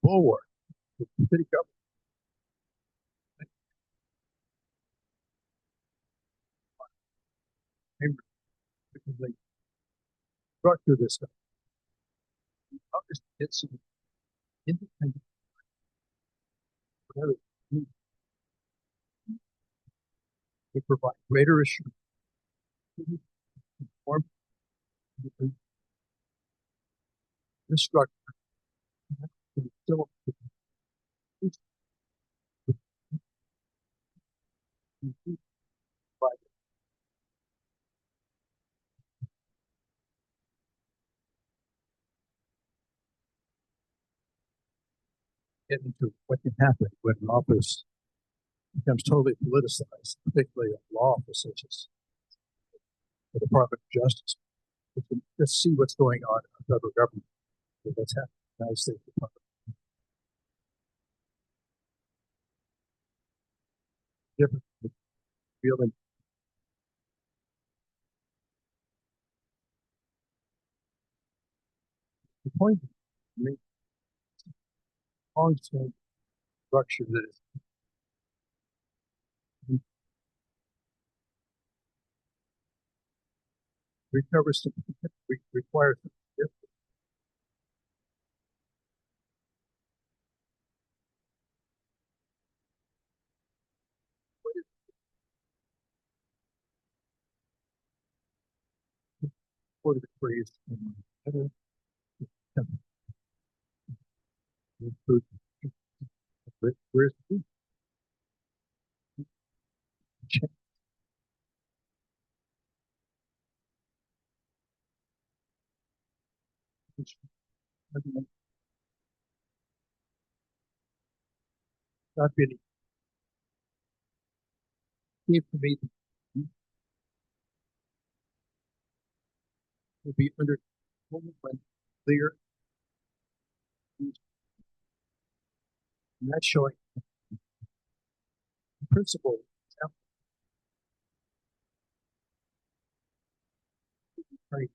bulwark of the city government. Because they structure this stuff. It's an independent. They provide greater assurance. This structure still get into what can happen when an office becomes totally politicized, particularly a law office such as the Department of Justice. Let's see what's going on in the federal government. What's happening in the United States Department. Different feeling. The point is, long-term structure that is recovers some, requires some for the phrase where's the not really clear for me will be under when clear. And that's showing the principle. Right.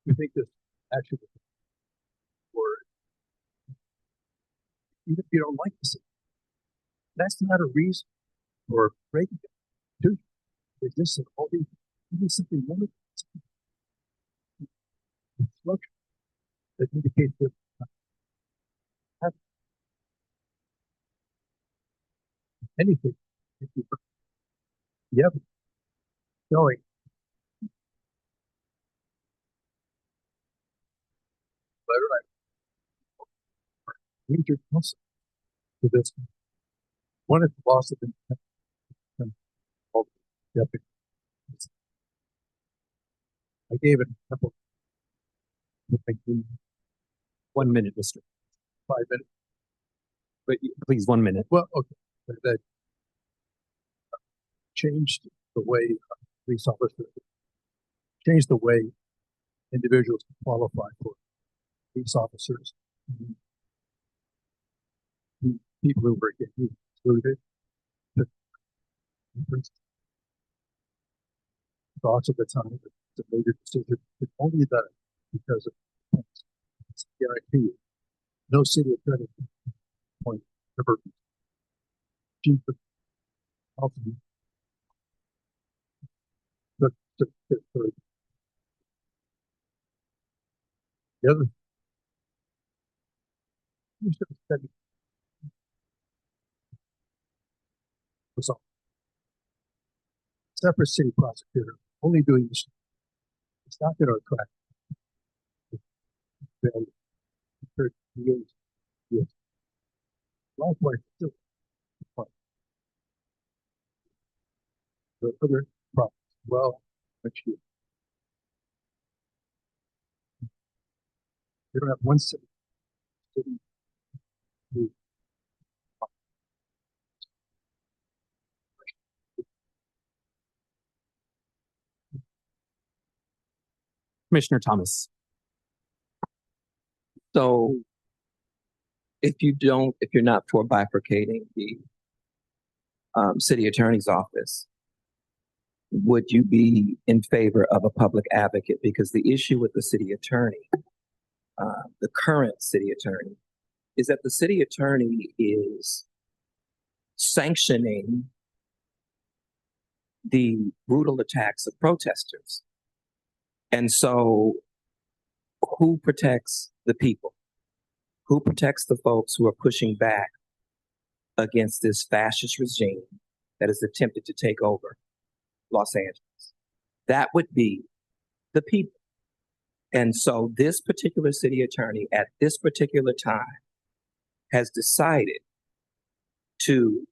You think this actually word, even if you don't like the city, that's not a reason for breaking it. Dude, there's this and all these, even something limited structure that indicates that anything. If you have showing major counsel to this. One is the loss of independence. I gave it a couple. 1 minute, Mr. 5 minutes. But please, 1 minute. Well, okay. That changed the way police officers changed the way individuals can qualify for police officers. People who were getting excluded. Thoughts at the time, it's a major decision. It's only that because of guarantee you, no city attorney point ever chief of the other was a separate city prosecutor only doing this. It's not going to attract yes. Likewise, still the other problems. Well, you don't have one city. Commissioner Thomas. So if you're not for bifurcating the city attorney's office, would you be in favor of a public advocate? Because the issue with the city attorney, the current city attorney, is that the city attorney is sanctioning the brutal attacks of protesters. And so who protects the people? Who protects the folks who are pushing back against this fascist regime that has attempted to take over Los Angeles? That would be the people. And so this particular city attorney at this particular time has decided to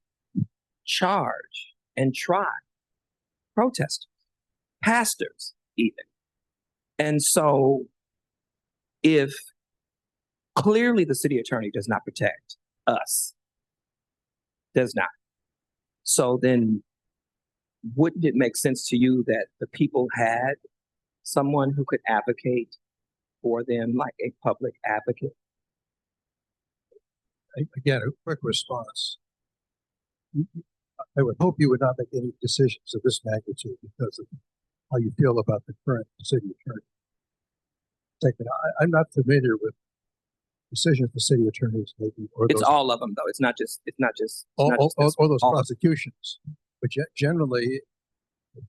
charge and try protesters, pastors even. And so if clearly the city attorney does not protect us, does not. So then wouldn't it make sense to you that the people had someone who could advocate for them, like a public advocate? Again, a quick response. I would hope you would not make any decisions of this magnitude because of how you feel about the current city attorney. Second, I'm not familiar with decisions the city attorneys making, or It's those, all of them, though. It's not just all, not just all, this all one. those All of them. prosecutions. But generally,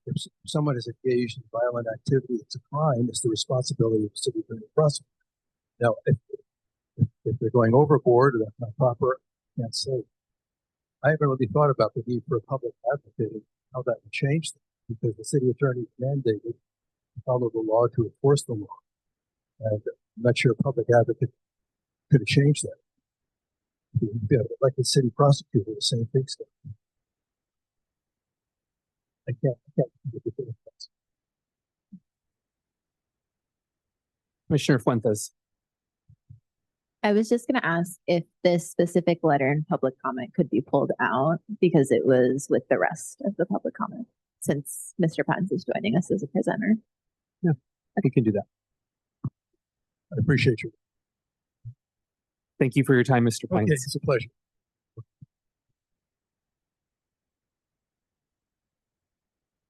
if someone is engaged in violent activity, it's a crime. It's the responsibility of the city attorney to prosecute. Now, if they're going overboard or that's not proper, I can't say. I haven't really thought about the need for a public advocate and how that would change things, because the city attorney is mandated to follow the law, to enforce the law. And I'm not sure a public advocate could have changed that. If you have an elected city prosecutor, the same thing. I can't think of it. Commissioner Fuentes. I was just going to ask if this specific letter in public comment could be pulled out because it was with the rest of the public comment, since Mr. Pence is joining us as a presenter. We can do that. I appreciate you. Thank you for your time, Mr. Okay, Pines. it's a pleasure.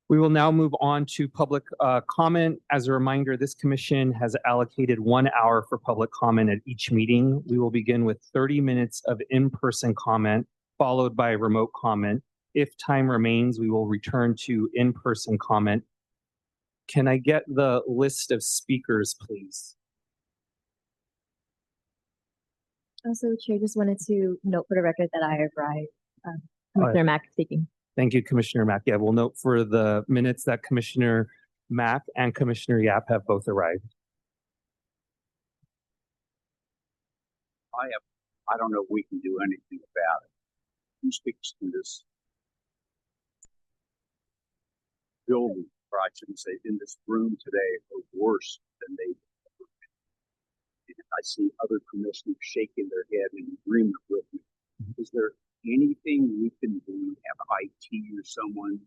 We will now move on to public comment. As a reminder, this commission has allocated 1 hour for public comment at each meeting. We will begin with 30 minutes of in-person comment, followed by remote comment. If time remains, we will return to in-person comment. Can I get the list of speakers, please? Also, Chair, just wanted to note for the record that I arrived. Commissioner Mack speaking. Thank you, Commissioner Mack. Yeah, we'll note for the minutes that Commissioner Mack and Commissioner Yap have both arrived. I don't know if we can do anything about it. Who speaks to this building, or I shouldn't say, in this room today, are worse than they ever been. And I see other commissioners shaking their head in agreement with me. Is there anything we can do, have IT or someone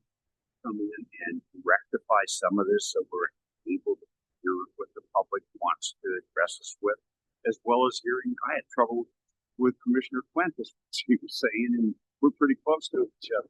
come in and rectify some of this so we're able to hear what the public wants to address us with, as well as hearing? I had trouble with Commissioner Fuentes, what she was saying, and we're pretty close to each other.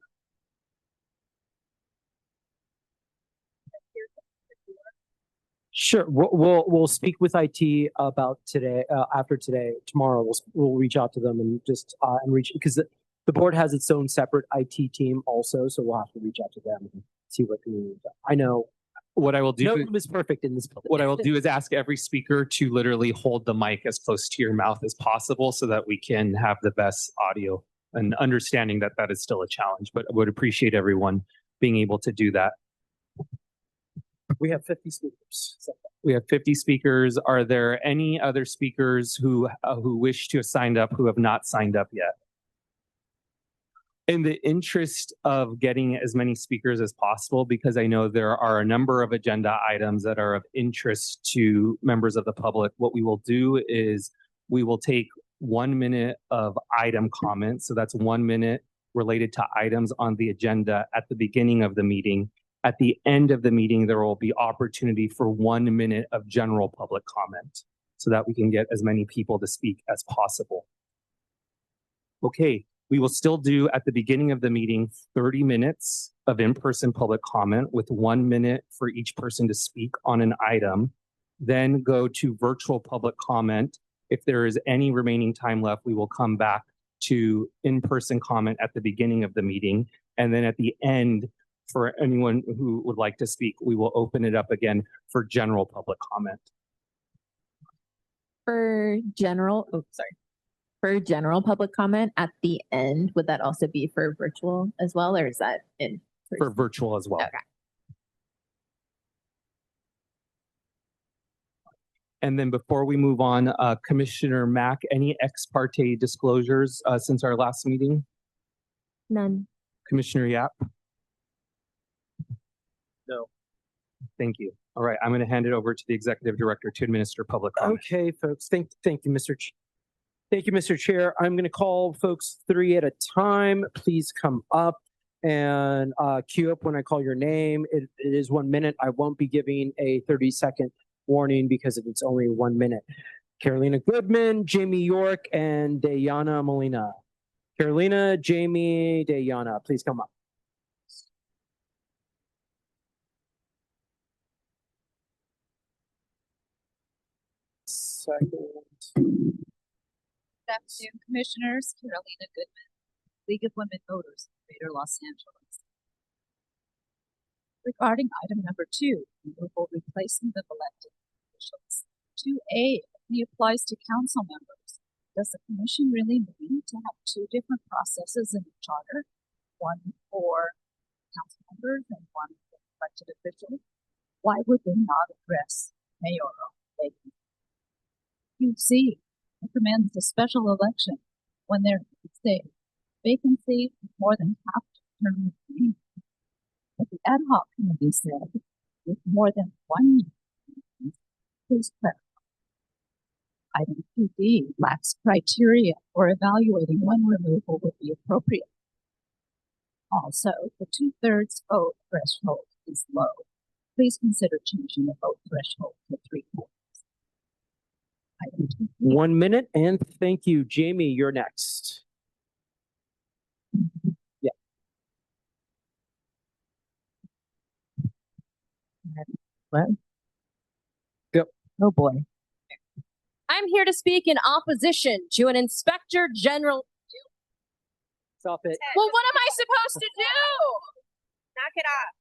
Sure, we'll speak with IT about today. After today, tomorrow we'll reach out to them and just and reach, because the board has its own separate IT team also, so we'll have to reach out to them and see what can be done. I know What I will do. no room is perfect in this building. What I will do is ask every speaker to literally hold the mic as close to your mouth as possible so that we can have the best audio, and understanding that that is still a challenge, but I would appreciate everyone being able to do that. We have 50 speakers. So We have 50 speakers. Are there any other speakers who wish to have signed up who have not signed up yet? In the interest of getting as many speakers as possible, because I know there are a number of agenda items that are of interest to members of the public, what we will do is we will take 1 minute of item comments. So that's 1 minute related to items on the agenda at the beginning of the meeting. At the end of the meeting, there will be opportunity for 1 minute of general public comment so that we can get as many people to speak as possible. Okay, We will still do at the beginning of the meeting 30 minutes of in-person public comment with 1 minute for each person to speak on an item. Then go to virtual public comment. If there is any remaining time left, we will come back to in-person comment at the beginning of the meeting. And then at the end, for anyone who would like to speak, we will open it up again for general public comment. For general public comment at the end, would that also be for virtual as well, or is that in For virtual as well. Okay. And then before we move on, Commissioner Mack, any ex parte disclosures since our last meeting? None. Commissioner Yap? No. Thank you. All right, I'm going to hand it over to the Executive Director to administer public comment. Okay, folks. Thank you, Mr. Thank you, Mr. Chair. I'm going to call folks 3 at a time. Please come up and queue up when I call your name. It is 1 minute. I won't be giving a 30-second warning because it's only 1 minute. Carolina Goodman, Jamie York, and Dayana Molina. Carolina, Jamie, Dayana, please come up. Second. Good afternoon, Commissioners. Carolina Goodman, League of Women Voters, Greater Los Angeles. Regarding item number 2, removal replacement of elected officials. 2A only applies to council members. Does the commission really need to have 2 different processes in the charter? One for council members and one for elected officials? Why would they not address mayoral vacancies? QC recommends a special election when there is a vacancy of more than half the term remaining. But the ad hoc committee said with more than 1 year, please clarify. Item 2D lacks criteria for evaluating when removal would be appropriate. Also, the 2/3 vote threshold is low. Please consider changing the vote threshold to 3/4. Item 2D. 1 minute, and thank you. Jamie, you're next. Yeah. What? Go. Oh boy. I'm here to speak in opposition to an inspector general. Stop it. Well, what am I supposed to do? Knock it off.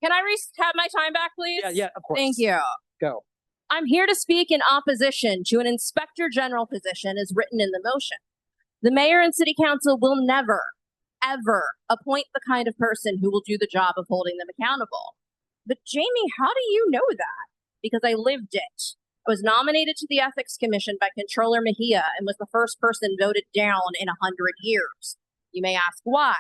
Can I have my time back, please? Yeah, of course. Thank you. Go. I'm here to speak in opposition to an inspector general position as written in the motion. The mayor and city council will never, ever appoint the kind of person who will do the job of holding them accountable. But Jamie, how do you know that? Because I lived it. I was nominated to the Ethics Commission by Controller Mejia and was the first person voted down in 100 years. You may ask why.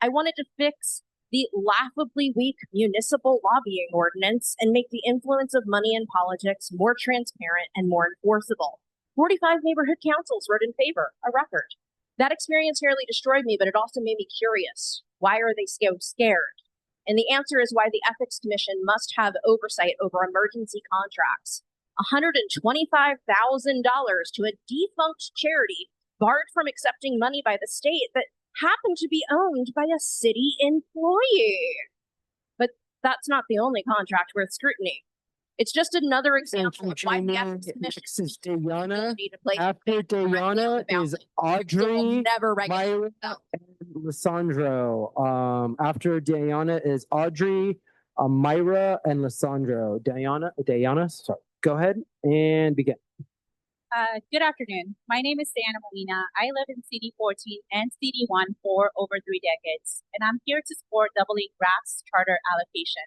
I wanted to fix the laughably weak municipal lobbying ordinance and make the influence of money in politics more transparent and more enforceable. 45 neighborhood councils wrote in favor, a record. That experience nearly destroyed me, but it also made me curious. Why are they so scared? And the answer is why the Ethics Commission must have oversight over emergency contracts. $125,000 to a defunct charity barred from accepting money by the state that happened to be owned by a city employee. But that's not the only contract worth scrutiny. It's just another example of why the Ethics Commission Next is Dayana. need to play After Dayana is Audrey, never regulate. Myra, and Lissandro. After Dayana is Audrey, Myra, and Lissandro. Dayana, sorry. Go ahead and begin. Good afternoon. My name is Diana Molina. I live in CD14 and CD1 for over 3 decades, and I'm here to support doubling RAF's charter allocation.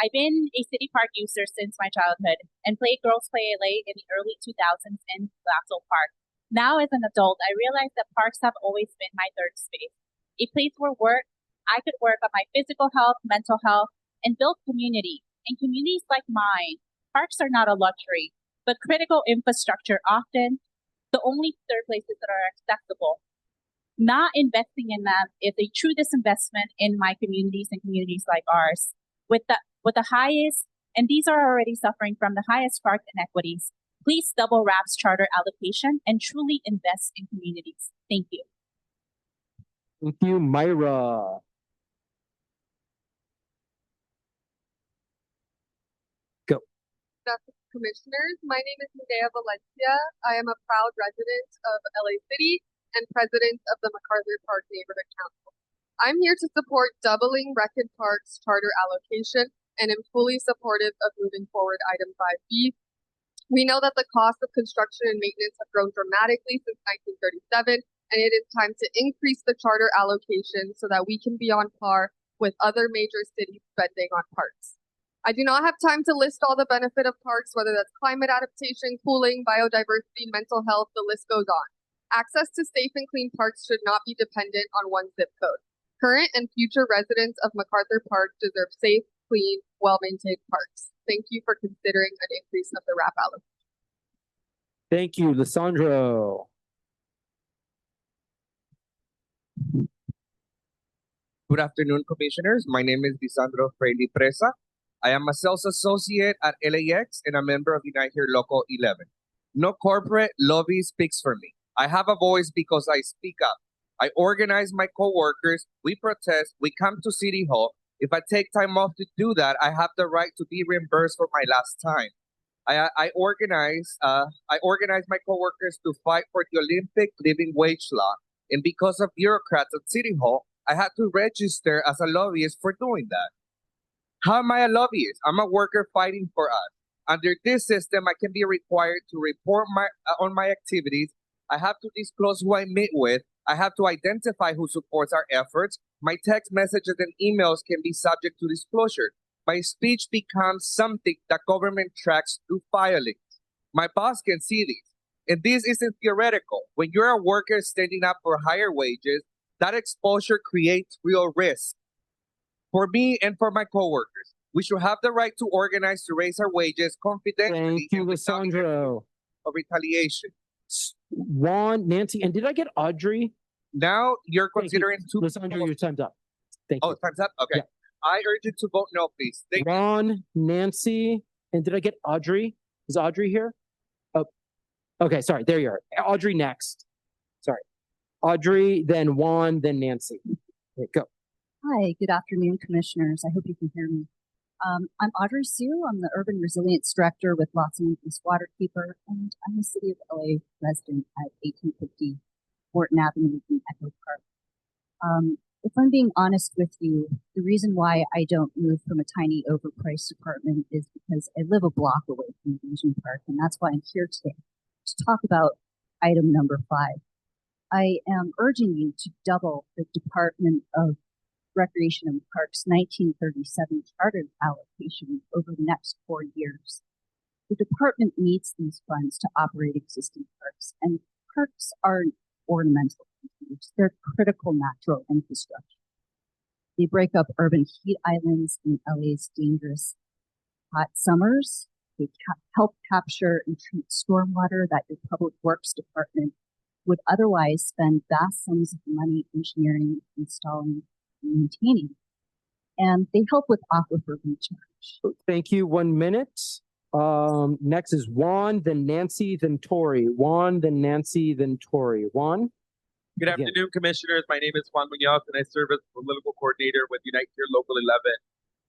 I've been a city park user since my childhood and played Girls Play LA in the early 2000s in Glassell Park. Now, as an adult, I realize that parks have always been my third space, a place where I could work on my physical health, mental health, and build community. In communities like mine, parks are not a luxury, but critical infrastructure, often the only third places that are accessible. Not investing in them is a true disinvestment in my communities and communities like ours. With the highest, and these are already suffering from the highest park inequities, Please double RAP's charter allocation and truly invest in communities. Thank you. Thank you, Myra. Commissioners, my name is Medea Valencia. I am a proud resident of LA City and president of the MacArthur Park Neighborhood Council. I'm here to support doubling Reckitt Park's charter allocation and am fully supportive of moving forward item 5B. We know that the cost of construction and maintenance have grown dramatically since 1937, and it is time to increase the charter allocation so that we can be on par with other major cities spending on parks. I do not have time to list all the benefit of parks, whether that's climate adaptation, cooling, biodiversity, mental health, the list goes on. Access to safe and clean parks should not be dependent on one zip code. Current and future residents of MacArthur Park deserve safe, clean, well-maintained parks. Thank you for considering an increase of the RAP allocation. Thank you, Lissandro. Good afternoon, commissioners. My name is Lisandro Freire Presa. I am a sales associate at LAX and a member of Unite Here Local 11. No corporate lobby speaks for me. I have a voice because I speak up. I organize my coworkers, we protest, we come to City Hall. If I take time off to do that, I have the right to be reimbursed for my last time. I organize my coworkers to fight for the Olympic living wage law. And because of bureaucrats at City Hall, I had to register as a lobbyist for doing that. How am I a lobbyist? I'm a worker fighting for us. Under this system, I can be required to report on my activities. I have to disclose who I meet with. I have to identify who supports our efforts. My text messages and emails can be subject to disclosure. My speech becomes something that government tracks through filings. My boss can see these. And this isn't theoretical. When you're a worker standing up for higher wages, that exposure creates real risk. For me and for my coworkers, we should have the right to organize to raise our wages confidentially. Thank you, Lissandro. Of retaliation. Juan, Nancy, and did I get Audrey? Now you're Thank you. considering two. Lissandro, your time's up. Thank you. Oh, time's up? Okay. Yeah. I urge you to vote no, please. Thank you. Ron, Nancy, and did I get Audrey? Is Audrey here? Oh, okay. Sorry. There you are. Audrey next. Sorry. Audrey, then Juan, then Nancy. Okay, go. Hi, good afternoon, commissioners. I hope you can hear me. I'm Audrey Sue. I'm the Urban Resilience Director with Los Angeles Waterkeeper, and I'm a City of LA resident at 1850 Morton Avenue in Echo Park. If I'm being honest with you, the reason why I don't move from a tiny overpriced apartment is because I live a block away from Vision Park, and that's why I'm here today to talk about item number 5. I am urging you to double the Department of Recreation and Parks 1937 charter allocation over the next 4 years. The department needs these funds to operate existing parks, and parks aren't ornamental features. They're critical natural infrastructure. They break up urban heat islands in LA's dangerous hot summers. They help capture and treat stormwater that your public works department would otherwise spend vast sums of money engineering, installing, maintaining, and they help with aquifer recharge. Thank you. 1 minute. Next is Juan, then Nancy, then Tori. Juan, then Nancy, then Tori. Juan? Good afternoon, commissioners. My name is Juan Munoz, and I serve as political coordinator with Unite Here Local 11.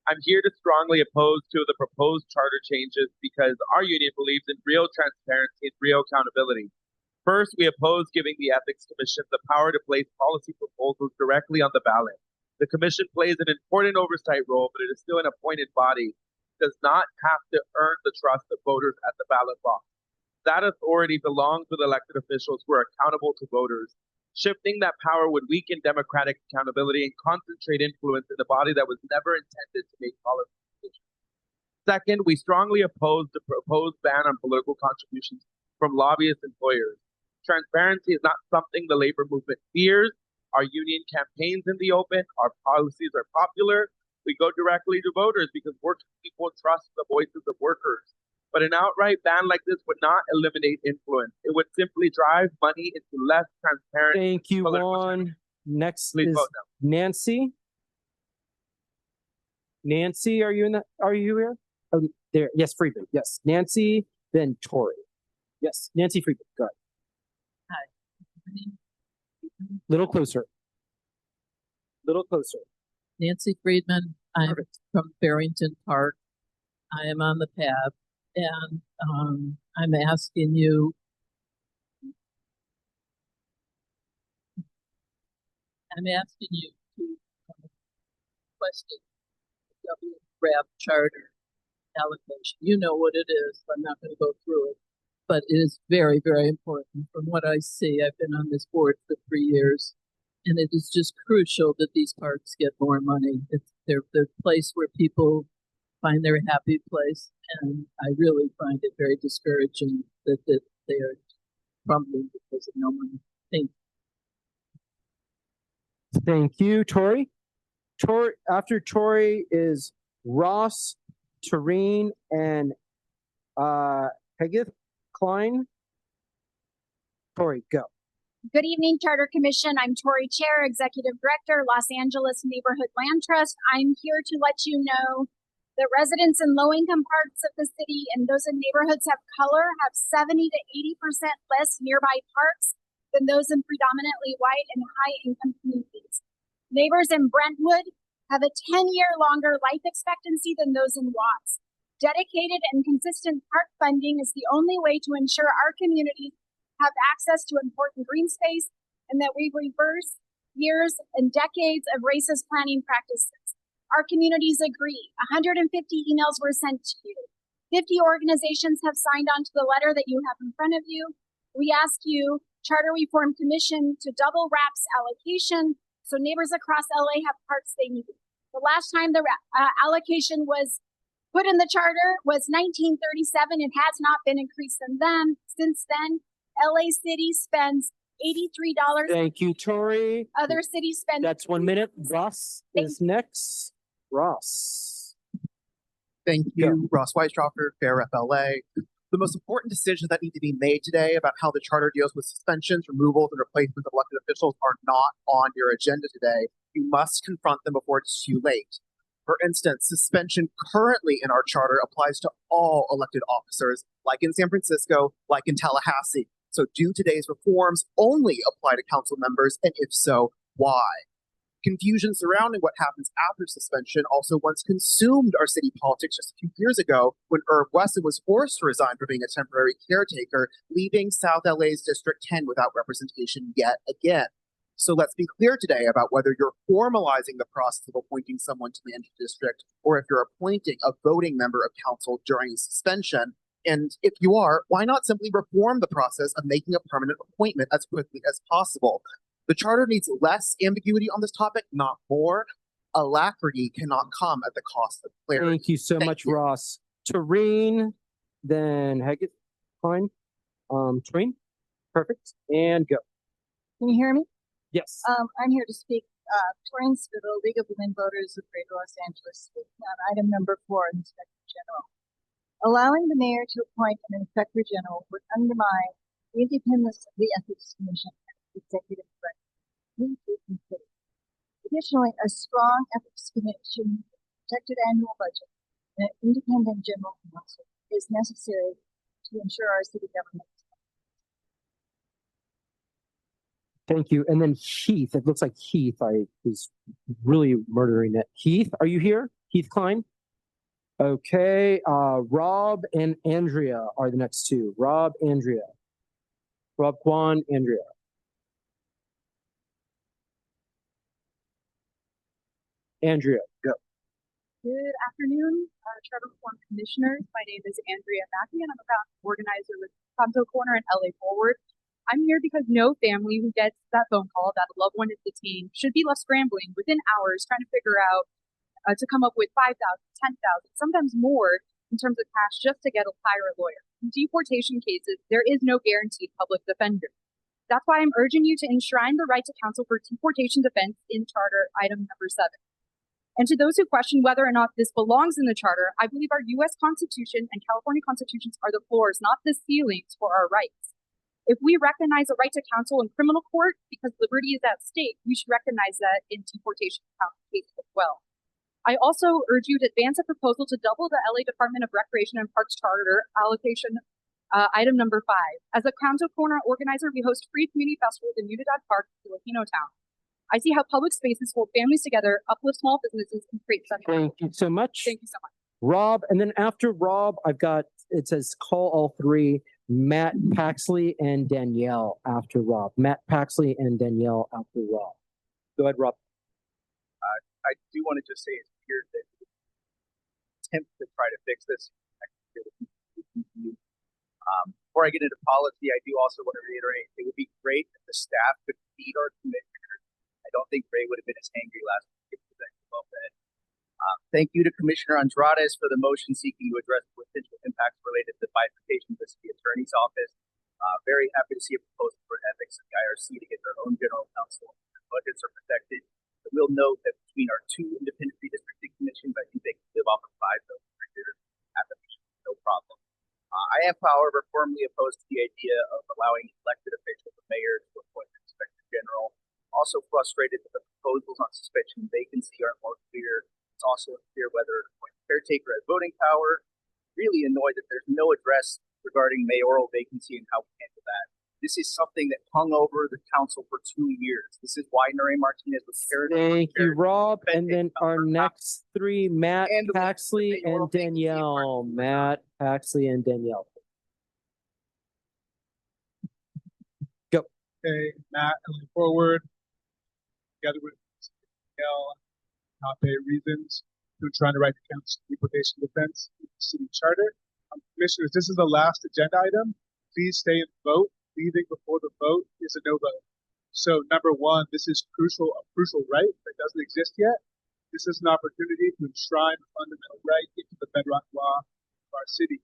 I'm here to strongly oppose to the proposed charter changes because our union believes in real transparency and real accountability. First, we oppose giving the Ethics Commission the power to place policy proposals directly on the ballot. The commission plays an important oversight role, but it is still an appointed body. It does not have to earn the trust of voters at the ballot box. That authority belongs with elected officials who are accountable to voters. Shifting that power would weaken democratic accountability and concentrate influence in a body that was never intended to make policy decisions. Second, we strongly oppose the proposed ban on political contributions from lobbyist employers. Transparency is not something the labor movement fears. Our union campaigns in the open, our policies are popular. We go directly to voters because working people trust the voices of workers. But an outright ban like this would not eliminate influence. It would simply drive money into less transparent. Thank you, Juan. Next Please is vote no. Nancy. Nancy, are you here? Oh, there. Yes, Friedman. Yes. Nancy, then Tori. Yes, Nancy Friedman, go ahead. Little closer. Little closer. Nancy Friedman. I'm Perfect. from Barrington Park. I am on the PAB, and I'm asking you. I'm asking you to question the W RAB charter allocation. You know what it is. I'm not going to go through it, but it is very, very important. From what I see, I've been on this board for 3 years, and it is just crucial that these parks get more money. They're the place where people find their happy place, and I really find it very discouraging that they are crumbling because of no money. Thank you. Thank you, Tori. After Tori is Ross, Tareen, and Hegith Klein. Tori, go. Good evening, Charter Commission. I'm Tori Chair, Executive Director, Los Angeles Neighborhood Land Trust. I'm here to let you know that residents in low-income parts of the city and those in neighborhoods have color have 70 to 80% less nearby parks than those in predominantly white and high-income communities. Neighbors in Brentwood have a 10-year longer life expectancy than those in Watts. Dedicated and consistent park funding is the only way to ensure our communities have access to important green space and that we reverse years and decades of racist planning practices. Our communities agree. 150 emails were sent to you. 50 organizations have signed on to the letter that you have in front of you. We ask you, Charter Reform Commission, to double RAP's allocation so neighbors across LA have parks they need. The last time the allocation was put in the charter was 1937. It has not been increased since then. LA City spends $83. Thank you, Tori. Other cities spend. That's 1 minute. Ross is next. Ross. Thank you, Ross Weisstroffer, Fair FLA. The most important decisions that need to be made today about how the charter deals with suspensions, removals, and replacements of elected officials are not on your agenda today. You must confront them before it's too late. For instance, suspension currently in our charter applies to all elected officers, like in San Francisco, like in Tallahassee. So do today's reforms only apply to council members, and if so, why? Confusion surrounding what happens after suspension also once consumed our city politics just a few years ago when Irv Wesson was forced to resign for being a temporary caretaker, leaving South LA's District 10 without representation yet again. So let's be clear today about whether you're formalizing the process of appointing someone to manage a district or if you're appointing a voting member of council during suspension. And if you are, why not simply reform the process of making a permanent appointment as quickly as possible? The charter needs less ambiguity on this topic, not more. Alacrity cannot come at the cost of clarity. Thank you so much, Ross. Tareen, then Hegith Klein. Tareen, perfect, and go. Can you hear me? Yes. I'm here to speak. Torreen Spittle, League of Women Voters of Greater Los Angeles, speaking on item number 4, Inspector General. Allowing the mayor to appoint an inspector general would undermine the independence of the Ethics Commission and executive director. Please be considered. Additionally, a strong Ethics Commission, protected annual budget, and an independent general counsel is necessary to ensure our city government. Thank you. And then Heath, it looks like Heath, I was really murdering it. Heath, are you here? Heath Klein? Okay, Rob and Andrea are the next two. Rob, Andrea. Rob Kwan, Andrea. Andrea, go. Good afternoon, Charter Reform Commissioners. My name is Andrea Mackey, and I'm a proud organizer with Conto Corner and LA Forward. I'm here because no family who gets that phone call that a loved one is detained should be left scrambling within hours trying to figure out to come up with $5,000, $10,000, sometimes more in terms of cash just to hire a lawyer. In deportation cases, there is no guaranteed public defender. That's why I'm urging you to enshrine the right to counsel for deportation defense in Charter item number 7. And to those who question whether or not this belongs in the Charter, I believe our U.S. Constitution and California constitutions are the floors, not the ceilings for our rights. If we recognize a right to counsel in criminal court because liberty is at stake, we should recognize that in deportation cases as well. I also urge you to advance a proposal to double the LA Department of Recreation and Parks Charter allocation Item number 5. As a Canto Corner organizer, we host free community festivals in Unidad Park, Filipino town. I see how public spaces hold families together, uplift small businesses, and create sunny. Thank you so much. Thank you so much. Rob, and then after Rob, I've got, it says call all three, Matt Paxley and Danielle after Rob. Matt Paxley and Danielle after Rob. Go ahead, Rob. I do want to just say it's weird that attempt to try to fix this. Before I get into policy, I do also want to reiterate it would be great if the staff could feed our commissioners. I don't think Ray would have been as angry last week if he was actually well fed. Thank you to Commissioner Andrades for the motion seeking to address potential impacts related to the bifurcation of the city attorney's office. Very happy to see a proposal for ethics and the IRC to get their own general counsel. Their budgets are protected. But we'll note that between our 2 independent redistricting commissions, I think they can live off of 5 of those no problem. I am, however, firmly opposed to the idea of allowing elected officials, the mayor, to appoint an inspector general. Also frustrated that the proposals on suspension and vacancy aren't more clear. It's also unclear whether to appoint a caretaker has voting power. Really annoyed that there's no address regarding mayoral vacancy and how we handle that. This is something that hung over the council for 2 years. This is why Nuri Martinez was carried. Thank you, Rob. And then our next 3, Matt Paxley and Danielle. Matt Paxley and Danielle. Go. Okay, Matt, going forward, together with Danielle, top 8 reasons to trying to write the council deportation defense in the city charter. Commissioners, this is the last agenda item. Please stay and vote. Leaving before the vote is a no vote. So number 1, this is a crucial right that doesn't exist yet. This is an opportunity to enshrine a fundamental right into the bedrock law of our city.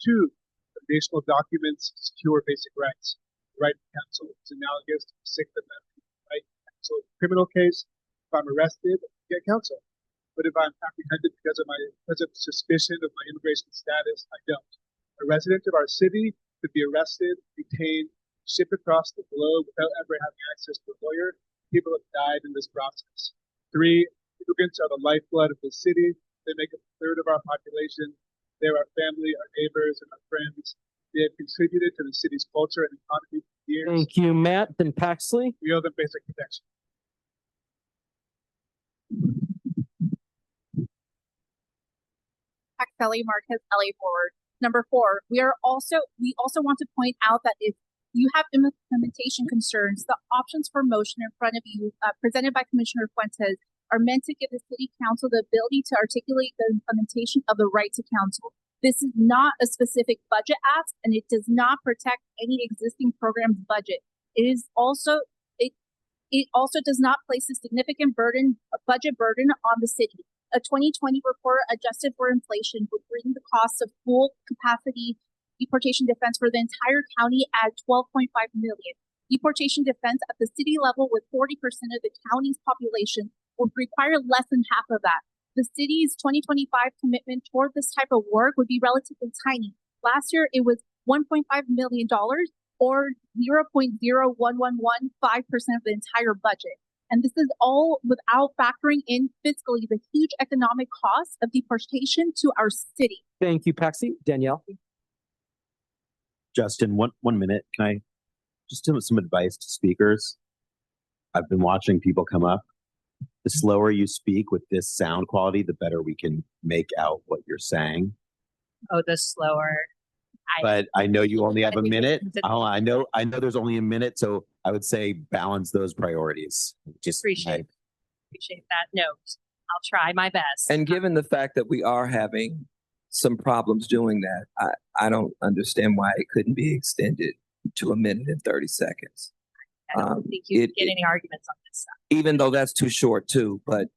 2, foundational documents secure basic rights. The right to counsel is analogous to the 6th Amendment. Right to counsel in a criminal case. If I'm arrested, I get counsel. But if I'm apprehended because of suspicion of my immigration status, I don't. A resident of our city could be arrested, detained, shipped across the globe without ever having access to a lawyer. People have died in this process. 3, immigrants are the lifeblood of the city. They make up a third of our population. They're our family, our neighbors, and our friends. They have contributed to the city's culture and economy for years. Thank you, Matt. Then Paxley. We owe them basic protection. Paxelli Marquez, LA Forward. Number 4, we also want to point out that if you have implementation concerns, the options for motion in front of you, presented by Commissioner Fuentes, are meant to give the City Council the ability to articulate the implementation of the right to counsel. This is not a specific budget ask, and it does not protect any existing program's budget. It also does not place a significant budget burden on the city. A 2020 report adjusted for inflation would bring the cost of full capacity deportation defense for the entire county at $12.5 million. Deportation defense at the city level with 40% of the county's population would require less than half of that. The city's 2025 commitment toward this type of work would be relatively tiny. Last year, it was $1.5 million or 0.0115% of the entire budget. And this is all without factoring in fiscally the huge economic cost of deportation to our city. Thank you, Paxi. Danielle. Justin, one minute. Can I just give some advice to speakers? I've been watching people come up. The slower you speak with this sound quality, the better we can make out what you're saying. Oh, the slower. But I know you only have a minute. Oh, I know there's only a minute, so I would say balance those priorities. Just appreciate that note. I'll try my best. And given the fact that we are having some problems doing that, I don't understand why it couldn't be extended to a minute and 30 seconds. I don't think you can get any arguments on this stuff. Even though that's too short too, but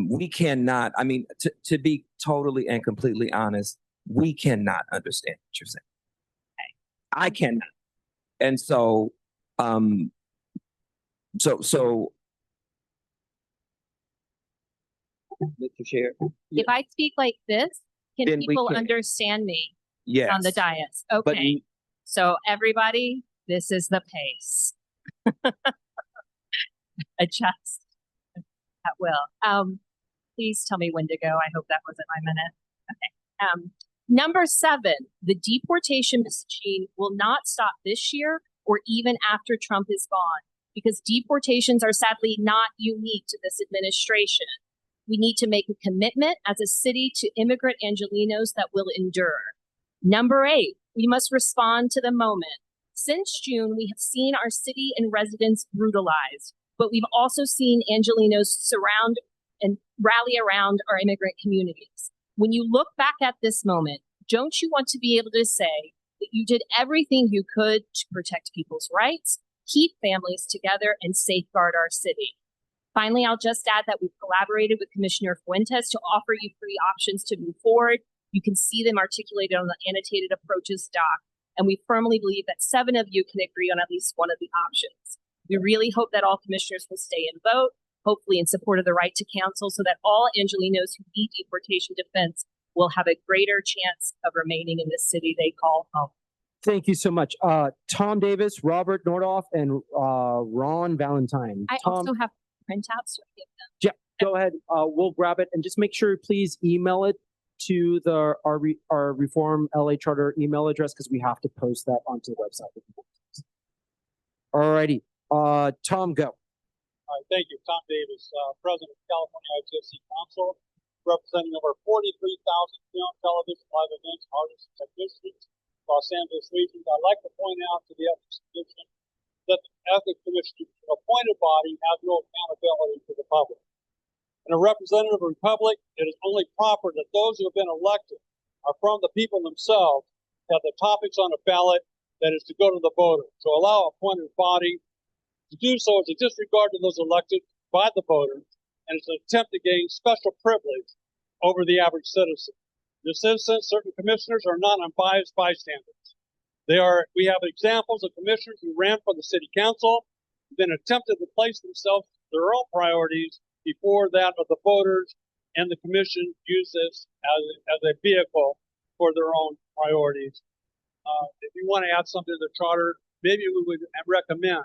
we cannot, I mean, to be totally and completely honest, we cannot understand what you're saying. Okay. I cannot. And so, so Mr. Chair. If I speak like this, can Then we people can. understand me Yes. on the dais? But Okay. So everybody, this is the pace. Adjust at will. Please tell me when to go. I hope that wasn't my minute. Okay. Number 7, the deportation machine will not stop this year or even after Trump is gone, because deportations are sadly not unique to this administration. We need to make a commitment as a city to immigrant Angelenos that will endure. Number 8, we must respond to the moment. Since June, we have seen our city and residents brutalized, but we've also seen Angelenos surround and rally around our immigrant communities. When you look back at this moment, don't you want to be able to say that you did everything you could to protect people's rights, keep families together, and safeguard our city? Finally, I'll just add that we've collaborated with Commissioner Fuentes to offer you 3 options to move forward. You can see them articulated on the annotated approaches doc, and we firmly believe that 7 of you can agree on at least one of the options. We really hope that all commissioners will stay and vote, hopefully in support of the right to counsel, so that all Angelenos who need deportation defense will have a greater chance of remaining in the city they call home. Thank you so much. Tom Davis, Robert Nordoff, and Ron Valentine. I Tom, also have printouts to give them. yeah, go ahead. We'll grab it and just make sure, please email it to our Reform LA Charter email address, because we have to post that onto the website. Alrighty. Tom, go. All right, thank you. Tom Davis, President of California ITSC Council, representing over 43,000 film, television, live events, artists, and technicians, Los Angeles region. I'd like to point out to the Ethics Commission that the Ethics Commission, an appointed body, has no accountability to the public. In a representative republic, it is only proper that those who have been elected are from the people themselves, that the topics on the ballot that is to go to the voter. To allow a appointed body to do so is a disregard to those elected by the voters, and it's an attempt to gain special privilege over the average citizen. In this instance, certain commissioners are not unbiased bystanders. We have examples of commissioners who ran for the city council, then attempted to place themselves their own priorities before that of the voters, and the commission used this as a vehicle for their own priorities. If you want to add something to the charter, maybe we would recommend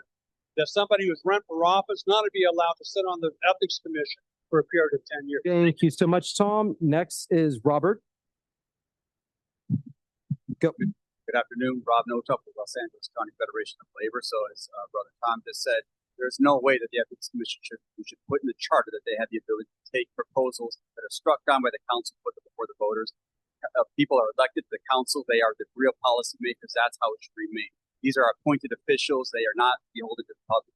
that somebody who's run for office not to be allowed to sit on the ethics commission for a period of 10 years. Thank you so much, Tom. Next is Robert. Go. Good afternoon, Rob Notup with Los Angeles County Federation of Labor. So as Brother Tom just said, there's no way that the Ethics Commission should put in the charter that they have the ability to take proposals that are struck down by the council, put them before the voters. People are elected to the council. They are the real policymakers. That's how it should remain. These are appointed officials. They are not beholden to the public.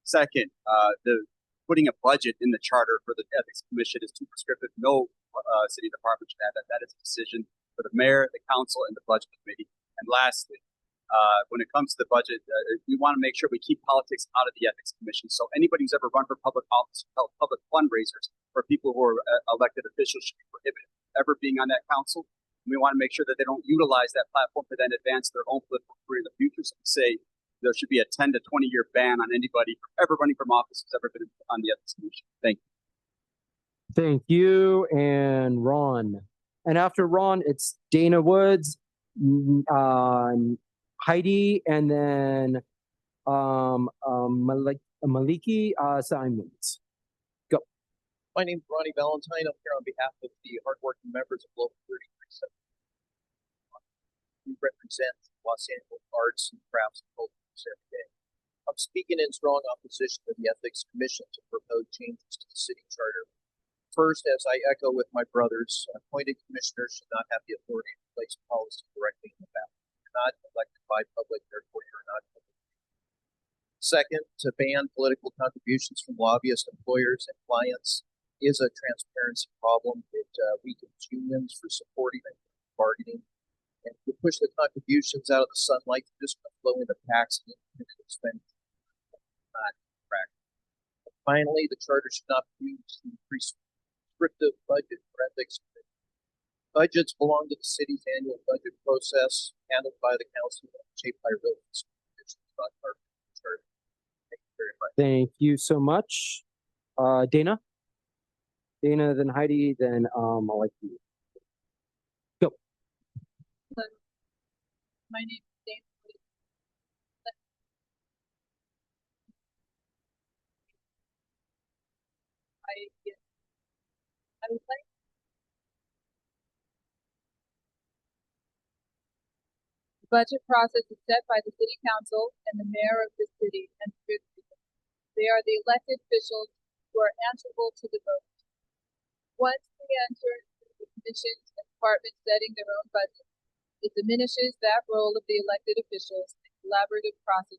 Second, the putting a budget in the charter for the Ethics Commission is too prescriptive. No city department should have that. That is a decision for the mayor, the council, and the budget committee. And lastly, when it comes to the budget, we want to make sure we keep politics out of the Ethics Commission. So anybody who's ever run for public office, public fundraisers, or people who are elected officials should be prohibited ever being on that council. And we want to make sure that they don't utilize that platform to then advance their own political career in the future. So we say there should be a 10 to 20 year ban on anybody ever running from office who's ever been on the Ethics Commission. Thank you. Thank you. And Ron. And after Ron, it's Dana Woods, Heidi, and then Maliki Simons. Go. My name is Ronnie Valentine. I'm here on behalf of the hardworking members of Local 33. We represent Los Angeles arts and crafts and cultures every day. I'm speaking in strong opposition to the Ethics Commission to propose changes to the city charter. First, as I echo with my brothers, appointed commissioners should not have the authority to place policy directly in the ballot. You're not elected by public, therefore you're not public. Second, to ban political contributions from lobbyists, employers, and clients is a transparency problem. It weakens unions for supporting and bargaining. And to push the contributions out of the sunlight, just flow into tax and expenditure. Not practical. Finally, the charter should not be used to increase prescriptive budget for ethics. Budgets belong to the city's annual budget process, handled by the council, shaped by real conditions, not part of the charter. Thank you very much. Thank you so much. Dana? Dana, then Heidi, then Maliki. Go. My name is Dana. I would like budget process is set by the city council and the mayor of the city and they are the elected officials who are answerable to the voters. Once we enter the commissions and departments setting their own budget, it diminishes that role of the elected officials and collaborative process.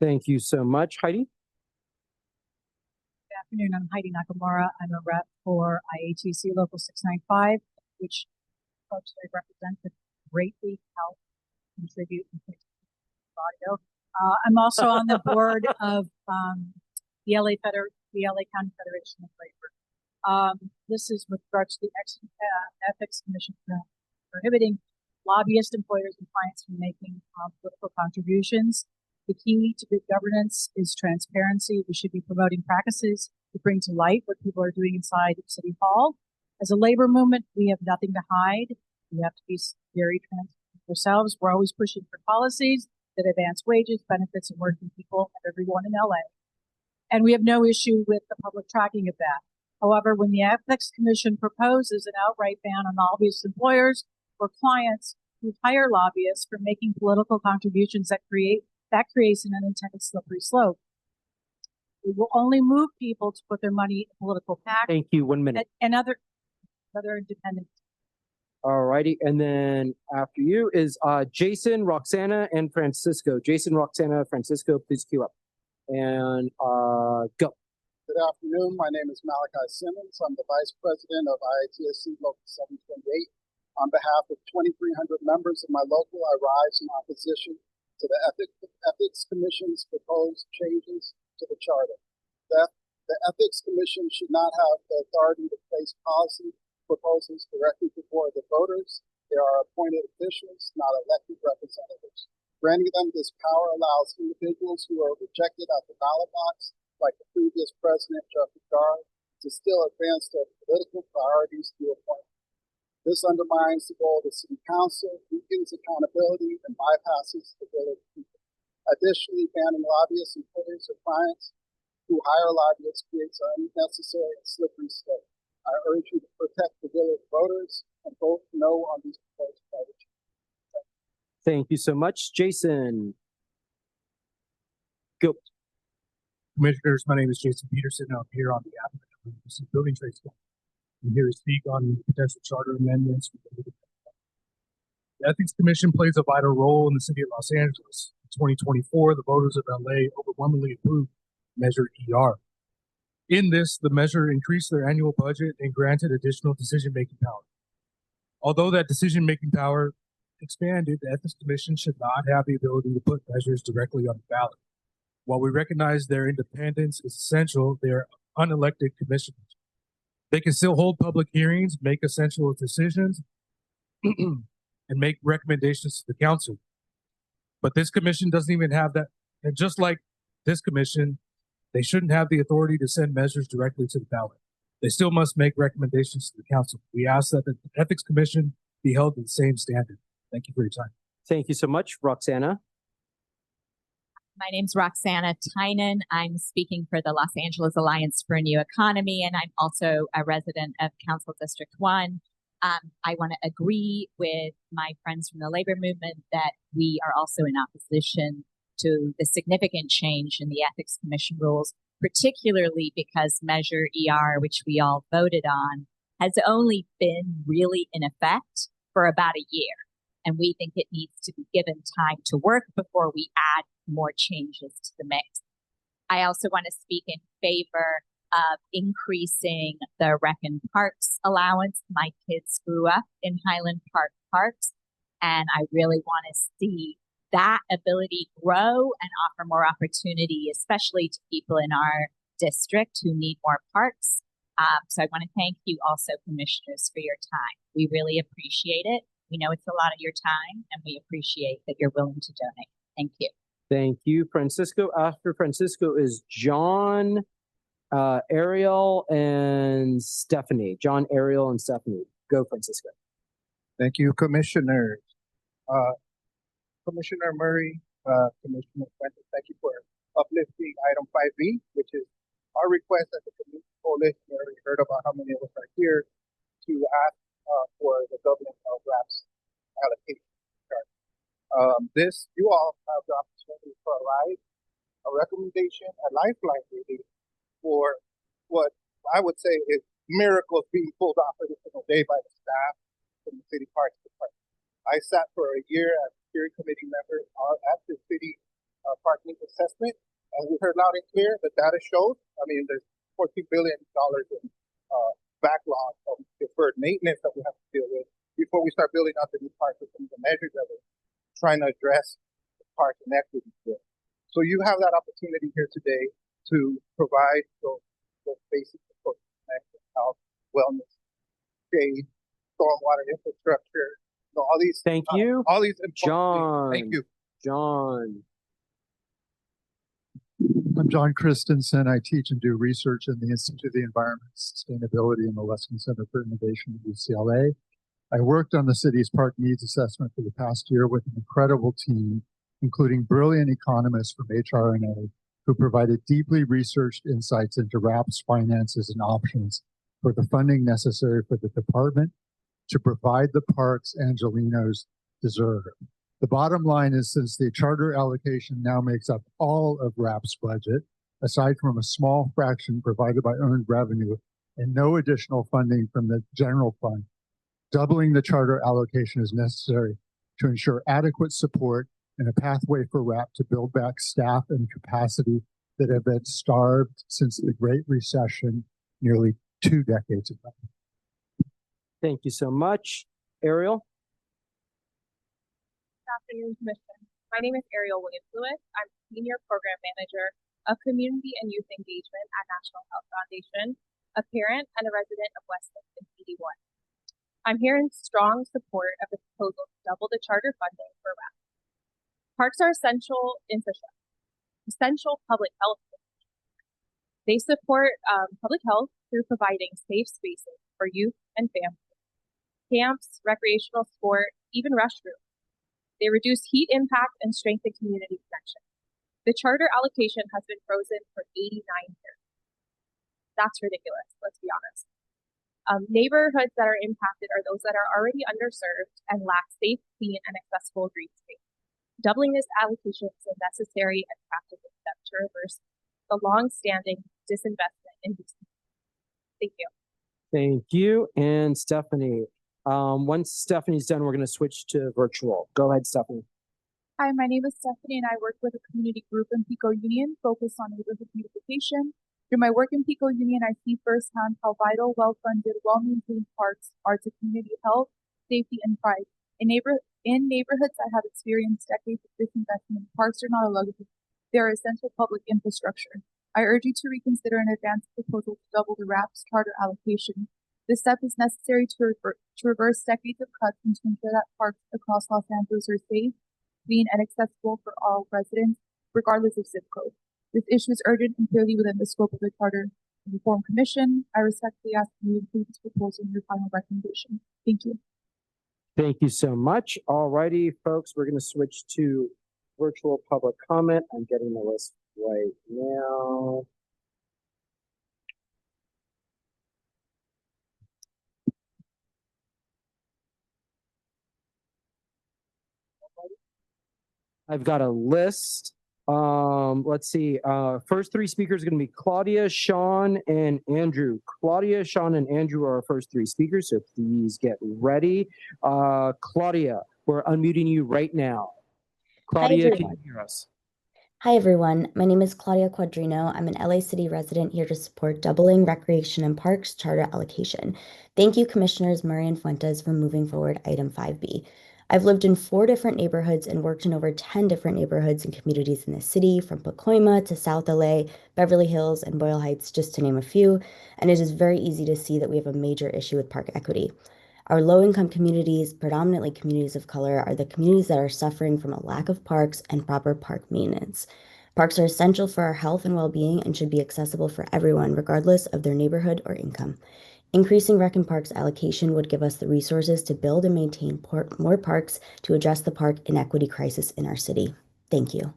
Thank you so much, Heidi. Good afternoon. I'm Heidi Nakamura. I'm a rep for IATC Local 695, which folks I represent could greatly help contribute and fix audio. I'm also on the board of the LA County Federation of Labor. This is with regards to the Ethics Commission prohibiting lobbyist employers and clients from making political contributions. The key to good governance is transparency. We should be promoting practices to bring to light what people are doing inside City Hall. As a labor movement, we have nothing to hide. We have to be very transparent ourselves. We're always pushing for policies that advance wages, benefits, and working people and everyone in LA. And we have no issue with the public tracking of that. However, when the Ethics Commission proposes an outright ban on lobbyist employers or clients who hire lobbyists for making political contributions that creates an unintended slippery slope. It will only move people to put their money in political PAC. Thank you. 1 minute. And other independent. All righty. And then after you is Jason, Roxana, and Francisco. Jason, Roxana, Francisco, please queue up. And go. Good afternoon. My name is Malachi Simmons. I'm the Vice President of IATSC Local 728. On behalf of 2,300 members of my local, I rise in opposition to the Ethics Commission's proposed changes to the charter. The Ethics Commission should not have the authority to place policy proposals directly before the voters. They are appointed officials, not elected representatives. Granting them this power allows individuals who are rejected at the ballot box, like the previous president, Jeffrey Garland, to still advance their political priorities through appointment. This undermines the goal of the City Council, weakens accountability, and bypasses the will of the people. Additionally, banning lobbyists, employers, or clients who hire lobbyists creates an unnecessary and slippery slope. I urge you to protect the will of voters and vote no on these proposed changes. Thank you so much, Jason. Go. Commissioners, my name is Jason Peterson. I'm here on behalf of the Building Trades Company. I'm here to speak on potential charter amendments. The Ethics Commission plays a vital role in the city of Los Angeles. In 2024, the voters of LA overwhelmingly approved Measure ER. In this, the measure increased their annual budget and granted additional decision-making power. Although that decision-making power expanded, the Ethics Commission should not have the ability to put measures directly on the ballot. While we recognize their independence is essential, they are unelected commissioners. They can still hold public hearings, make essential decisions, and make recommendations to the council. But this commission doesn't even have that. And just like this commission, they shouldn't have the authority to send measures directly to the ballot. They still must make recommendations to the council. We ask that the Ethics Commission be held to the same standard. Thank you for your time. Thank you so much, Roxana. My name's Roxana Tynan. I'm speaking for the Los Angeles Alliance for a New Economy, and I'm also a resident of Council District 1. I want to agree with my friends from the labor movement that we are also in opposition to the significant change in the Ethics Commission rules, particularly because Measure ER, which we all voted on, has only been really in effect for about a year. And we think it needs to be given time to work before we add more changes to the mix. I also want to speak in favor of increasing the Rec and Parks allowance. My kids grew up in Highland Park Parks, and I really want to see that ability grow and offer more opportunity, especially to people in our district who need more parks. So I want to thank you also, commissioners, for your time. We really appreciate it. We know it's a lot of your time, and we appreciate that you're willing to donate. Thank you. Thank you, Francisco. After Francisco is John, Ariel, and Stephanie. John, Ariel, and Stephanie. Go, Francisco. Thank you, Commissioners. Commissioner Murray, Commissioner Fuentes, thank you for uplifting item 5B, which is our request that the community coalition, we already heard about how many of us are here, to ask for the government of RAP's allocation. You all have the opportunity to provide a recommendation, a lifeline really, for what I would say is miracles being pulled off every single day by the staff from the City Parks Department. I sat for a year as a steering committee member at the city park needs assessment, and we heard loud and clear the data shows. I mean, there's $14 billion in backlog of deferred maintenance that we have to deal with before we start building out the new parks with some of the measures that we're trying to address the park inequities with. So you have that opportunity here today to provide those basic support, health, wellness, shade, stormwater infrastructure, all these. Thank you. All these John. Thank you. John. I'm John Christensen. I teach and do research in the Institute of the Environment and Sustainability and the Luskin Center for Innovation at UCLA. I worked on the city's park needs assessment for the past year with an incredible team, including brilliant economists from HRNA, who provided deeply researched insights into RAP's finances and options for the funding necessary for the department to provide the parks Angelenos deserve. The bottom line is, since the charter allocation now makes up all of RAP's budget, aside from a small fraction provided by earned revenue and no additional funding from the general fund, doubling the charter allocation is necessary to ensure adequate support and a pathway for RAP to build back staff and capacity that have been starved since the Great Recession nearly 2 decades ago. Thank you so much. Ariel? Good afternoon, Commission. My name is Ariel Williams-Lewis. I'm Senior Program Manager of Community and Youth Engagement at National Health Foundation, a parent and a resident of West Hampton PD1. I'm here in strong support of the proposal to double the charter funding for RAP. Parks are essential infrastructure, essential public health. They support public health through providing safe spaces for youth and families, camps, recreational sport, even restrooms. They reduce heat impact and strengthen community connection. The charter allocation has been frozen for 89 years. That's ridiculous, let's be honest. Neighborhoods that are impacted are those that are already underserved and lack safe, clean, and accessible green space. Doubling this allocation is a necessary and practical step to reverse the long-standing disinvestment in these. Thank you. Thank you. And Stephanie. Once Stephanie's done, we're going to switch to virtual. Go ahead, Stephanie. Hi, my name is Stephanie, and I work with a community group in Pico Union focused on neighborhood beautification. Through my work in Pico Union, I see firsthand how vital, well-funded, well-maintained parks are to community health, safety, and pride. In neighborhoods that have experienced decades of disinvestment, parks are not a luxury. They are essential public infrastructure. I urge you to reconsider and advance the proposal to double the RAP's charter allocation. This step is necessary to reverse decades of cuts and to ensure that parks across Los Angeles are safe, clean, and accessible for all residents, regardless of zip code. This issue is urgent and clearly within the scope of the Charter Reform Commission. I respectfully ask you to include this proposal in your final recommendation. Thank you. Thank you so much. All righty, folks, we're going to switch to virtual public comment. I'm getting the list right now. I've got a list. Let's see. First 3 speakers are going to be Claudia, Sean, and Andrew. Claudia, Sean, and Andrew are our first 3 speakers, so please get ready. Claudia, we're unmuting you right now. Claudia, can you hear us? Hi, everyone. My name is Claudia Quadrino. I'm an LA City resident here to support doubling recreation and parks charter allocation. Thank you, Commissioners Murray and Fuentes, for moving forward item 5B. I've lived in 4 different neighborhoods and worked in over 10 different neighborhoods and communities in the city, from Pacoima to South LA, Beverly Hills, and Boyle Heights, just to name a few, and it is very easy to see that we have a major issue with park equity. Our low-income communities, predominantly communities of color, are the communities that are suffering from a lack of parks and proper park maintenance. Parks are essential for our health and well-being and should be accessible for everyone, regardless of their neighborhood or income. Increasing Rec and Parks allocation would give us the resources to build and maintain more parks to address the park inequity crisis in our city. Thank you.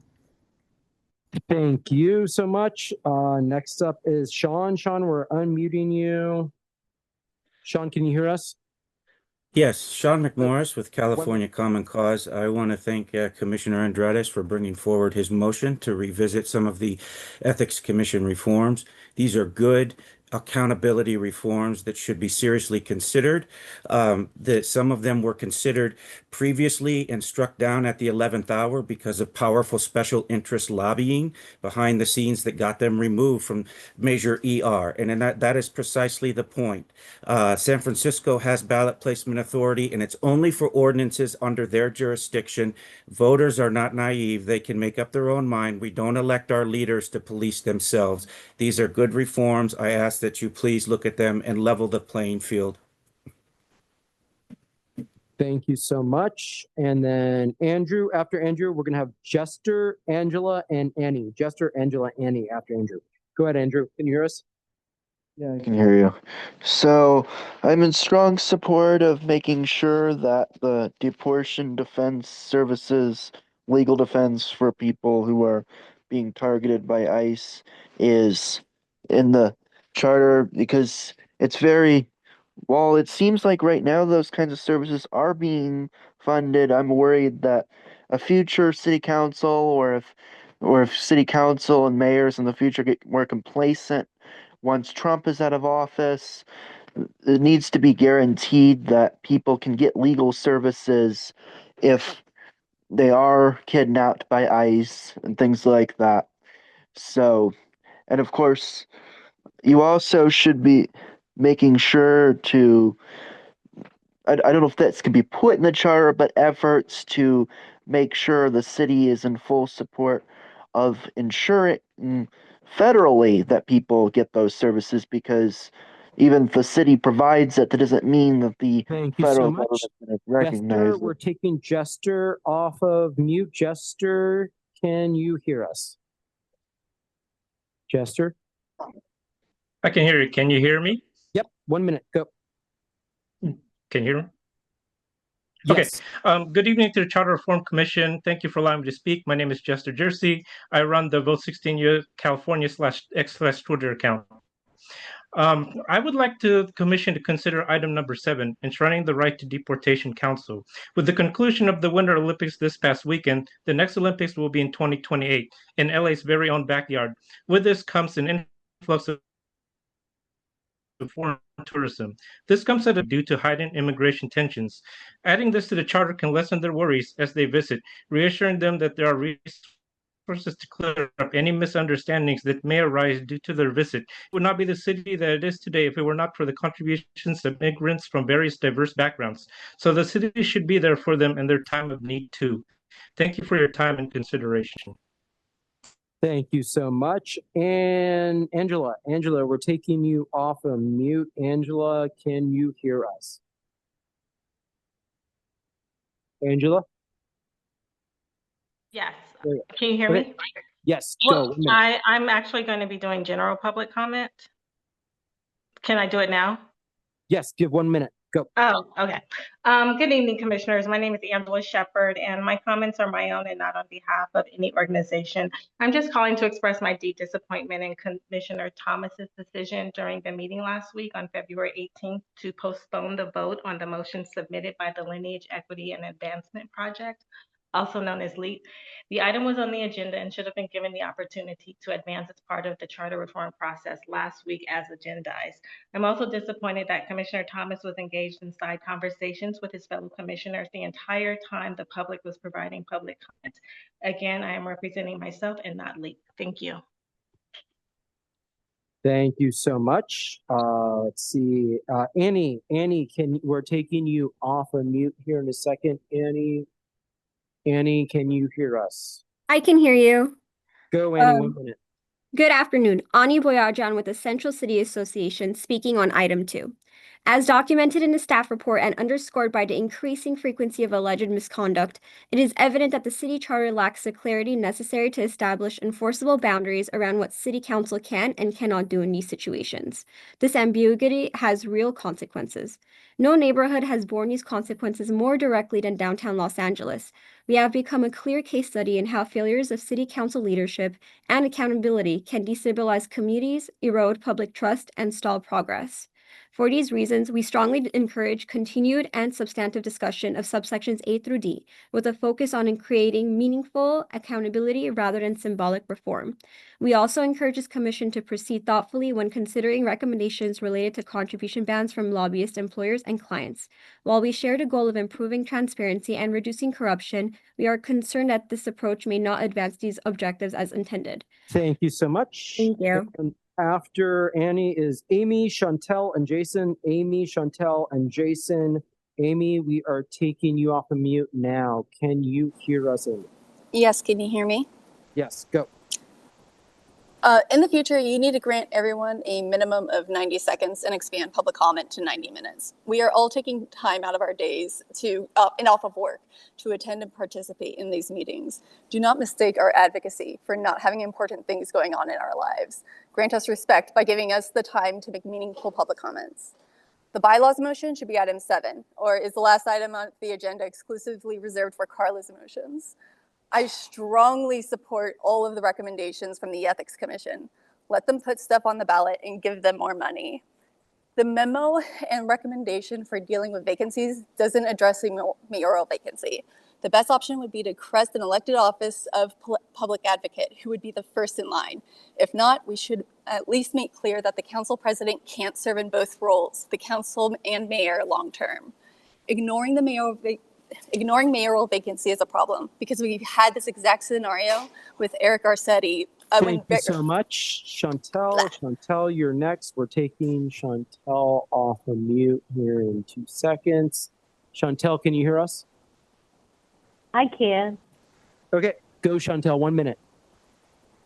Thank you so much. Next up is Sean. Sean, we're unmuting you. Sean, can you hear us? Yes, Sean McMorris with California Common Cause. I want to thank Commissioner Andrades for bringing forward his motion to revisit some of the Ethics Commission reforms. These are good accountability reforms that should be seriously considered. That some of them were considered previously and struck down at the 11th hour because of powerful special interest lobbying behind the scenes that got them removed from Measure ER. And that is precisely the point. San Francisco has ballot placement authority, and it's only for ordinances under their jurisdiction. Voters are not naive. They can make up their own mind. We don't elect our leaders to police themselves. These are good reforms. I ask that you please look at them and level the playing field. Thank you so much. And then Andrew, after Andrew, we're going to have Jester, Angela, and Annie. Jester, Angela, Annie after Andrew. Go ahead, Andrew. Can you hear us? Yeah, I can hear you. So I'm in strong support of making sure that the deportation defense services, legal defense for people who are being targeted by ICE is in the charter because it's very, while it seems like right now those kinds of services are being funded, I'm worried that a future city council or if city council and mayors in the future get more complacent once Trump is out of office, it needs to be guaranteed that people can get legal services if they are kidnapped by ICE and things like that. So, and of course, you also should be making sure to, I don't know if that's can be put in the charter, but efforts to make sure the city is in full support of ensuring federally that people get those services, because even if the city provides it, that doesn't mean that the Thank you federal so much. government recognizes Jester, we're taking Jester off of mute. Jester, can you hear us? Jester? I can hear you. Can you hear me? Yep. 1 minute. Go. Can you hear me? Yes. Okay. Good evening to the Charter Reform Commission. Thank you for allowing me to speak. My name is Jester Jersey. I run the Vote 16 California /X/Twitter account. I would like the Commission to consider item number 7, enshrining the right to deportation council. With the conclusion of the Winter Olympics this past weekend, the next Olympics will be in 2028 in LA's very own backyard. With this comes an influx of foreign tourism. This comes due to heightened immigration tensions. Adding this to the charter can lessen their worries as they visit, reassuring them that there are resources to clear up any misunderstandings that may arise due to their visit. It would not be the city that it is today if it were not for the contributions of immigrants from various diverse backgrounds. So the city should be there for them in their time of need too. Thank you for your time and consideration. Thank you so much. And Angela, we're taking you off of mute. Angela, can you hear us? Angela? Yes. There you Can you hear go. Okay. me? Yes. Well, Go. 1 minute. I'm actually going to be doing general public comment. Can I do it now? Yes, give 1 minute. Go. Oh, okay. Good evening, commissioners. My name is Angela Shepard, and my comments are my own and not on behalf of any organization. I'm just calling to express my deep disappointment in Commissioner Thomas's decision during the meeting last week on February 18th to postpone the vote on the motion submitted by the Lineage Equity and Advancement Project, also known as LEAP. The item was on the agenda and should have been given the opportunity to advance as part of the charter reform process last week as agendized. I'm also disappointed that Commissioner Thomas was engaged in side conversations with his fellow commissioners the entire time the public was providing public comments. Again, I am representing myself and not LEAP. Thank you. Thank you so much. Let's see. Annie, we're taking you off of mute here in a second. Annie, can you hear us? I can hear you. Go, Annie, 1 minute. Good afternoon. Ani Boyajan with the Central City Association speaking on item 2. As documented in the staff report and underscored by the increasing frequency of alleged misconduct, it is evident that the city charter lacks the clarity necessary to establish enforceable boundaries around what city council can and cannot do in these situations. This ambiguity has real consequences. No neighborhood has borne these consequences more directly than downtown Los Angeles. We have become a clear case study in how failures of city council leadership and accountability can destabilize communities, erode public trust, and stall progress. For these reasons, we strongly encourage continued and substantive discussion of subsections A through D, with a focus on creating meaningful accountability rather than symbolic reform. We also encourage this commission to proceed thoughtfully when considering recommendations related to contribution bans from lobbyist employers and clients. While we share the goal of improving transparency and reducing corruption, we are concerned that this approach may not advance these objectives as intended. Thank you so much. Thank you. And after Annie is Amy, Chantel, and Jason. Amy, Chantel, and Jason. Amy, we are taking you off of mute now. Can you hear us, Amy? Yes, can you hear me? Yes, go. In the future, you need to grant everyone a minimum of 90 seconds and expand public comment to 90 minutes. We are all taking time out of our days and off of work to attend and participate in these meetings. Do not mistake our advocacy for not having important things going on in our lives. Grant us respect by giving us the time to make meaningful public comments. The bylaws motion should be item 7, or is the last item on the agenda exclusively reserved for Carla's motions. I strongly support all of the recommendations from the Ethics Commission. Let them put stuff on the ballot and give them more money. The memo and recommendation for dealing with vacancies doesn't address a mayoral vacancy. The best option would be to crest an elected office of public advocate, who would be the first in line. If not, we should at least make clear that the council president can't serve in both roles, the council and mayor long term. Ignoring mayoral vacancy is a problem, because we've had this exact scenario with Eric Garcetti. Thank you so much, Chantel. Chantel, you're next. We're taking Chantel off of mute here in 2 seconds. Chantel, can you hear us? I can. Okay, go, Chantel. 1 minute.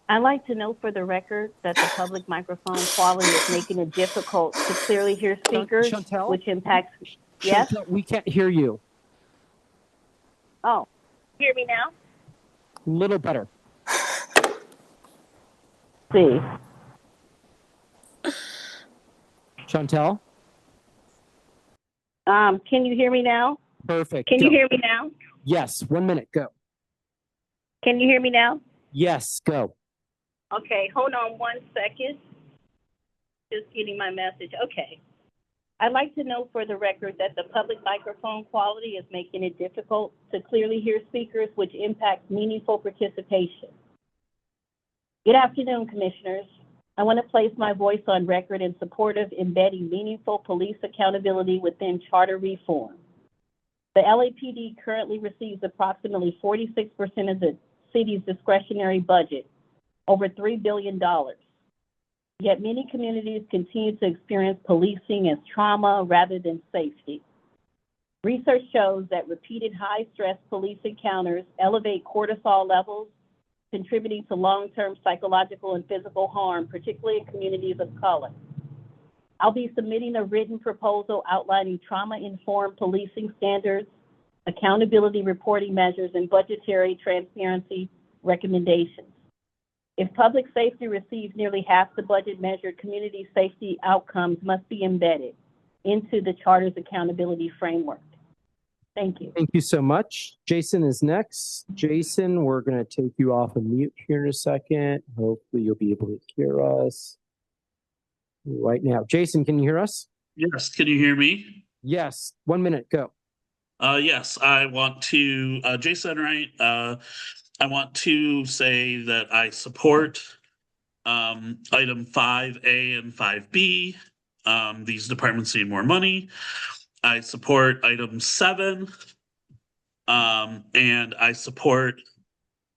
I'd like to note for the record that the public microphone quality is making it difficult to clearly hear speakers, Chantel? which impacts. Yes? Chantel, we can't hear you. Oh, hear me now? A little better. See. Chantel? Can you hear me now? Perfect. Can go. you hear me now? Yes, 1 minute, go. Can you hear me now? Yes, go. Okay, hold on 1 second. Just getting my message. Okay. I'd like to note for the record that the public microphone quality is making it difficult to clearly hear speakers, which impacts meaningful participation. Good afternoon, Commissioners. I want to place my voice on record in support of embedding meaningful police accountability within charter reform. The LAPD currently receives approximately 46% of the city's discretionary budget, over $3 billion. Yet many communities continue to experience policing as trauma rather than safety. Research shows that repeated high-stress police encounters elevate cortisol levels, contributing to long-term psychological and physical harm, particularly in communities of color. I'll be submitting a written proposal outlining trauma-informed policing standards, accountability reporting measures, and budgetary transparency recommendations. If public safety receives nearly half the budget measured, community safety outcomes must be embedded into the Charter's accountability framework. Thank you. Thank you so much. Jason is next. Jason, we're going to take you off of mute here in a second. Hopefully you'll be able to hear us right now. Jason, can you hear us? Yes. Can you hear me? Yes. 1 minute, go. Yes, I want to, Jason Wright, I want to say that I support item 5A and 5B. These departments need more money. I support item 7. And I support,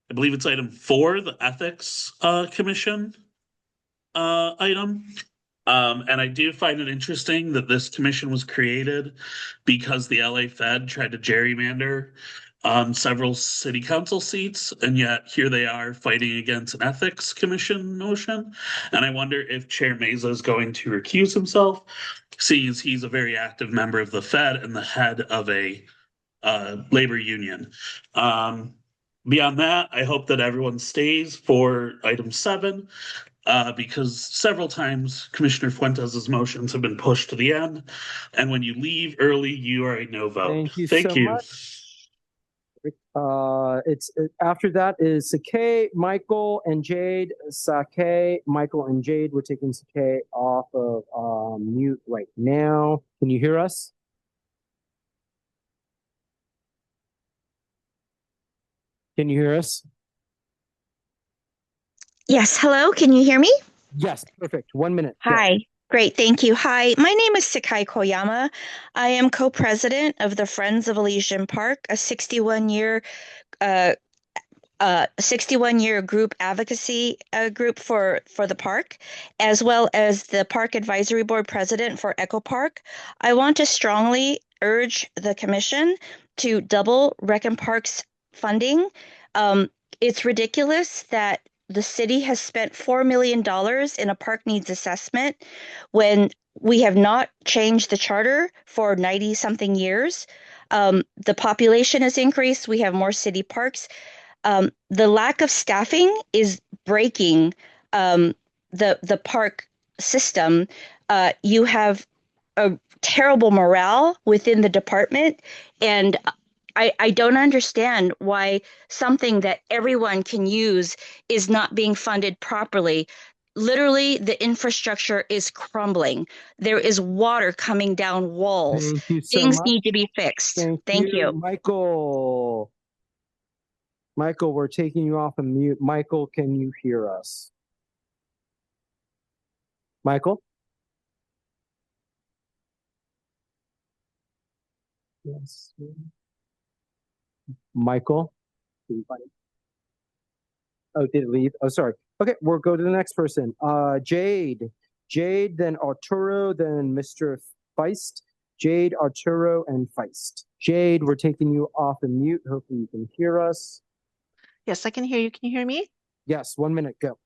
I believe it's item 4, the Ethics Commission item. And I do find it interesting that this commission was created because the LA Fed tried to gerrymander several city council seats, and yet here they are fighting against an ethics commission motion. And I wonder if Chair Meza is going to recuse himself, seeing as he's a very active member of the Fed and the head of a labor union. Beyond that, I hope that everyone stays for item 7. Because several times Commissioner Fuentes' motions have been pushed to the end, and when you leave early, you are a no vote. Thank you Thank so you. much. After that is Sakay, Michael, and Jade. Sakay, Michael, and Jade. We're taking Sakay off of mute right now. Can you hear us? Can you hear us? Yes, hello, can you hear me? Yes, perfect. 1 minute. Go. Hi, great, thank you. Hi, my name is Sakai Koyama. I am co-president of the Friends of Elysian Park, a 61-year group advocacy group for the park, as well as the Park Advisory Board president for Echo Park. I want to strongly urge the commission to double Rec and Parks funding. It's ridiculous that the city has spent $4 million in a park needs assessment when we have not changed the charter for 90-something years. The population has increased. We have more city parks. The lack of staffing is breaking the park system. You have a terrible morale within the department, and I don't understand why something that everyone can use is not being funded properly. Literally, the infrastructure is crumbling. There is water coming down walls. Thank you so Things much. need to be fixed. Thank you. Michael. Michael, we're taking you off of mute. Michael, can you hear us? Michael? Yes. Michael? Did you find it? Oh, did it leave? Oh, sorry. Okay, we'll go to the next person. Jade. Jade, then Arturo, then Mr. Feist. Jade, Arturo, and Feist. Jade, we're taking you off of mute. Hopefully you can hear us. Yes, I can hear you. Can you hear me? Yes, 1 minute, go.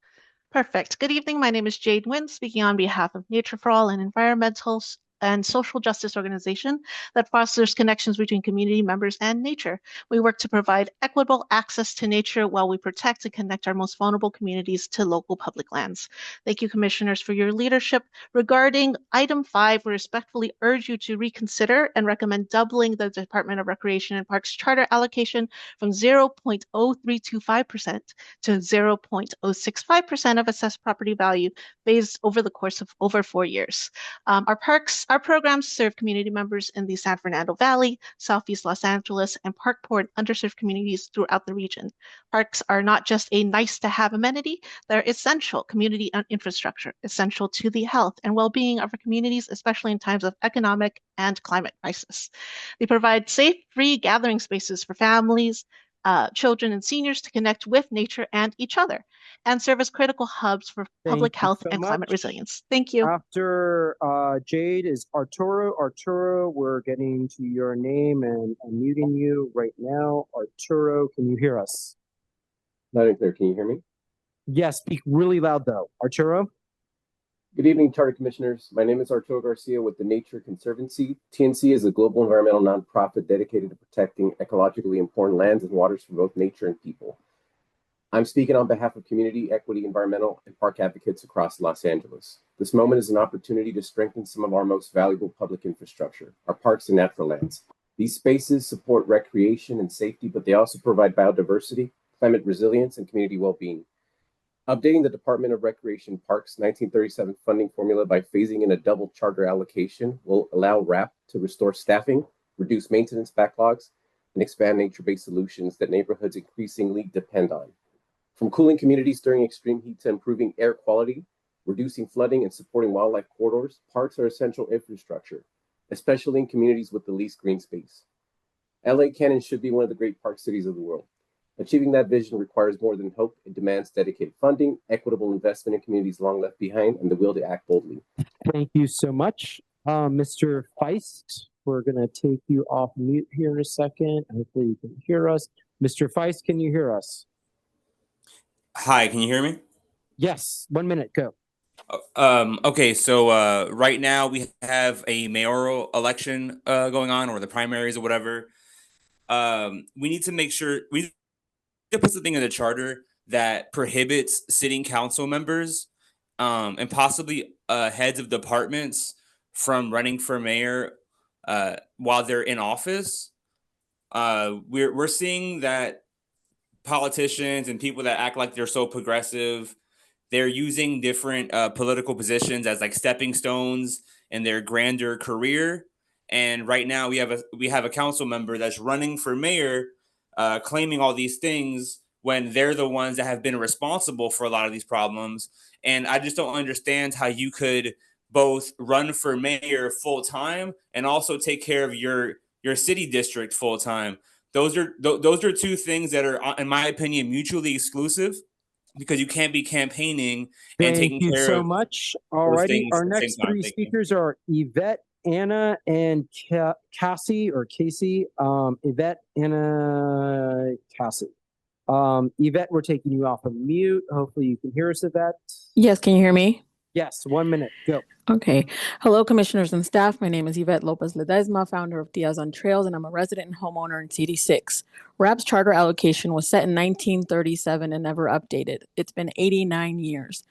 Perfect. Good evening. My name is Jade Nguyen, speaking on behalf of Nature for All, an environmental and social justice organization that fosters connections between community members and nature. We work to provide equitable access to nature while we protect and connect our most vulnerable communities to local public lands. Thank you, commissioners, for your leadership. Regarding item 5, we respectfully urge you to reconsider and recommend doubling the Department of Recreation and Parks charter allocation from 0.0325% to 0.065% of assessed property value phased over the course of over 4 years. Our programs serve community members in the San Fernando Valley, Southeast Los Angeles, and Parkport underserved communities throughout the region. Parks are not just a nice-to-have amenity, they're essential community infrastructure, essential to the health and well-being of our communities, especially in times of economic and climate crisis. They provide safe, free gathering spaces for families, children, and seniors to connect with nature and each other, and serve as critical hubs for public health and climate resilience. Thank you. After Jade is Arturo. Arturo, we're getting to your name and unmuting you right now. Arturo, can you hear us? Loud and clear. Can you hear me? Yes, speak really loud though. Arturo? Good evening, Charter Commissioners. My name is Arturo Garcia with the Nature Conservancy. TNC is a global environmental nonprofit dedicated to protecting ecologically important lands and waters for both nature and people. I'm speaking on behalf of community, equity, environmental, and park advocates across Los Angeles. This moment is an opportunity to strengthen some of our most valuable public infrastructure, our parks and natural lands. These spaces support recreation and safety, but they also provide biodiversity, climate resilience, and community well-being. Updating the Department of Recreation Parks 1937 funding formula by phasing in a double charter allocation will allow RAP to restore staffing, reduce maintenance backlogs, and expand nature-based solutions that neighborhoods increasingly depend on. From cooling communities during extreme heat to improving air quality, reducing flooding, and supporting wildlife corridors, parks are essential infrastructure, especially in communities with the least green space. LA can and should be one of the great park cities of the world. Achieving that vision requires more than hope. It demands dedicated funding, equitable investment in communities long left behind, and the will to act boldly. Thank you so much. Mr. Feist, we're going to take you off mute here in a second. Hopefully you can hear us. Mr. Feist, can you hear us? Hi, can you hear me? Yes, 1 minute, go. Okay, so right now we have a mayoral election going on, or the primaries or whatever. We need to make sure we need to put something in the charter that prohibits sitting council members and possibly heads of departments from running for mayor while they're in office. We're seeing that politicians and people that act like they're so progressive, they're using different political positions as like stepping stones in their grander career. And right now we have a council member that's running for mayor, claiming all these things when they're the ones that have been responsible for a lot of these problems. And I just don't understand how you could both run for mayor full time and also take care of your city district full time. Those are two things that are, in my opinion, mutually exclusive, because you can't be campaigning and Thank taking you care so of much. those Alrighty, things our at the same next time. three Thank you. speakers are Yvette, Anna, and Cassie or Casey. Yvette, Anna, Cassie. Yvette, we're taking you off of mute. Hopefully you can hear us, Yvette. Yes, can you hear me? Yes, 1 minute, go. Okay. Hello, commissioners and staff. My name is Yvette Lopez Ledesma, founder of Diaz on Trails, and I'm a resident and homeowner in CD6. RAP's charter allocation was set in 1937 and never updated. It's been 89 years.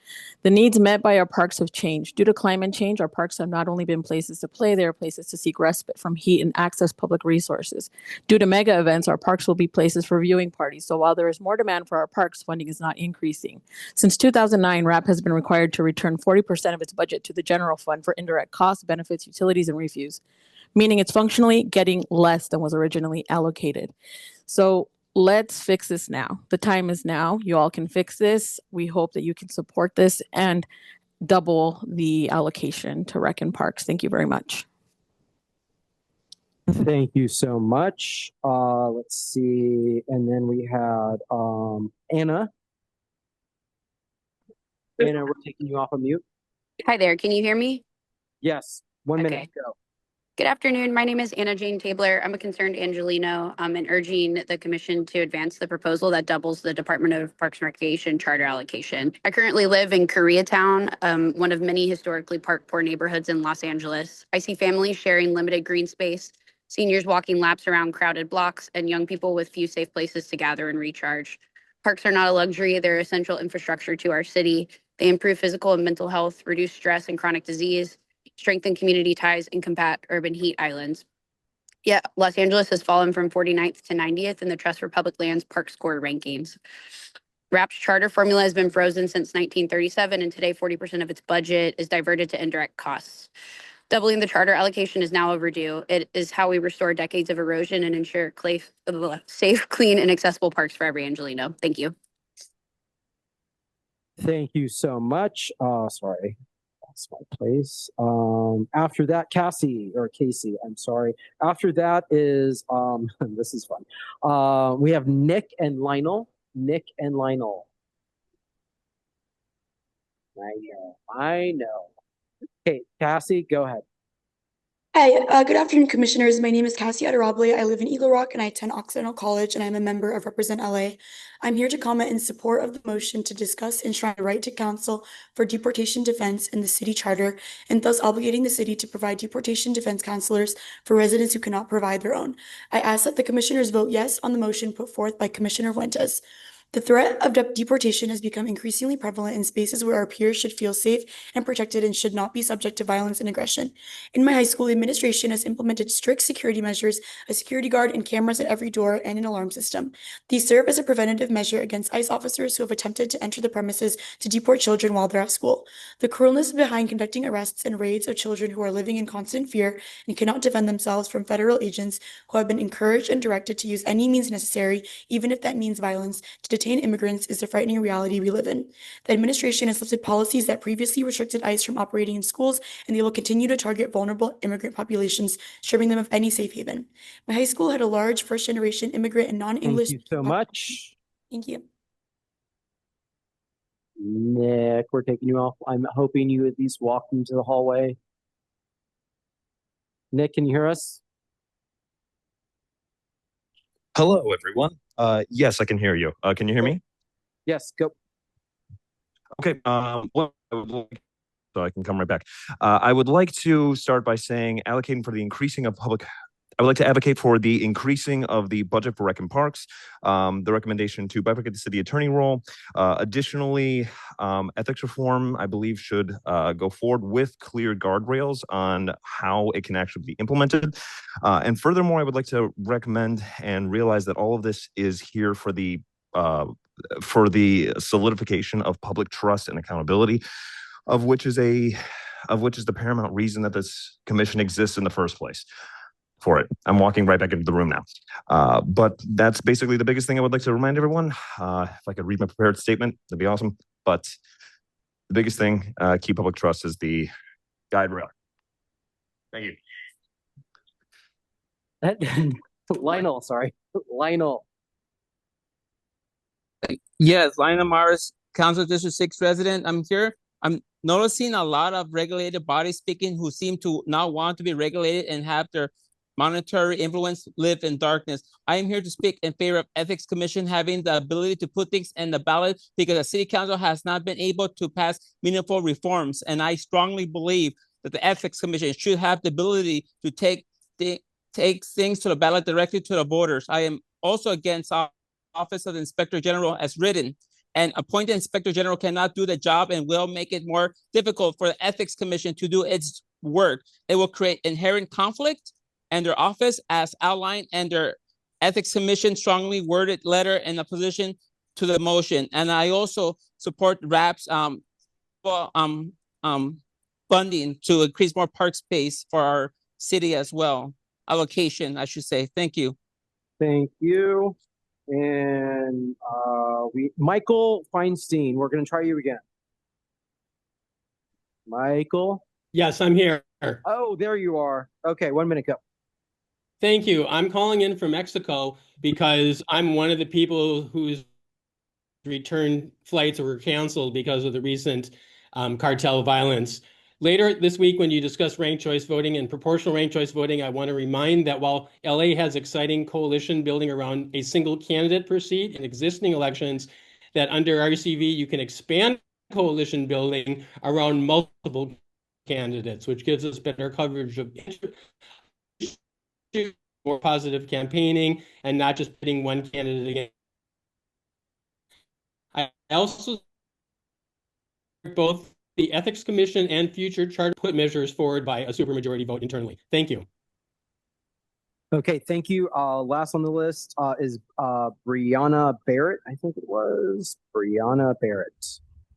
The needs met by our parks have changed. Due to climate change, our parks have not only been places to play, they are places to seek respite from heat and access public resources. Due to mega events, our parks will be places for viewing parties. So while there is more demand for our parks, funding is not increasing. Since 2009, RAP has been required to return 40% of its budget to the general fund for indirect costs, benefits, utilities, and refuse, meaning it's functionally getting less than was originally allocated. So let's fix this now. The time is now. You all can fix this. We hope that you can support this and double the allocation to Rec and Parks. Thank you very much. Thank you so much. Let's see. And then we had Anna. Anna, we're taking you off of mute. Hi there. Can you hear me? Yes. 1 minute, Okay. go. Good afternoon. My name is Anna Jane Tabler. I'm a concerned Angelino and urging the commission to advance the proposal that doubles the Department of Parks and Recreation charter allocation. I currently live in Koreatown, one of many historically park-poor neighborhoods in Los Angeles. I see families sharing limited green space, seniors walking laps around crowded blocks, and young people with few safe places to gather and recharge. Parks are not a luxury. They're essential infrastructure to our city. They improve physical and mental health, reduce stress and chronic disease, strengthen community ties, and combat urban heat islands. Yet, Los Angeles has fallen from 49th to 90th in the Trust for Public Lands Park Score rankings. RAP's charter formula has been frozen since 1937, and today 40% of its budget is diverted to indirect costs. Doubling the charter allocation is now overdue. It is how we restore decades of erosion and ensure safe, clean, and accessible parks for every Angelino. Thank you. Thank you so much. Sorry. That's my place. After that, Cassie, I'm sorry. After that is, this is fun. We have Nick and Lionel. Nick and Lionel. I know. Okay, Cassie, go ahead. Hi, good afternoon, commissioners. My name is Cassie Adorable. I live in Eagle Rock and I attend Occidental College, and I'm a member of Represent LA. I'm here to comment in support of the motion to discuss and enshrine the right to counsel for deportation defense in the city charter, and thus obligating the city to provide deportation defense counselors for residents who cannot provide their own. I ask that the commissioners vote yes on the motion put forth by Commissioner Fuentes. The threat of deportation has become increasingly prevalent in spaces where our peers should feel safe and protected and should not be subject to violence and aggression. In my high school, the administration has implemented strict security measures, a security guard and cameras at every door, and an alarm system. These serve as a preventative measure against ICE officers who have attempted to enter the premises to deport children while they're at school. The cruelness behind conducting arrests and raids of children who are living in constant fear and cannot defend themselves from federal agents who have been encouraged and directed to use any means necessary, even if that means violence, to detain immigrants is the frightening reality we live in. The administration has lifted policies that previously restricted ICE from operating in schools, and they will continue to target vulnerable immigrant populations, stripping them of any safe haven. My high school had a large first-generation immigrant and non-English. Thank you so much. Thank you. Nick, we're taking you off. I'm hoping you at least walk into the hallway. Nick, can you hear us? Hello, everyone. Yes, I can hear you. Can you hear me? Yes, go. Okay. What I would like, so I can come right back. I would like to start by saying allocating for the increasing of public I would like to advocate for the increasing of the budget for rec and parks, the recommendation to bifurcate the city attorney role. Additionally, ethics reform, I believe, should go forward with clear guardrails on how it can actually be implemented. And furthermore, I would like to recommend and realize that all of this is here for the solidification of public trust and accountability, of which is the paramount reason that this commission exists in the first place. For it, I'm walking right back into the room now. But that's basically the biggest thing I would like to remind everyone. If I could read my prepared statement, that'd be awesome. But the biggest thing, key public trust, is the guide rail. Thank you. Lionel, sorry. Lionel. Yes, Lionel Morris, Council District 6 resident. I'm here. I'm noticing a lot of regulated bodies speaking who seem to not want to be regulated and have their monetary influence live in darkness. I am here to speak in favor of Ethics Commission having the ability to put things in the ballot because the City Council has not been able to pass meaningful reforms. And I strongly believe that the Ethics Commission should have the ability to take things to the ballot directly to the voters. I am also against Office of the Inspector General as written. And appointed Inspector General cannot do the job and will make it more difficult for the Ethics Commission to do its work. It will create inherent conflict and their office as outlined and their Ethics Commission strongly worded letter in opposition to the motion. And I also support RAP's funding to increase more park space for our city as well. Allocation, I should say. Thank you. Thank you. And Michael Feinstein, we're going to try you again. Michael? Yes, I'm here. Oh, there you are. Okay, 1 minute, go. Thank you. I'm calling in from Mexico because I'm one of the people whose return flights were canceled because of the recent cartel violence. Later this week, when you discuss ranked choice voting and proportional ranked choice voting, I want to remind that while LA has exciting coalition building around a single candidate per seat in existing elections, that under RCV, you can expand coalition building around multiple candidates, which gives us better coverage of more positive campaigning and not just putting one candidate against. I also both the Ethics Commission and future charter put measures forward by a supermajority vote internally. Thank you. Okay, thank you. Last on the list is Brianna Barrett. I think it was Brianna Barrett.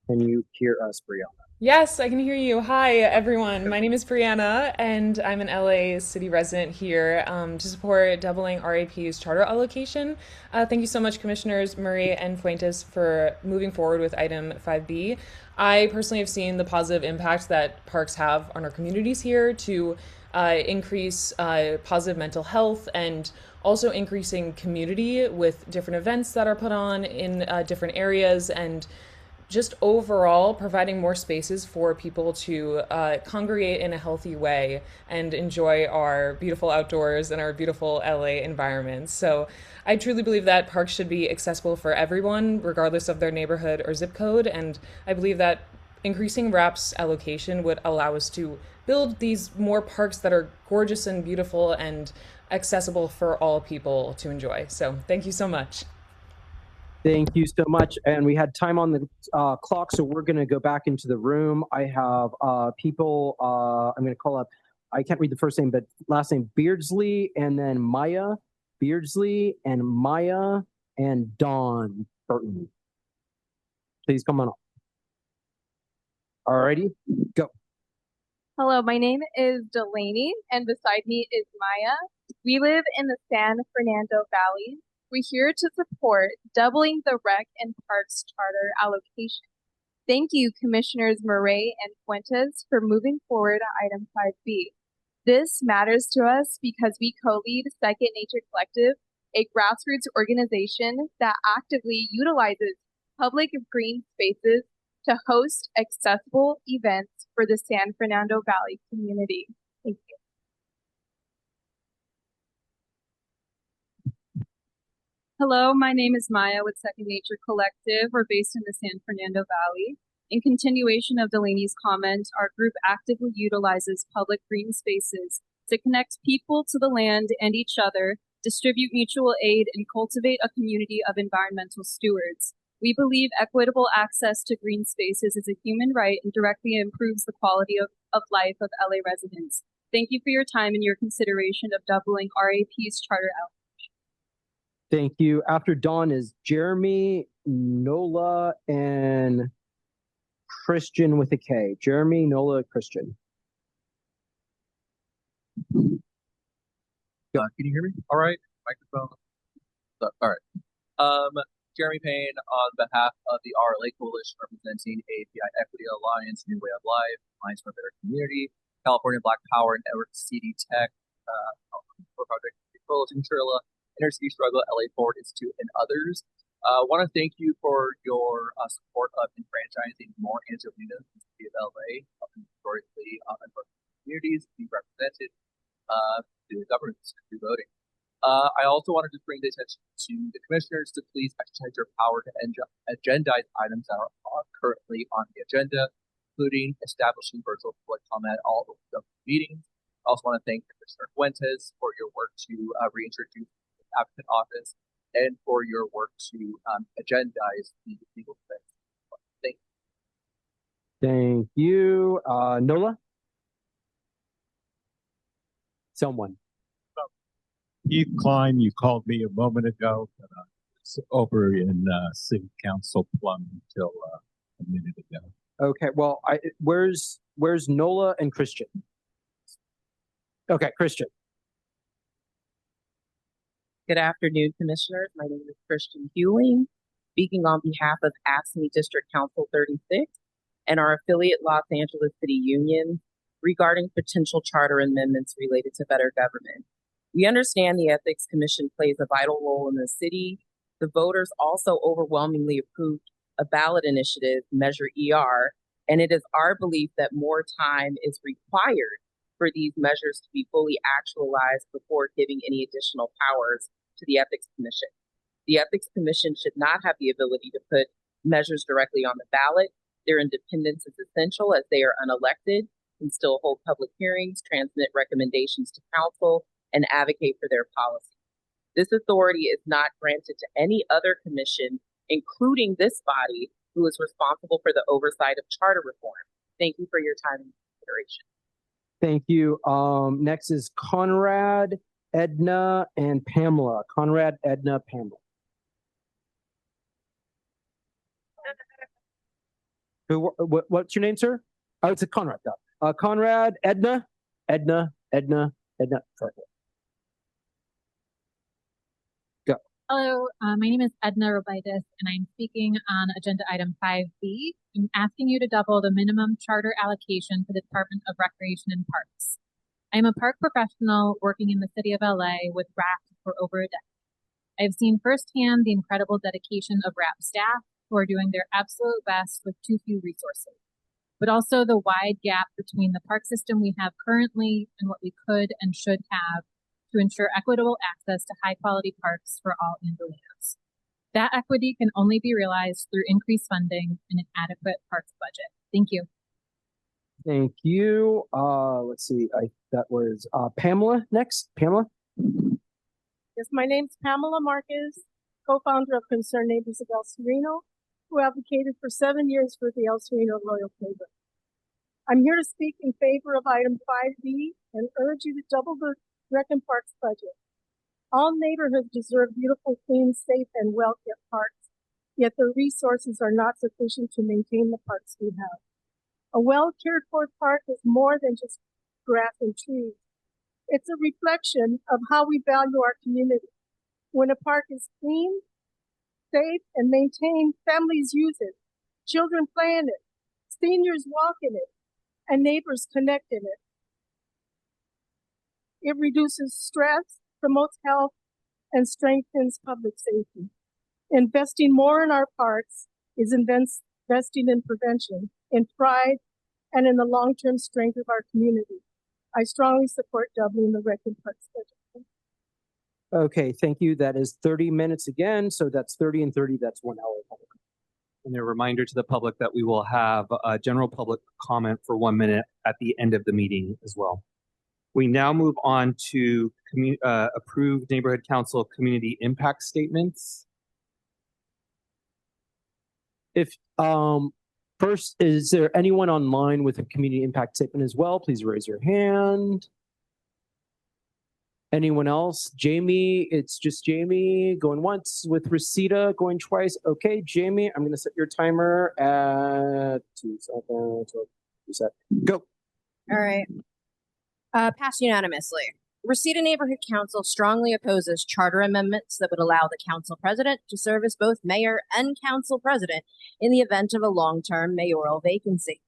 Can you hear us, Brianna? Yes, I can hear you. Hi, everyone. My name is Brianna, and I'm an LA city resident here to support doubling RAP's charter allocation. Thank you so much, Commissioners Murray and Fuentes, for moving forward with item 5B. I personally have seen the positive impact that parks have on our communities here to increase positive mental health and also increasing community with different events that are put on in different areas, and just overall providing more spaces for people to congregate in a healthy way and enjoy our beautiful outdoors and our beautiful LA environments. So I truly believe that parks should be accessible for everyone, regardless of their neighborhood or zip code. And I believe that increasing RAP's allocation would allow us to build these more parks that are gorgeous and beautiful and accessible for all people to enjoy. So thank you so much. Thank you so much. And we had time on the clock, so we're going to go back into the room. I have people, I'm going to call up, I can't read the first name, but last name Beardsley, and then Maya, Beardsley, and Maya, and Dawn Burton. Please come on up. Alrighty, go. Hello, my name is Delaney, and beside me is Maya. We live in the San Fernando Valley. We're here to support doubling the Rec and Parks Charter allocation. Thank you, Commissioners Murray and Fuentes, for moving forward item 5B. This matters to us because we co-lead Second Nature Collective, a grassroots organization that actively utilizes public green spaces to host accessible events for the San Fernando Valley community. Thank you. Hello, my name is Maya with Second Nature Collective. We're based in the San Fernando Valley. In continuation of Delaney's comment, our group actively utilizes public green spaces to connect people to the land and each other, distribute mutual aid, and cultivate a community of environmental stewards. We believe equitable access to green spaces is a human right and directly improves the quality of life of LA residents. Thank you for your time and your consideration of doubling RAP's charter out. Thank you. After Dawn is Jeremy, Nola, and Christian with a K. Jeremy, Nola, Christian. Can you hear me? All right. Microphone. All right. Jeremy Payne on behalf of the RLA Coalition representing API Equity Alliance, New Way of Life, Alliance for a Better Community, California Black Power Network, CD Tech, Project Coalition, Trilla, Inner City Struggle, LA Forward Institute, and others. I want to thank you for your support of enfranchising more Angelinos in the city of LA, helping historically communities be represented through the governance, through voting. I also wanted to bring the attention to the commissioners to please exercise your power to agendize items that are currently on the agenda, including establishing virtual public comment at all of the meetings. I also want to thank Commissioner Fuentes for your work to reintroduce the applicant office and for your work to agendize the legal defense. Thank you. Thank you. Nola? Someone. Keith Klein, you called me a moment ago, but I was over in City Council Plum until a minute ago. Okay, well, where's Nola and Christian? Okay, Christian. Good afternoon, Commissioners. My name is Christian Hewing, speaking on behalf of AFSCME District Council 36 and our affiliate Los Angeles City Union regarding potential charter amendments related to better government. We understand the Ethics Commission plays a vital role in the city. The voters also overwhelmingly approved a ballot initiative, Measure ER, and it is our belief that more time is required for these measures to be fully actualized before giving any additional powers to the Ethics Commission. The Ethics Commission should not have the ability to put measures directly on the ballot. Their independence is essential as they are unelected, can still hold public hearings, transmit recommendations to council, and advocate for their policy. This authority is not granted to any other commission, including this body, who is responsible for the oversight of charter reform. Thank you for your time and consideration. Thank you. Next is Conrad, Edna, and Pamela. Conrad, Edna, Pamela. What's your name, sir? Oh, it's a Conrad. Conrad, Edna. Sorry. Hello, my name is Edna Robitis, and I'm speaking on agenda item 5B. I'm asking you to double the minimum charter allocation for the Department of Recreation and Parks. I'm a park professional working in the city of LA with RAP for over a decade. I've seen firsthand the incredible dedication of RAP staff who are doing their absolute best with too few resources, but also the wide gap between the park system we have currently and what we could and should have to ensure equitable access to high-quality parks for all Angelinos. That equity can only be realized through increased funding and an adequate parks budget. Thank you. Thank you. Let's see. That was Pamela next. Pamela. Yes, my name's Pamela Marquez, co-founder of Concerned Neighbors of El Sereno, who advocated for 7 years for the El Sereno Royal Playground. I'm here to speak in favor of item 5B and urge you to double the Rec and Parks budget. All neighborhoods deserve beautiful, clean, safe, and well-kept parks, yet the resources are not sufficient to maintain the parks we have. A well-cared-for park is more than just grass and trees. It's a reflection of how we value our community. When a park is clean, safe, and maintained, families use it, children play in it, seniors walk in it, and neighbors connect in it. It reduces stress, promotes health, and strengthens public safety. Investing more in our parks is investing in prevention, in pride, and in the long-term strength of our community. I strongly support doubling the Rec and Parks budget. Okay, thank you. That is 30 minutes again. So that's 30 and 30. That's 1 hour. And a reminder to the public that we will have a general public comment for 1 minute at the end of the meeting as well. We now move on to approved neighborhood council community impact statements. If first, is there anyone online with a community impact statement as well? Please raise your hand. Anyone else? Jamie, it's just Jamie going once with Resita going twice. Okay, Jamie, I'm gonna set your timer at 2 seconds. Go. All right. Passed unanimously. Reseda Neighborhood Council strongly opposes charter amendments that would allow the council president to serve as both mayor and council president in the event of a long-term mayoral vacancy.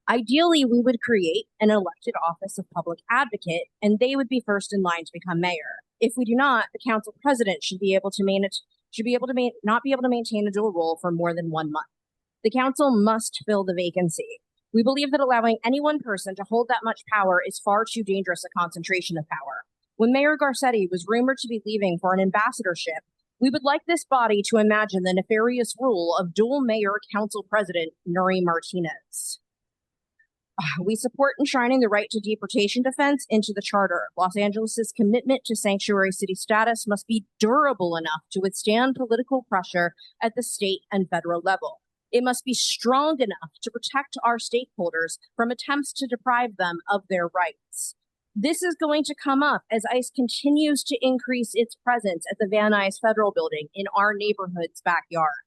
Ideally, we would create an elected office of public advocate, and they would be first in line to become mayor. If we do not, the council president should be able to not be able to maintain a dual role for more than 1 month. The council must fill the vacancy. We believe that allowing any one person to hold that much power is far too dangerous a concentration of power. When Mayor Garcetti was rumored to be leaving for an ambassadorship, we would like this body to imagine the nefarious rule of dual mayor council president Nuri Martinez. We support enshrining the right to deportation defense into the charter. Los Angeles's commitment to sanctuary city status must be durable enough to withstand political pressure at the state and federal level. It must be strong enough to protect our stakeholders from attempts to deprive them of their rights. This is going to come up as ICE continues to increase its presence at the Van Nuys Federal Building in our neighborhood's backyard.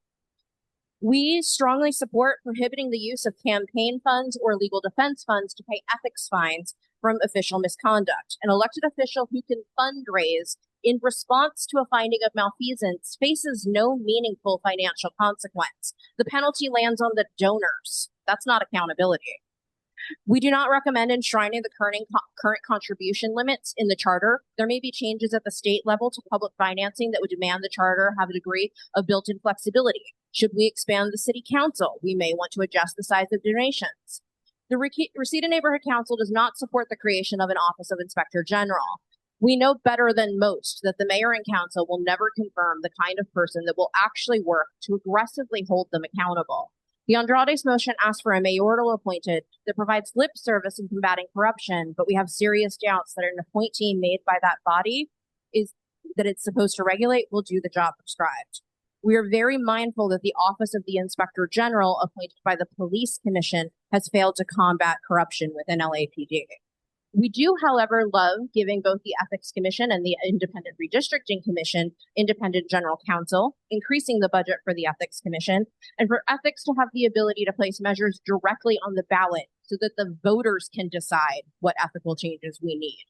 We strongly support prohibiting the use of campaign funds or legal defense funds to pay ethics fines from official misconduct. An elected official who can fundraise in response to a finding of malfeasance faces no meaningful financial consequence. The penalty lands on the donors. That's not accountability. We do not recommend enshrining the current contribution limits in the charter. There may be changes at the state level to public financing that would demand the charter have a degree of built-in flexibility. Should we expand the city council, we may want to adjust the size of donations. The Reseda Neighborhood Council does not support the creation of an Office of Inspector General. We know better than most that the mayor and council will never confirm the kind of person that will actually work to aggressively hold them accountable. The Andrade's motion asks for a mayoral appointed that provides lip service in combating corruption, but we have serious doubts that an appointee made by that body that it's supposed to regulate will do the job prescribed. We are very mindful that the Office of the Inspector General appointed by the Police Commission has failed to combat corruption within LAPD. We do, however, love giving both the Ethics Commission and the Independent Redistricting Commission independent general counsel, increasing the budget for the Ethics Commission, and for ethics to have the ability to place measures directly on the ballot so that the voters can decide what ethical changes we need.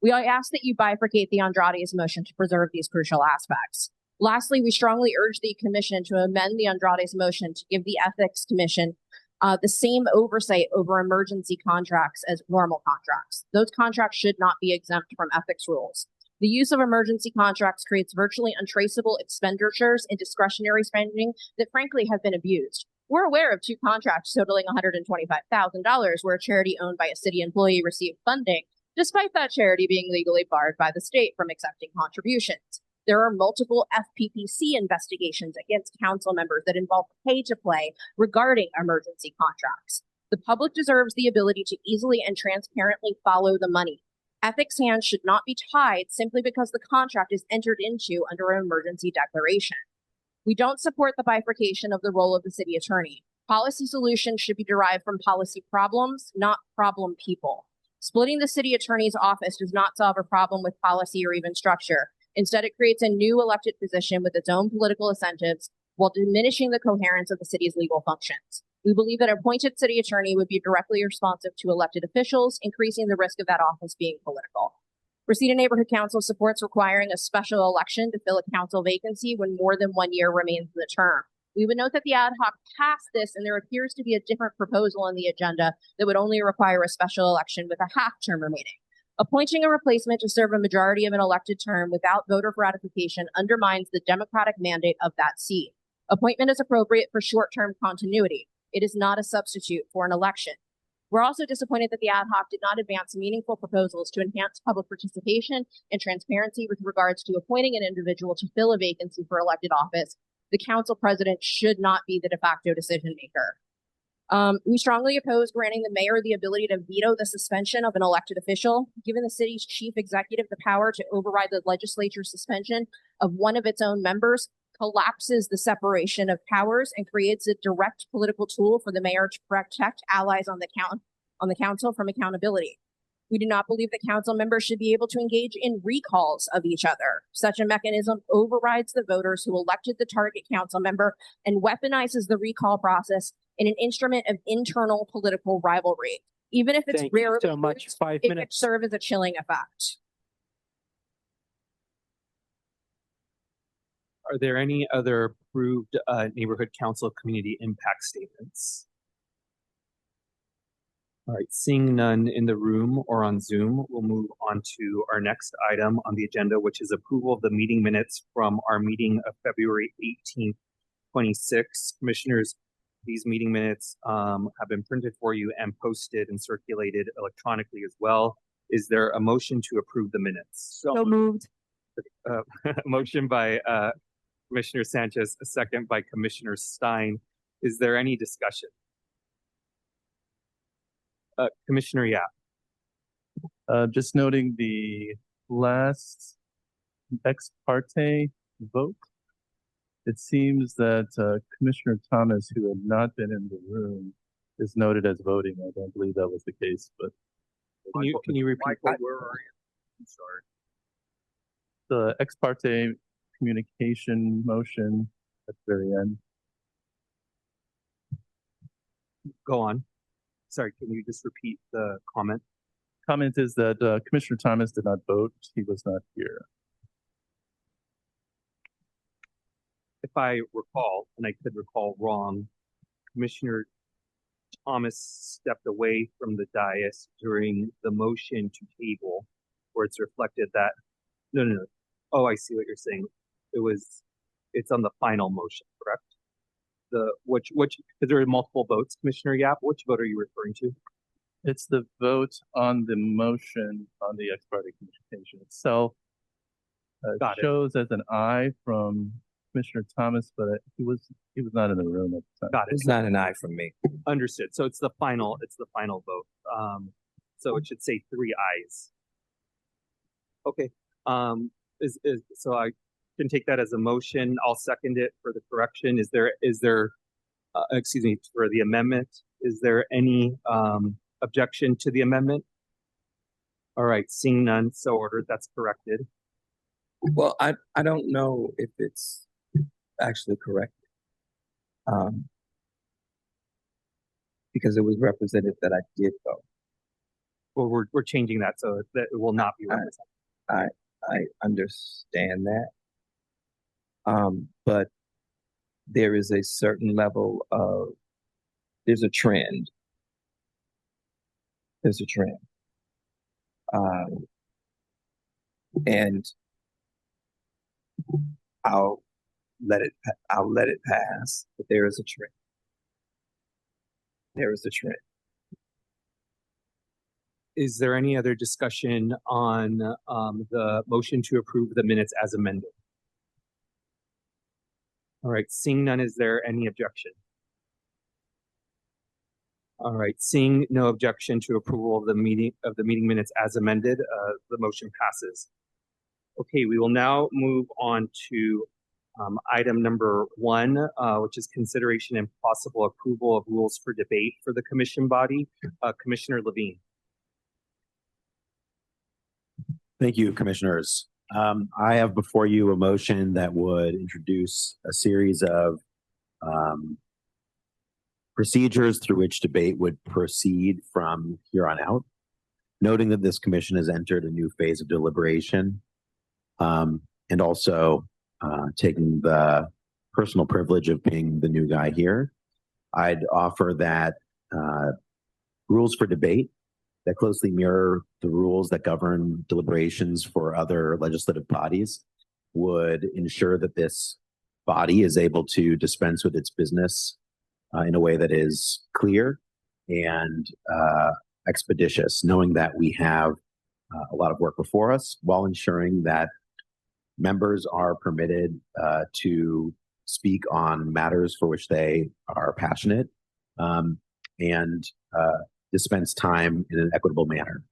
We ask that you bifurcate the Andrade's motion to preserve these crucial aspects. Lastly, we strongly urge the Commission to amend the Andrade's motion to give the Ethics Commission the same oversight over emergency contracts as normal contracts. Those contracts should not be exempt from ethics rules. The use of emergency contracts creates virtually untraceable expenditures and discretionary spending that frankly have been abused. We're aware of 2 contracts totaling $125,000 where a charity owned by a city employee received funding, despite that charity being legally barred by the state from accepting contributions. There are multiple FPPC investigations against council members that involve pay-to-play regarding emergency contracts. The public deserves the ability to easily and transparently follow the money. Ethics hands should not be tied simply because the contract is entered into under an emergency declaration. We don't support the bifurcation of the role of the city attorney. Policy solutions should be derived from policy problems, not problem people. Splitting the city attorney's office does not solve a problem with policy or even structure. Instead, it creates a new elected position with its own political incentives while diminishing the coherence of the city's legal functions. We believe that an appointed city attorney would be directly responsive to elected officials, increasing the risk of that office being political. Reseda Neighborhood Council supports requiring a special election to fill a council vacancy when more than 1 year remains in the term. We would note that the ad hoc passed this, and there appears to be a different proposal on the agenda that would only require a special election with a half term remaining. Appointing a replacement to serve a majority of an elected term without voter ratification undermines the democratic mandate of that seat. Appointment is appropriate for short-term continuity. It is not a substitute for an election. We're also disappointed that the ad hoc did not advance meaningful proposals to enhance public participation and transparency with regards to appointing an individual to fill a vacancy for elected office. The council president should not be the de facto decision maker. We strongly oppose granting the mayor the ability to veto the suspension of an elected official, giving the city's chief executive the power to override the legislature's suspension of one of its own members collapses the separation of powers and creates a direct political tool for the mayor to protect allies on the council from accountability. We do not believe that council members should be able to engage in recalls of each other. Such a mechanism overrides the voters who elected the target council member and weaponizes the recall process in an instrument of internal political rivalry. Even if it's Thank you rarely so much. used, 5 it could minutes. serve as a chilling effect. Are there any other approved neighborhood council community impact statements? All right, seeing none in the room or on Zoom, we'll move on to our next item on the agenda, which is approval of the meeting minutes from our meeting of February 18th, 26. Commissioners, these meeting minutes have been printed for you and posted and circulated electronically as well. Is there a motion to approve the minutes? So moved. Motion by Commissioner Sanchez, a second by Commissioner Stein. Is there any discussion? Commissioner Yap. Just noting the last ex parte vote. It seems that Commissioner Thomas, who had not been in the room, is noted as voting. I don't believe that was the case, but Can you repeat that? where are you? I'm sorry. The ex parte communication motion at the very end. Go on. Sorry, can you just repeat the comment? Comment is that Commissioner Thomas did not vote. He was not here. If I recall, and I could recall wrong, Commissioner Thomas stepped away from the dais during the motion to table, where it's reflected that, no. Oh, I see what you're saying. It's on the final motion, correct? Which, because there are multiple votes, Commissioner Yap, which vote are you referring to? It's the vote on the motion on the ex parte communication itself. Got it. Shows as an aye from Commissioner Thomas, but he was not in the room at the time. Got it. It's not an aye from me. Understood. So it's the final vote. So it should say 3 ayes. Okay. So I can take that as a motion. I'll second it for the correction. Is there excuse me, for the amendment, is there any objection to the amendment? All right, seeing none, so ordered. That's corrected. Well, I don't know if it's actually correct. Because it was represented that I did vote. Well, we're changing that so that it will not be represented. I understand that. But there is a certain level of, there's a trend. There's a trend. And I'll let it pass, but there is a trend. There is a trend. Is there any other discussion on the motion to approve the minutes as amended? All right, seeing none, is there any objection? All right, seeing no objection to approval of the meeting minutes as amended, the motion passes. Okay, we will now move on to item number 1, which is consideration and possible approval of rules for debate for the commission body. Commissioner Levine. Thank you, commissioners. I have before you a motion that would introduce a series of procedures through which debate would proceed from here on out, noting that this commission has entered a new phase of deliberation, and also taking the personal privilege of being the new guy here. I'd offer that rules for debate that closely mirror the rules that govern deliberations for other legislative bodies would ensure that this body is able to dispense with its business in a way that is clear and expeditious, knowing that we have a lot of work before us, while ensuring that members are permitted to speak on matters for which they are passionate. and dispense time in an equitable manner.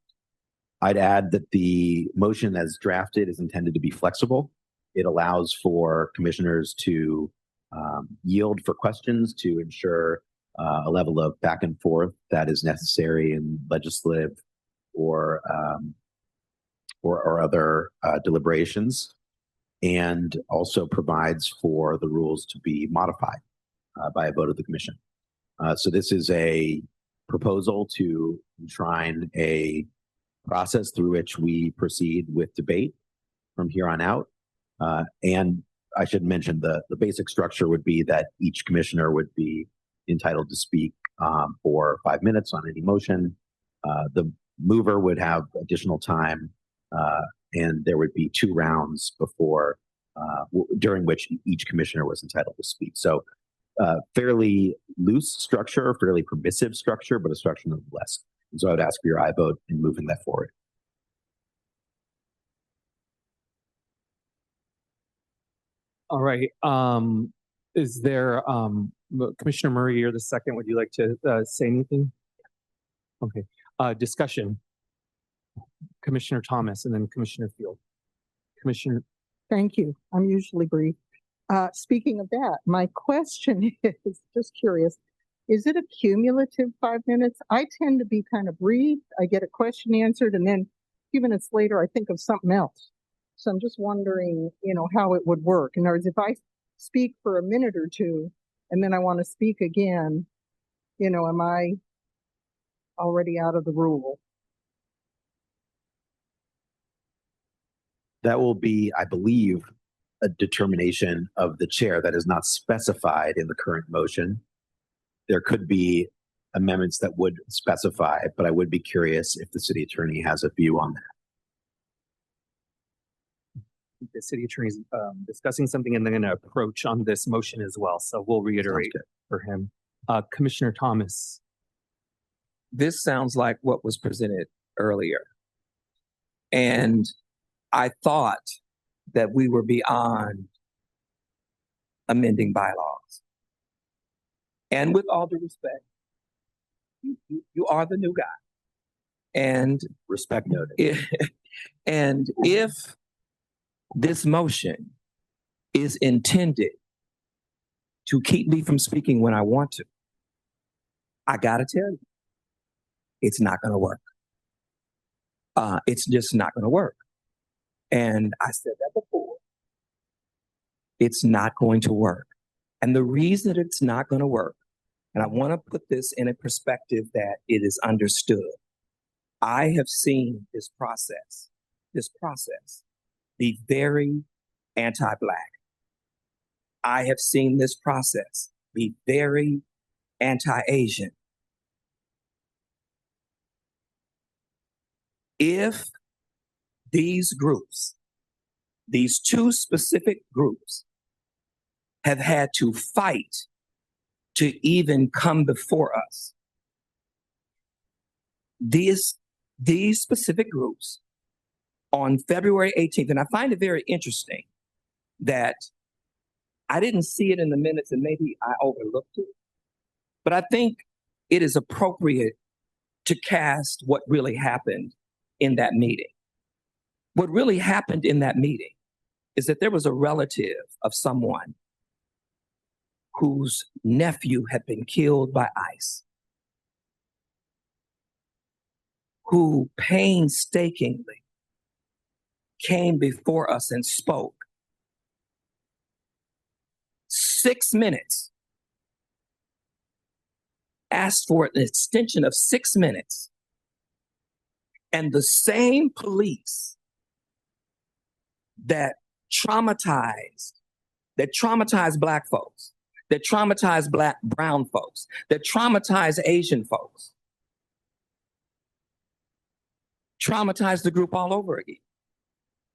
I'd add that the motion as drafted is intended to be flexible. It allows for commissioners to yield for questions to ensure a level of back and forth that is necessary in legislative or other deliberations, and also provides for the rules to be modified by a vote of the commission. So this is a proposal to enshrine a process through which we proceed with debate from here on out. And I should mention the basic structure would be that each commissioner would be entitled to speak for 5 minutes on any motion. The mover would have additional time, and there would be 2 rounds before during which each commissioner was entitled to speak. So fairly loose structure, fairly permissive structure, but a structure nonetheless. And so I would ask for your aye vote in moving that forward. All right. Is there, Commissioner Murray, you're the second. Would you like to say anything? Okay. Discussion. Commissioner Thomas and then Commissioner Field. Commissioner. Thank you. I'm usually brief. Speaking of that, my question is just curious. Is it a cumulative 5 minutes? I tend to be kind of brief. I get a question answered, and then a few minutes later, I think of something else. So I'm just wondering, how it would work. In other words, if I speak for a minute or two, and then I want to speak again, am I already out of the rule? That will be, I believe, a determination of the chair that is not specified in the current motion. There could be amendments that would specify, but I would be curious if the city attorney has a view on that. The city attorney is discussing something and they're going to approach on this motion as well. So we'll reiterate for him. Commissioner Thomas. This sounds like what was presented earlier. And I thought that we were beyond amending bylaws. And with all due respect, you are the new guy. And respect noted. And if this motion is intended to keep me from speaking when I want to, I gotta tell you, it's not gonna work. It's just not gonna work. And I said that before. It's not going to work. And the reason that it's not gonna work, and I wanna put this in a perspective that it is understood. I have seen this process be very anti-Black. I have seen this process be very anti-Asian. If these groups, these 2 specific groups, have had to fight to even come before us, these specific groups on February 18th, and I find it very interesting that I didn't see it in the minutes and maybe I overlooked it, but I think it is appropriate to cast what really happened in that meeting. What really happened in that meeting is that there was a relative of someone whose nephew had been killed by ICE, who painstakingly came before us and spoke 6 minutes, asked for an extension of 6 minutes, and the same police that traumatized Black folks, that traumatized brown folks, that traumatized Asian folks, traumatized the group all over again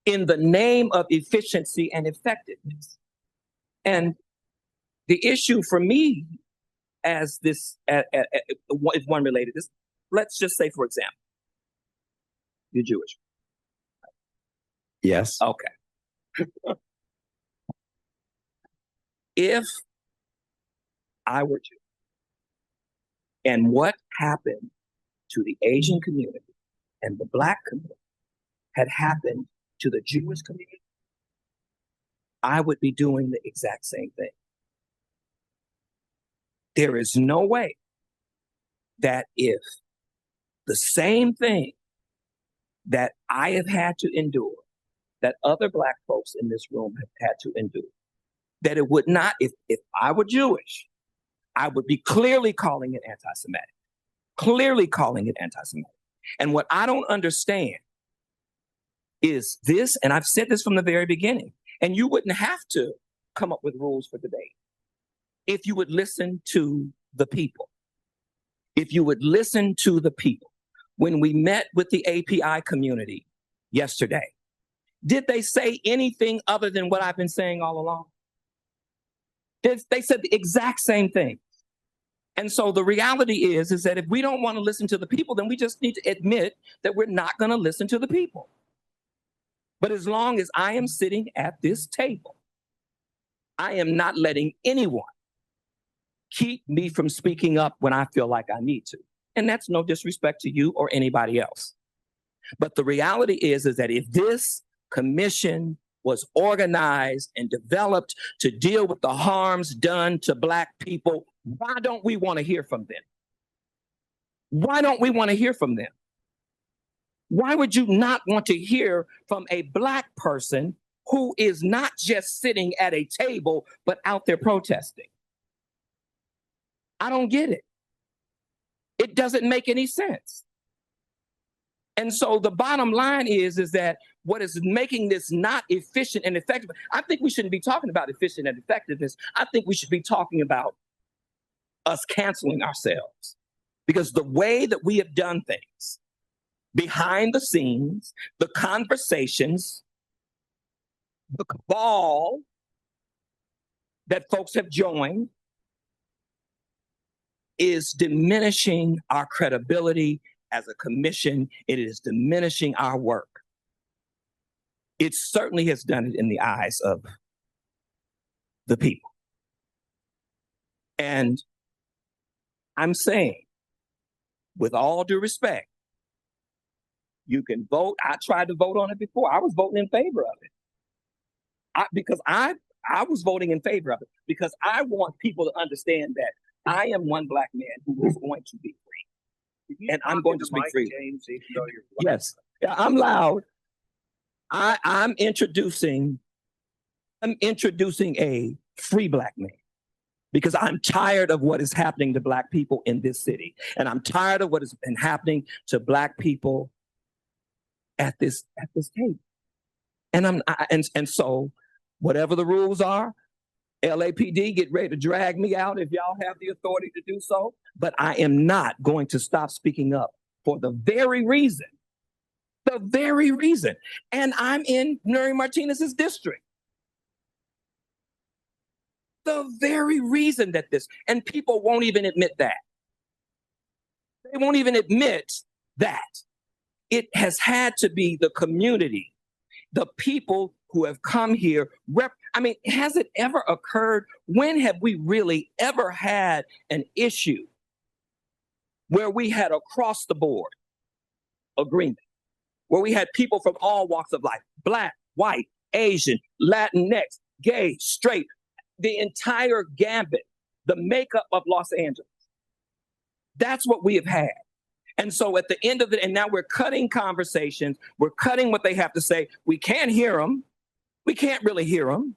in the name of efficiency and effectiveness. And the issue for me as this, if one related this, let's just say, for example, you're Jewish. Yes. Okay. If I were Jewish and what happened to the Asian community and the Black community had happened to the Jewish community, I would be doing the exact same thing. There is no way that if the same thing that I have had to endure, that other Black folks in this room have had to endure, that it would not, if I were Jewish, I would be clearly calling it anti-Semitic, clearly calling it anti-Semitic. And what I don't understand is this, and I've said this from the very beginning, and you wouldn't have to come up with rules for debate if you would listen to the people. If you would listen to the people. When we met with the API community yesterday, did they say anything other than what I've been saying all along? They said the exact same thing. And so the reality is that if we don't want to listen to the people, then we just need to admit that we're not going to listen to the people. But as long as I am sitting at this table, I am not letting anyone keep me from speaking up when I feel like I need to. And that's no disrespect to you or anybody else. But the reality is that if this commission was organized and developed to deal with the harms done to Black people, why don't we want to hear from them? Why don't we want to hear from them? Why would you not want to hear from a Black person who is not just sitting at a table, but out there protesting? I don't get it. It doesn't make any sense. And so the bottom line is that what is making this not efficient and effective, I think we shouldn't be talking about efficient and effectiveness. I think we should be talking about us canceling ourselves. Because the way that we have done things, behind the scenes, the conversations, the cabal that folks have joined, is diminishing our credibility as a commission. It is diminishing our work. It certainly has done it in the eyes of the people. And I'm saying, with all due respect, you can vote. I tried to vote on it before. I was voting in favor of it. Because I was voting in favor of it because I want people to understand that I am one Black man who is going to be free. And I'm going to speak freely. Yes, I'm loud. I'm introducing a free Black man because I'm tired of what is happening to Black people in this city. And I'm tired of what has been happening to Black people at this table. And so whatever the rules are, LAPD, get ready to drag me out if y'all have the authority to do so. But I am not going to stop speaking up for the very reason, and I'm in Nury Martinez's district. The very reason that and people won't even admit that. They won't even admit that. It has had to be the community, the people who have come here. Has it ever occurred? When have we really ever had an issue where we had across the board agreement, where we had people from all walks of life, Black, white, Asian, Latinx, gay, straight, the entire gambit, the makeup of Los Angeles? That's what we have had. And so at the end of it, and now we're cutting conversations, we're cutting what they have to say. We can't hear them. We can't really hear them.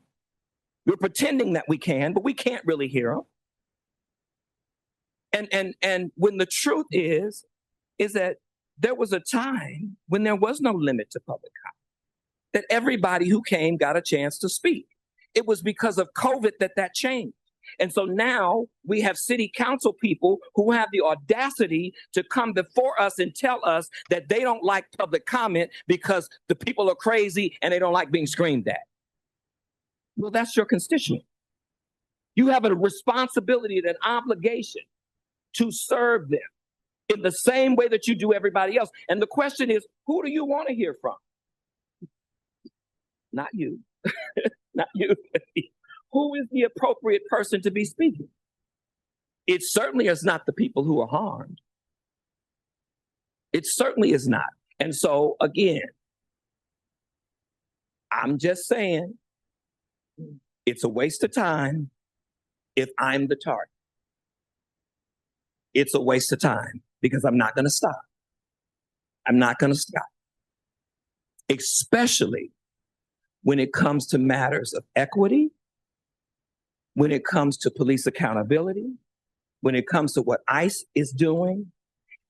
We're pretending that we can, but we can't really hear them. And when the truth is that there was a time when there was no limit to public comment, that everybody who came got a chance to speak. It was because of COVID that changed. And so now we have city council people who have the audacity to come before us and tell us that they don't like public comment because the people are crazy and they don't like being screamed at. Well, that's your constituent. You have a responsibility and an obligation to serve them in the same way that you do everybody else. And the question is, who do you want to hear from? Not you. Not you. Who is the appropriate person to be speaking? It certainly is not the people who are harmed. It certainly is not. And so, again, I'm just saying it's a waste of time if I'm the target. It's a waste of time because I'm not going to stop. I'm not going to stop. Especially when it comes to matters of equity, when it comes to police accountability, when it comes to what ICE is doing,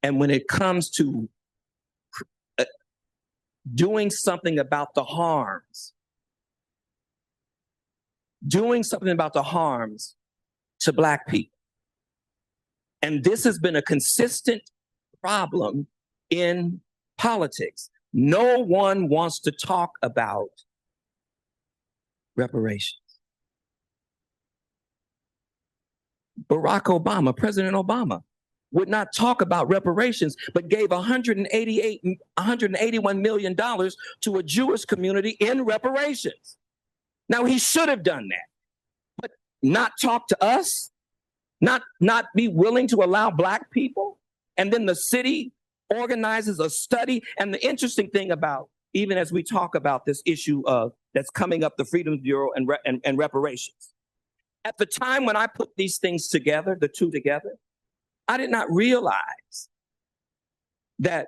and when it comes to doing something about the harms, to Black people. And this has been a consistent problem in politics. No one wants to talk about reparations. Barack Obama, President Obama, would not talk about reparations, but gave $181 million to a Jewish community in reparations. Now, he should have done that, but not talk to us, not be willing to allow Black people, and then the city organizes a study. And the interesting thing about, even as we talk about this issue of that's coming up, the Freedom Bureau and reparations, at the time when I put these things together, the two together, I did not realize that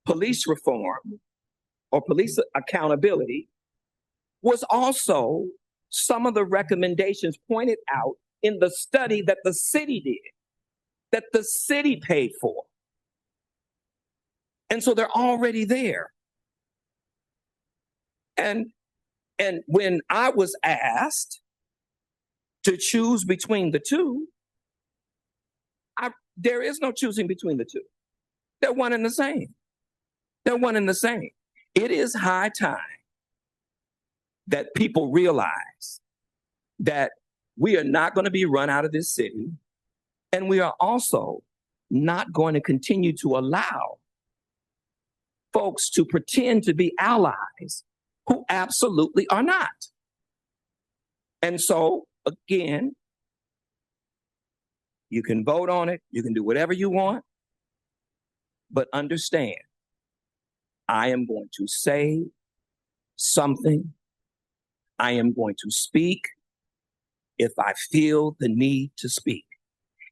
police reform or police accountability was also some of the recommendations pointed out in the study that the city did, that the city paid for. And so they're already there. And when I was asked to choose between the two, there is no choosing between the two. They're one and the same. They're one and the same. It is high time that people realize that we are not going to be run out of this city, and we are also not going to continue to allow folks to pretend to be allies who absolutely are not. And so, again, you can vote on it, you can do whatever you want, but understand, I am going to say something. I am going to speak if I feel the need to speak.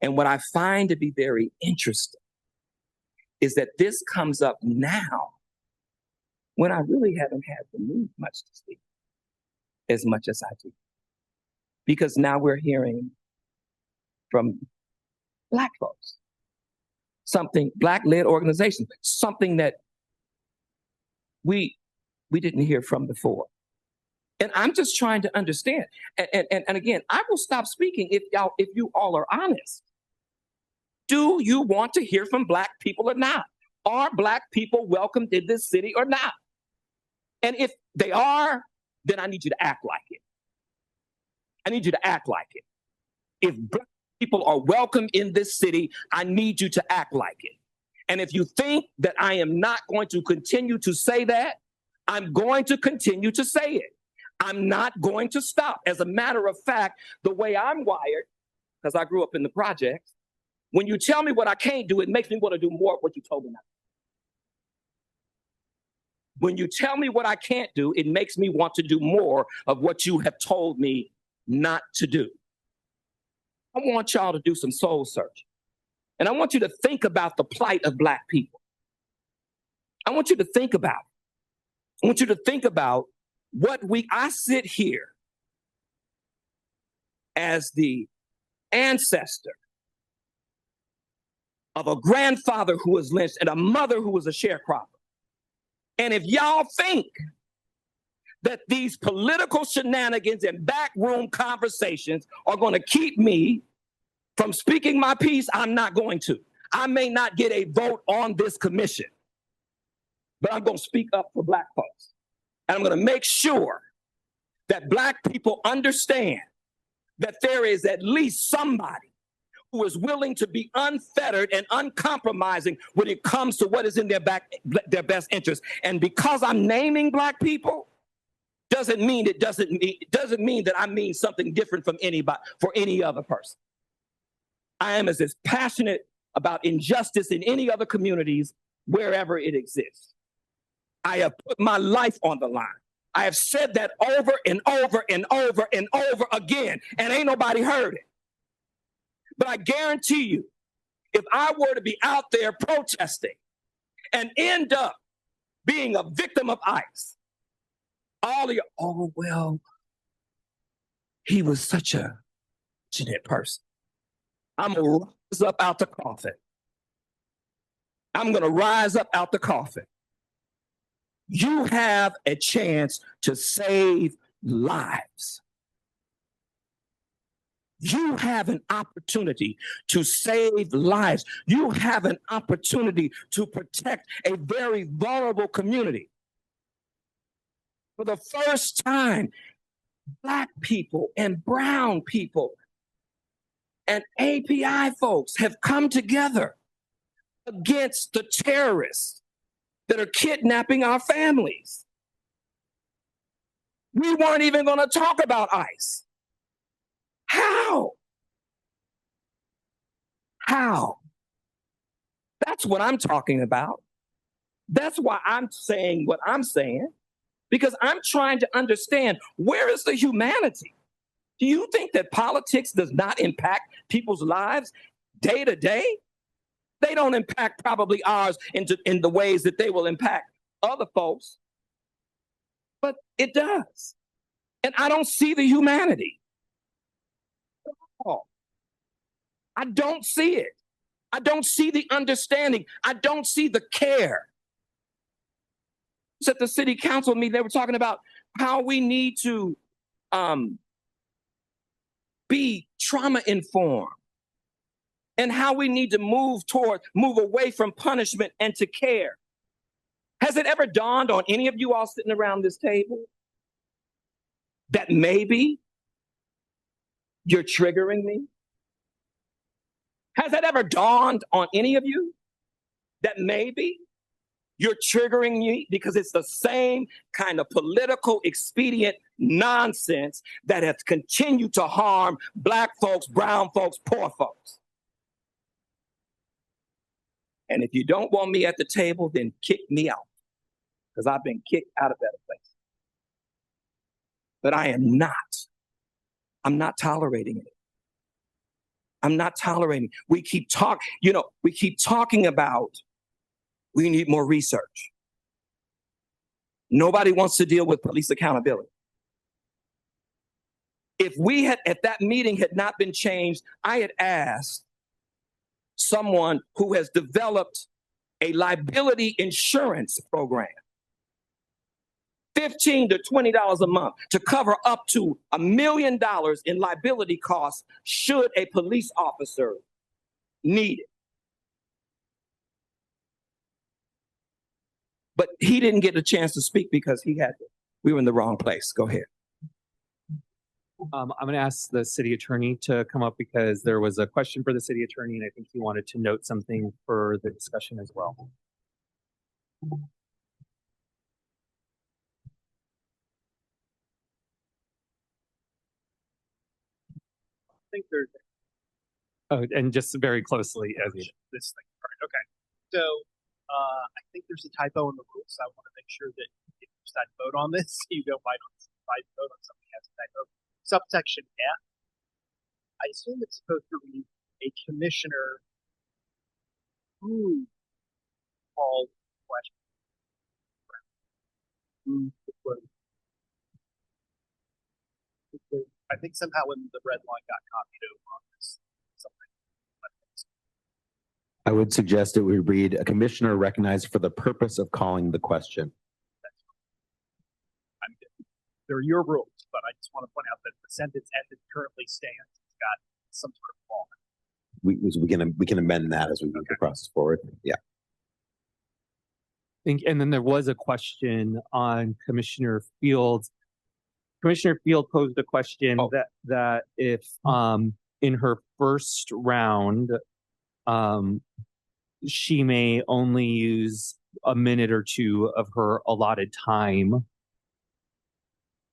And what I find to be very interesting is that this comes up now when I really haven't had the need much to speak as much as I do. Because now we're hearing from Black folks, something, Black-led organizations, something that we didn't hear from before. And I'm just trying to understand. And again, I will stop speaking if you all are honest. Do you want to hear from Black people or not? Are Black people welcomed in this city or not? And if they are, then I need you to act like it. I need you to act like it. If Black people are welcome in this city, I need you to act like it. And if you think that I am not going to continue to say that, I'm going to continue to say it. I'm not going to stop. As a matter of fact, the way I'm wired, because I grew up in the projects, when you tell me what I can't do, it makes me want to do more of what you told me not to. When you tell me what I can't do, it makes me want to do more of what you have told me not to do. I want y'all to do some soul searching. And I want you to think about the plight of Black people. I want you to think about it. I want you to think about I sit here as the ancestor of a grandfather who was lynched and a mother who was a sharecropper. And if y'all think that these political shenanigans and backroom conversations are going to keep me from speaking my piece, I'm not going to. I may not get a vote on this commission, but I'm going to speak up for Black folks. And I'm going to make sure that Black people understand that there is at least somebody who is willing to be unfettered and uncompromising when it comes to what is in their best interest. And because I'm naming Black people, doesn't mean that I mean something different from anybody for any other person. I am as passionate about injustice in any other communities wherever it exists. I have put my life on the line. I have said that over and over and over and over again, and ain't nobody heard it. But I guarantee you, if I were to be out there protesting and end up being a victim of ICE, all of you, oh, well, he was such a fortunate person. I'm going to rise up out the coffin. I'm going to rise up out the coffin. You have a chance to save lives. You have an opportunity to save lives. You have an opportunity to protect a very vulnerable community. For the first time, Black people and brown people and API folks have come together against the terrorists that are kidnapping our families. We weren't even going to talk about ICE. How? How? That's what I'm talking about. That's why I'm saying what I'm saying, because I'm trying to understand, where is the humanity? Do you think that politics does not impact people's lives day to day? They don't impact probably ours in the ways that they will impact other folks, but it does. And I don't see the humanity. I don't see it. I don't see the understanding. I don't see the care. At the city council meeting, they were talking about how we need to be trauma informed and how we need to move away from punishment and to care. Has it ever dawned on any of you all sitting around this table that maybe you're triggering me? Has that ever dawned on any of you that maybe you're triggering me because it's the same kind of political expedient nonsense that has continued to harm Black folks, brown folks, poor folks? And if you don't want me at the table, then kick me out, because I've been kicked out of better places. But I'm not tolerating it. I'm not tolerating. We keep talking about we need more research. Nobody wants to deal with police accountability. If that meeting had not been changed, I had asked someone who has developed a liability insurance program, $15 to $20 a month, to cover up to $1 million in liability costs should a police officer need it. But he didn't get a chance to speak because we were in the wrong place. Go ahead. I'm going to ask the city attorney to come up because there was a question for the city attorney, and I think he wanted to note something for the discussion as well. I think there's. Oh, and just very closely as this thing. All right. Okay. So I think there's a typo in the rules. I want to make sure that if you decide to vote on this, you don't vote on something that has a typo. Subsection F, I assume it's supposed to read a commissioner who called question. I think somehow when the red line got copied over on this, something. I would suggest it would read, a commissioner recognized for the purpose of calling the question. They're your rules, but I just want to point out that the sentence as it currently stands, it's got some sort of flaw. We can amend that as we move across forward. Yeah. And then there was a question on Commissioner Fields. Commissioner Field posed a question that if in her first round she may only use a minute or two of her allotted time.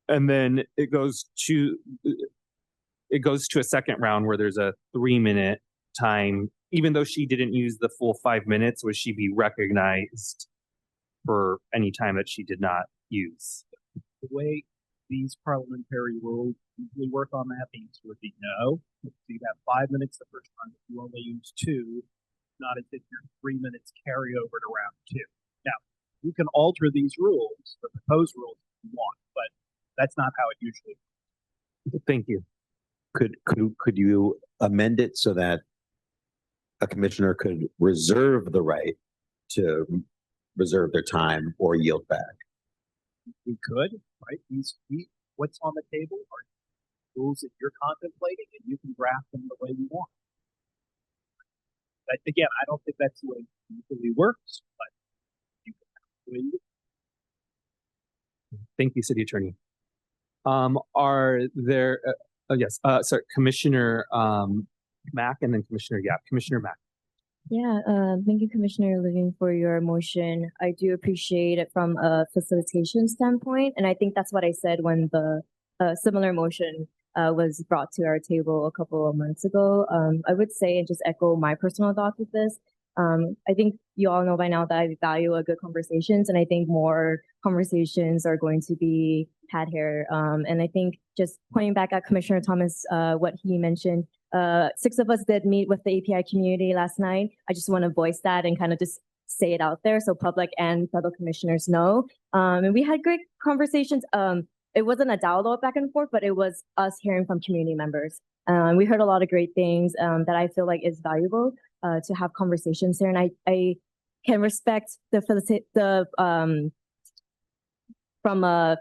And then it goes to a second round where there's a 3-minute time, even though she didn't use the full 5 minutes, would she be recognized for any time that she did not use? The way these parliamentary rules usually work on that, the answer would be no. So you have 5 minutes the first time, if you only use 2, not as if your 3 minutes carry over to round 2. Now, you can alter these rules, the proposed rules, if you want, but that's not how it usually works. Thank you. Could you amend it so that a commissioner could reserve the right to reserve their time or yield back? We could, right? What's on the table are rules that you're contemplating, and you can draft them the way you want. But again, I don't think that's the way it usually works, but you can do it. Thank you, City Attorney. Are there, yes, sorry, Commissioner Mack and then Commissioner Yap. Commissioner Mack. Yeah, thank you, Commissioner Living, for your motion. I do appreciate it from a facilitation standpoint, and I think that's what I said when the similar motion was brought to our table a couple of months ago. I would say, and just echo my personal thoughts with this, I think you all know by now that I value a good conversations, and I think more conversations are going to be had here. And I think just pointing back at Commissioner Thomas, what he mentioned, 6 of us did meet with the API community last night. I just want to voice that and kind of just say it out there so public and fellow commissioners know. And we had great conversations. It wasn't a dialogue back and forth, but it was us hearing from community members. We heard a lot of great things that I feel like is valuable to have conversations here. And I can respect from a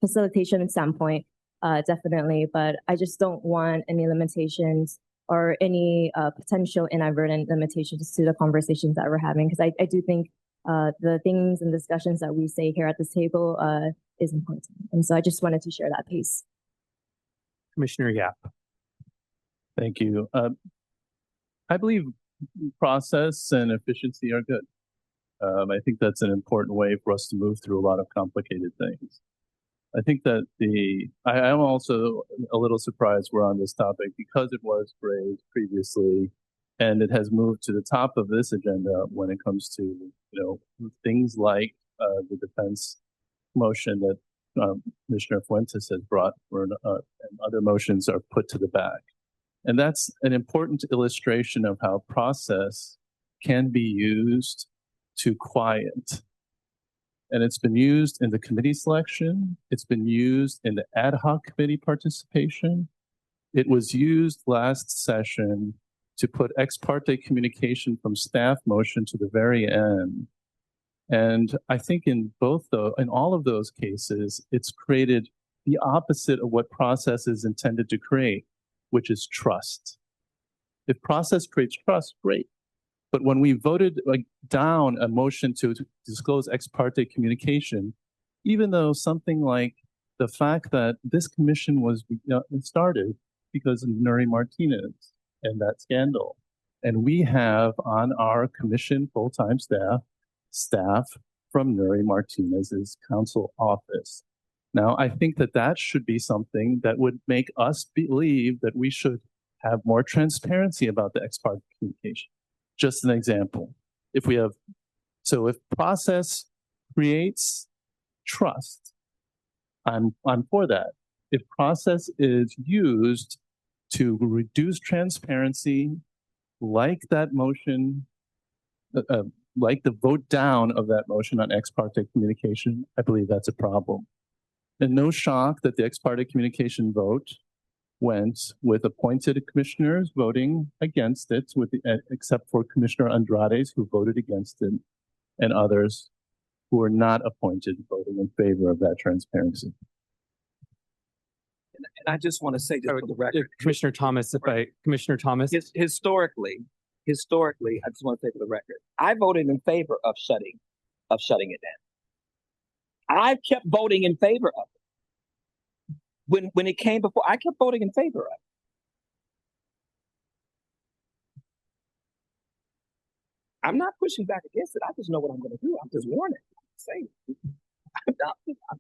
facilitation standpoint, definitely, but I just don't want any limitations or any potential inadvertent limitations to the conversations that we're having, because I do think the things and discussions that we say here at this table is important. And so I just wanted to share that piece. Commissioner Yap. Thank you. I believe process and efficiency are good. I think that's an important way for us to move through a lot of complicated things. I think that I am also a little surprised we're on this topic because it was raised previously and it has moved to the top of this agenda when it comes to, things like the defense motion that Commissioner Fuentes has brought and other motions are put to the back. And that's an important illustration of how process can be used to quiet. And it's been used in the committee selection. It's been used in the ad hoc committee participation. It was used last session to put ex parte communication from staff motion to the very end. And I think in all of those cases, it's created the opposite of what process is intended to create, which is trust. If process creates trust, great. But when we voted down a motion to disclose ex parte communication, even though something like the fact that this commission was started because of Nury Martinez and that scandal, and we have on our commission full-time staff from Nury Martinez's council office. Now, I think that should be something that would make us believe that we should have more transparency about the ex parte communication. Just an example. If process creates trust, I'm for that. If process is used to reduce transparency, like that motion, like the vote down of that motion on ex parte communication, I believe that's a problem. And no shock that the ex parte communication vote went with appointed commissioners voting against it, except for Commissioner Andrade, who voted against it, and others who were not appointed voting in favor of that transparency. And I just want to say this for the record, Commissioner Thomas, Commissioner Thomas. Historically, I just want to say for the record, I voted in favor of shutting it down. I kept voting in favor of it. When it came before, I kept voting in favor of it. I'm not pushing back against it. I just know what I'm going to do. I'm just warning. I'm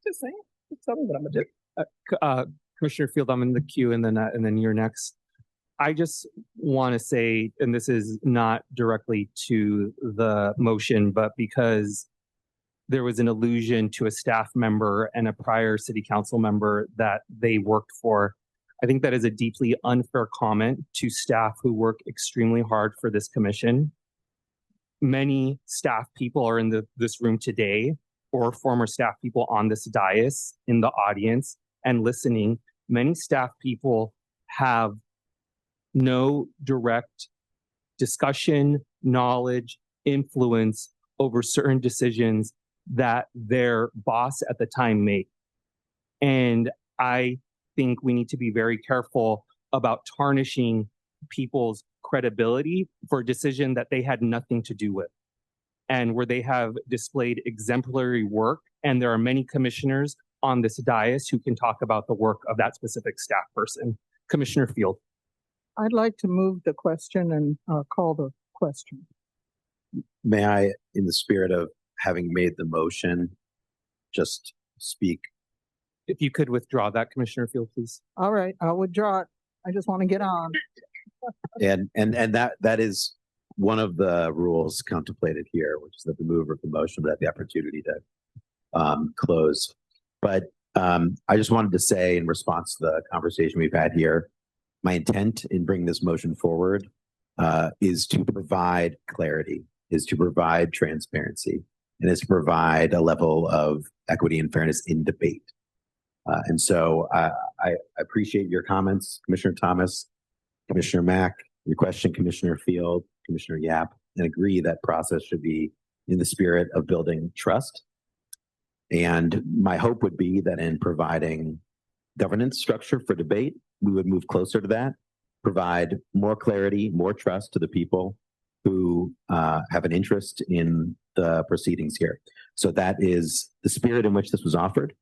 just saying. Just tell me what I'm going to do. Commissioner Field, I'm in the queue, and then you're next. I just want to say, and this is not directly to the motion, but because there was an allusion to a staff member and a prior city council member that they worked for, I think that is a deeply unfair comment to staff who work extremely hard for this commission. Many staff people are in this room today, or former staff people on this dais in the audience and listening. Many staff people have no direct discussion, knowledge, influence over certain decisions that their boss at the time made. And I think we need to be very careful about tarnishing people's credibility for a decision that they had nothing to do with, and where they have displayed exemplary work. And there are many commissioners on this dais who can talk about the work of that specific staff person. Commissioner Field. I'd like to move the question and call the question. May I, in the spirit of having made the motion, just speak? If you could withdraw that, Commissioner Field, please. All right, I'll withdraw it. I just want to get on. And that is one of the rules contemplated here, which is that the mover of the motion would have the opportunity to close. But I just wanted to say, in response to the conversation we've had here, my intent in bringing this motion forward is to provide clarity, is to provide transparency, and is to provide a level of equity and fairness in debate. And so I appreciate your comments, Commissioner Thomas, Commissioner Mack, your question, Commissioner Field, Commissioner Yap, and agree that process should be in the spirit of building trust. And my hope would be that in providing governance structure for debate, we would move closer to that, provide more clarity, more trust to the people who have an interest in the proceedings here. So that is the spirit in which this was offered.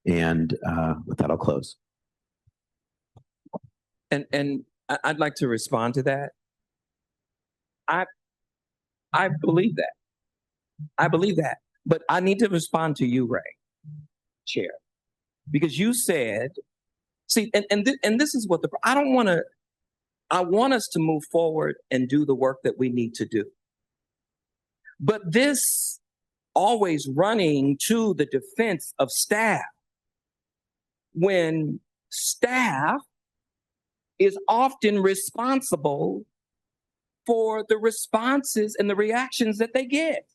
And with that, I'll close. And I'd like to respond to that. I believe that. I believe that. But I need to respond to you, Ray, Chair, because you said, see, and this is what I want us to move forward and do the work that we need to do. But this always running to the defense of staff, when staff is often responsible for the responses and the reactions that they get.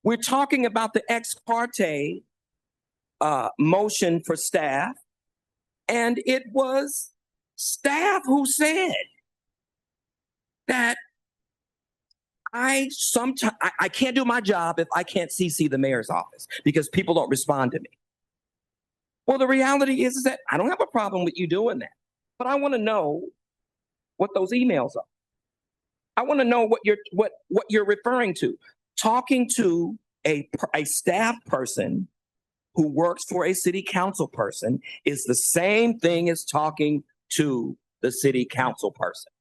We're talking about the ex parte motion for staff, and it was staff who said that I can't do my job if I can't CC the mayor's office because people don't respond to me. Well, the reality is that I don't have a problem with you doing that, but I want to know what those emails are. I want to know what you're referring to. Talking to a staff person who works for a city council person is the same thing as talking to the city council person.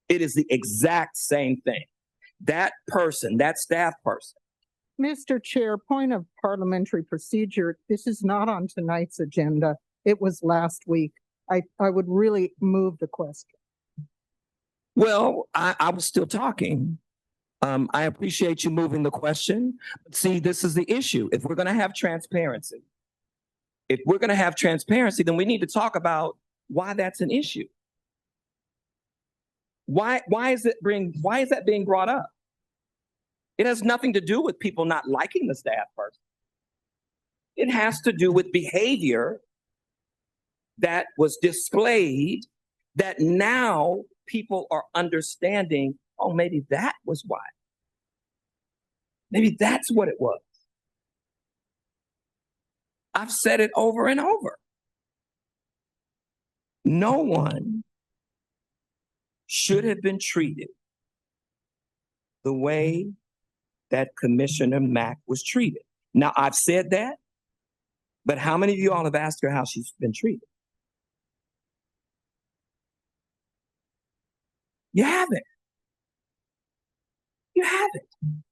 It is the exact same thing. That person, that staff person. Mr. Chair, point of parliamentary procedure. This is not on tonight's agenda. It was last week. I would really move the question. Well, I was still talking. I appreciate you moving the question. But see, this is the issue. If we're going to have transparency, then we need to talk about why that's an issue. Why is that being brought up? It has nothing to do with people not liking the staff person. It has to do with behavior that was displayed that now people are understanding, oh, maybe that was why. Maybe that's what it was. I've said it over and over. No one should have been treated the way that Commissioner Mack was treated. Now, I've said that, but how many of you all have asked her how she's been treated? You haven't. You haven't.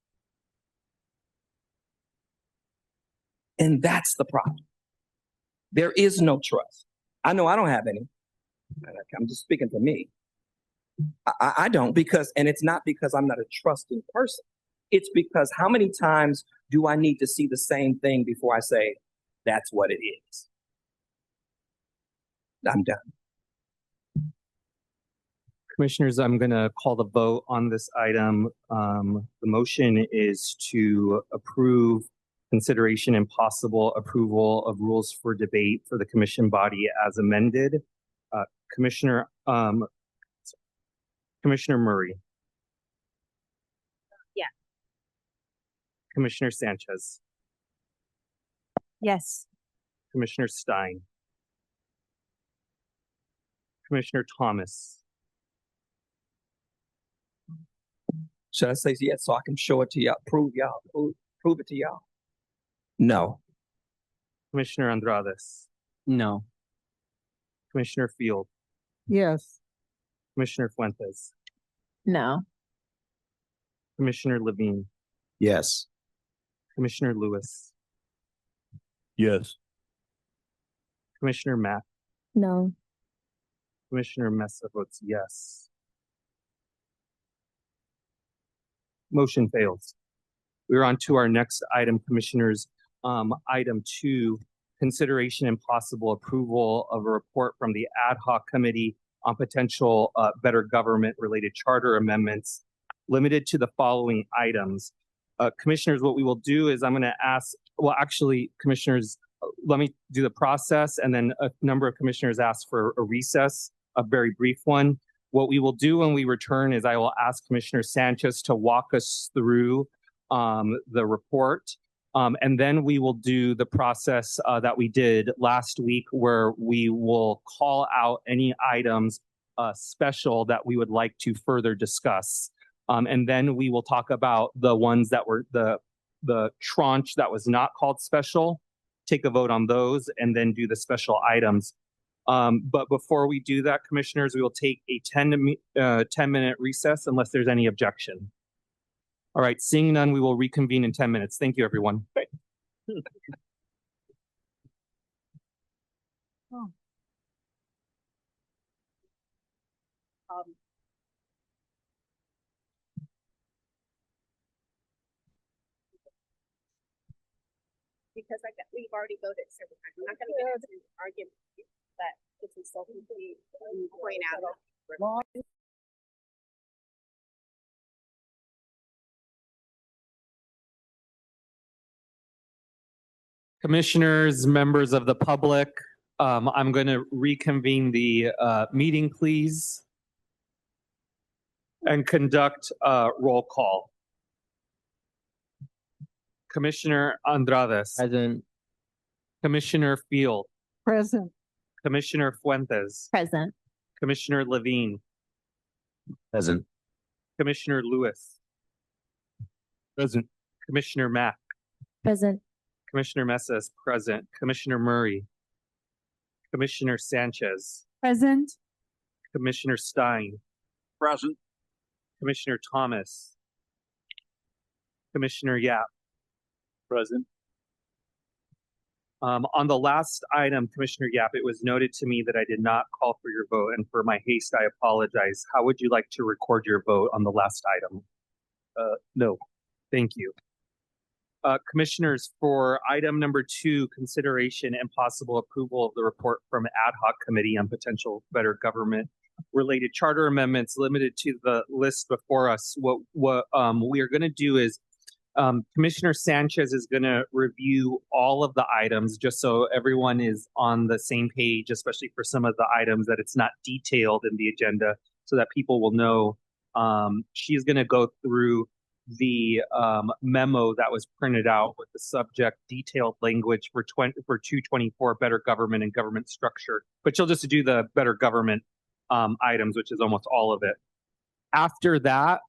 And that's the problem. There is no trust. I know I don't have any. I'm just speaking for me. I don't because, and it's not because I'm not a trusting person. It's because how many times do I need to see the same thing before I say that's what it is? I'm done. Commissioners, I'm going to call the vote on this item. The motion is to approve consideration and possible approval of rules for debate for the commission body as amended. Commissioner Murray. Yeah. Commissioner Sanchez. Yes. Commissioner Stein. Commissioner Thomas. Should I say yes so I can show it to y'all, prove it to y'all? No. Commissioner Andrades. No. Commissioner Field. Yes. Commissioner Fuentes. No. Commissioner Levine. Yes. Commissioner Lewis. Yes. Commissioner Mack. No. Commissioner Mesa votes yes. Motion fails. We're on to our next item, Commissioners. Item 2, consideration and possible approval of a report from the ad hoc committee on potential better government related charter amendments limited to the following items. Commissioners, what we will do is I'm going to ask, well, actually, Commissioners, let me do the process, and then a number of Commissioners ask for a recess, a very brief one. What we will do when we return is I will ask Commissioner Sanchez to walk us through the report. And then we will do the process that we did last week where we will call out any items special that we would like to further discuss. And then we will talk about the ones that were the tranche that was not called special, take a vote on those, and then do the special items. But before we do that, Commissioners, we will take a 10-minute recess unless there's any objection. All right, seeing none, we will reconvene in 10 minutes. Thank you, everyone. Oh. Because we've already voted several times. I'm not going to get into an argument that it's insulting to point out. Commissioners, members of the public, I'm going to reconvene the meeting, please, and conduct a roll call. Commissioner Andrades. Present. Commissioner Field. Present. Commissioner Fuentes. Present. Commissioner Levine. Present. Commissioner Lewis. Present. Commissioner Mack. Present. Commissioner Mesa is present. Commissioner Murray. Commissioner Sanchez. Present. Commissioner Stein. Present. Commissioner Thomas. Commissioner Yap. Present. On the last item, Commissioner Yap, it was noted to me that I did not call for your vote, and for my haste, I apologize. How would you like to record your vote on the last item? No. Thank you. Commissioners, for item number 2, consideration and possible approval of the report from ad hoc committee on potential better government related charter amendments limited to the list before us. What we are going to do is Commissioner Sanchez is going to review all of the items just so everyone is on the same page, especially for some of the items that it's not detailed in the agenda so that people will know. She's going to go through the memo that was printed out with the subject detailed language for 224 better government and government structure, but she'll just do the better government items, which is almost all of it. After that,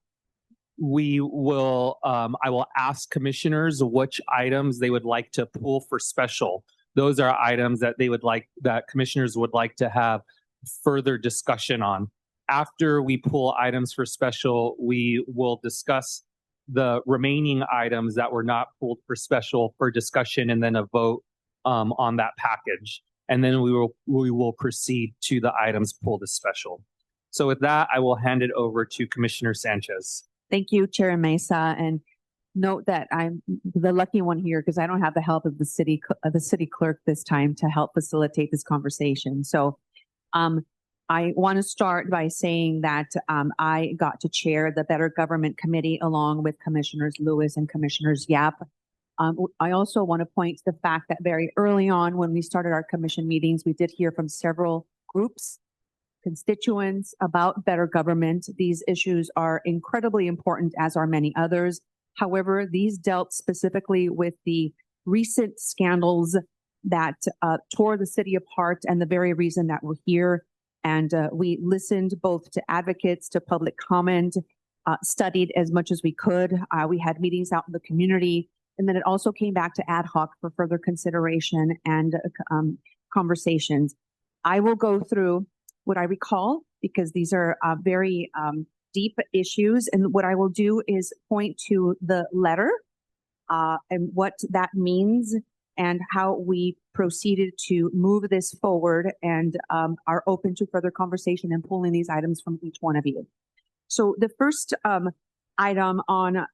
we will I will ask commissioners which items they would like to pull for special. Those are items that they would like, that commissioners would like to have further discussion on. After we pull items for special, we will discuss the remaining items that were not pulled for special for discussion and then a vote on that package. and then we will proceed to the items pulled as special. So with that, I will hand it over to Commissioner Sanchez. Thank you, Chair Mesa, and note that I'm the lucky one here because I don't have the help of the city clerk this time to help facilitate this conversation. So, I want to start by saying that I got to chair the Better Government Committee along with Commissioners Lewis and Commissioners Yap. I also want to point to the fact that very early on when we started our commission meetings, we did hear from several groups, constituents about better government. These issues are incredibly important, as are many others. However, these dealt specifically with the recent scandals that tore the city apart and the very reason that we're here. And we listened both to advocates, to public comment, studied as much as we could. We had meetings out in the community, and then it also came back to ad hoc for further consideration and conversations. I will go through what I recall because these are very deep issues. And what I will do is point to the letter and what that means and how we proceeded to move this forward and are open to further conversation and pulling these items from each one of you. So the first item on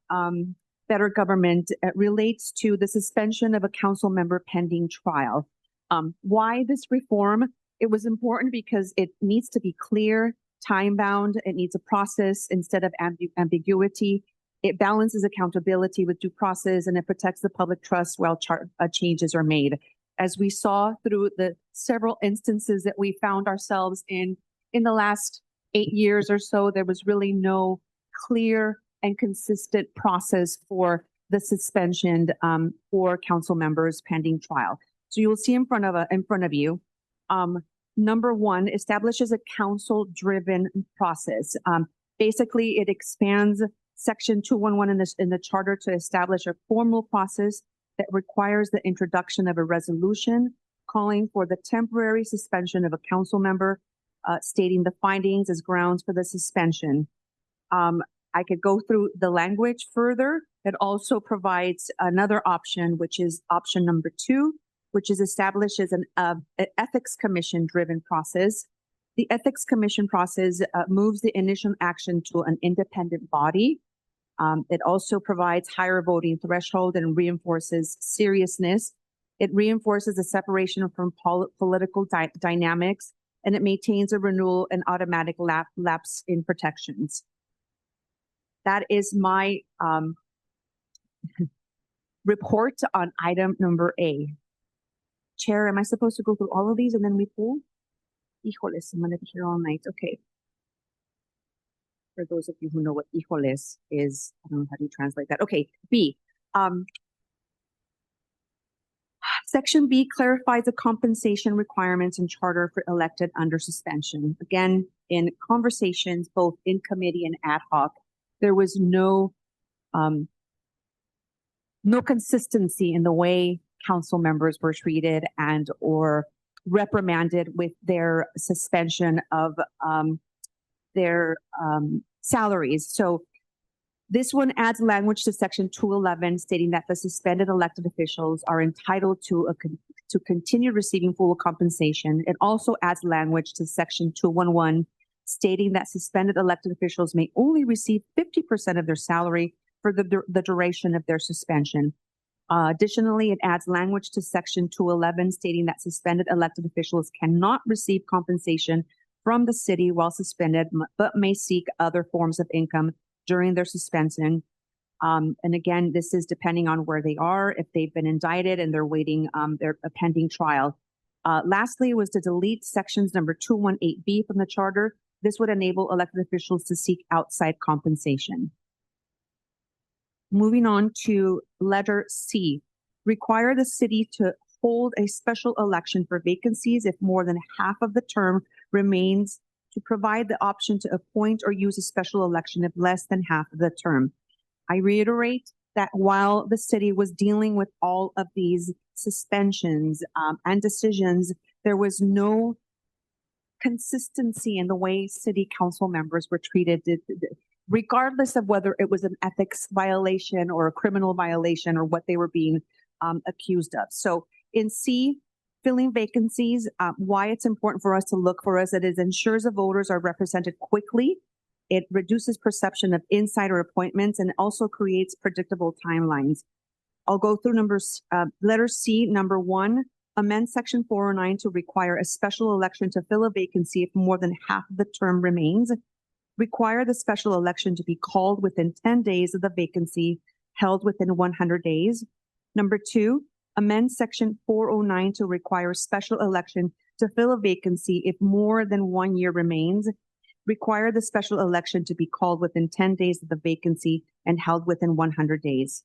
better government relates to the suspension of a council member pending trial. Why this reform? It was important because it needs to be clear, time-bound. It needs a process instead of ambiguity. It balances accountability with due process, and it protects the public trust while changes are made. As we saw through the several instances that we found ourselves in the last 8 years or so, there was really no clear and consistent process for the suspension for council members pending trial. So you will see in front of you. Number one, establishes a council-driven process. Basically, it expands Section 211 in the charter to establish a formal process that requires the introduction of a resolution calling for the temporary suspension of a council member, stating the findings as grounds for the suspension. I could go through the language further. It also provides another option, which is option number 2, which is establishes an ethics commission driven process. The ethics commission process moves the initial action to an independent body. It also provides higher voting threshold and reinforces seriousness. It reinforces the separation from political dynamics, and it maintains a renewal and automatic lapse in protections. That is my report on item number A. Chair, am I supposed to go through all of these and then we pull? Híjoles, I'm going to be here all night. Okay. For those of you who know what híjoles is, I don't know how do you translate that. Okay, B. Section B clarifies the compensation requirements in charter for elected under suspension. Again, in conversations, both in committee and ad hoc, there was no consistency in the way council members were treated and or reprimanded with their suspension of their salaries. So this one adds language to Section 211 stating that the suspended elected officials are entitled to continue receiving full compensation. It also adds language to Section 211 stating that suspended elected officials may only receive 50% of their salary for the duration of their suspension. Additionally, it adds language to Section 211 stating that suspended elected officials cannot receive compensation from the city while suspended, but may seek other forms of income during their suspension. And again, this is depending on where they are, if they've been indicted and they're waiting their pending trial. Lastly, was to delete sections number 218B from the charter. This would enable elected officials to seek outside compensation. Moving on to letter C, require the city to hold a special election for vacancies if more than half of the term remains, to provide the option to appoint or use a special election if less than half of the term. I reiterate that while the city was dealing with all of these suspensions and decisions, there was no consistency in the way city council members were treated, regardless of whether it was an ethics violation or a criminal violation or what they were being accused of. So in C, filling vacancies, why it's important for us to look for us, it is ensures the voters are represented quickly. It reduces perception of insider appointments and also creates predictable timelines. I'll go through letter C, number 1, amend section 409 to require a special election to fill a vacancy if more than half of the term remains. Require the special election to be called within 10 days of the vacancy held within 100 days. Number 2, amend section 409 to require special election to fill a vacancy if more than 1 year remains. Require the special election to be called within 10 days of the vacancy and held within 100 days.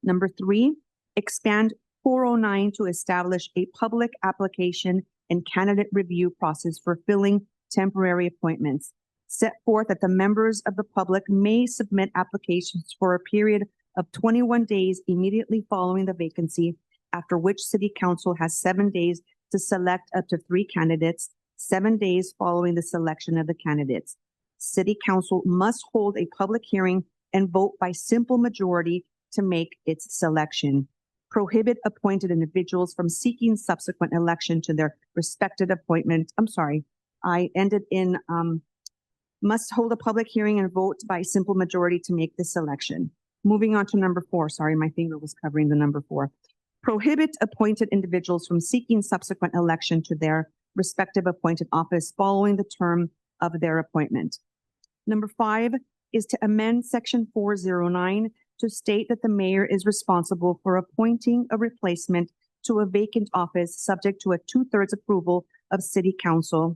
Number 3, expand 409 to establish a public application and candidate review process for filling temporary appointments. Set forth that the members of the public may submit applications for a period of 21 days immediately following the vacancy, after which City Council has 7 days to select up to 3 candidates, 7 days following the selection of the candidates. City Council must hold a public hearing and vote by simple majority to make its selection. Prohibit appointed individuals from seeking subsequent election to their respected appointment. I'm sorry, I ended in must hold a public hearing and vote by simple majority to make this selection. Moving on to number 4. Sorry, my finger was covering the number 4. Prohibit appointed individuals from seeking subsequent election to their respective appointed office following the term of their appointment. Number 5 is to amend section 409 to state that the mayor is responsible for appointing a replacement to a vacant office subject to a 2/3 approval of City Council,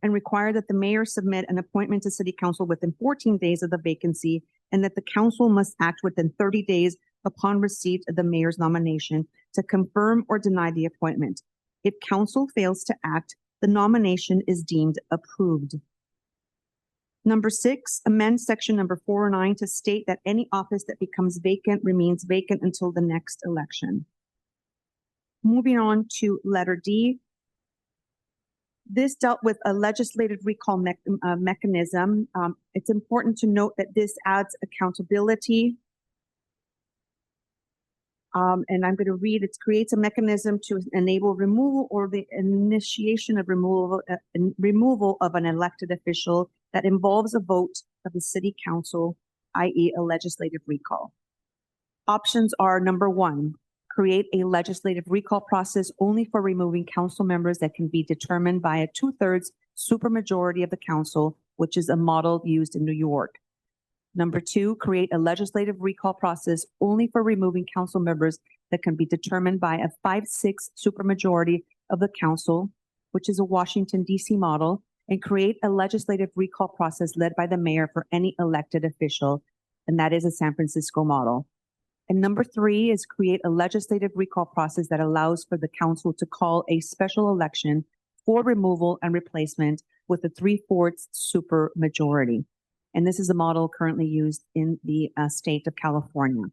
and require that the mayor submit an appointment to City Council within 14 days of the vacancy, and that the council must act within 30 days upon receipt of the mayor's nomination to confirm or deny the appointment. If council fails to act, the nomination is deemed approved. Number 6, amend section number 409 to state that any office that becomes vacant remains vacant until the next election. Moving on to letter D. This dealt with a legislative recall mechanism. It's important to note that this adds accountability. And I'm going to read, it creates a mechanism to enable removal or the initiation of removal of an elected official that involves a vote of the City Council, i.e. a legislative recall. Options are: number 1, create a legislative recall process only for removing council members that can be determined by a 2/3 supermajority of the council, which is a model used in New York. Number 2, create a legislative recall process only for removing council members that can be determined by a 5/6 supermajority of the council, which is a Washington, D.C. model, and create a legislative recall process led by the mayor for any elected official, and that is a San Francisco model. And number 3 is create a legislative recall process that allows for the council to call a special election for removal and replacement with a 3/4 supermajority. And this is a model currently used in the state of California.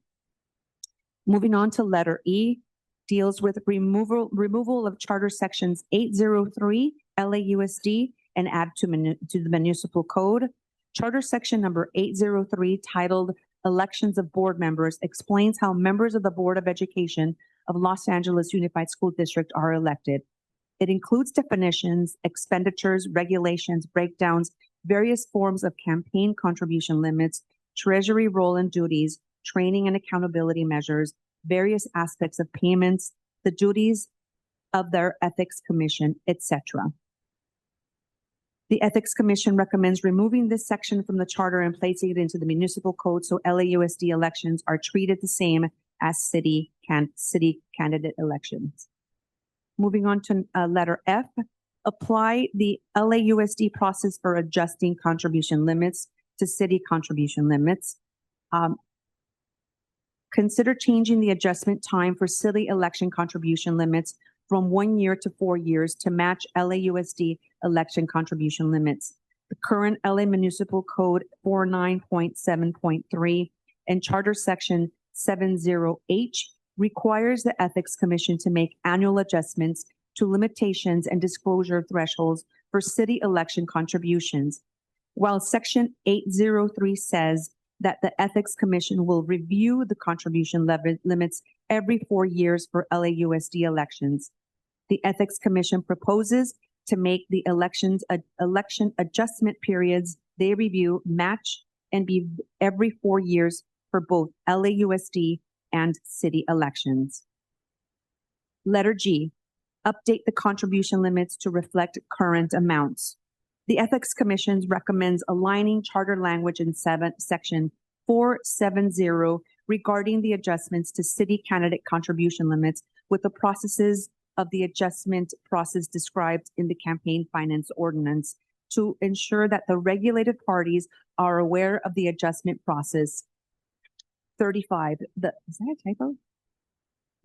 Moving on to letter E, deals with removal of charter sections 803 LAUSD and add to the municipal code. Charter section number 803, titled Elections of Board Members, explains how members of the Board of Education of Los Angeles Unified School District are elected. It includes definitions, expenditures, regulations, breakdowns, various forms of campaign contribution limits, treasury role and duties, training and accountability measures, various aspects of payments, the duties of their ethics commission, etc. The Ethics Commission recommends removing this section from the charter and placing it into the municipal code so LAUSD elections are treated the same as city candidate elections. Moving on to letter F, apply the LAUSD process for adjusting contribution limits to city contribution limits. Consider changing the adjustment time for city election contribution limits from 1 year to 4 years to match LAUSD election contribution limits. The current LA Municipal Code 49.7.3 and Charter Section 70H requires the Ethics Commission to make annual adjustments to limitations and disclosure thresholds for city election contributions. While Section 803 says that the Ethics Commission will review the contribution limits every 4 years for LAUSD elections. The Ethics Commission proposes to make the election adjustment periods they review match and be every 4 years for both LAUSD and city elections. Letter G, update the contribution limits to reflect current amounts. The Ethics Commission recommends aligning charter language in section 470 regarding the adjustments to city candidate contribution limits with the processes of the adjustment process described in the campaign finance ordinance to ensure that the regulated parties are aware of the adjustment process. 35, is that a typo?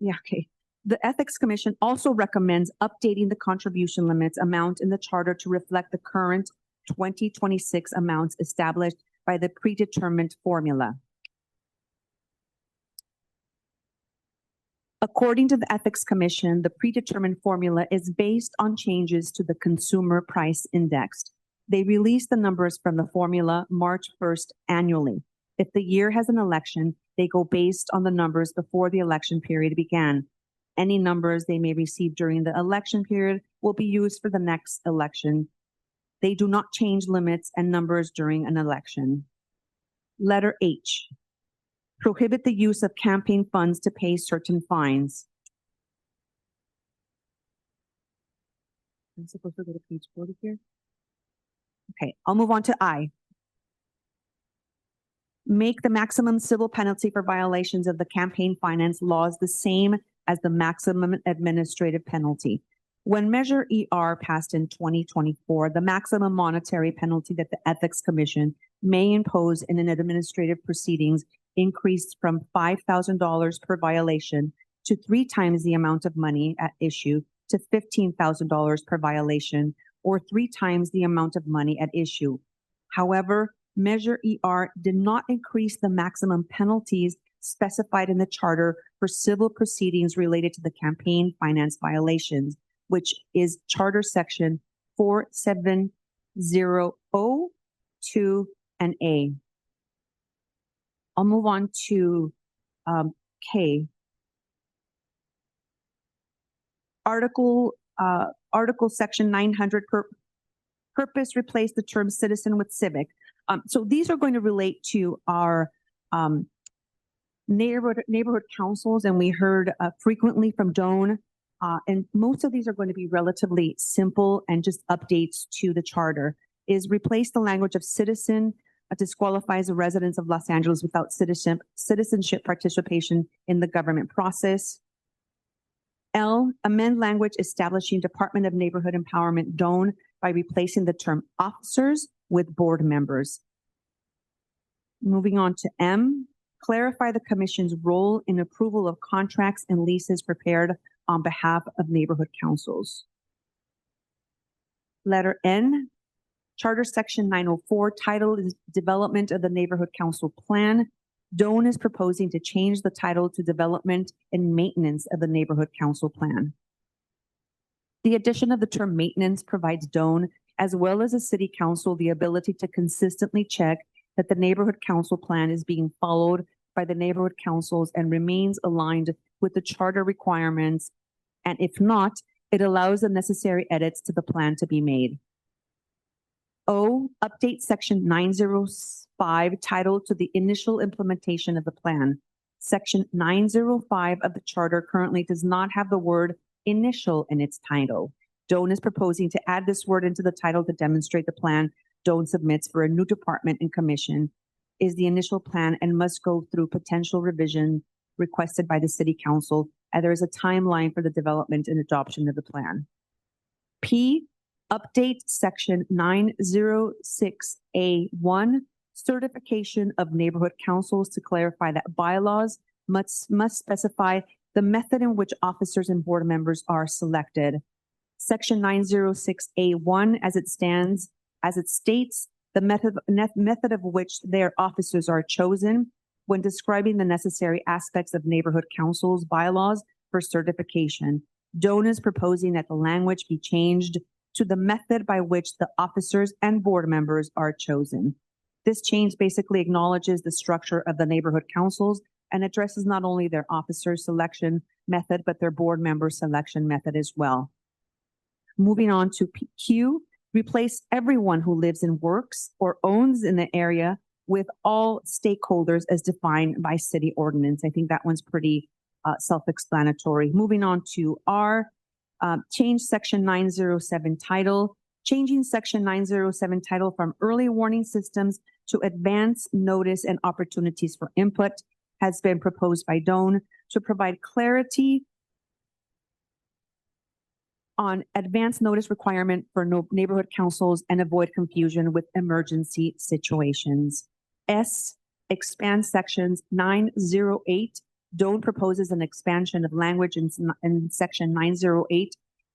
Yeah, okay. The Ethics Commission also recommends updating the contribution limits amount in the charter to reflect the current 2026 amounts established by the predetermined formula. According to the Ethics Commission, the predetermined formula is based on changes to the Consumer Price Index. They release the numbers from the formula March 1st annually. If the year has an election, they go based on the numbers before the election period began. Any numbers they may receive during the election period will be used for the next election. They do not change limits and numbers during an election. Letter H, prohibit the use of campaign funds to pay certain fines. I'm supposed to go to page 40 here. Okay, I'll move on to I. Make the maximum civil penalty for violations of the campaign finance laws the same as the maximum administrative penalty. When Measure ER passed in 2024, the maximum monetary penalty that the Ethics Commission may impose in an administrative proceedings increased from $5,000 per violation to 3 times the amount of money at issue to $15,000 per violation, or 3 times the amount of money at issue. However, Measure ER did not increase the maximum penalties specified in the charter for civil proceedings related to the campaign finance violations, which is Charter Section 470O2 and A. I'll move on to K. Article Section 900 purpose replace the term citizen with civic. So these are going to relate to our neighborhood councils, and we heard frequently from Doan, and most of these are going to be relatively simple and just updates to the charter. Is replace the language of citizen disqualifies the residents of Los Angeles without citizenship participation in the government process. L, amend language establishing Department of Neighborhood Empowerment DONE by replacing the term officers with board members. Moving on to M, clarify the Commission's role in approval of contracts and leases prepared on behalf of neighborhood councils. Letter N, Charter Section 904, title is Development of the Neighborhood Council Plan. DONE is proposing to change the title to Development and Maintenance of the Neighborhood Council Plan. The addition of the term maintenance provides DONE, as well as the City Council, the ability to consistently check that the Neighborhood Council Plan is being followed by the neighborhood councils and remains aligned with the charter requirements. And if not, it allows the necessary edits to the plan to be made. O, update Section 905 titled to the initial implementation of the plan. Section 905 of the charter currently does not have the word initial in its title. DONE is proposing to add this word into the title to demonstrate the plan DONE submits for a new department and commission is the initial plan and must go through potential revision requested by the City Council, and there is a timeline for the development and adoption of the plan. P, update Section 906A1, certification of neighborhood councils to clarify that bylaws must specify the method in which officers and board members are selected. Section 906A1, as it states, the method of which their officers are chosen when describing the necessary aspects of neighborhood councils bylaws for certification. DONE is proposing that the language be changed to the method by which the officers and board members are chosen. This change basically acknowledges the structure of the neighborhood councils and addresses not only their officer selection method, but their board member selection method as well. Moving on to Q, replace everyone who lives and works or owns in the area with all stakeholders as defined by city ordinance. I think that one's pretty self-explanatory. Moving on to R, change section 907 title. Changing section 907 title from early warning systems to advance notice and opportunities for input has been proposed by Doan to provide clarity on advance notice requirement for neighborhood councils and avoid confusion with emergency situations. S, expand sections 908. Doan proposes an expansion of language in section 908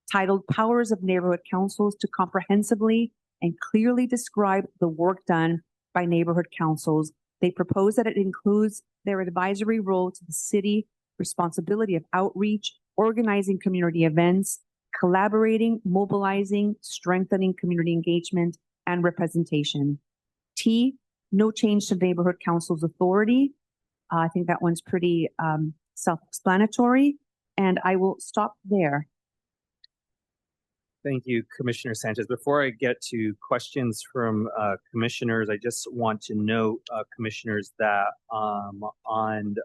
titled Powers of Neighborhood Councils to comprehensively and clearly describe the work done by neighborhood councils. They propose that it includes their advisory role to the city, responsibility of outreach, organizing community events, collaborating, mobilizing, strengthening community engagement and representation. T, no change to neighborhood council's authority. I think that one's pretty self-explanatory, and I will stop there. Thank you, Commissioner Sanchez. Before I get to questions from commissioners, I just want to note, commissioners, that on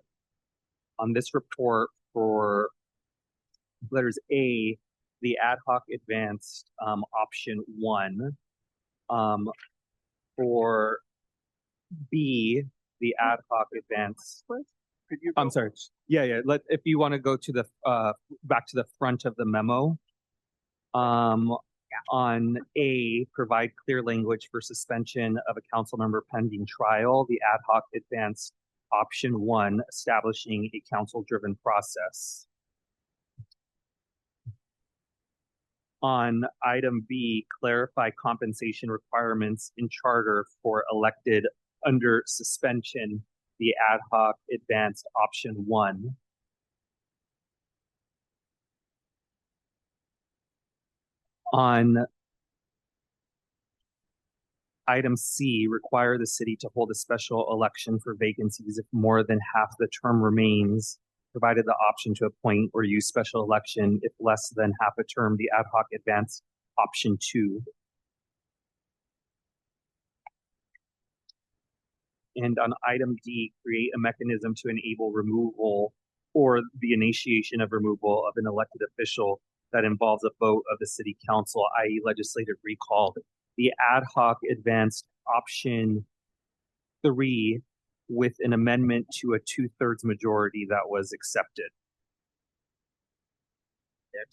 this report for letters A, the ad hoc advanced option 1, for B, the ad hoc advanced. I'm sorry. Yeah. If you want to go to the back to the front of the memo. On A, provide clear language for suspension of a council member pending trial, the ad hoc advanced option 1, establishing a council-driven process. On item B, clarify compensation requirements in charter for elected under suspension, the ad hoc advanced option 1. On item C, require the city to hold a special election for vacancies if more than half the term remains, provided the option to appoint or use special election if less than half a term, the ad hoc advanced option 2. And on item D, create a mechanism to enable removal or the initiation of removal of an elected official that involves a vote of the city council, i.e. legislative recall. The ad hoc advanced option 3 with an amendment to a 2/3 majority that was accepted. That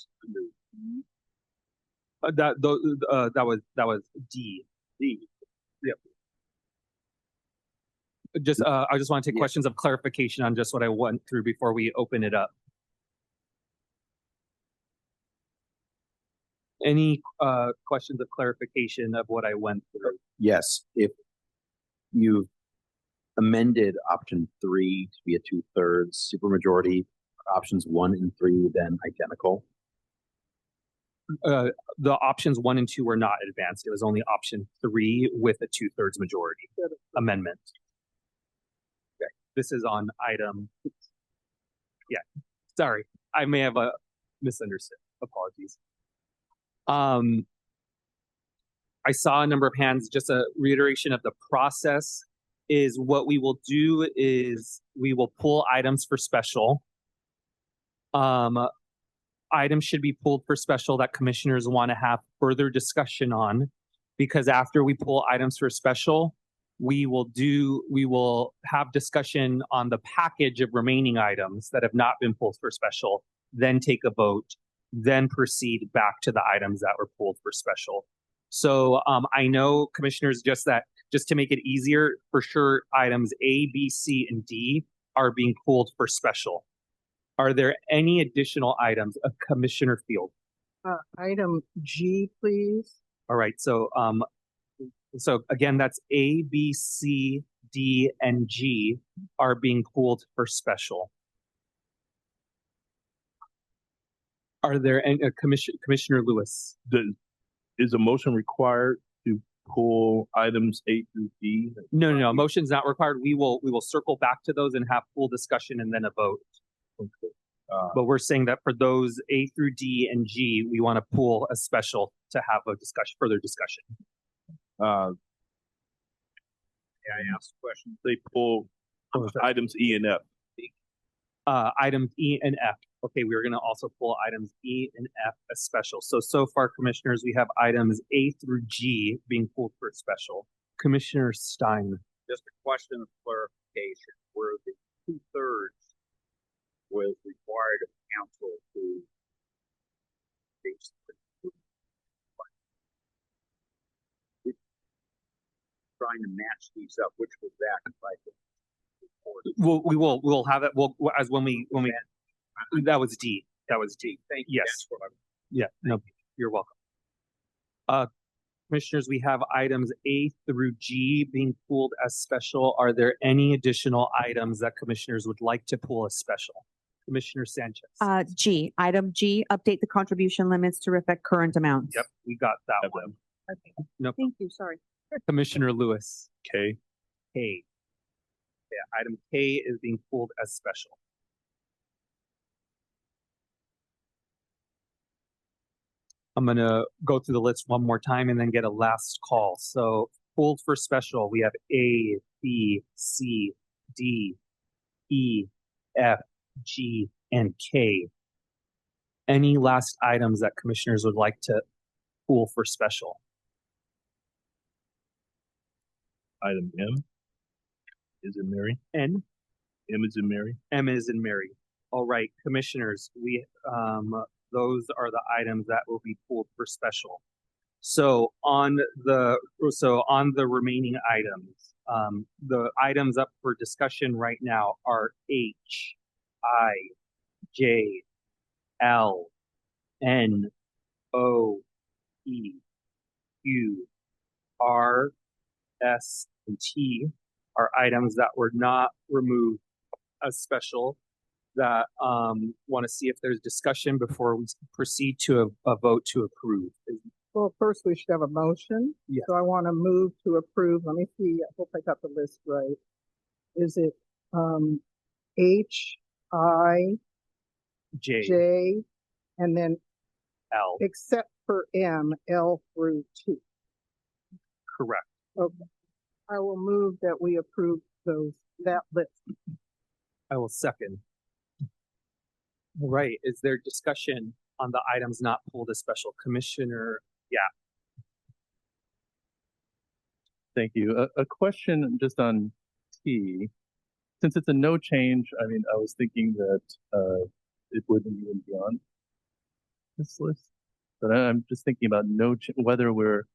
was D. Yep. I just want to take questions of clarification on just what I went through before we open it up. Any questions of clarification of what I went through? Yes, if you've amended option 3 to be a 2/3 supermajority, options 1 and 3 then identical. The options 1 and 2 were not advanced. It was only option 3 with a 2/3 majority amendment. Okay, this is on item. Yeah, sorry, I may have misunderstood. Apologies. I saw a number of hands. Just a reiteration of the process is what we will do is we will pull items for special. Items should be pulled for special that commissioners want to have further discussion on, because after we pull items for special, we will have discussion on the package of remaining items that have not been pulled for special, then take a vote, then proceed back to the items that were pulled for special. So I know, commissioners, just to make it easier, for sure, items A, B, C, and D are being pulled for special. Are there any additional items of Commissioner Field? Item G, please. All right, so again, that's A, B, C, D, and G are being pulled for special. Are there any, Commissioner Lewis? Is a motion required to pull items A through D? No. Motion's not required. We will circle back to those and have full discussion and then a vote. But we're saying that for those A through D and G, we want to pull a special to have a further discussion. May I ask a question? They pull items E and F. Items E and F. Okay, we're going to also pull items E and F as special. So far, commissioners, we have items A through G being pulled for special. Commissioner Stein. Just a question of clarification, where the 2/3 was required of council to trying to match these up, which was that? We'll have it. That was D. That was D. Thank you. Yes. No, you're welcome. Commissioners, we have items A through G being pulled as special. Are there any additional items that commissioners would like to pull as special? Commissioner Sanchez. Item G, update the contribution limits to reflect current amounts. Yep, we got that one. Okay. No. Thank you. Sorry. Commissioner Lewis. K. K. Yeah, item K is being pulled as special. I'm going to go through the list one more time and then get a last call. So pulled for special, we have A, B, C, D, E, F, G, and K. Any last items that commissioners would like to pull for special? Item M is in Mary. N. M is in Mary. M is in Mary. All right, commissioners, those are the items that will be pulled for special. So on the remaining items, the items up for discussion right now are H, I, J, L, N, O, E, Q, R, S, and T are items that were not removed as special that want to see if there's discussion before we proceed to a vote to approve. Well, first we should have a motion. Yes. So I want to move to approve. Let me see. I hope I got the list right. Is it H, I, J, and then L, except for M, L through T? Correct. Okay. I will move that we approve that list. I will second. All right. Is there discussion on the items not pulled as special? Commissioner, yeah. Thank you. A question just on T. Since it's a no change, I mean, I was thinking that it wouldn't even be on this list. But I'm just thinking about whether we're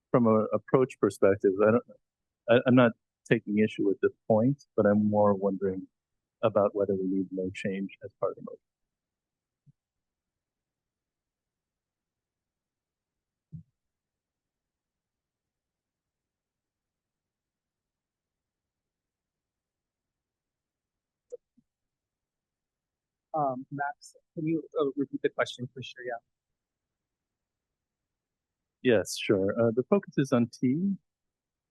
from an approach perspective. I'm not taking issue with the point, but I'm more wondering about whether we need no change as part of the motion. Max, can you repeat the question, Commissioner? Yeah. Yes, sure. The focus is on T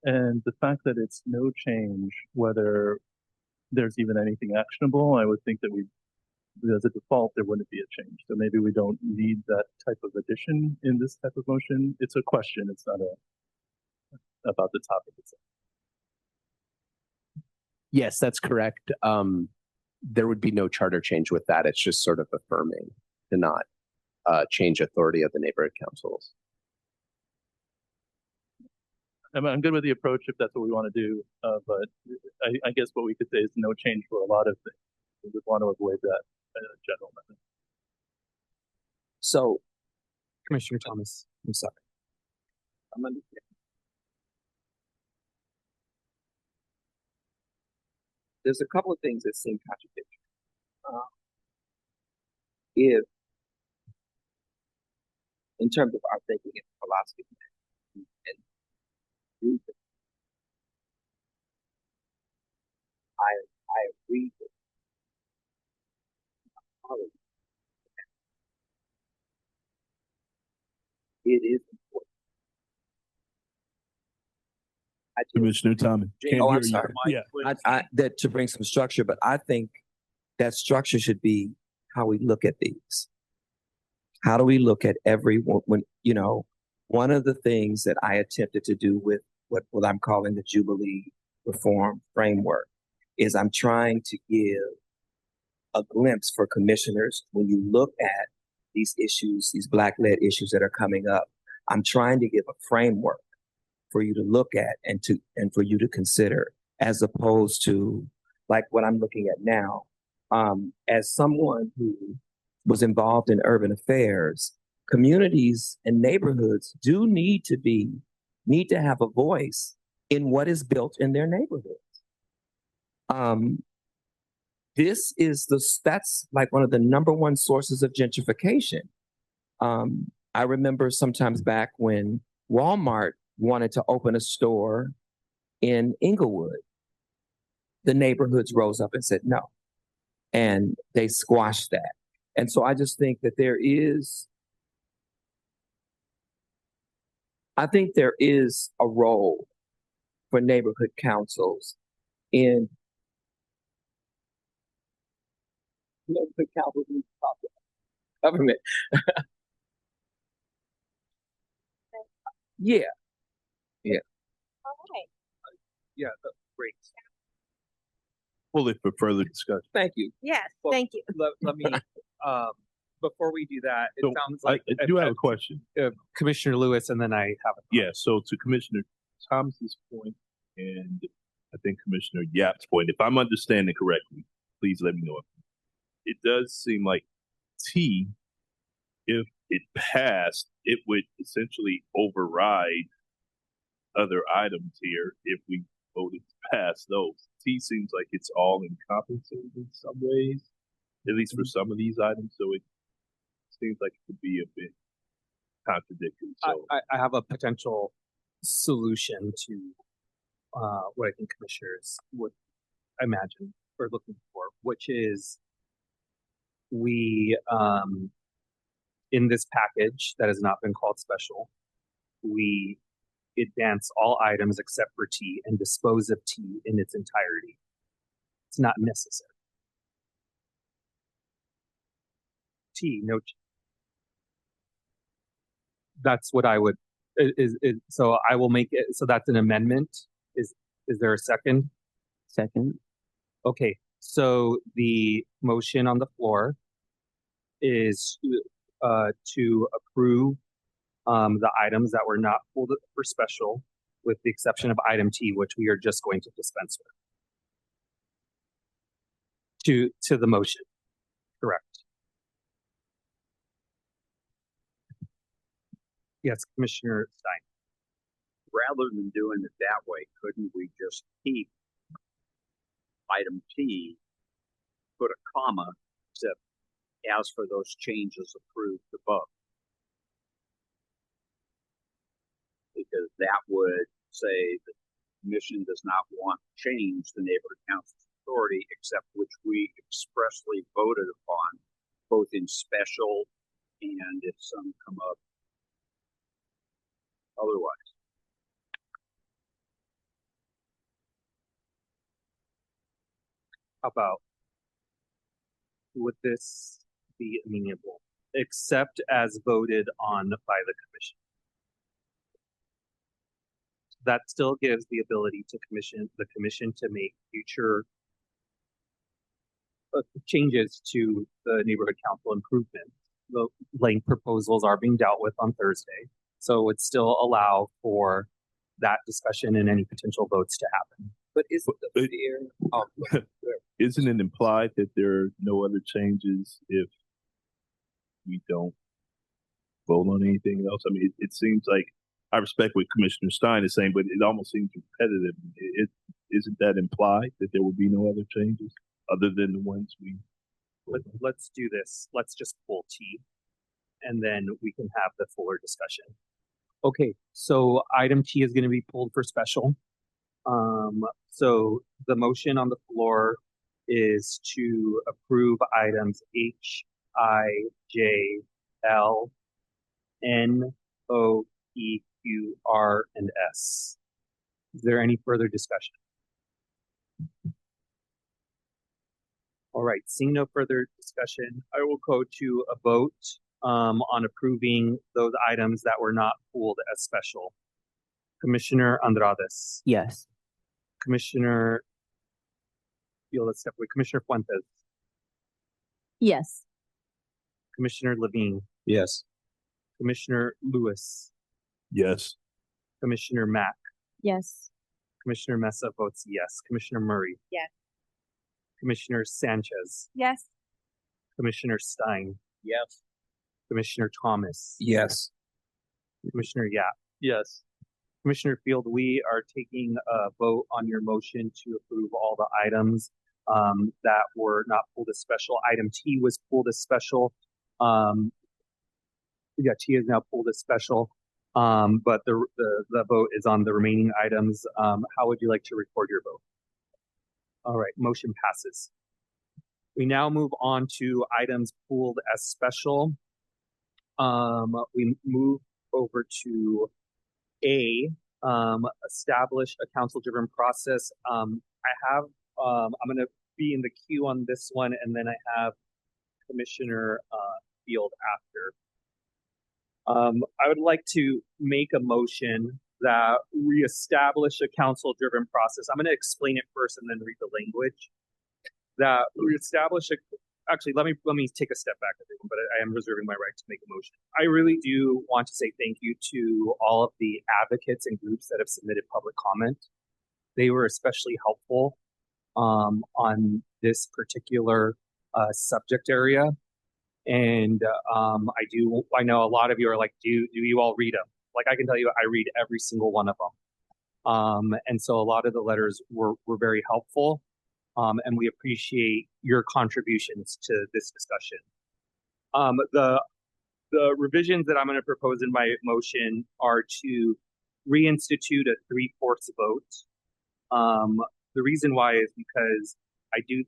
and the fact that it's no change, whether there's even anything actionable. I would think that as a default, there wouldn't be a change. So maybe we don't need that type of addition in this type of motion. It's a question. It's not about the topic itself. Yes, that's correct. There would be no charter change with that. It's just sort of affirming to not change authority of the neighborhood councils. I'm good with the approach if that's what we want to do, but I guess what we could say is no change for a lot of things. We would want to avoid that general method. So, Commissioner Thomas, I'm sorry. I'm understanding. There's a couple of things that seem contradictory. If, in terms of our thinking and philosophy, and reason, I agree with my colleague. It is important Commissioner Thomas. Can't Oh, hear I'm you. sorry. Yeah. That to bring some structure, but I think that structure should be how we look at these. How do we look at every when one of the things that I attempted to do with what I'm calling the Jubilee Reform Framework is I'm trying to give a glimpse for commissioners when you look at these issues, these Black-led issues that are coming up. I'm trying to give a framework for you to look at and for you to consider, as opposed to like what I'm looking at now. As someone who was involved in urban affairs, communities and neighborhoods do need to have a voice in what is built in their neighborhoods. That's like one of the number one sources of gentrification. I remember sometimes back when Walmart wanted to open a store in Inglewood, the neighborhoods rose up and said no, and they squashed that. And so I just think that there is a role for neighborhood councils in neighborhood councils in government. Yeah. All right. Yeah, great. Pull it for further discussion. Thank you. Yes, Well, thank you. Let me, before we do that, it So, sounds like I do have a question. Commissioner Lewis, and then I have a Yeah, so to Commissioner Thomas's point, and I think Commissioner Yap's point, if I'm understanding correctly, please let me know. It does seem like T, if it passed, it would essentially override other items here if we voted to pass those. T seems like it's all encompassing in some ways, at least for some of these items. So it seems like it could be a bit contradictory. So I have a potential solution to what I think commissioners would imagine or looking for, which is we in this package that has not been called special, we advance all items except for T and dispose of T in its entirety. It's not necessary. T, no. That's what I would so I will make it. So that's an amendment. Is there a second? Second. Okay. So the motion on the floor is to approve the items that were not pulled for special, with the exception of item T, which we are just going to dispense with. To the motion. Correct. Yes, Commissioner Stein. Rather than doing it that way, couldn't we just keep item T, put a comma, except as for those changes approved above? Because that would say the commission does not want to change the neighborhood council's authority, except which we expressly voted upon, both in special and if some come up otherwise. How about, would this be amenable, except as voted on by the commission? That still gives the ability to the commission to make future changes to the neighborhood council improvement. The length proposals are being dealt with on Thursday, so it would still allow for that discussion and any potential votes to happen. But isn't the fear? Isn't it implied that there are no other changes if we don't vote on anything else? I mean, it seems like, I respect what Commissioner Stein is saying, but it almost seems repetitive. Isn't that implied that there will be no other changes other than the ones we? Let's do this. Let's just pull T, and then we can have the fuller discussion. Okay, so item T is going to be pulled for special. So the motion on the floor is to approve items H, I, J, L, N, O, P, Q, R, and S. Is there any further discussion? All right, seeing no further discussion, I will go to a vote on approving those items that were not pulled as special. Commissioner Andrades. Yes. Commissioner, let's step away. Commissioner Fuentes. Yes. Commissioner Levine. Yes. Commissioner Lewis. Yes. Commissioner Mack. Yes. Commissioner Mesa votes yes. Commissioner Murray. Yes. Commissioner Sanchez. Yes. Commissioner Stein. Yes. Commissioner Thomas. Yes. Commissioner Yap. Yes. Commissioner Field, we are taking a vote on your motion to approve all the items that were not pulled as special. Item T was pulled as special. T is now pulled as special. But the vote is on the remaining items. How would you like to record your vote? All right, motion passes. We now move on to items pulled as special. We move over to A, establish a council-driven process. I'm going to be in the queue on this one, and then I have Commissioner Field after. I would like to make a motion that we establish a council-driven process. I'm going to explain it first and then read the language. That we establish a. Actually, let me take a step back, everyone. But I am reserving my right to make a motion. I really do want to say thank you to all of the advocates and groups that have submitted public comment. They were especially helpful on this particular subject area. And I know a lot of you are like, do you all read them? Like, I can tell you, I read every single one of them. And so a lot of the letters were very helpful. And we appreciate your contributions to this discussion. The revisions that I'm going to propose in my motion are to reinstitute a 3/4 vote. The reason why is because I do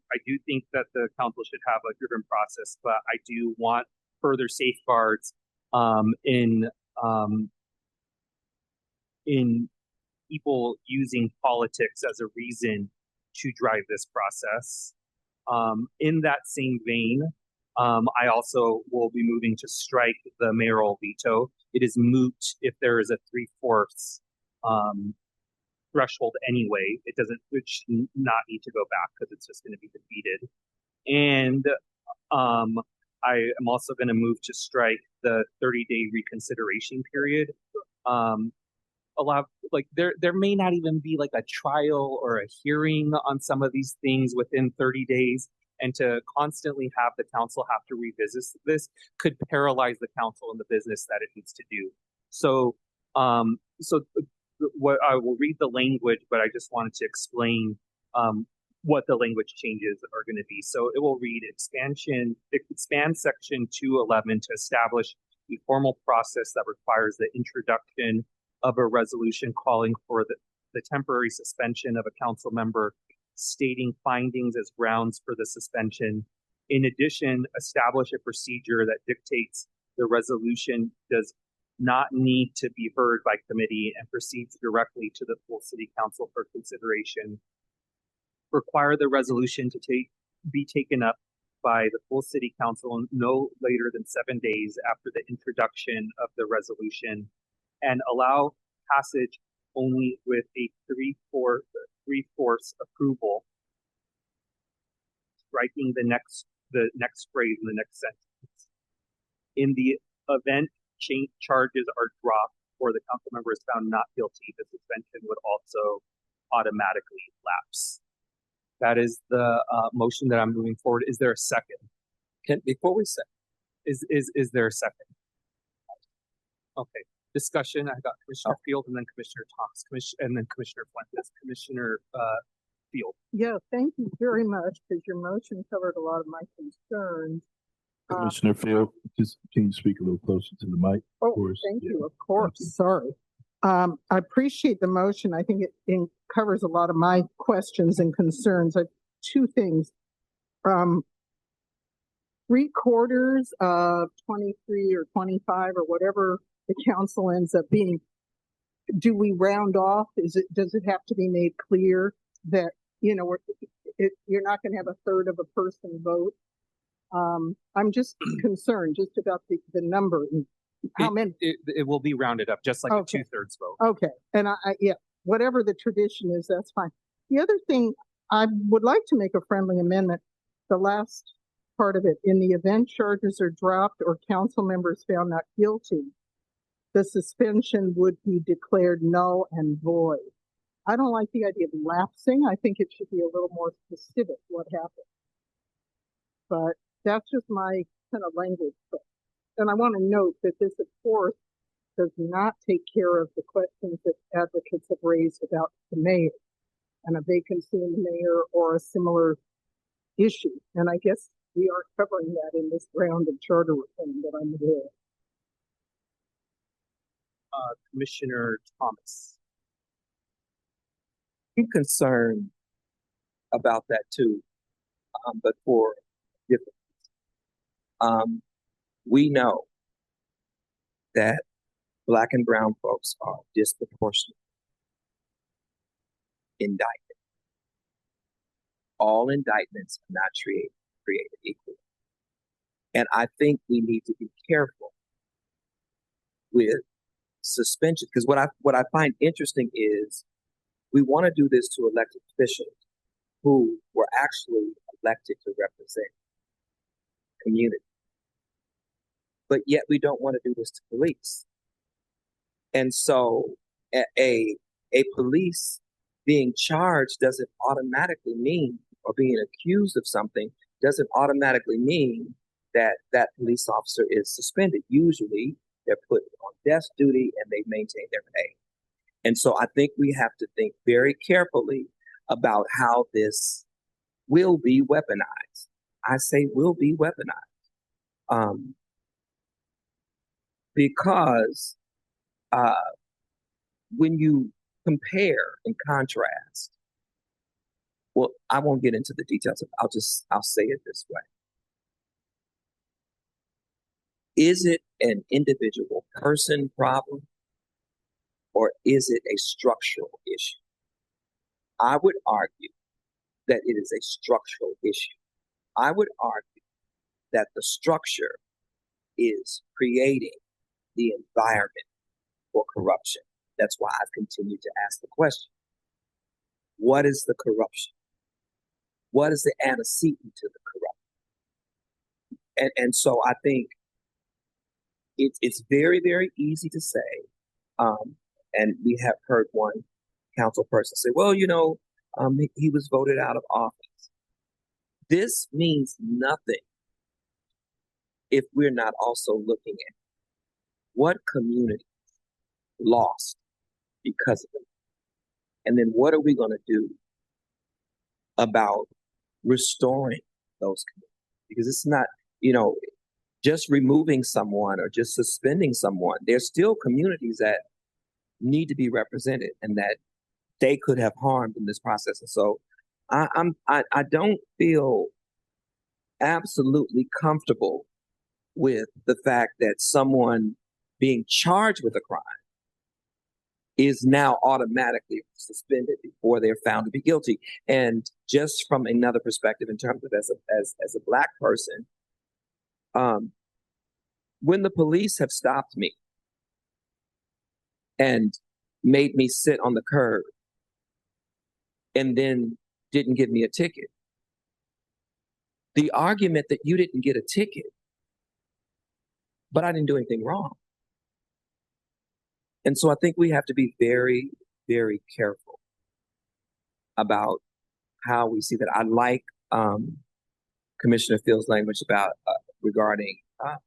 think that the council should have a driven process, but I do want further safeguards in people using politics as a reason to drive this process. In that same vein, I also will be moving to strike the mayoral veto. It is moot if there is a 3/4 threshold anyway. It should not need to go back because it's just going to be defeated. And I am also going to move to strike the 30-day reconsideration period. There may not even be like a trial or a hearing on some of these things within 30 days, and to constantly have the council have to revisit this could paralyze the council in the business that it needs to do. So what I will read the language, but I just wanted to explain what the language changes are going to be. So it will read expand section 211 to establish a formal process that requires the introduction of a resolution calling for the temporary suspension of a council member, stating findings as grounds for the suspension. In addition, establish a procedure that dictates the resolution does not need to be heard by committee and proceeds directly to the full city council for consideration. Require the resolution to be taken up by the full city council no later than 7 days after the introduction of the resolution, and allow passage only with a 3/4 approval. Striking the next phrase in the next sentence. In the event charges are dropped or the council member is found not guilty, the suspension would also automatically lapse. That is the motion that I'm moving forward. Is there a second? Before we say, is there a second? Okay. Discussion. I got Commissioner Field and then Commissioner Thomas, and then Commissioner Fuentes. Commissioner Field. Yeah, thank you very much, because your motion covered a lot of my concerns. Commissioner Field, just can you speak a little closer to the mic? Oh, thank you. Of course. Sorry. I appreciate the motion. I think it covers a lot of my questions and concerns. Two things. 3/4 of 23 or 25 or whatever the council ends up being do we round off? Does it have to be made clear that, you know, you're not going to have a third of a person vote? I'm just concerned just about the number and how many. It will be rounded up, just like a 2/3 vote. Okay. And yeah, whatever the tradition is, that's fine. The other thing, I would like to make a friendly amendment. The last part of it, in the event charges are dropped or council members found not guilty, the suspension would be declared null and void. I don't like the idea of lapsing. I think it should be a little more specific what happened. But that's just my kind of language. And I want to note that this, of course, does not take care of the questions that advocates have raised about the mayor and a vacancy in the mayor or a similar issue. And I guess we are covering that in this round of charter reform that I'm aware of. Commissioner Thomas. I'm concerned about that too, but for different reasons. We know that Black and brown folks are disproportionately indicted. All indictments are not created equally. And I think we need to be careful with suspension, because what I find interesting is we want to do this to elected officials who were actually elected to represent community. But yet we don't want to do this to police. And so a police being charged doesn't automatically mean, or being accused of something doesn't automatically mean that that police officer is suspended. Usually they're put on desk duty and they maintain their pay. And so I think we have to think very carefully about how this will be weaponized. I say will be weaponized. Because when you compare and contrast, well, I won't get into the details. I'll say it this way. Is it an individual person problem, or is it a structural issue? I would argue that it is a structural issue. I would argue that the structure is creating the environment for corruption. That's why I've continued to ask the question. What is the corruption? What is the antecedent to the corruption? And so I think it's very, very easy to say, and we have heard one council person say, well, you know, he was voted out of office. This means nothing if we're not also looking at what community lost because of it. And then what are we going to do about restoring those communities? Because it's not, you know, just removing someone or just suspending someone. There's still communities that need to be represented and that they could have harmed in this process. And so I don't feel absolutely comfortable with the fact that someone being charged with a crime is now automatically suspended before they're found to be guilty. And just from another perspective, in terms of as a Black person, when the police have stopped me and made me sit on the curb and then didn't give me a ticket, the argument that you didn't get a ticket, but I didn't do anything wrong. And so I think we have to be very, very careful about how we see that. I like Commissioner Field's language about regarding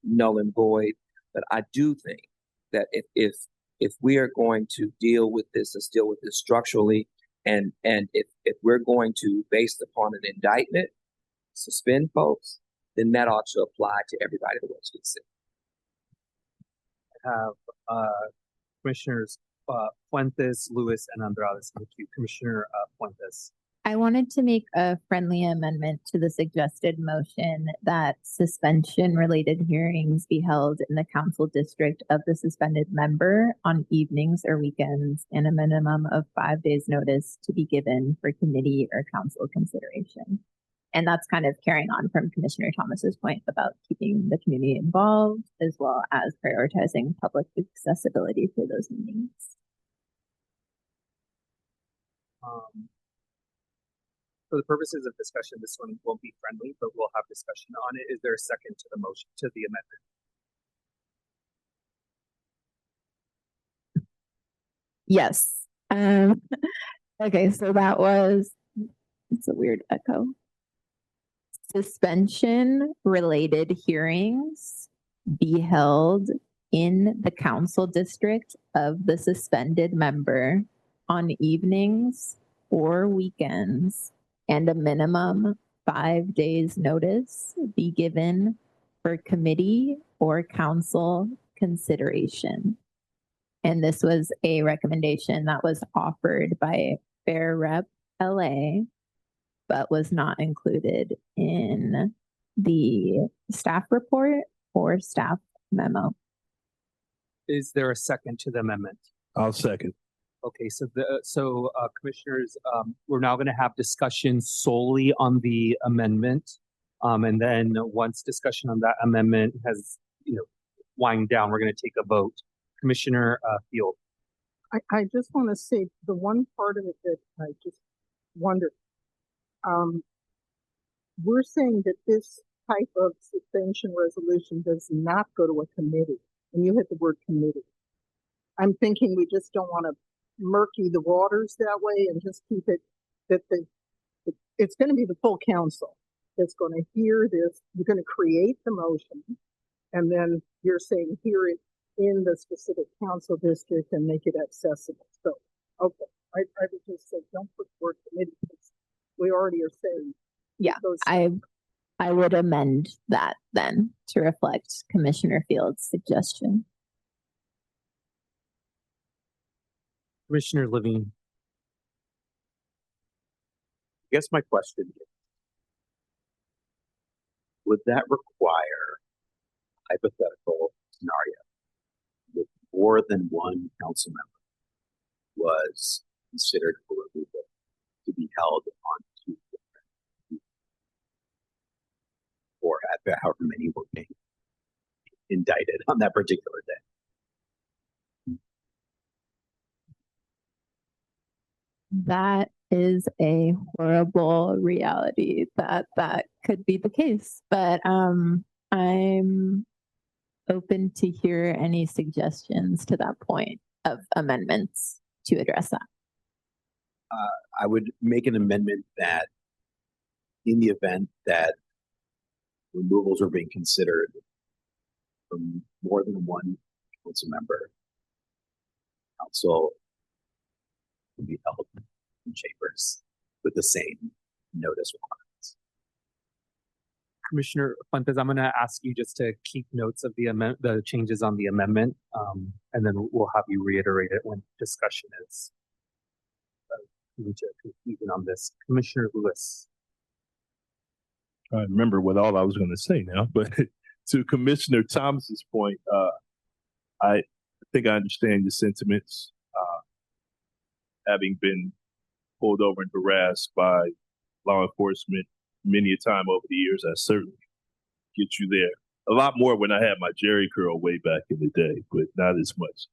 null and void, but I do think that if we are going to deal with this structurally, and if we're going to, based upon an indictment, suspend folks, then that ought to apply to everybody that works for the city. I have Commissioners Fuentes, Lewis, and Andrade in the queue. Commissioner Fuentes. I wanted to make a friendly amendment to the suggested motion that suspension related hearings be held in the council district of the suspended member on evenings or weekends and a minimum of 5 days notice to be given for committee or council consideration. And that's kind of carrying on from Commissioner Thomas's point about keeping the community involved as well as prioritizing public accessibility for those meetings. For the purposes of discussion, this one won't be friendly, but we'll have discussion on it. Is there a second to the motion, to the amendment? Yes. Okay, so that was, it's a weird echo. Suspension related hearings be held in the council district of the suspended member on evenings or weekends, and a minimum 5 days notice be given for committee or council consideration. And this was a recommendation that was offered by Fair Rep LA, but was not included in the staff report or staff memo. Is there a second to the amendment? I'll second. Okay, so commissioners, we're now going to have discussion solely on the amendment. And then once discussion on that amendment has, wind down, we're going to take a vote. Commissioner Field. I just want to say the one part of it that I just wondered. We're saying that this type of suspension resolution does not go to a committee, and you hit the word committee. I'm thinking we just don't want to murky the waters that way and just keep it that it's going to be the full council that's going to hear this. You're going to create the motion, and then you're saying hear it in the specific council district and make it accessible. So, okay, I would just say don't put the word committee. We already are saying. Yeah, I would amend that then to reflect Commissioner Field's suggestion. Commissioner Levine. I guess my question is, would that require a hypothetical scenario with more than one council member was considered for removal to be held on 2 different, or at however many were being indicted on that particular day? That is a horrible reality that could be the case, but I'm open to hear any suggestions to that point of amendments to address that. I would make an amendment that in the event that removals are being considered from more than one council member, council will be held in chambers with the same notice requirements. Commissioner Fuentes, I'm going to ask you just to keep notes of the changes on the amendment, and then we'll have you reiterate it when discussion is reach a conclusion on this. Commissioner Lewis. I remember what all I was going to say now, but to Commissioner Thomas's point, I think I understand your sentiments. Having been pulled over and harassed by law enforcement many a time over the years, I certainly get you there. A lot more when I had my Jerry curl way back in the day, but not as much.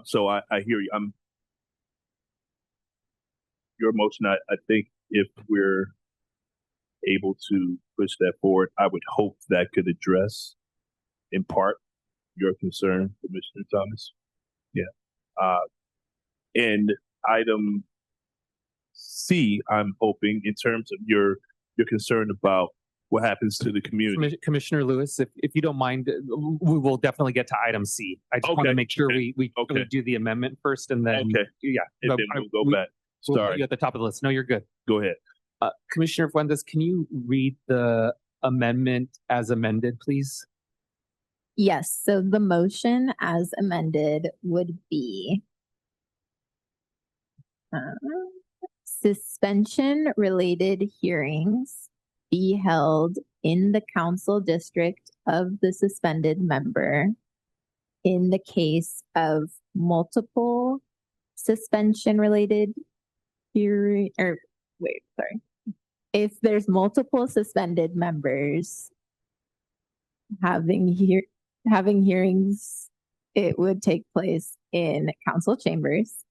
So I hear you. Your motion, I think if we're able to push that forward, I would hope that could address in part your concern, Commissioner Thomas. Yeah. And item C, I'm hoping in terms of your concern about what happens to the community. Commissioner Lewis, if you don't mind, we will definitely get to item C. I just want to make sure we do the amendment first, and then and then we'll go back. We'll Sorry, put you at the top of the list. No, you're good. Go ahead. Commissioner Fuentes, can you read the amendment as amended, please? Yes, so the motion as amended would be suspension related hearings be held in the council district of the suspended member in the case of multiple suspension related hearing, or wait, sorry. If there's multiple suspended members having hearings, it would take place in council chambers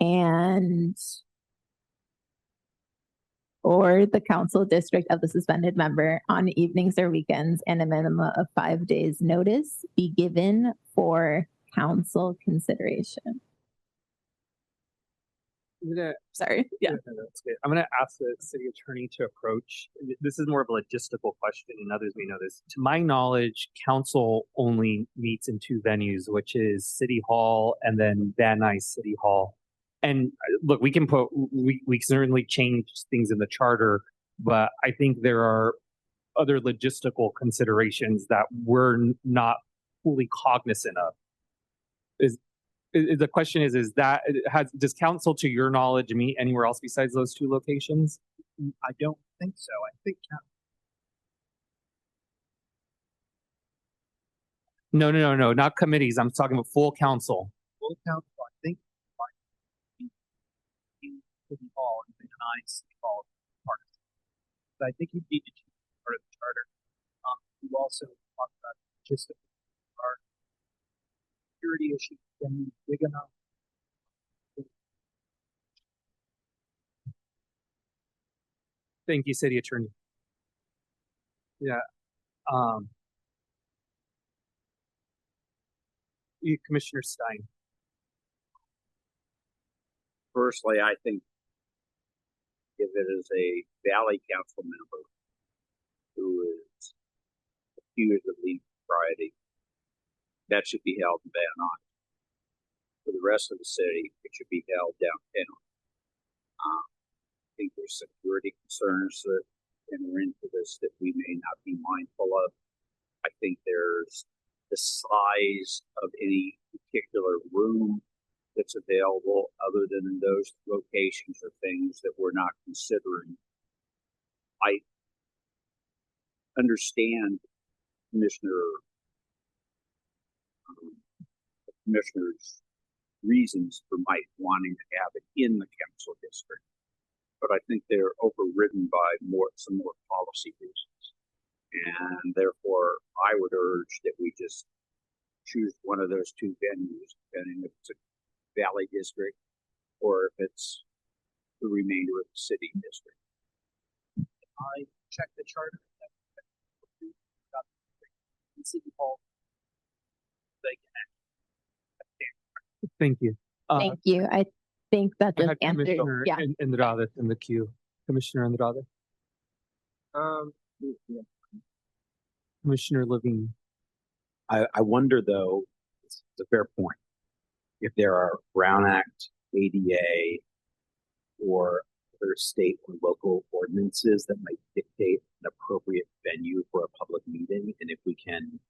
and or the council district of the suspended member on evenings or weekends, and a minimum of 5 days notice be given for council consideration. Sorry. Yeah. That's good. I'm going to ask the city attorney to approach. This is more of a logistical question, and others may know this. To my knowledge, council only meets in two venues, which is City Hall and then Van Nuys City Hall. And look, we can we certainly change things in the charter, but I think there are other logistical considerations that we're not fully cognizant of. The question is does council, to your knowledge, meet anywhere else besides those two locations? I don't think so. I think No, not committees. I'm talking about full council. full council, I think, in City Hall and Van Nuys City Hall part of it. But I think you need to change part of the charter. You also talked about just our security issues being big enough. Thank you, city attorney. Yeah. Commissioner Stein. Firstly, I think if it is a Valley Council member who is accused of legal propriety, that should be held in Van Nuys. For the rest of the city, it should be held downtown. I think there's security concerns that enter into this that we may not be mindful of. I think there's the size of any particular room that's available other than in those locations or things that we're not considering. I understand commissioner's reasons for Mike wanting to have it in the council district, but I think they're overridden by some more policy reasons. And therefore, I would urge that we just choose one of those two venues, depending if it's a Valley district or if it's the remainder of the city district. I checked the charter. City Hall. Thank you. Thank you. I think that I just had answered. Commissioner Yeah. Andrade in the queue. Commissioner Andrade. Commissioner Levine. I wonder though, it's a fair point. If there are Brown Act, ADA, or other state or local ordinances that might dictate an appropriate venue for a public meeting, and if we can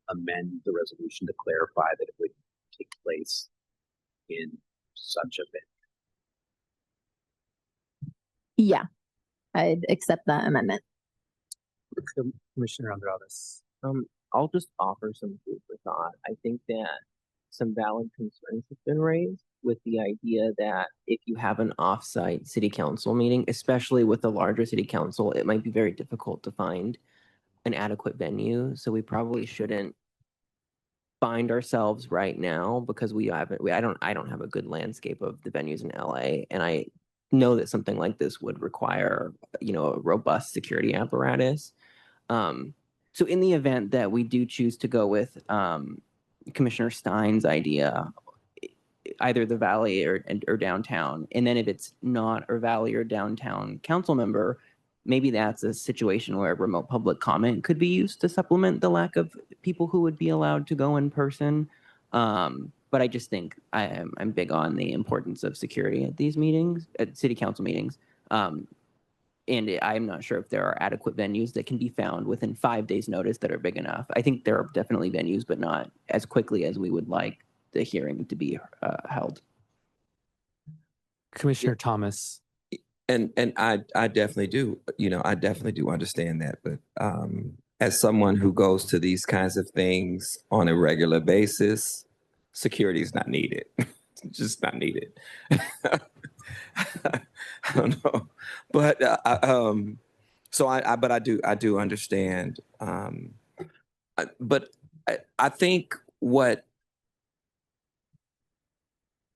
amend the resolution to clarify that it would take place in such a venue. Yeah, I'd accept that amendment. Commissioner Andrade. I'll just offer some food for thought. I think that some valid concerns have been raised with the idea that if you have an off-site city council meeting, especially with a larger city council, it might be very difficult to find an adequate venue. So we probably shouldn't bind ourselves right now because I don't have a good landscape of the venues in LA, and I know that something like this would require, a robust security apparatus. So in the event that we do choose to go with Commissioner Stein's idea, either the Valley or downtown, and then if it's not a Valley or downtown council member, maybe that's a situation where remote public comment could be used to supplement the lack of people who would be allowed to go in person. But I just think I'm big on the importance of security at these meetings, at city council meetings. And I'm not sure if there are adequate venues that can be found within 5 days notice that are big enough. I think there are definitely venues, but not as quickly as we would like the hearing to be held. Commissioner Thomas. And I definitely do, I definitely do understand that. But as someone who goes to these kinds of things on a regular basis, security is not needed. It's just not needed. I don't know, but so but I do understand. But I think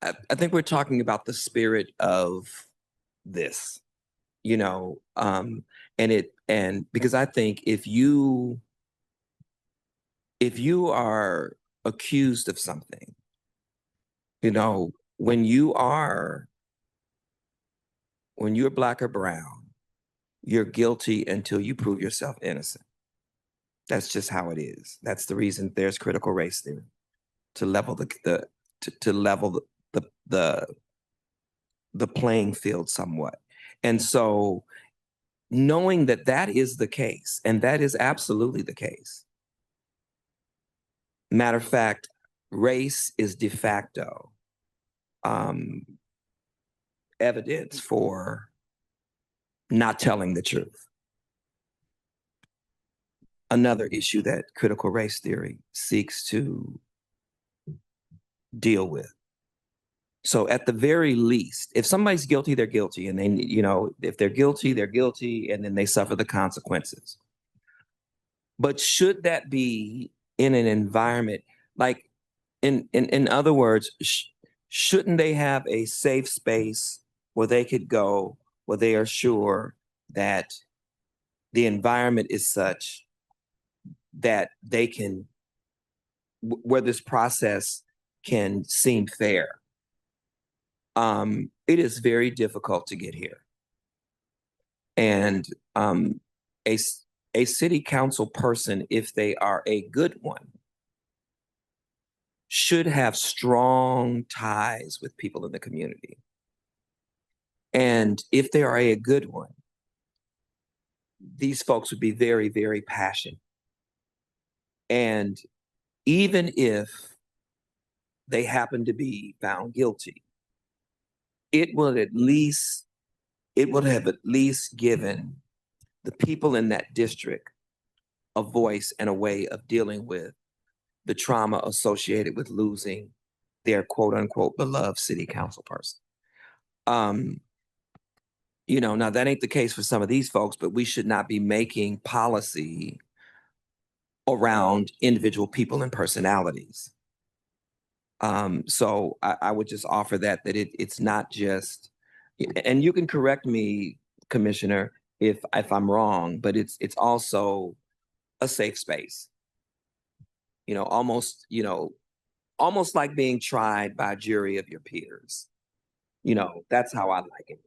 I think we're talking about the spirit of this, and because I think if you are accused of something, when you're black or brown, you're guilty until you prove yourself innocent. That's just how it is. That's the reason there's critical race theory, to level to level the playing field somewhat. And so knowing that that is the case, and that is absolutely the case. Matter of fact, race is de facto evidence for not telling the truth. Another issue that critical race theory seeks to deal with. So at the very least, if somebody's guilty, they're guilty. And they, if they're guilty, and then they suffer the consequences. But should that be in an environment, like in other words, shouldn't they have a safe space where they could go, where they are sure that the environment is such that they can, where this process can seem fair? It is very difficult to get here. And a city council person, if they are a good one, should have strong ties with people in the community. And if they are a good one, these folks would be very, very passionate. And even if they happen to be found guilty, it would have at least given the people in that district a voice and a way of dealing with the trauma associated with losing their quote unquote beloved city council person. Now that ain't the case for some of these folks, but we should not be making policy around individual people and personalities. So I would just offer that it's not just, and you can correct me, Commissioner, if I'm wrong, but it's also a safe space. Almost like being tried by a jury of your peers. That's how I like it.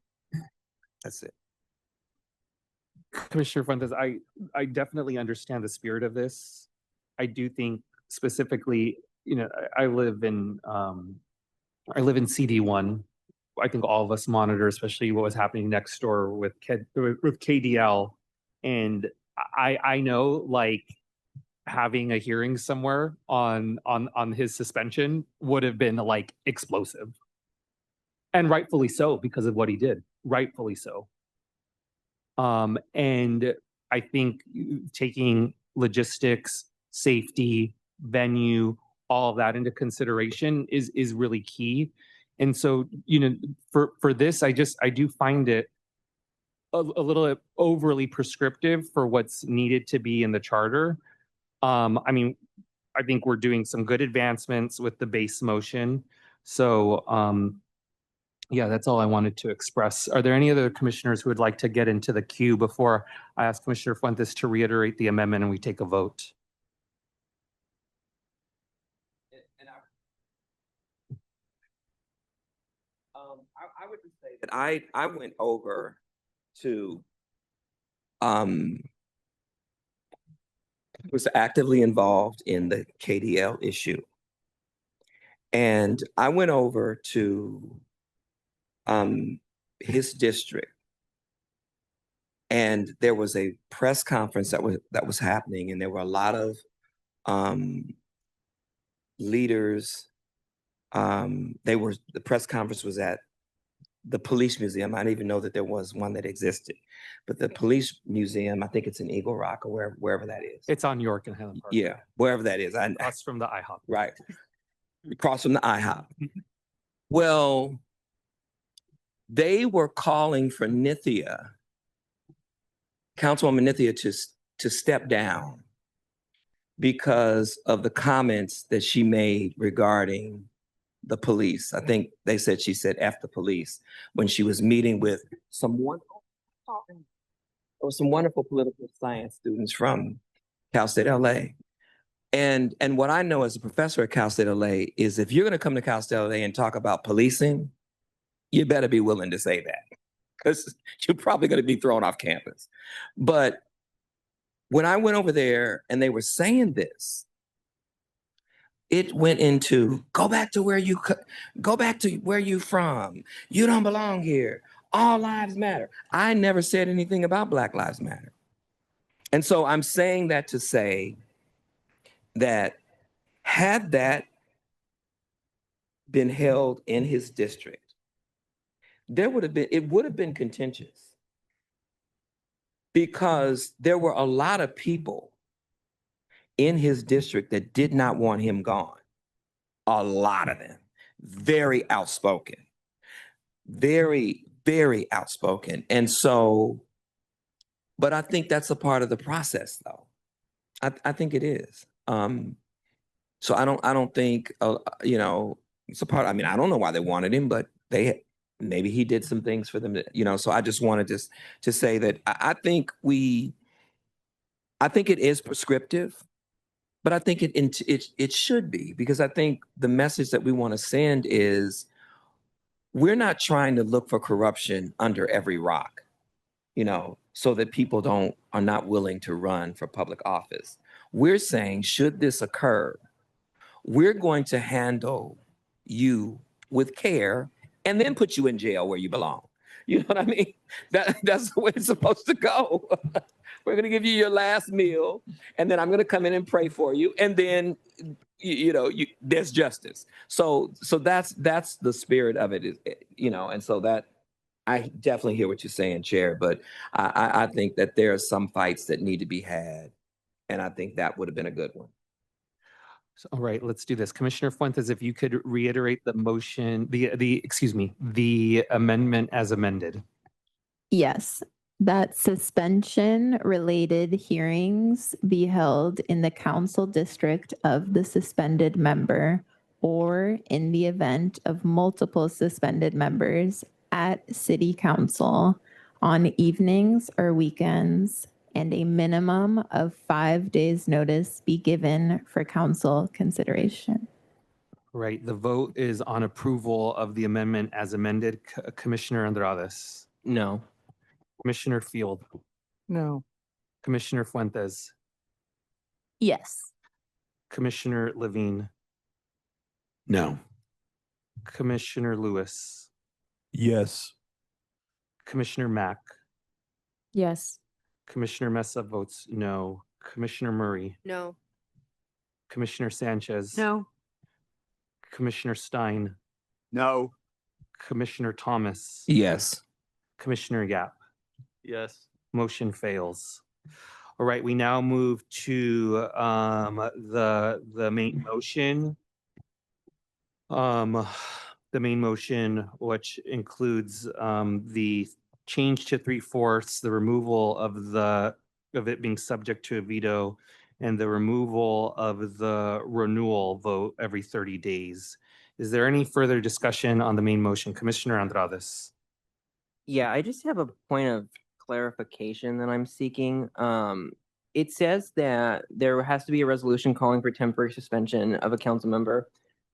That's it. Commissioner Fuentes, I definitely understand the spirit of this. I do think specifically, I live in CD1. I think all of us monitor, especially what was happening next door with KDL. And I know, like, having a hearing somewhere on his suspension would have been like explosive. And rightfully so, because of what he did. Rightfully so. And I think taking logistics, safety, venue, all of that into consideration is really key. And so, for this, I do find it a little overly prescriptive for what's needed to be in the charter. I think we're doing some good advancements with the base motion. So, yeah, that's all I wanted to express. Are there any other commissioners who would like to get into the queue before I ask Commissioner Fuentes to reiterate the amendment and we take a vote? I would just say that I went over to was actively involved in the KDL issue. And I went over to his district, and there was a press conference that was happening, and there were a lot of leaders. The press conference was at the police museum. I didn't even know that there was one that existed. But the police museum, I think it's in Eagle Rock or wherever that is. It's on York and Highland Park. Yeah, wherever that is. Across from the IHOP. Right. Across from the IHOP. Well, they were calling for Nithya, Councilwoman Nithya, to step down because of the comments that she made regarding the police. I think they said she said F the police when she was meeting with some wonderful political science students from Cal State LA. And what I know as a professor at Cal State LA is if you're going to come to Cal State LA and talk about policing, you better be willing to say that because you're probably going to be thrown off campus. But when I went over there and they were saying this, it went into go back to where you from. You don't belong here. All lives matter. I never said anything about Black Lives Matter. And so I'm saying that to say that had that been held in his district, it would have been contentious because there were a lot of people in his district that did not want him gone. A lot of them, very outspoken, very, very outspoken. And so, but I think that's a part of the process though. I think it is. So I don't think, it's a part, I mean, I don't know why they wanted him, but maybe he did some things for them, so I just wanted to say that I think it is prescriptive, but I think it should be, because I think the message that we want to send is we're not trying to look for corruption under every rock, so that people are not willing to run for public office. We're saying, should this occur, we're going to handle you with care and then put you in jail where you belong. You know what I mean? That's the way it's supposed to go. We're going to give you your last meal, and then I'm going to come in and pray for you, and then there's justice. So that's the spirit of it, and so that I definitely hear what you're saying, Chair, but I think that there are some fights that need to be had, and I think that would have been a good one. So, all right, let's do this. Commissioner Fuentes, if you could reiterate the motion, the amendment as amended. Yes, that suspension related hearings be held in the council district of the suspended member or in the event of multiple suspended members at city council on evenings or weekends, and a minimum of 5 days notice be given for council consideration. Right, the vote is on approval of the amendment as amended. Commissioner Andrades. No. Commissioner Field. No. Commissioner Fuentes. Yes. Commissioner Levine. No. Commissioner Lewis. Yes. Commissioner Mack. Yes. Commissioner Mesa votes no. Commissioner Murray. No. Commissioner Sanchez. No. Commissioner Stein. No. Commissioner Thomas. Yes. Commissioner Yap. Yes. Motion fails. All right, we now move to the main motion. The main motion, which includes the change to 3/4, the removal of it being subject to a veto, and the removal of the renewal vote every 30 days. Is there any further discussion on the main motion? Commissioner Andrades. Yeah, I just have a point of clarification that I'm seeking. It says that there has to be a resolution calling for temporary suspension of a council member,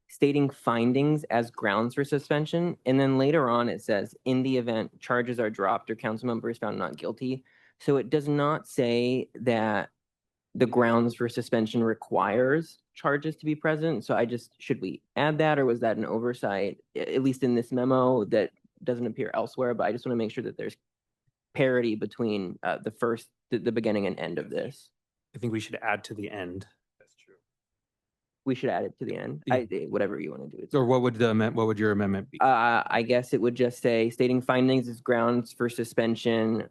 stating findings as grounds for suspension. And then later on, it says, in the event charges are dropped or council member is found not guilty. So it does not say that the grounds for suspension requires charges to be present. So should we add that, or was that an oversight, at least in this memo that doesn't appear elsewhere? But I just want to make sure that there's parity between the beginning and end of this. I think we should add to the end. That's true. we should add it to the end. Whatever you want to do. Or what would what would your amendment be? I guess it would just say stating findings as grounds for suspension,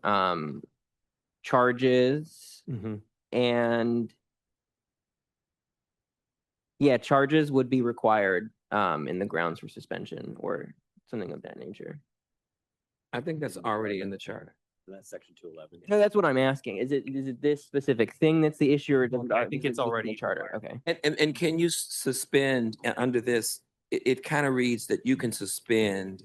charges, and charges would be required in the grounds for suspension or something of that nature. I think that's already in the charter. That's section 211. No, that's what I'm asking. Is it this specific thing that's the issue, or I think it's already in the charter? Okay. And can you suspend under this? It kind of reads that you can suspend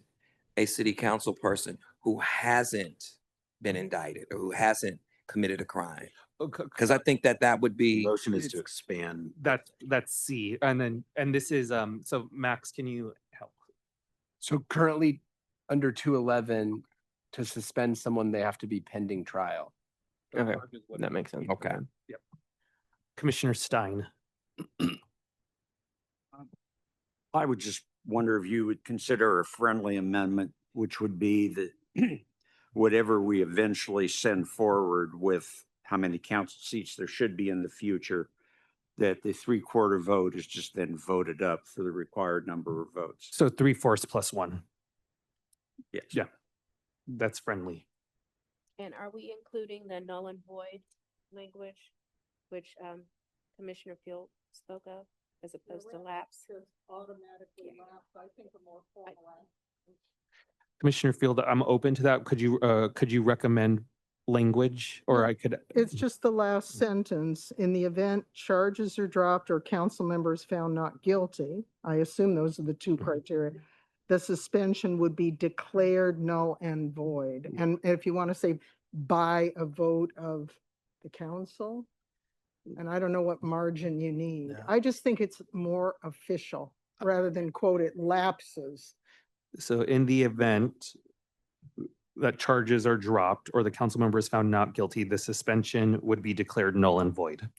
a city council person who hasn't been indicted or who hasn't committed a crime. Because I think that would be. Motion is to expand. That's C. And this is, so Max, can you help? So currently under 211, to suspend someone, they have to be pending trial. Okay, that makes sense. Okay. Yep. Commissioner Stein. I would just wonder if you would consider a friendly amendment, which would be that whatever we eventually send forward with how many council seats there should be in the future, that the 3/4 vote is just then voted up for the required number of votes. So 3/4 plus 1. Yes. Yeah, that's friendly. And are we including the null and void language, which Commissioner Field spoke of, as opposed to lapse? Automatically lapse, I think a more formal. Commissioner Field, I'm open to that. Could you recommend language, or I could? It's just the last sentence. In the event charges are dropped or council members found not guilty, I assume those are the two criteria, the suspension would be declared null and void. And if you want to say by a vote of the council, and I don't know what margin you need. I just think it's more official rather than quote it lapses. So in the event that charges are dropped or the council member is found not guilty, the suspension would be declared null and void.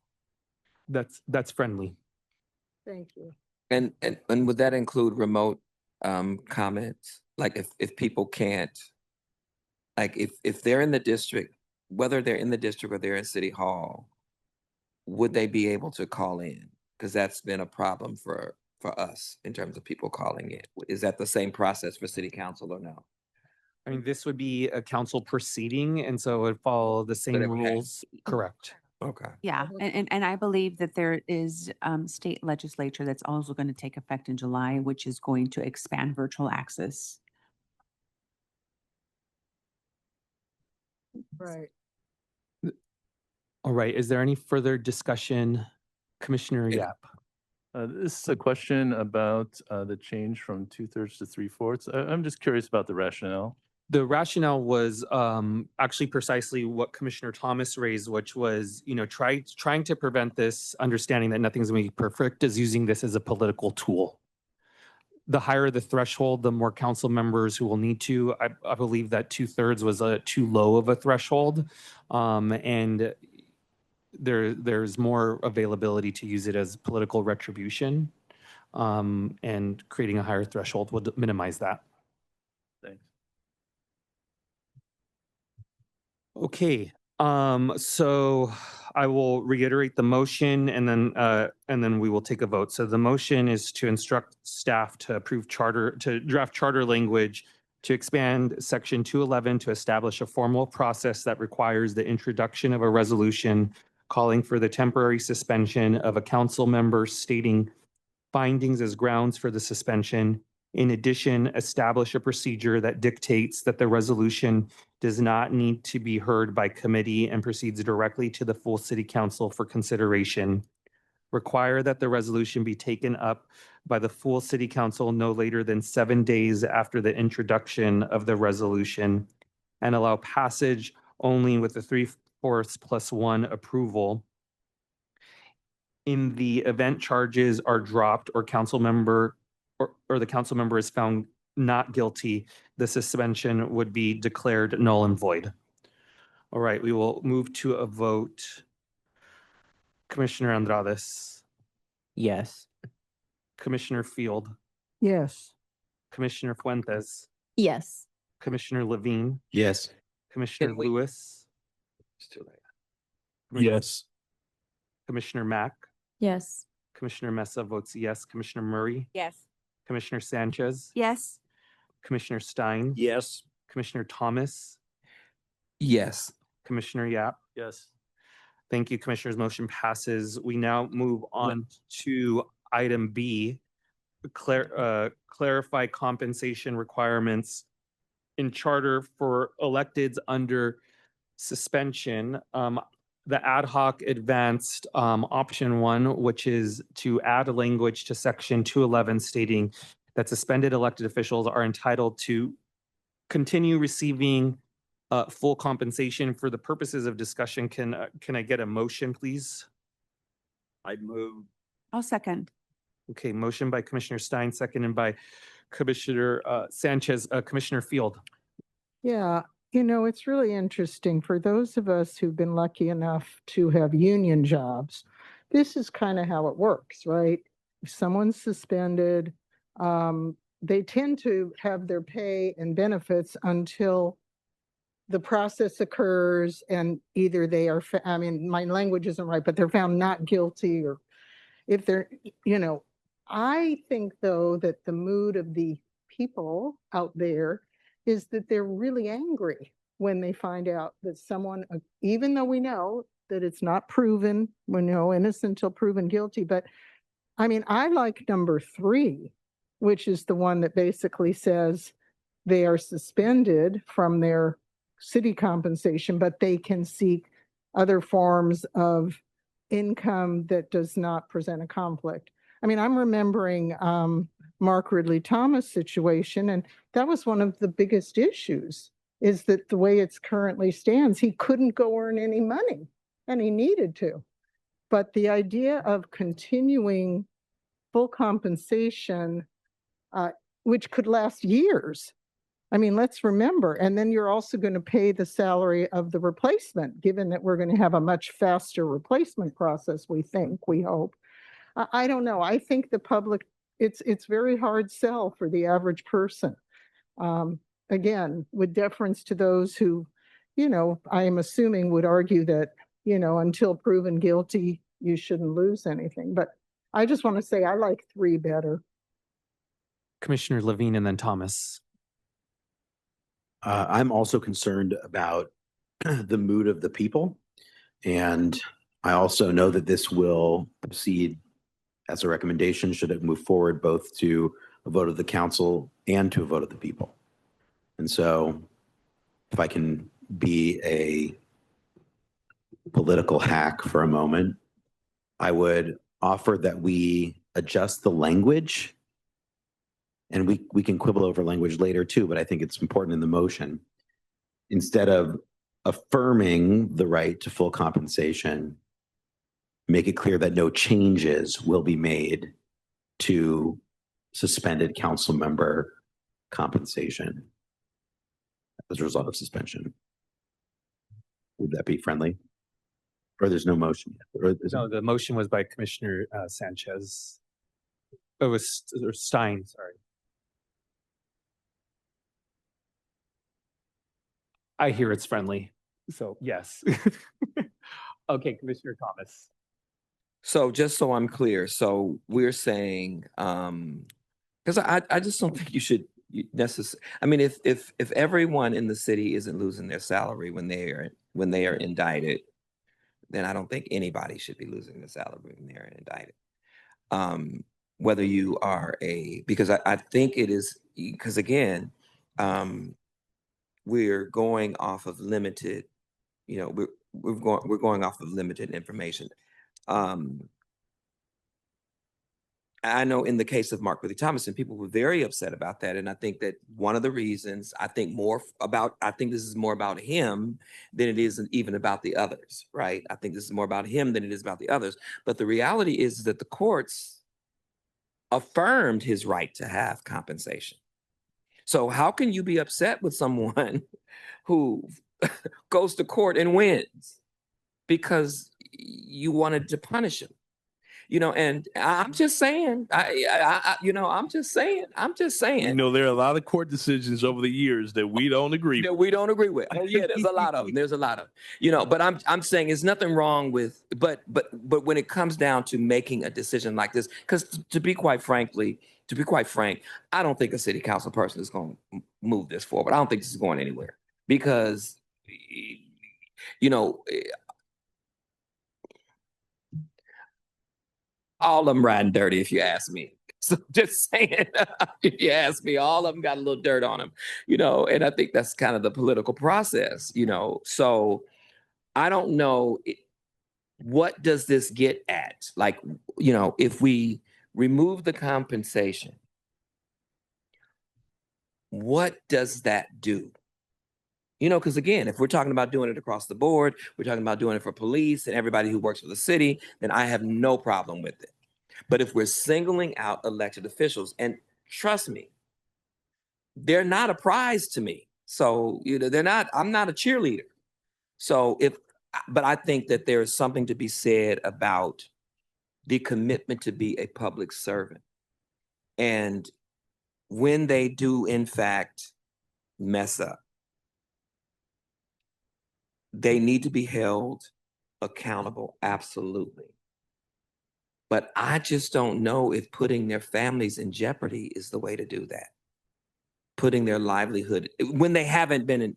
That's friendly. Thank you. And would that include remote comments? Like if people can't, like if they're in the district, whether they're in the district or they're in City Hall, would they be able to call in? Because that's been a problem for us in terms of people calling in. Is that the same process for City Council or no? I mean, this would be a council proceeding, and so it would follow the same rules. Correct. Okay. Yeah, and I believe that there is state legislature that's also going to take effect in July, which is going to expand virtual access. Right. All right. Is there any further discussion, Commissioner Yap? This is a question about the change from 2/3 to 3/4. I'm just curious about the rationale. The rationale was actually precisely what Commissioner Thomas raised, which was, trying to prevent this, understanding that nothing's going to be perfect, is using this as a political tool. The higher the threshold, the more council members who will need to. I believe that 2/3 was too low of a threshold, and there's more availability to use it as political retribution, and creating a higher threshold would minimize that. Thanks. Okay, so I will reiterate the motion and then we will take a vote. So the motion is to instruct staff to draft charter language to expand section 211 to establish a formal process that requires the introduction of a resolution calling for the temporary suspension of a council member, stating findings as grounds for the suspension. In addition, establish a procedure that dictates that the resolution does not need to be heard by committee and proceeds directly to the full city council for consideration. Require that the resolution be taken up by the full city council no later than 7 days after the introduction of the resolution, and allow passage only with the 3/4 plus 1 approval. In the event charges are dropped or council member or the council member is found not guilty, the suspension would be declared null and void. All right, we will move to a vote. Commissioner Andrades. Yes. Commissioner Field. Yes. Commissioner Fuentes. Yes. Commissioner Levine. Yes. Commissioner Lewis. It's too late. Yes. Commissioner Mack. Yes. Commissioner Mesa votes yes. Commissioner Murray, Yes. Commissioner Sanchez, Yes. Commissioner Stein, Yes. Commissioner Thomas, Yes. Commissioner Yap. Yes. Thank you, Commissioners. Motion passes. We now move on to item B, clarify compensation requirements in charter for electeds under suspension. The ad hoc advanced option 1, which is to add a language to section 211 stating that suspended elected officials are entitled to continue receiving full compensation. For the purposes of discussion, can I get a motion, please? I move. I'll second. Okay, motion by Commissioner Stein, seconded by Commissioner Sanchez. Commissioner Field. Yeah, it's really interesting for those of us who've been lucky enough to have union jobs. This is kind of how it works, right? If someone's suspended, they tend to have their pay and benefits until the process occurs and either they are, my language isn't right, but they're found not guilty, or if they're, I think though that the mood of the people out there is that they're really angry when they find out that someone, even though we know that it's not proven, we know innocent until proven guilty, but I like number 3, which is the one that basically says they are suspended from their city compensation, but they can seek other forms of income that does not present a conflict. I'm remembering Mark Ridley Thomas situation, and that was one of the biggest issues, is that the way it's currently stands, he couldn't go earn any money, and he needed to. But the idea of continuing full compensation, which could last years, let's remember, and then you're also going to pay the salary of the replacement, given that we're going to have a much faster replacement process, we hope. I don't know. I think the public, it's very hard sell for the average person. Again, with deference to those who, I am assuming would argue that, until proven guilty, you shouldn't lose anything. But I just want to say I like 3 better. Commissioner Levine and then Thomas. I'm also concerned about the mood of the people. And I also know that this will proceed as a recommendation, should it move forward, both to a vote of the council and to a vote of the people. And so if I can be a political hack for a moment, I would offer that we adjust the language, and we can quibble over language later too, but I think it's important in the motion. Instead of affirming the right to full compensation, make it clear that no changes will be made to suspended council member compensation as a result of suspension. Would that be friendly? Or there's no motion yet? Or No, the motion was by Commissioner Sanchez. It was or Stein, sorry. I hear it's friendly, so yes. Okay, Commissioner Thomas. So just so I'm clear, so we're saying, because I just don't think you should necessarily, if everyone in the city isn't losing their salary when they are indicted, then I don't think anybody should be losing their salary when they're indicted. Whether you are because I think it is, because again, we're going off of limited, we're going off of limited information. I know in the case of Mark Ridley Thomas, people were very upset about that. And I think that one of the reasons, I think this is more about him than it is even about the others, right? I think this is more about him than it is about the others. But the reality is that the courts affirmed his right to have compensation. So how can you be upset with someone who goes to court and wins because you wanted to punish him? and I'm just saying, I'm just saying. You know, there are a lot of court decisions over the years that we don't agree That with. we don't agree with. Oh yeah, there's a lot of them. There's a lot of, but I'm saying there's nothing wrong with, but when it comes down to making a decision like this, because to be quite frank, I don't think a city council person is going to move this forward. I don't think this is going anywhere because, all of them riding dirty, if you ask me. So just saying, if you ask me, all of them got a little dirt on them, and I think that's kind of the political process, So I don't know, what does this get at? Like, if we remove the compensation, what does that do? Because again, if we're talking about doing it across the board, we're talking about doing it for police and everybody who works for the city, then I have no problem with it. But if we're singling out elected officials, and trust me, they're not a prize to me. So, I'm not a cheerleader. So but I think that there is something to be said about the commitment to be a public servant. And when they do, in fact, mess up, they need to be held accountable, absolutely. But I just don't know if putting their families in jeopardy is the way to do that. Putting their livelihood when they haven't been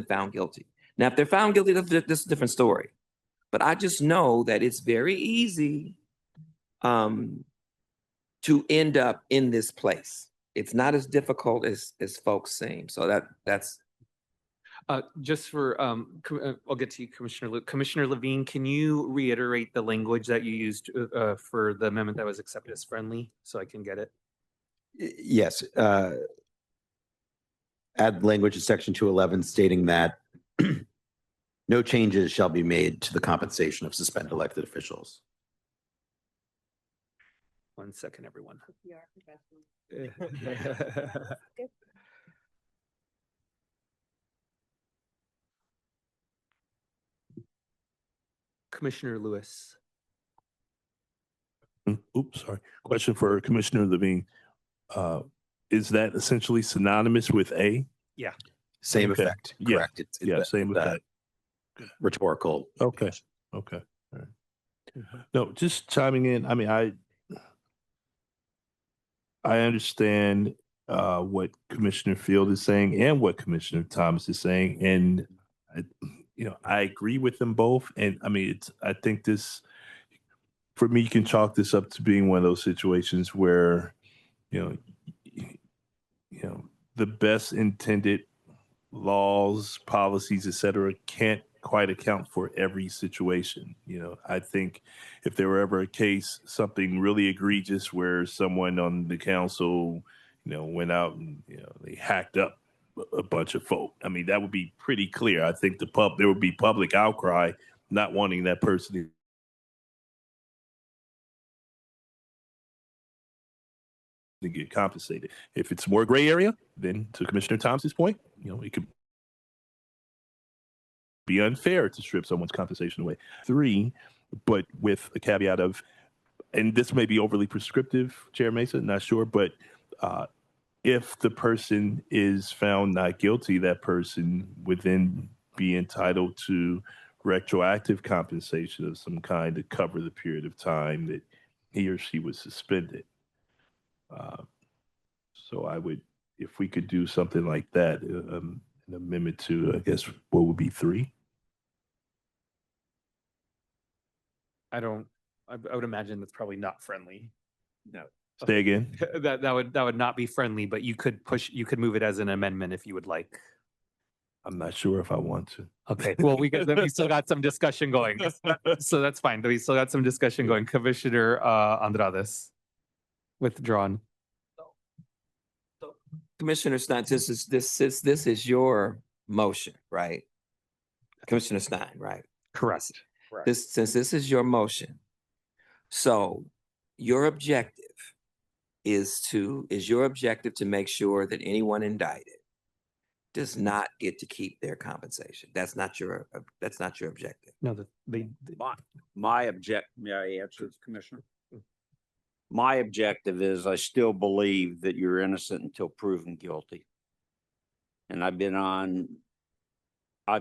found guilty. Now, if they're found guilty, that's a different story. But I just know that it's very easy to end up in this place. It's not as difficult as folks seem. So that's. Just for, I'll get to you, Commissioner Commissioner Levine, can you reiterate the language that you used for the amendment that was accepted as friendly so I can get it? Yes. Add language to section 211 stating that no changes shall be made to the compensation of suspended elected officials. 1 second, everyone. Commissioner Lewis. Oops, sorry. Question for Commissioner Levine. Is that essentially synonymous with A? Yeah. Same Okay. effect. Yeah. Correct. It's Same effect. Rhetorical. Okay. All right. No, just chiming in. I mean, I understand what Commissioner Field is saying and what Commissioner Thomas is saying, and I agree with them both. And I mean, I think this, for me, you can chalk this up to being one of those situations where, the best intended laws, policies, et cetera, can't quite account for every situation. I think if there were ever a case, something really egregious where someone on the council, went out and, they hacked up a bunch of folk. I mean, that would be pretty clear. I think there would be public outcry not wanting that person to get compensated. If it's more gray area, then to Commissioner Thomas's point, it could be unfair to strip someone's compensation away. 3, but with a caveat of, and this may be overly prescriptive, Chair Mesa, not sure, but if the person is found not guilty, that person would then be entitled to retroactive compensation of some kind to cover the period of time that he or she was suspended. So I would, if we could do something like that, an amendment to, I guess, what would be 3? I would imagine that's probably not friendly. No. Say again. That would not be friendly, but you could move it as an amendment if you would like. I'm not sure if I want to. Okay, well, we still got some discussion going. So that's fine. We still got some discussion going. Commissioner Andrades, withdrawn. Commissioner Stein, this is your motion, right? Commissioner Stein, right? Correct. Since this is your motion, so your objective is to make sure that anyone indicted does not get to keep their compensation. That's not your objective. No, My object, may I answer this, Commissioner? My objective is I still believe that you're innocent until proven guilty. And I've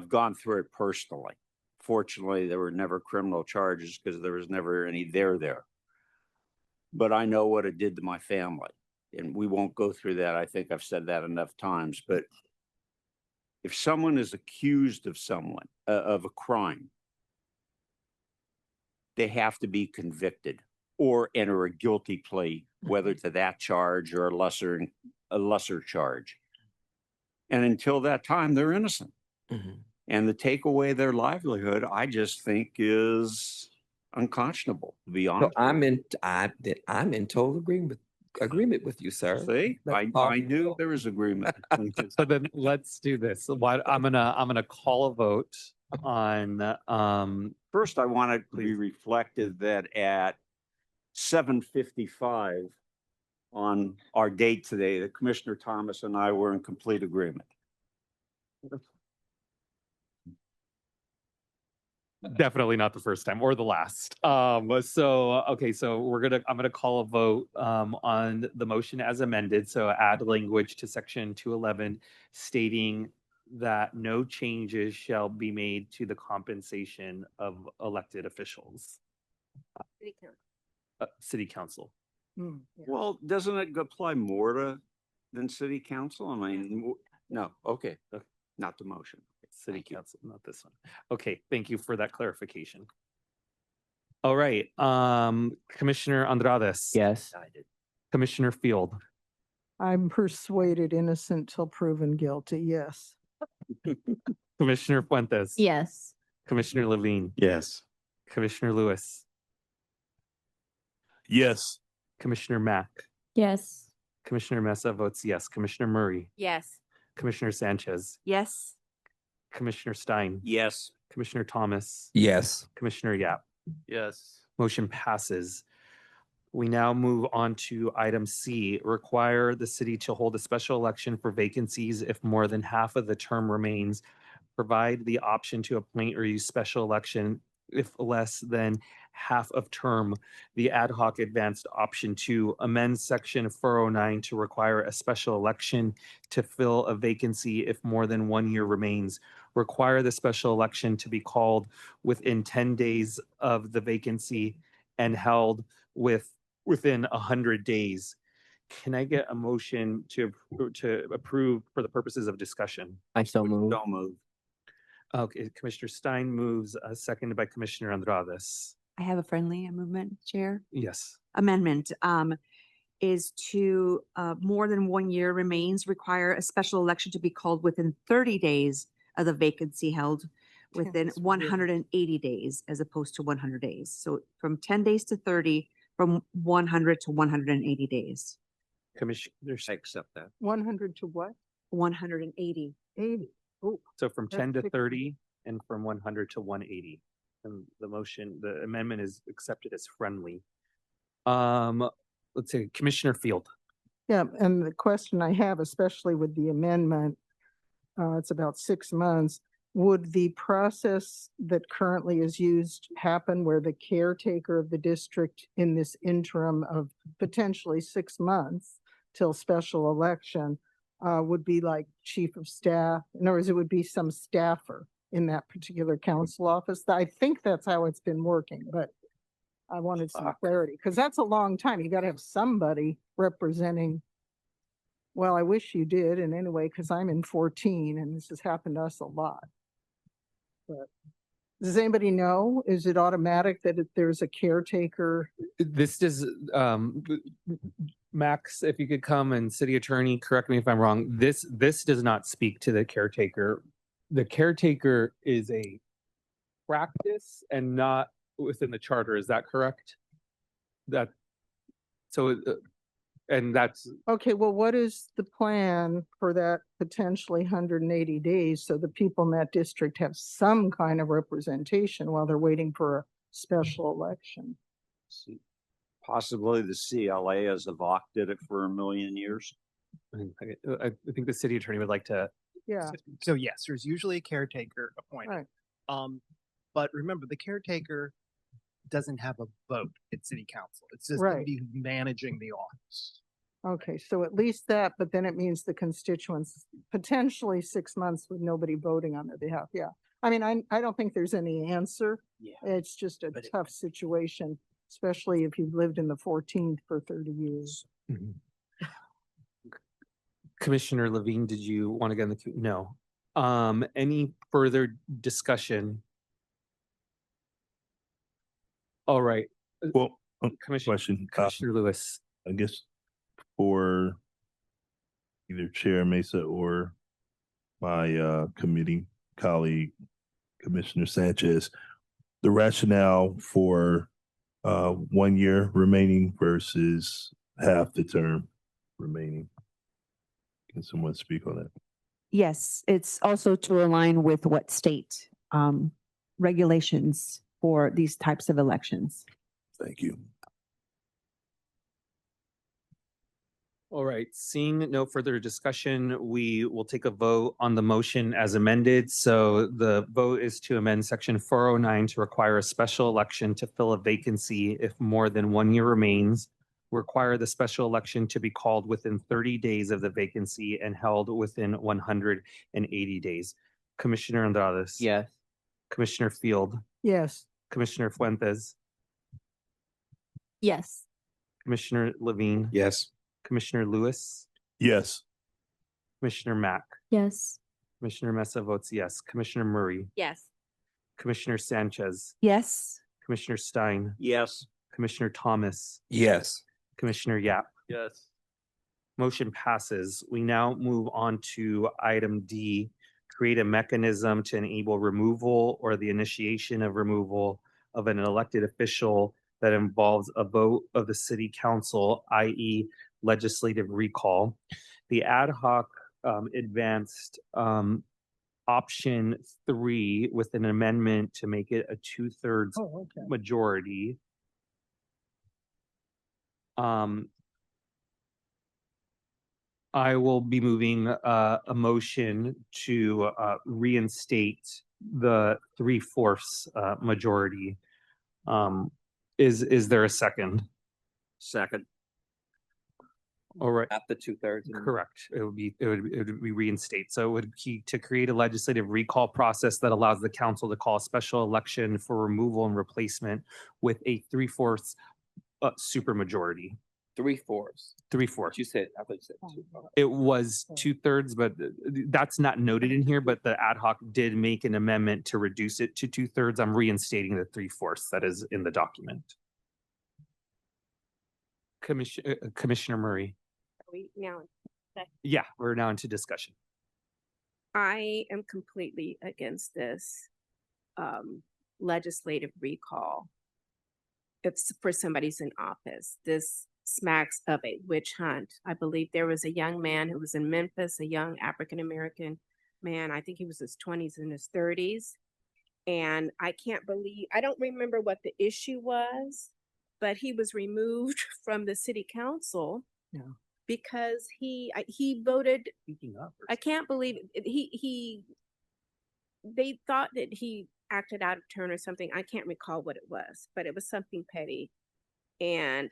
gone through it personally. Fortunately, there were never criminal charges because there was never any there. But I know what it did to my family. And we won't go through that. I think I've said that enough times. But if someone is accused of of a crime, they have to be convicted or enter a guilty plea, whether to that charge or a lesser charge. And until that time, they're innocent. And to take away their livelihood, I just think is unconscionable, to be honest. So I'm in total agreement with you, sir. See, I knew there was agreement. So then let's do this. I'm gonna call a vote on First, I want it to be reflected that at 7:55 on our date today, that Commissioner Thomas and I were in complete agreement. definitely not the first time or the last. So I'm gonna call a vote on the motion as amended. So add language to section 211 stating that no changes shall be made to the compensation of elected officials. City council. Well, doesn't it apply more than city council? I mean, no, okay, not the motion. City council, not this one. Okay, thank you for that clarification. All right, Commissioner Andrades. Yes. Commissioner Field. I'm persuaded innocent till proven guilty. Yes. Commissioner Fuentes. Yes. Commissioner Levine. Yes. Commissioner Lewis. Yes. Commissioner Mack. Yes. Commissioner Mesa votes yes. Commissioner Murray. Yes. Commissioner Sanchez. Yes. Commissioner Stein. Yes. Commissioner Thomas. Yes. Commissioner Yap. Yes. Motion passes. We now move on to item C, require the city to hold a special election for vacancies if more than half of the term remains. Provide the option to appoint or use special election if less than half of term. The ad hoc advanced option 2, amend section 409 to require a special election to fill a vacancy if more than 1 year remains. Require the special election to be called within 10 days of the vacancy and held within 100 days. Can I get a motion to approve for the purposes of discussion? I so move. Don't move. Okay, Commissioner Stein moves, seconded by Commissioner Andrades. I have a friendly amendment, Chair. Yes. Amendment is to more than 1 year remains, require a special election to be called within 30 days of the vacancy held within 180 days as opposed to 100 days. So from 10 days to 30, from 100 to 180 days. Commissioners, I accept that. 100 to what? 180. 80. Oh, so from That's 10 to quick. 30 and from 100 to 180. And the amendment is accepted as friendly. Let's see, Commissioner Field. yeah. And the question I have, especially with the amendment, it's about 6 months. Would the process that currently is used happen where the caretaker of the district in this interim of potentially 6 months till special election would be like chief of staff? In other words, it would be some staffer in that particular council office. I think that's how it's been working, but I wanted some clarity because that's a long time. You got to have somebody representing. Well, I wish you did. And anyway, because I'm in 14 and this has happened to us a lot. But does anybody know? Is it automatic that if there's a caretaker? This does, Max, if you could come, and city attorney, correct me if I'm wrong. This does not speak to the caretaker. The caretaker is a practice and not within the charter. Is that correct? And that's Okay, well, what is the plan for that potentially 180 days so the people in that district have some kind of representation while they're waiting for a special election? Possibly the CLA as Avok did it for 1 million years. I think the city attorney would like to Yeah. So yes, there's usually a caretaker appointed. Right. But remember, the caretaker doesn't have a vote at city council. It's just Right. somebody who's managing the office. Okay, so at least that, but then it means the constituents, potentially 6 months with nobody voting on their behalf. Yeah. I mean, I don't think there's any answer. Yeah. It's just a tough situation, especially if you've lived in the 14th for 30 years. Commissioner Levine, did you want to get in the queue? No. Any further discussion? All right. Well, Commissioner, question. Commissioner Lewis. I guess for either Chair Mesa or my committee colleague, Commissioner Sanchez, the rationale for 1 year remaining versus half the term remaining. Can someone speak on that? Yes, it's also to align with what state regulations for these types of elections. Thank you. All right, seeing no further discussion, we will take a vote on the motion as amended. So the vote is to amend section 409 to require a special election to fill a vacancy if more than 1 year remains. Require the special election to be called within 30 days of the vacancy and held within 180 days. Commissioner Andrades. Yes. Commissioner Field. Yes. Commissioner Fuentes. Yes. Commissioner Levine. Yes. Commissioner Lewis. Yes. Commissioner Mack. Yes. Commissioner Mesa votes yes. Commissioner Murray. Yes. Commissioner Sanchez. Yes. Commissioner Stein. Yes. Commissioner Thomas. Yes. Commissioner Yap. Yes. Motion passes. We now move on to item D, create a mechanism to enable removal or the initiation of removal of an elected official that involves a vote of the city council, i.e. legislative recall. The ad hoc advanced option 3 with an amendment to make it a 2/3 majority. I will be moving a motion to reinstate the 3/4 majority. Is there a second? Second. All right. At the 2/3. Correct. It would be reinstate. So it would be to create a legislative recall process that allows the council to call a special election for removal and replacement with a 3/4 supermajority. 3/4. 3/4. You said, I thought you said 2. It was 2/3, but that's not noted in here, but the ad hoc did make an amendment to reduce it to 2/3. I'm reinstating the 3/4 that is in the document. Commissioner Murray. Are we now? Yeah, we're now into discussion. I am completely against this legislative recall. It's for somebody's in office. This smacks of a witch hunt. I believe there was a young man who was in Memphis, a young African-American man. I think he was his 20s and his 30s. And I can't believe, I don't remember what the issue was, but he was removed from the city council because he voted. Speaking up. I can't believe it. They thought that he acted out of turn or something. I can't recall what it was, but it was something petty. And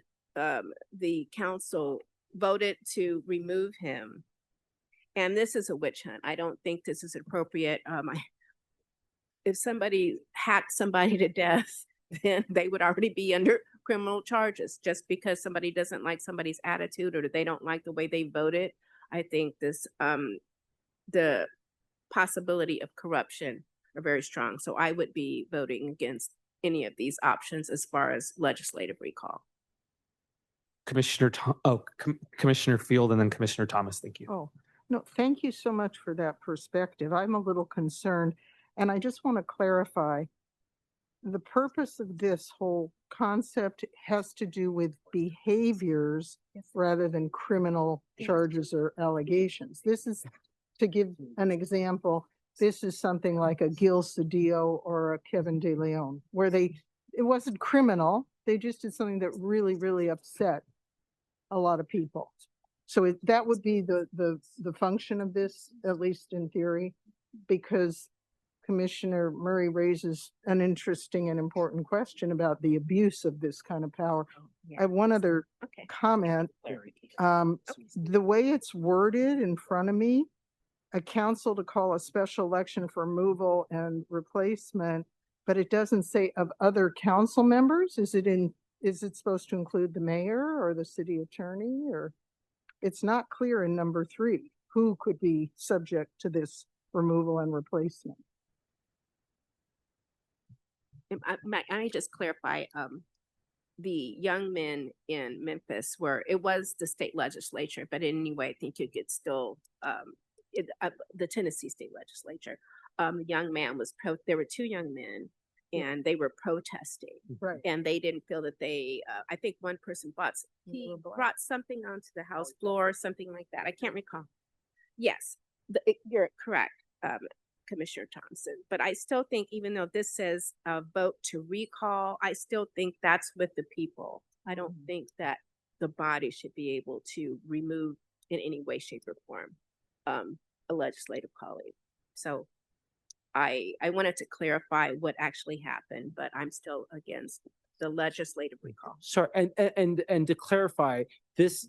the council voted to remove him. And this is a witch hunt. I don't think this is appropriate. If somebody hacked somebody to death, then they would already be under criminal charges just because somebody doesn't like somebody's attitude or they don't like the way they voted. I think this the possibility of corruption are very strong. So I would be voting against any of these options as far as legislative recall. Commissioner Field and then Commissioner Thomas. Thank you. Oh, no, thank you so much for that perspective. I'm a little concerned, and I just want to clarify. The purpose of this whole concept has to do with behaviors rather than criminal charges or allegations. This is, to give an example, this is something like a Gil Cedillo or a Kevin De Leon, where it wasn't criminal. They just did something that really, really upset a lot of people. So that would be the function of this, at least in theory, because Commissioner Murray raises an interesting and important question about the abuse of this kind of power. I have one other comment. The way it's worded in front of me, a council to call a special election for removal and replacement, but it doesn't say of other council members. Is it supposed to include the mayor or the city attorney, or it's not clear in number 3 who could be subject to this removal and replacement. I just clarify, the young men in Memphis it was the state legislature, but anyway, I think you could still, the Tennessee state legislature, the young man there were 2 young men and they were protesting. Right. And they didn't feel that I think one person brought something onto the House floor, something like that. I can't recall. Yes, you're correct. Commissioner Thompson, but I still think even though this says a vote to recall, I still think that's with the people. I don't think that the body should be able to remove in any way, shape, or form a legislative colleague. So I wanted to clarify what actually happened, but I'm still against the legislative recall. Sorry, and to clarify, this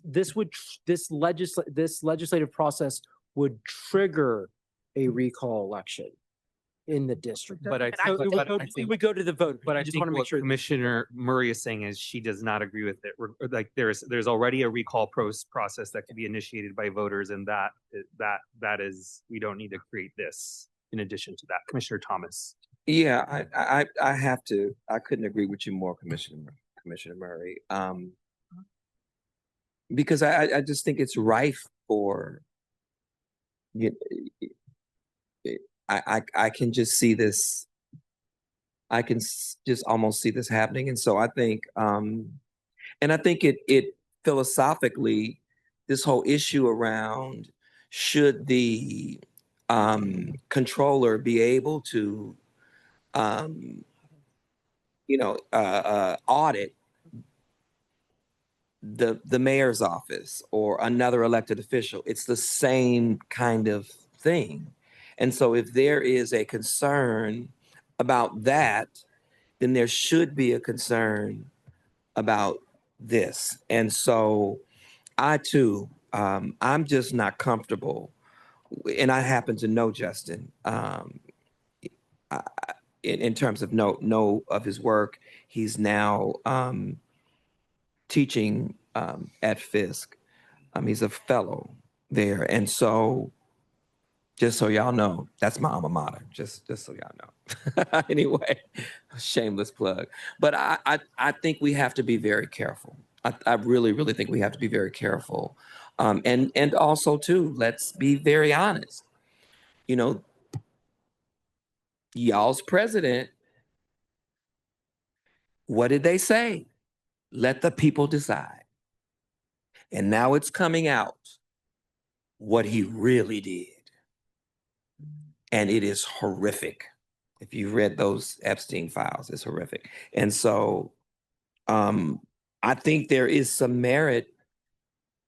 legislative process would trigger a recall election in the district. But I So it would go to the vote, but I just think want to make what sure. Commissioner Murray is saying is she does not agree with it. Like there's already a recall process that can be initiated by voters, and that is, we don't need to create this in addition to that. Commissioner Thomas. Yeah, I have to. I couldn't agree with you more, Commissioner Murray. Because I just think it's rife for. I can just see this. I can just almost see this happening, and so I think, and I think it philosophically, this whole issue around should the controller be able to, audit the mayor's office or another elected official. It's the same kind of thing. And so if there is a concern about that, then there should be a concern about this. And so I too, I'm just not comfortable. And I happen to know Justin in terms of know of his work. He's now teaching at Fisk. He's a fellow there. And so just so y'all know, that's my alma mater, just so y'all know. Anyway, shameless plug. But I think we have to be very careful. I really, really think we have to be very careful. And also too, let's be very honest. Y'all's president, what did they say? Let the people decide. And now it's coming out what he really did. And it is horrific. If you've read those Epstein files, it's horrific. And so I think there is some merit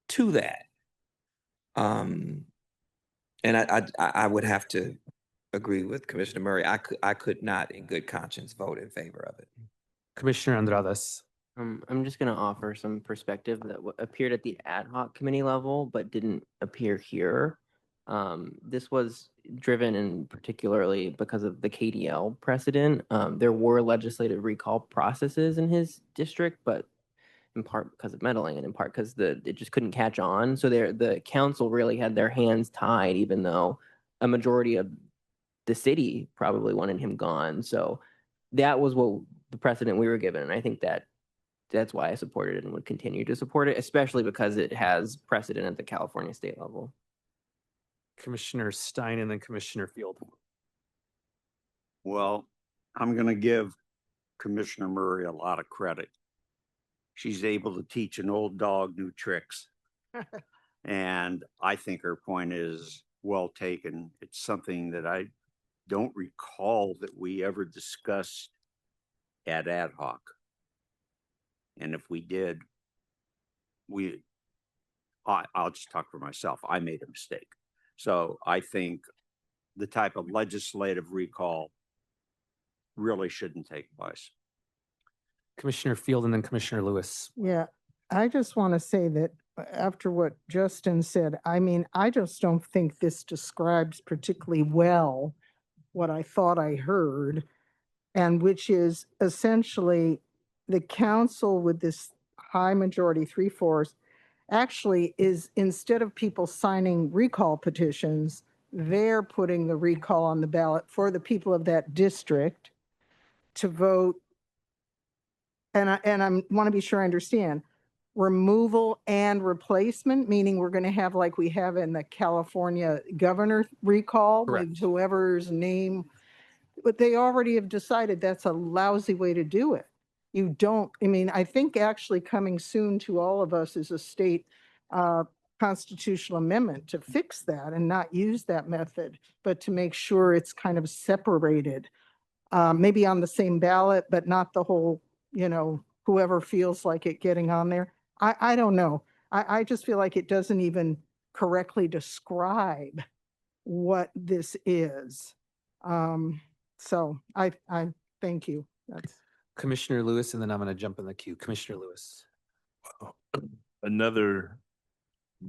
to that. And I would have to agree with Commissioner Murray. I could not in good conscience vote in favor of it. Commissioner Andradas. I'm just going to offer some perspective that appeared at the ad hoc committee level, but didn't appear here. This was driven in particularly because of the KDL precedent. There were legislative recall processes in his district, but in part because of meddling and in part because it just couldn't catch on. So the council really had their hands tied, even though a majority of the city probably wanted him gone. So that was what the precedent we were given. And I think that's why I supported it and would continue to support it, especially because it has precedent at the California state level. Commissioner Stein and then Commissioner Field. Well, I'm going to give Commissioner Murray a lot of credit. She's able to teach an old dog new tricks. And I think her point is well taken. It's something that I don't recall that we ever discussed at ad hoc. And if we did, I'll just talk for myself. I made a mistake. So I think the type of legislative recall really shouldn't take place. Commissioner Field and then Commissioner Lewis. Yeah, I just want to say that after what Justin said, I mean, I just don't think this describes particularly well what I thought I heard, and which is essentially the council with this high majority, 3/4, actually is, instead of people signing recall petitions, they're putting the recall on the ballot for the people of that district to vote. And I want to be sure I understand, removal and replacement, meaning we're going to have like we have in the California governor recall with whoever's name, but they already have decided that's a lousy way to do it. You don't, I mean, I think actually coming soon to all of us is a state constitutional amendment to fix that and not use that method, but to make sure it's kind of separated, maybe on the same ballot, but not the whole, you know, whoever feels like it getting on there. I don't know. I just feel like it doesn't even correctly describe what this is. So I thank you. That's Commissioner Lewis, and then I'm going to jump in the queue. Commissioner Lewis. Another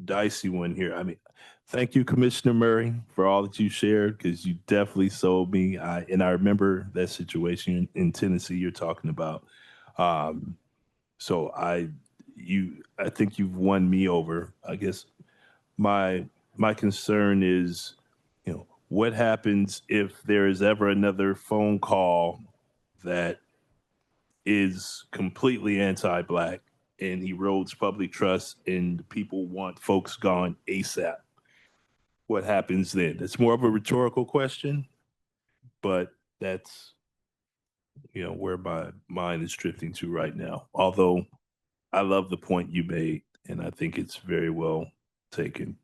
dicey one here. I mean, thank you, Commissioner Murray, for all that you shared, because you definitely sold me. I remember that situation in Tennessee you're talking about. So I think you've won me over. I guess my concern is, you know, what happens if there is ever another phone call that is completely anti-Black and he erodes public trust and people want folks gone ASAP? What happens then? It's more of a rhetorical question, but that's, you know, where my mind is drifting to right now. Although I love the point you made, and I think it's very well taken.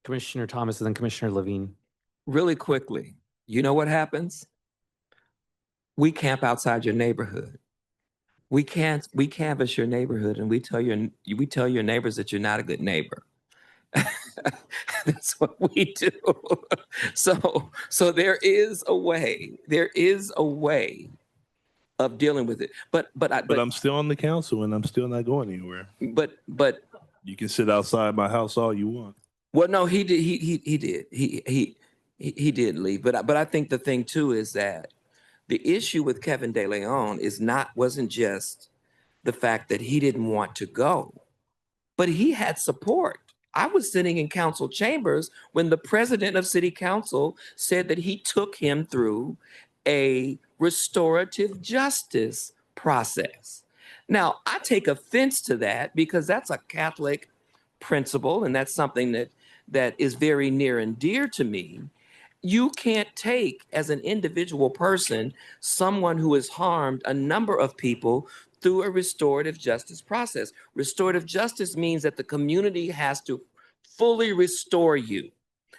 Commissioner Thomas and then Commissioner Levine. Really quickly, you know what happens? We camp outside your neighborhood. We canvass your neighborhood, and we tell your neighbors that you're not a good neighbor. That's what we do. So there is a way. There is a way of dealing with it. But I'm still on the council, and I'm still not going anywhere. But you can sit outside my house all you want. Well, no, he did. He did. He did leave. But I think the thing too is that the issue with Kevin De Leon wasn't just the fact that he didn't want to go, but he had support. I was sitting in council chambers when the president of city council said that he took him through a restorative justice process. Now, I take offense to that because that's a Catholic principle, and that's something that is very near and dear to me. You can't take, as an individual person, someone who has harmed a number of people through a restorative justice process. Restorative justice means that the community has to fully restore you,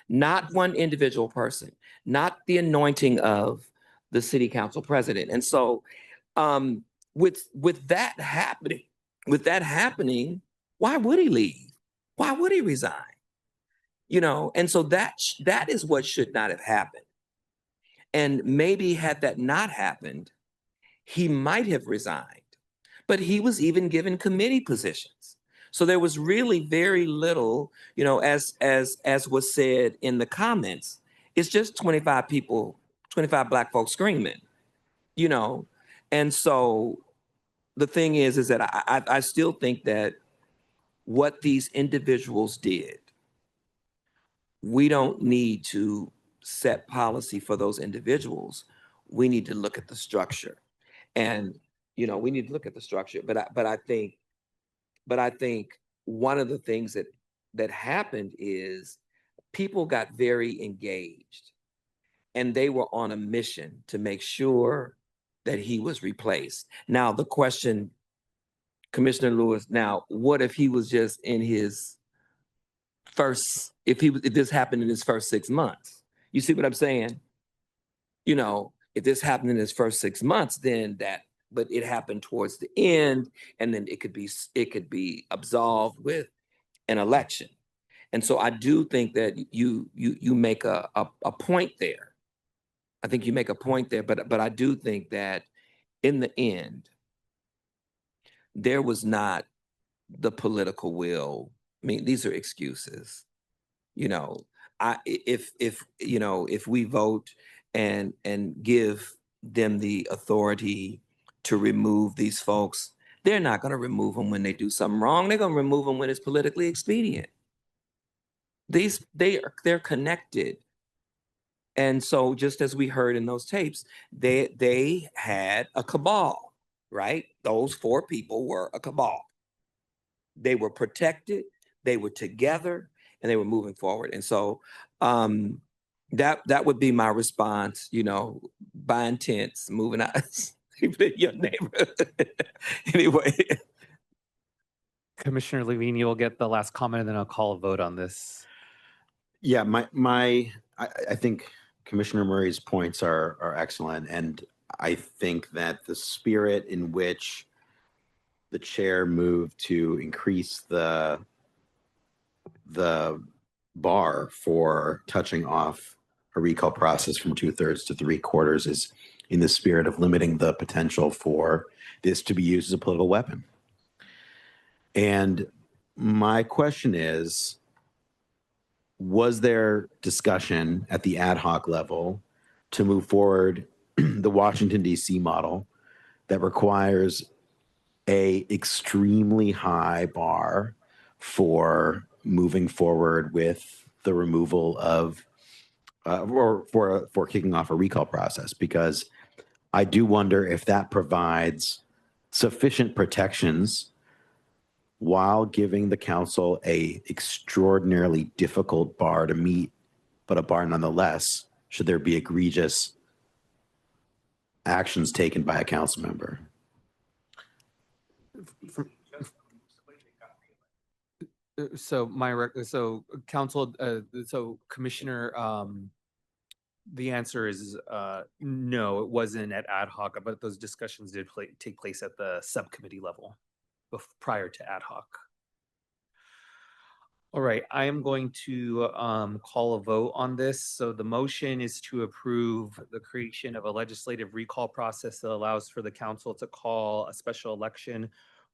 not one individual person, not the anointing of the city council president. And so with that happening, why would he leave? Why would he resign? You know, and so that is what should not have happened. And maybe had that not happened, he might have resigned, but he was even given committee positions. So there was really very little, you know, as was said in the comments, it's just 25 people, 25 Black folks screaming, you know? And so the thing is that I still think that what these individuals did, we don't need to set policy for those individuals. We need to look at the structure, and you know, we need to look at the structure. But I think one of the things that happened is people got very engaged, and they were on a mission to make sure that he was replaced. Now the question, Commissioner Lewis, now what if he was just in his if this happened in his first 6 months? You see what I'm saying? You know, if this happened in his first 6 months, but it happened towards the end, and then it could be absolved with an election. And so I do think that you make a point there. I think you make a point there, but I do think that in the end, there was not the political will. I mean, these are excuses. You know, if if we vote and give them the authority to remove these folks, they're not going to remove them when they do something wrong. They're going to remove them when it's politically expedient. They're connected. And so just as we heard in those tapes, they had a cabal, right? Those 4 people were a cabal. They were protected, they were together, and they were moving forward. And so that would be my response, buying tents, moving out in your neighborhood. Anyway. Commissioner Levine, you'll get the last comment and then I'll call a vote on this. Yeah, I think Commissioner Murray's points are excellent, and I think that the spirit in which the chair moved to increase the bar for touching off a recall process from 2/3 to 3/4 is in the spirit of limiting the potential for this to be used as a political weapon. And my question is, was there discussion at the ad hoc level to move forward the Washington, D.C. model that requires a extremely high bar for moving forward with the removal of or for kicking off a recall process? Because I do wonder if that provides sufficient protections while giving the council a extraordinarily difficult bar to meet, but a bar nonetheless, should there be egregious actions taken by a council member. So council, so Commissioner, the answer is no, it wasn't at ad hoc, but those discussions did take place at the subcommittee level prior to ad hoc. All right, I am going to call a vote on this. So the motion is to approve the creation of a legislative recall process that allows for the council to call a special election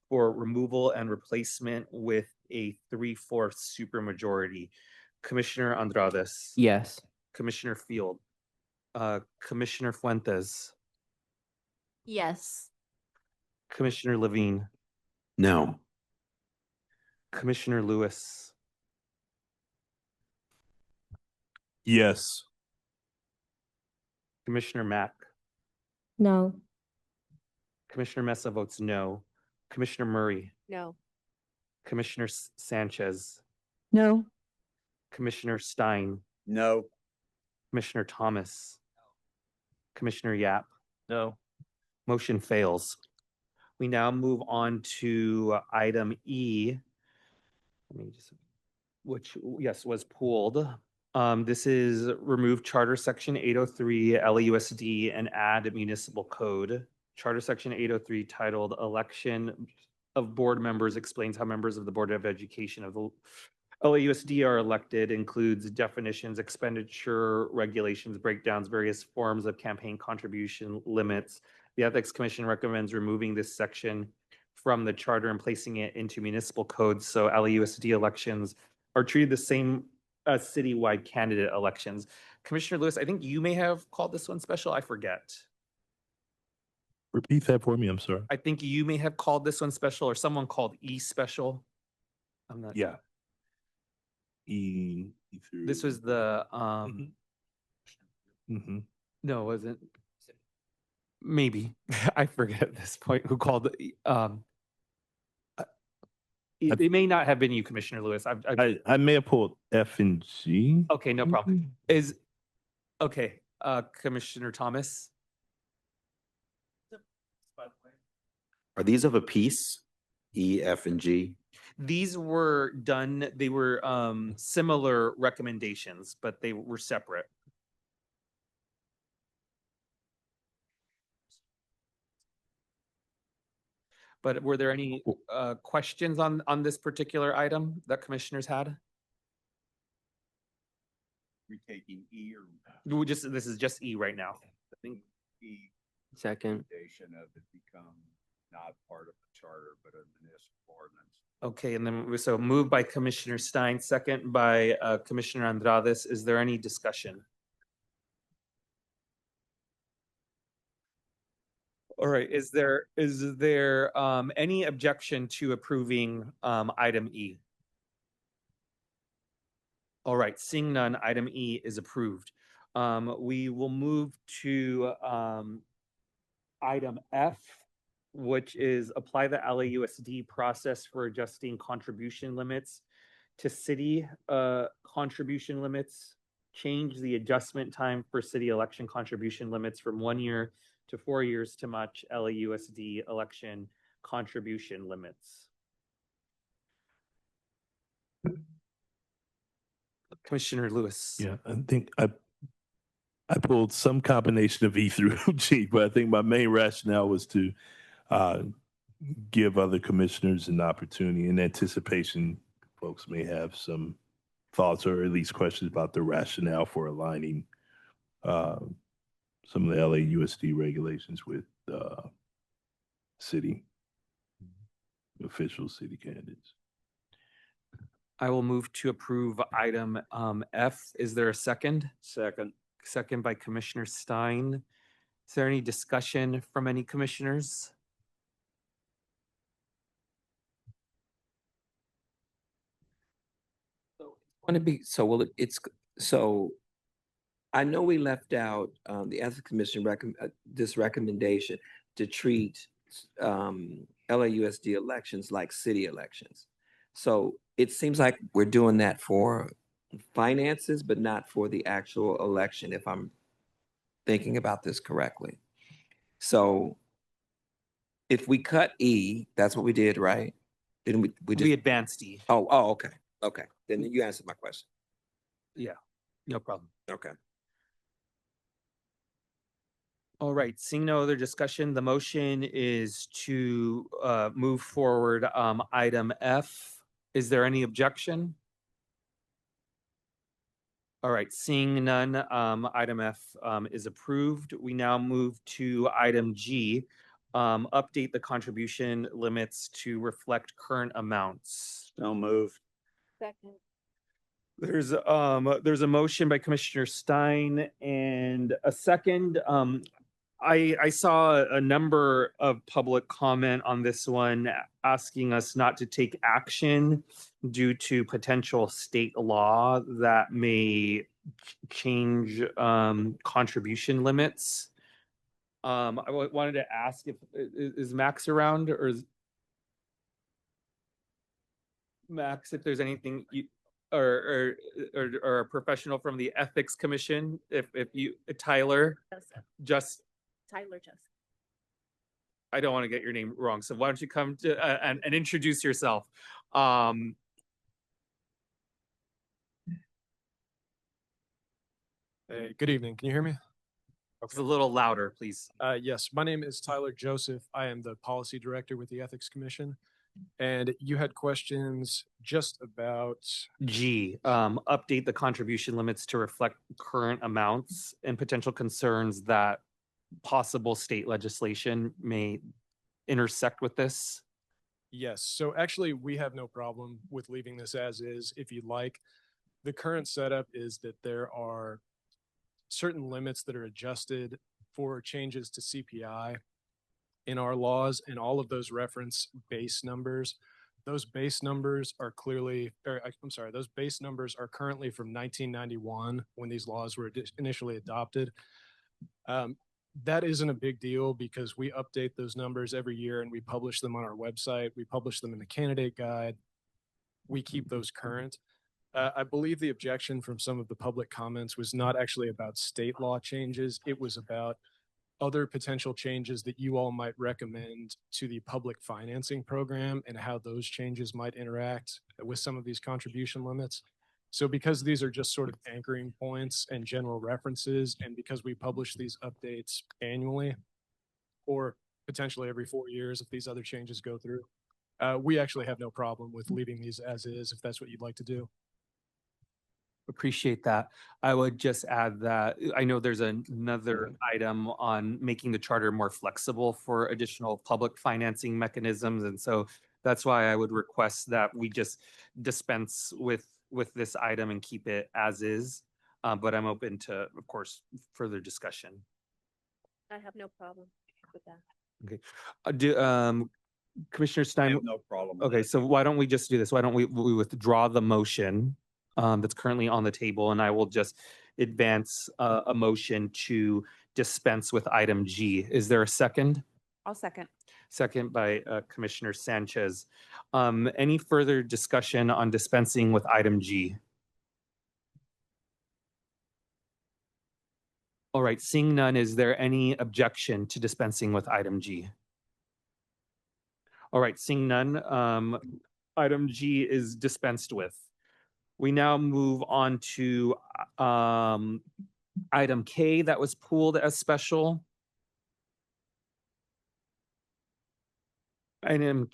for removal and replacement with a 3/4 supermajority. Commissioner Andrades. Yes. Commissioner Field. Commissioner Fuentes. Yes. Commissioner Levine. No. Commissioner Lewis. Yes. Commissioner Mack. No. Commissioner Mesa votes no. Commissioner Murray. No. Commissioner Sanchez. No. Commissioner Stein. No. Commissioner Thomas. Commissioner Yap. No. Motion fails. We now move on to item E, which, yes, was pulled. This is remove Charter Section 803 LAUSD and add municipal code. Charter Section 803 titled Election of Board Members explains how members of the Board of Education of the LAUSD are elected, includes definitions, expenditure, regulations, breakdowns, various forms of campaign contribution limits. The Ethics Commission recommends removing this section from the charter and placing it into municipal codes. So LAUSD elections are treated the same as citywide candidate elections. Commissioner Lewis, I think you may have called this one special. I forget. Repeat that for me. I'm sorry. I think you may have called this one special, or someone called E special. I'm not. Yeah. E. This was the Mm-hmm. no, it wasn't. Maybe I forget at this point who called it. It may not have been you, Commissioner Lewis. I may have pulled F and G. Okay, no problem. Is okay, Commissioner Thomas. Are these of a piece? E, F, and G? These were done, they were similar recommendations, but they were separate. But were there any questions on this particular item that commissioners had? we taking E or? This is just E right now. I think E. Second. Recommendation of it become not part of the charter, but a municipal ordinance. Okay, and then so moved by Commissioner Stein, second by Commissioner Andrades. Is there any discussion? All right, is there any objection to approving item E? All right, seeing none, item E is approved. We will move to item F, which is apply the LAUSD process for adjusting contribution limits to city contribution limits. Change the adjustment time for city election contribution limits from 1 year to 4 years to match LAUSD election contribution limits. Commissioner Lewis. Yeah, I think I pulled some combination of E through G, but I think my main rationale was to give other commissioners an opportunity in anticipation. Folks may have some thoughts or at least questions about the rationale for aligning some of the LAUSD regulations with city officials, city candidates. I will move to approve item F. Is there a second? Second. Second by Commissioner Stein. Is there any discussion from any commissioners? Want to be, so will it's, so I know we left out the Ethics Commission this recommendation to treat LAUSD elections like city elections. So it seems like we're doing that for finances, but not for the actual election, if I'm thinking about this correctly. So if we cut E, that's what we did, right? Didn't we just advanced E. Oh, okay. Okay. Then you answered my question. Yeah, no problem. Okay. All right, seeing no other discussion, the motion is to move forward item F. Is there any objection? All right, seeing none, item F is approved. We now move to item G, update the contribution limits to reflect current amounts. So moved. Second. There's a motion by Commissioner Stein and a second. I saw a number of public comment on this one asking us not to take action due to potential state law that may change contribution limits. I wanted to ask if is Max around, or is Max, if there's anything you or a professional from the Ethics Commission, if you Tyler, just Tyler Joseph. I don't want to get your name wrong, so why don't you come to and introduce yourself? Hey, good evening. Can you hear me? It's a little louder, please. Yes, my name is Tyler Joseph. I am the policy director with the Ethics Commission. And you had questions just about G, update the contribution limits to reflect current amounts and potential concerns that possible state legislation may intersect with this. Yes, so actually we have no problem with leaving this as is if you'd like. The current setup is that there are certain limits that are adjusted for changes to CPI in our laws, and all of those reference base numbers. Those base numbers are clearly, those base numbers are currently from 1991 when these laws were initially adopted. That isn't a big deal because we update those numbers every year and we publish them on our website. We publish them in the candidate guide. We keep those current. I believe the objection from some of the public comments was not actually about state law changes. It was about other potential changes that you all might recommend to the public financing program and how those changes might interact with some of these contribution limits. So because these are just sort of anchoring points and general references, and because we publish these updates annually or potentially every 4 years if these other changes go through, we actually have no problem with leaving these as is if that's what you'd like to do. Appreciate that. I would just add that I know there's another item on making the charter more flexible for additional public financing mechanisms. And so that's why I would request that we just dispense with this item and keep it as is. But I'm open to, of course, further discussion. I have no problem with that. Okay. Commissioner Stein. no problem. with Okay, that. so why don't we just do this? Why don't we withdraw the motion that's currently on the table, and I will just advance a motion to dispense with item G. Is there a second? I'll second. Second by Commissioner Sanchez. Any further discussion on dispensing with item G? All right, seeing none, is there any objection to dispensing with item G? All right, seeing none, item G is dispensed with. We now move on to item K that was pulled as special. Item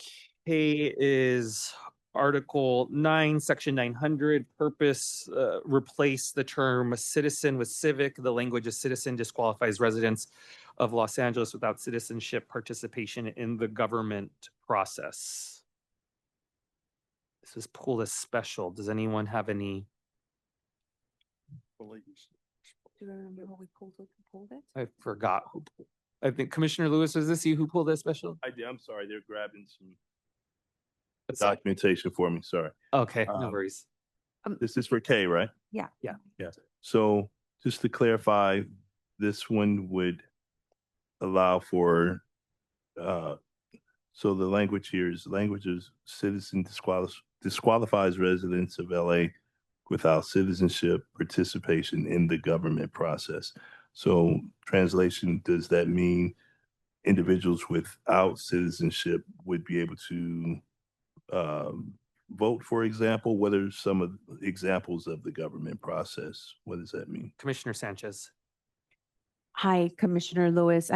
K is Article 9, Section 900, purpose, replace the term citizen with civic. The language of citizen disqualifies residents of Los Angeles without citizenship participation in the government process. This was pulled as special. Does anyone have any? Do you remember how we pulled it? I forgot who. I think Commissioner Lewis, was this you who pulled this special? I did. I'm sorry. They're grabbing some What's that? documentation for me. Sorry. Okay, no worries. This is for K, right? Yeah. Yeah. Yeah. So just to clarify, this one would allow for, so the language here is language of citizen disqualifies residents of LA without citizenship participation in the government process. So translation, does that mean individuals without citizenship would be able to vote, for example? What are some of the examples of the government process? What does that mean? Commissioner Sanchez. Hi, Commissioner Lewis.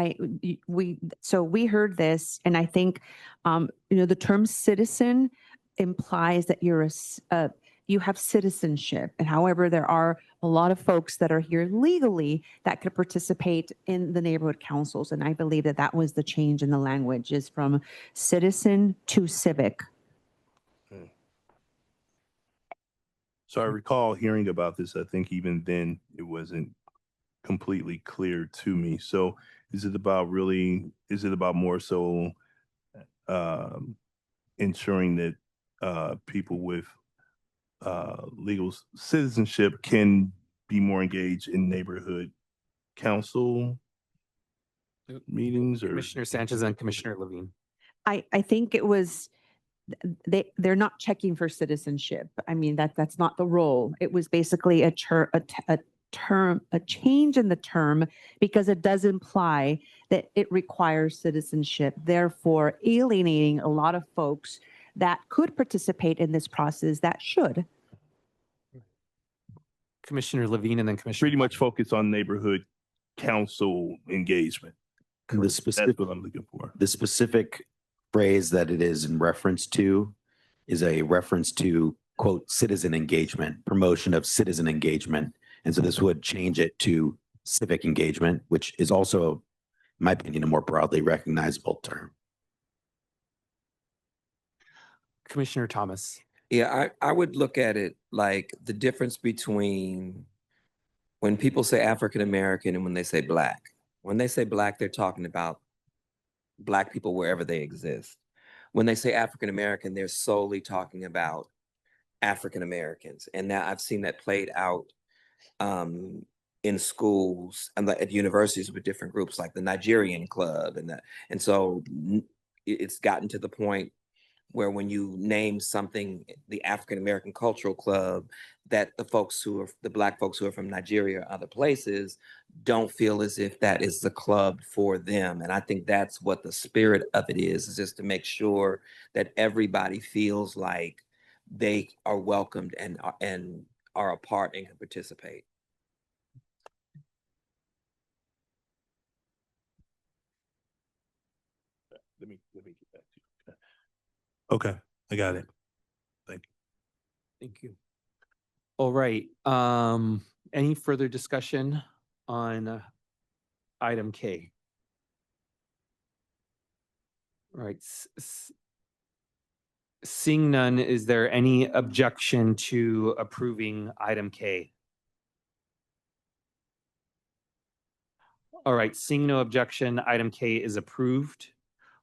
We heard this, and I think, the term citizen implies that you have citizenship. And however, there are a lot of folks that are here legally that could participate in the neighborhood councils. And I believe that was the change in the language, is from citizen to civic. So I recall hearing about this. I think even then it wasn't completely clear to me. So is it about more so ensuring that people with legal citizenship can be more engaged in neighborhood council meetings? Or Commissioner Sanchez and Commissioner Levine. I think it was, they're not checking for citizenship. I mean, that's not the role. It was basically a change in the term, because it does imply that it requires citizenship, therefore alienating a lot of folks that could participate in this process that should. Commissioner Levine and then Commissioner. Pretty much focus on neighborhood council engagement. And the specific, That's what I'm looking for. the specific phrase that it is in reference to is a reference to, quote, citizen engagement, promotion of citizen engagement. And so this would change it to civic engagement, which is also, in my opinion, a more broadly recognizable term. Commissioner Thomas. Yeah, I would look at it like the difference between when people say African American and when they say Black. When they say Black, they're talking about Black people wherever they exist. When they say African American, they're solely talking about African Americans. And now I've seen that played out in schools and at universities with different groups, like the Nigerian club and so it's gotten to the point where when you name something the African American Cultural Club, that the Black folks who are from Nigeria or other places don't feel as if that is the club for them. And I think that's what the spirit of it is just to make sure that everybody feels like they are welcomed and are a part and can participate. Let me get back to you. Okay, I got it. Thank you. Thank you. All right, any further discussion on item K? All right, seeing none, is there any objection to approving item K? All right, seeing no objection, item K is approved.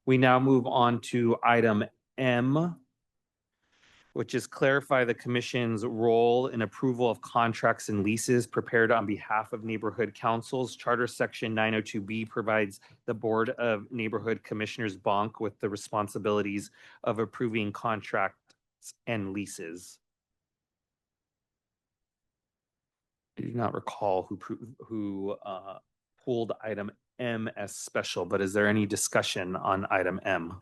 We now move on to item M, which is clarify the commission's role in approval of contracts and leases prepared on behalf of neighborhood councils. Charter Section 902B provides the Board of Neighborhood Commissioners, BONC, with the responsibilities of approving contracts and leases. I do not recall who pulled item M as special, but is there any discussion on item M?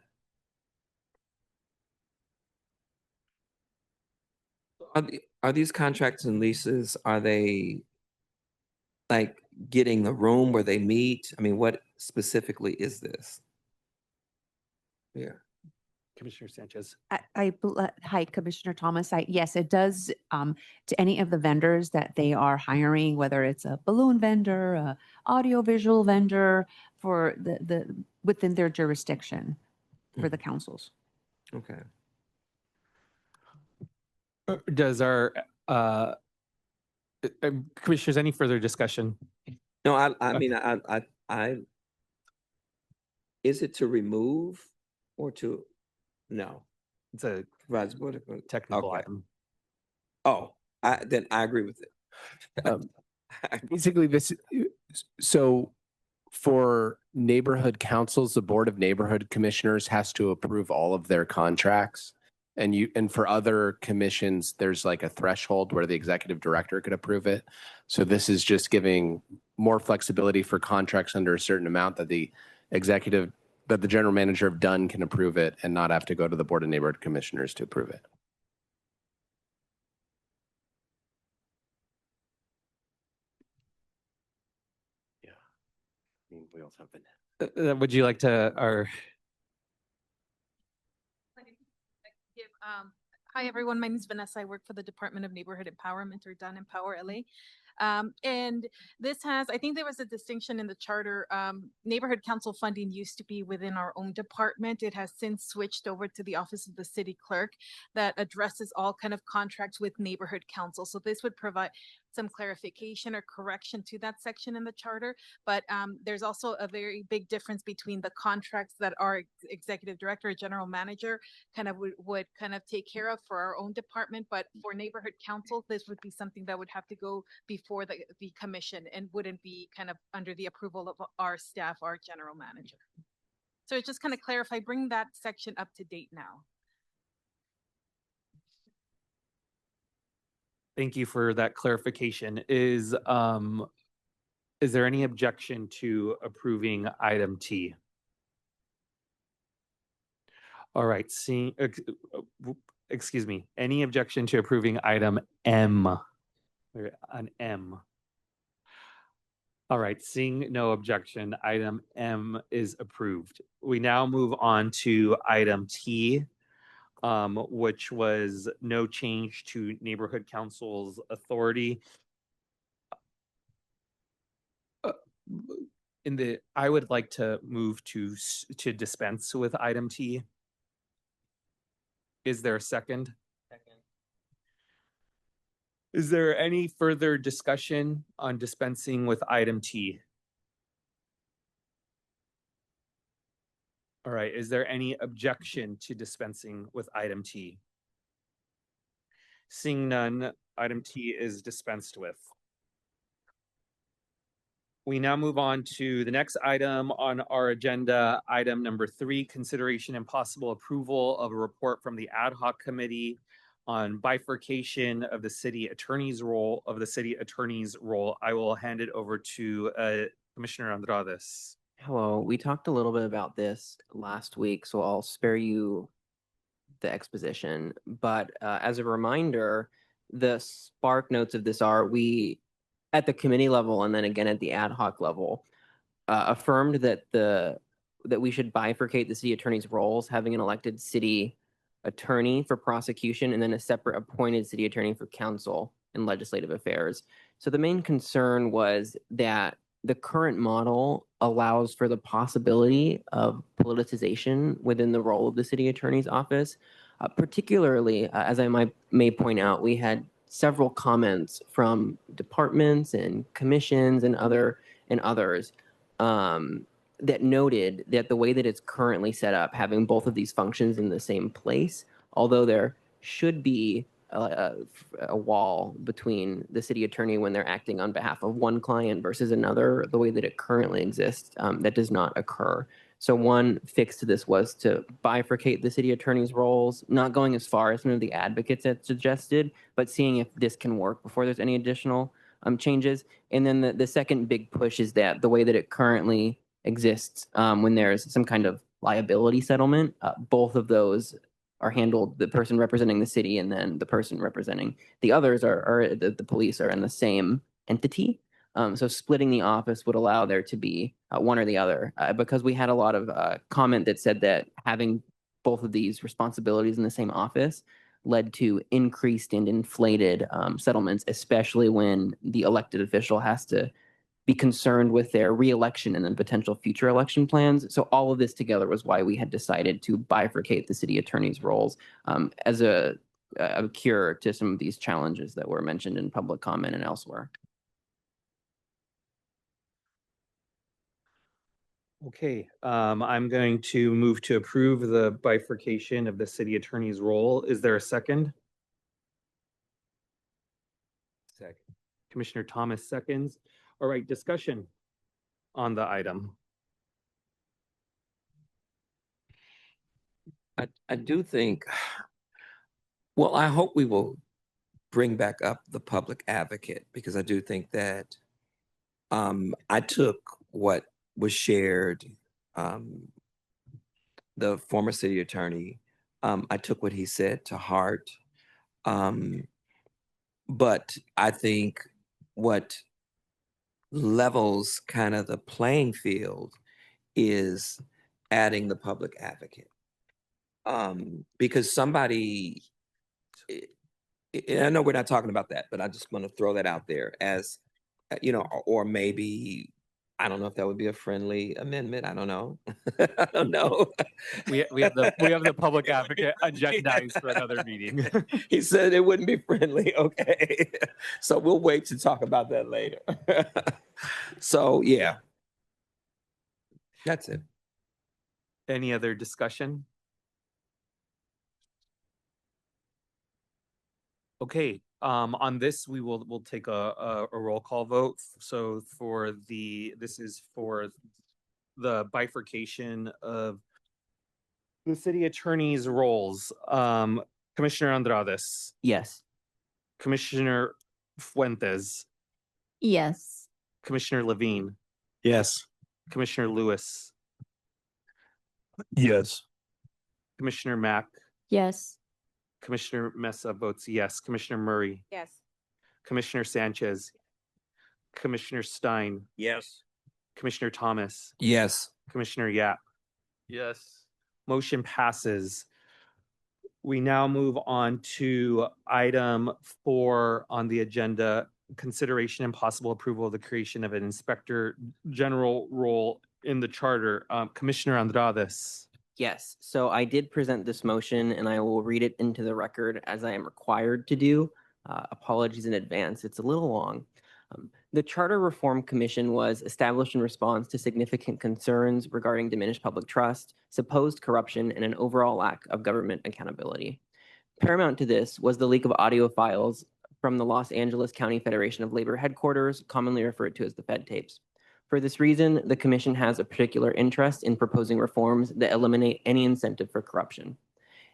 Are these contracts and leases, are they like getting the room where they meet? I mean, what specifically is this? Yeah. Commissioner Sanchez. Hi, Commissioner Thomas. Yes, it does to any of the vendors that they are hiring, whether it's a balloon vendor, a audiovisual vendor for the within their jurisdiction for the councils. Okay. Does our commissioners, any further discussion? No, I mean, is it to remove or to, no? It's a technical item. Oh, then I agree with it. Basically, so for neighborhood councils, the Board of Neighborhood Commissioners has to approve all of their contracts. And for other commissions, there's like a threshold where the executive director could approve it. So this is just giving more flexibility for contracts under a certain amount that the general manager of Dunn can approve it and not have to go to the Board of Neighborhood Commissioners to approve it. Yeah. I mean, we also have been. Would you like to, or? Hi, everyone. My name is Vanessa. I work for the Department of Neighborhood Empowerment, or Dunn Empower LA. And this has, I think there was a distinction in the charter. Neighborhood council funding used to be within our own department. It has since switched over to the Office of the City Clerk that addresses all kind of contracts with neighborhood council. So this would provide some clarification or correction to that section in the charter. But there's also a very big difference between the contracts that our executive director or general manager kind of would kind of take care of for our own department. But for neighborhood council, this would be something that would have to go before the commission and wouldn't be kind of under the approval of our staff, our general manager. So it's just kind of clarify, bring that section up to date now. Thank you for that clarification. Is there any objection to approving item T? All right, excuse me, any objection to approving item M? On M. All right, seeing no objection, item M is approved. We now move on to item T, which was no change to neighborhood council's authority. I would like to move to dispense with item T. Is there a second? Second. Is there any further discussion on dispensing with item T? All right, is there any objection to dispensing with item T? Seeing none, item T is dispensed with. We now move on to the next item on our agenda, item number 3, consideration and possible approval of a report from the ad hoc committee on bifurcation of the city attorney's role. I will hand it over to Commissioner Andrades. Hello, we talked a little bit about this last week, so I'll spare you the exposition. But as a reminder, the spark notes of this are we, at the committee level and then again at the ad hoc level, affirmed that that we should bifurcate the city attorney's roles, having an elected city attorney for prosecution and then a separate appointed city attorney for counsel. and Legislative Affairs. So the main concern was that the current model allows for the possibility of politicization within the role of the city attorney's office. Particularly, as I may point out, we had several comments from departments and commissions and others that noted that the way that it's currently set up, having both of these functions in the same place, although there should be a wall between the city attorney when they're acting on behalf of one client versus another, the way that it currently exists, that does not occur. So one fix to this was to bifurcate the city attorney's roles, not going as far as some of the advocates had suggested, but seeing if this can work before there's any additional changes. And then the second big push is that the way that it currently exists, when there's some kind of liability settlement, both of those are handled, the person representing the city and then the person representing the others are the police are in the same entity. So splitting the office would allow there to be one or the other, because we had a lot of comment that said that having both of these responsibilities in the same office led to increased and inflated settlements, especially when the elected official has to be concerned with their reelection and then potential future election plans. So all of this together was why we had decided to bifurcate the city attorney's roles as a cure to some of these challenges that were mentioned in public comment and elsewhere. Okay, I'm going to move to approve the bifurcation of the city attorney's role. Is there a second? Second. Commissioner Thomas seconds. All right, discussion on the item. I do think, well, I hope we will bring back up the public advocate, because I do think that I took what was shared, the former city attorney, I took what he said to heart. But I think what levels kind of the playing field is adding the public advocate. Because somebody, and I know we're not talking about that, but I just want to throw that out there as, you know, or maybe, I don't know if that would be a friendly amendment. I don't know. I don't know. We have the public advocate agendized for another meeting. He said it wouldn't be friendly. Okay. So we'll wait to talk about that later. So yeah. That's it. Any other discussion? Okay, on this, we'll take a roll call vote. So this is for the bifurcation of the city attorney's roles. Commissioner Andrades. Yes. Commissioner Fuentes. Yes. Commissioner Levine. Yes. Commissioner Lewis. Yes. Commissioner Mack. Yes. Commissioner Mesa votes yes. Commissioner Murray. Yes. Commissioner Sanchez. Commissioner Stein. Yes. Commissioner Thomas. Yes. Commissioner Yap. Yes. Motion passes. We now move on to item 4 on the agenda, consideration and possible approval of the creation of an inspector general role in the charter. Commissioner Andrades. Yes, so I did present this motion and I will read it into the record as I am required to do. Apologies in advance, it's a little long. The Charter Reform Commission was established in response to significant concerns regarding diminished public trust, supposed corruption, and an overall lack of government accountability. Paramount to this was the leak of audio files from the Los Angeles County Federation of Labor headquarters, commonly referred to as the Fed tapes. For this reason, the Commission has a particular interest in proposing reforms that eliminate any incentive for corruption.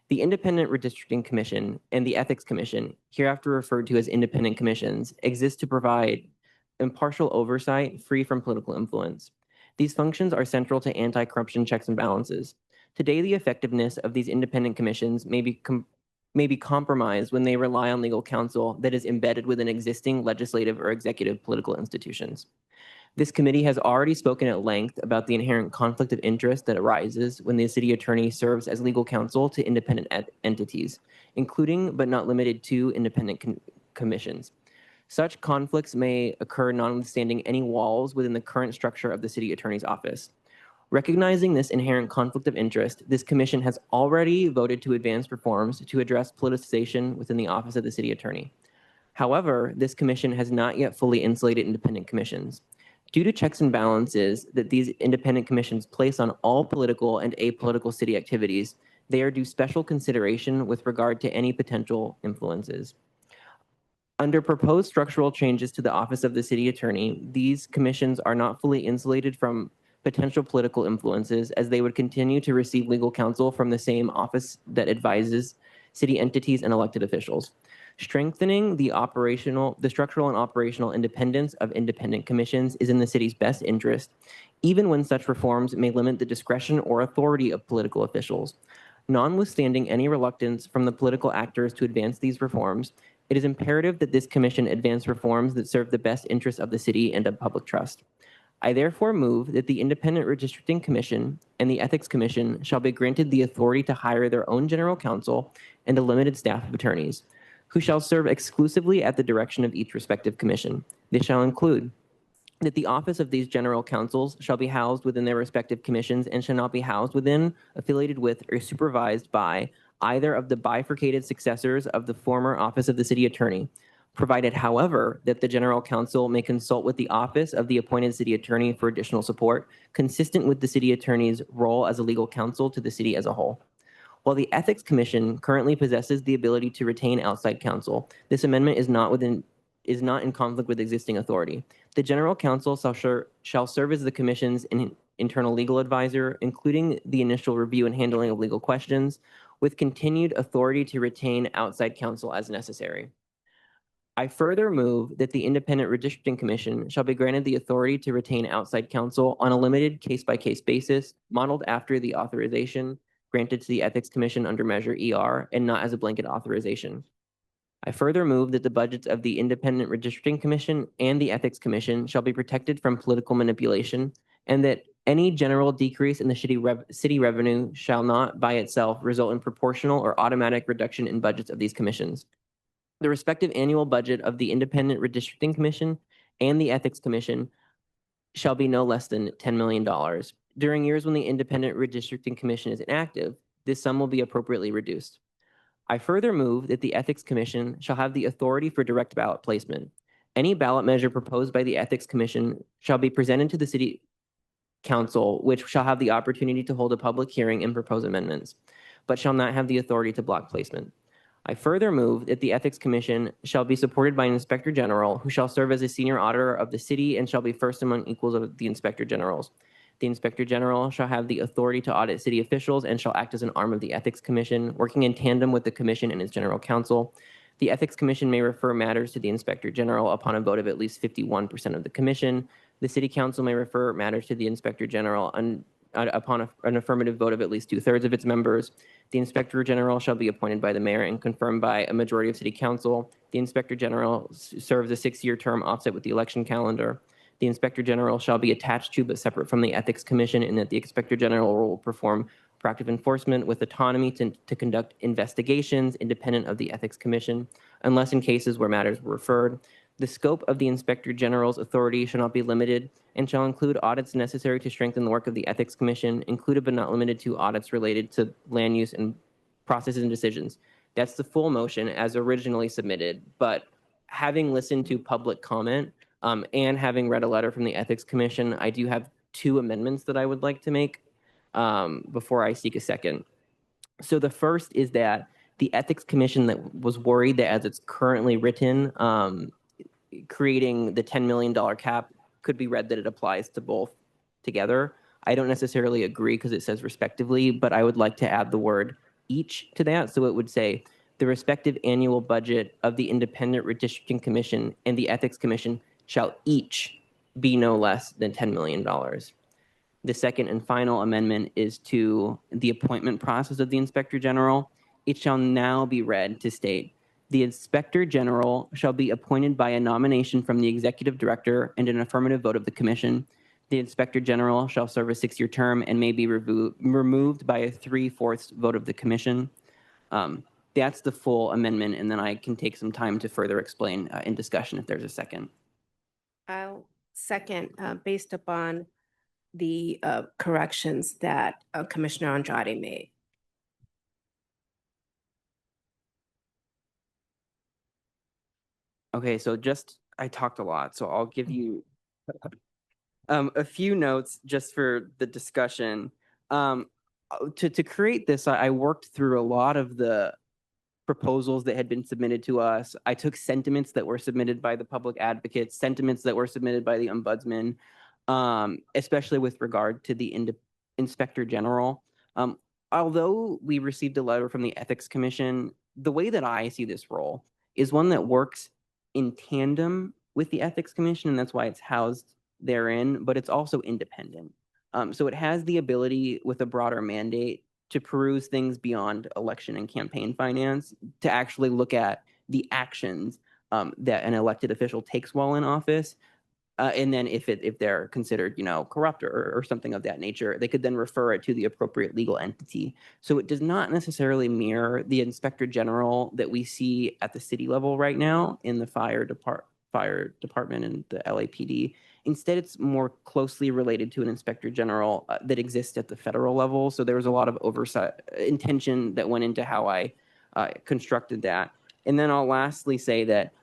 The Independent Redistricting Commission and the Ethics Commission, hereafter referred to as independent commissions, exist to provide impartial oversight free from political influence. These functions are central to anti-corruption checks and balances. Today, the effectiveness of these independent commissions may be compromised when they rely on legal counsel that is embedded within existing legislative or executive political institutions. This committee has already spoken at length about the inherent conflict of interest that arises when the city attorney serves as legal counsel to independent entities, including but not limited to independent commissions. Such conflicts may occur notwithstanding any walls within the current structure of the city attorney's office. Recognizing this inherent conflict of interest, this commission has already voted to advance reforms to address politicization within the office of the city attorney. However, this commission has not yet fully insulated independent commissions. Due to checks and balances that these independent commissions place on all political and apolitical city activities, they are due special consideration with regard to any potential influences. Under proposed structural changes to the office of the city attorney, these commissions are not fully insulated from potential political influences, as they would continue to receive legal counsel from the same office that advises city entities and elected officials. Strengthening the structural and operational independence of independent commissions is in the city's best interest, even when such reforms may limit the discretion or authority of political officials. Notwithstanding any reluctance from the political actors to advance these reforms, it is imperative that this commission advance reforms that serve the best interests of the city and of public trust. I therefore move that the Independent Redistricting Commission and the Ethics Commission shall be granted the authority to hire their own general counsel and a limited staff of attorneys, who shall serve exclusively at the direction of each respective commission. They shall include that the office of these general counsels shall be housed within their respective commissions and shall not be housed within, affiliated with, or supervised by either of the bifurcated successors of the former office of the city attorney, provided, however, that the general counsel may consult with the office of the appointed city attorney for additional support, consistent with the city attorney's role as a legal counsel to the city as a whole. While the Ethics Commission currently possesses the ability to retain outside counsel, this amendment is not in conflict with existing authority. The general counsel shall serve as the commission's internal legal advisor, including the initial review and handling of legal questions, with continued authority to retain outside counsel as necessary. I further move that the Independent Redistricting Commission shall be granted the authority to retain outside counsel on a limited case-by-case basis, modeled after the authorization granted to the Ethics Commission under Measure ER and not as a blanket authorization. I further move that the budgets of the Independent Redistricting Commission and the Ethics Commission shall be protected from political manipulation, and that any general decrease in the city revenue shall not by itself result in proportional or automatic reduction in budgets of these commissions. The respective annual budget of the Independent Redistricting Commission and the Ethics Commission shall be no less than $10 million. During years when the Independent Redistricting Commission is inactive, this sum will be appropriately reduced. I further move that the Ethics Commission shall have the authority for direct ballot placement. Any ballot measure proposed by the Ethics Commission shall be presented to the City Council, which shall have the opportunity to hold a public hearing and propose amendments, but shall not have the authority to block placement. I further move that the Ethics Commission shall be supported by an Inspector General, who shall serve as a senior auditor of the city and shall be first among equals of the Inspector Generals. The Inspector General shall have the authority to audit city officials and shall act as an arm of the Ethics Commission, working in tandem with the Commission and its General Counsel. The Ethics Commission may refer matters to the Inspector General upon a vote of at least 51% of the Commission. The City Council may refer matters to the Inspector General upon an affirmative vote of at least 2/3 of its members. The Inspector General shall be appointed by the mayor and confirmed by a majority of City Council. The Inspector General serves a 6-year term offset with the election calendar. The Inspector General shall be attached to but separate from the Ethics Commission, in that the Inspector General will perform proactive enforcement with autonomy to conduct investigations independent of the Ethics Commission, unless in cases where matters were referred. The scope of the Inspector General's authority shall not be limited and shall include audits necessary to strengthen the work of the Ethics Commission, included but not limited to audits related to land use and processes and decisions. That's the full motion as originally submitted, but having listened to public comment and having read a letter from the Ethics Commission, I do have 2 amendments that I would like to make before I seek a second. So the first is that the Ethics Commission that was worried that as it's currently written, creating the $10 million cap could be read that it applies to both together. I don't necessarily agree because it says respectively, but I would like to add the word each to that. So it would say the respective annual budget of the Independent Redistricting Commission and the Ethics Commission shall each be no less than $10 million. The second and final amendment is to the appointment process of the Inspector General. It shall now be read to state, the Inspector General shall be appointed by a nomination from the Executive Director and an affirmative vote of the Commission. The Inspector General shall serve a 6-year term and may be removed by a 3/4 vote of the Commission. that's the full amendment, and then I can take some time to further explain in discussion if there's a second. I'll second, based upon the corrections that Commissioner Andrade made. Okay, so I talked a lot, so I'll give you a few notes just for the discussion. To create this, I worked through a lot of the proposals that had been submitted to us. I took sentiments that were submitted by the public advocates, sentiments that were submitted by the ombudsman, especially with regard to the inspector general. Although we received a letter from the Ethics Commission, the way that I see this role is one that works in tandem with the Ethics Commission, and that's why it's housed therein, but it's also independent. So it has the ability with a broader mandate to peruse things beyond election and campaign finance, to actually look at the actions that an elected official takes while in office. And then if they're considered, corrupt or something of that nature, they could then refer it to the appropriate legal entity. So it does not necessarily mirror the inspector general that we see at the city level right now in the fire department and the LAPD. Instead, it's more closely related to an inspector general that exists at the federal level. So there was a lot of oversight intention that went into how I constructed that. And then I'll lastly say that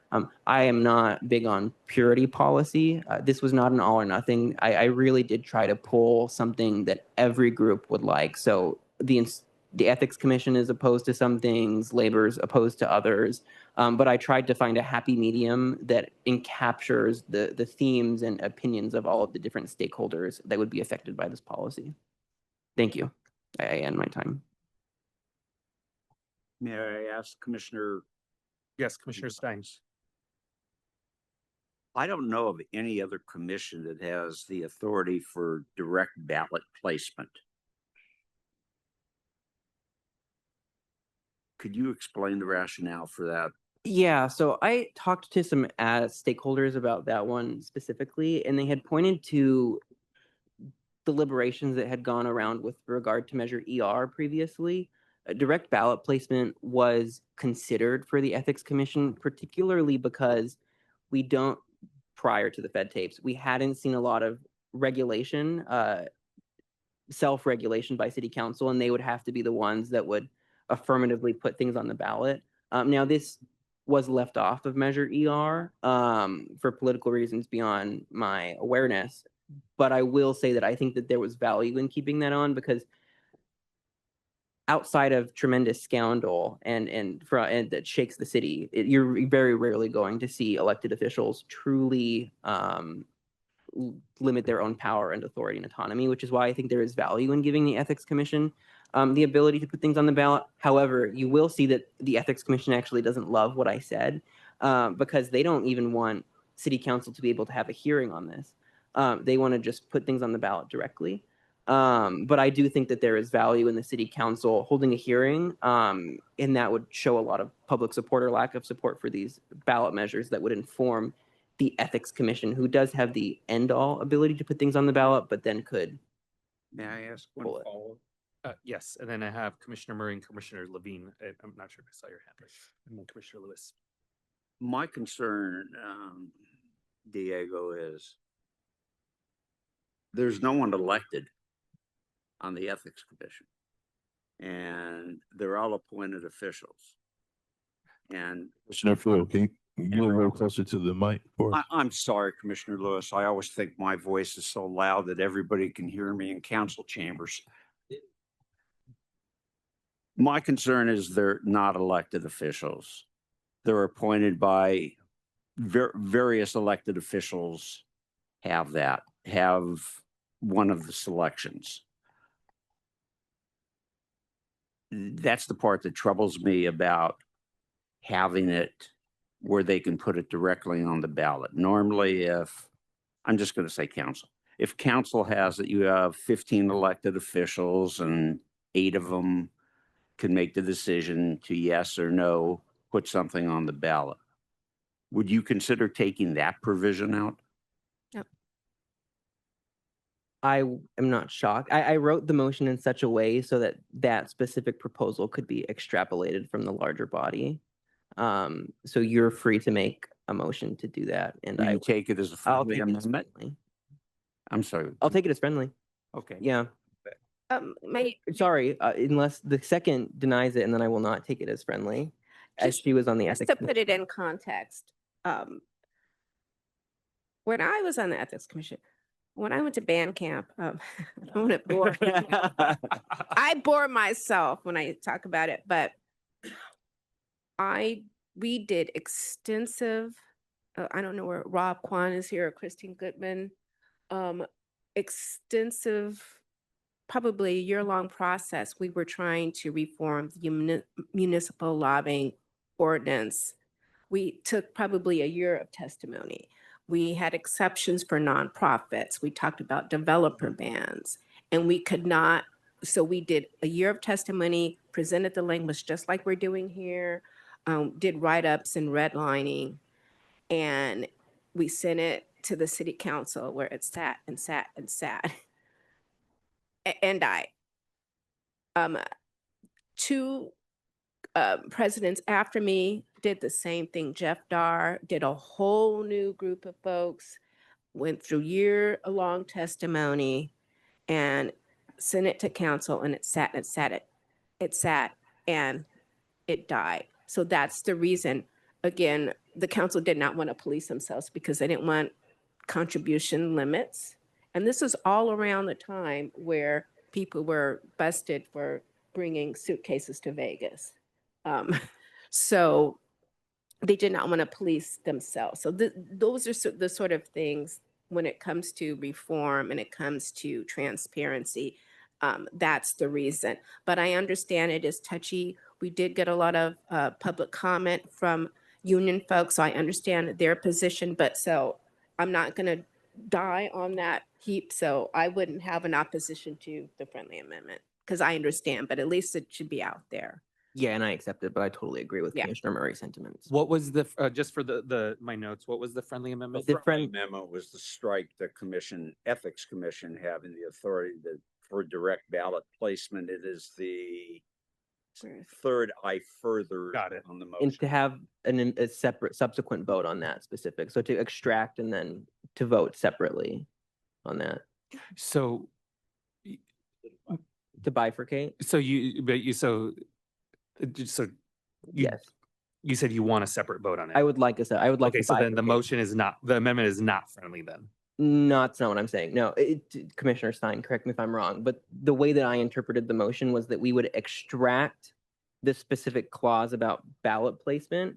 I am not big on purity policy. This was not an all or nothing. I really did try to pull something that every group would like. So the Ethics Commission is opposed to some things, Labor's opposed to others. But I tried to find a happy medium that encaptures the themes and opinions of all of the different stakeholders that would be affected by this policy. Thank you. I end my time. May I ask Commissioner? Yes, Commissioner Steins. I don't know of any other commission that has the authority for direct ballot placement. Could you explain the rationale for that? Yeah, so I talked to some stakeholders about that one specifically, and they had pointed to deliberations that had gone around with regard to Measure ER previously. Direct ballot placement was considered for the Ethics Commission, particularly because we don't, prior to the Fed tapes, we hadn't seen a lot of regulation, self-regulation by city council, and they would have to be the ones that would affirmatively put things on the ballot. Now, this was left off of Measure ER for political reasons beyond my awareness, but I will say that I think that there was value in keeping that on, because outside of tremendous scandal and that shakes the city, you're very rarely going to see elected officials truly limit their own power and authority and autonomy, which is why I think there is value in giving the Ethics Commission the ability to put things on the ballot. However, you will see that the Ethics Commission actually doesn't love what I said, because they don't even want city council to be able to have a hearing on this. They want to just put things on the ballot directly. But I do think that there is value in the city council holding a hearing, and that would show a lot of public support or lack of support for these ballot measures that would inform the Ethics Commission, who does have the end-all ability to put things on the ballot, but then could. May I ask one follow-up? Yes, and then I have Commissioner Murray and Commissioner Levine. I'm not sure if I saw your hand, and then Commissioner Lewis. My concern, Diego, is there's no one elected on the Ethics Commission, and they're all appointed officials. And Commissioner Fluid, can you get a little closer to the mic? I'm sorry, Commissioner Lewis. I always think my voice is so loud that everybody can hear me in council chambers. My concern is they're not elected officials. They're appointed by various elected officials have one of the selections. That's the part that troubles me about having it where they can put it directly on the ballot. Normally, I'm just going to say council. If council has it, you have 15 elected officials and 8 of them can make the decision to yes or no, put something on the ballot. Would you consider taking that provision out? Yep. am not shocked. I wrote the motion in such a way so that that specific proposal could be extrapolated from the larger body. So you're free to make a motion to do that, and Will you take it as a I'll friendly take it as amendment? friendly. I'm sorry. I'll take it as friendly. Okay. Yeah. May, Sorry, unless the second denies it, and then I will not take it as friendly, as she was on the just ethics. to put it in context, when I was on the ethics commission, when I went to band camp, I don't want to bore. I bore myself when I talk about it, but we did extensive. I don't know where Rob Kwan is here or Christine Goodman. Extensive, probably a year-long process. We were trying to reform the municipal lobbying ordinance. We took probably a year of testimony. We had exceptions for nonprofits. We talked about developer bans, and we could not. So we did a year of testimony, presented the language just like we're doing here, did write-ups and redlining, and we sent it to the city council where it sat and sat and sat. And died. Two presidents after me did the same thing. Jeff Dar did a whole new group of folks, went through year-long testimony and sent it to council, and it sat and it died. So that's the reason. Again, the council did not want to police themselves because they didn't want contribution limits. And this is all around the time where people were busted for bringing suitcases to Vegas. So they did not want to police themselves. So those are the sort of things when it comes to reform and it comes to transparency. That's the reason. But I understand it is touchy. We did get a lot of public comment from union folks, so I understand their position. But so I'm not going to die on that heap, so I wouldn't have an opposition to the friendly amendment because I understand, but at least it should be out there. Yeah, and I accept it, but I totally agree with Yeah. Commissioner Murray's sentiments. What was the, just for my notes, what was the friendly amendment? The friendly amendment was to strike the ethics commission having the authority for direct ballot placement. It is the third I further Got it. on the motion. And to have a separate subsequent vote on that specific. So to extract and then to vote separately on that. So, To bifurcate? so you Yes. You said you want a separate vote on it. I would like I would like Okay, to so then the bifurcate. motion is not, the amendment is not friendly then. No, that's not what I'm saying. No, Commissioner Stein, correct me if I'm wrong, but the way that I interpreted the motion was that we would extract the specific clause about ballot placement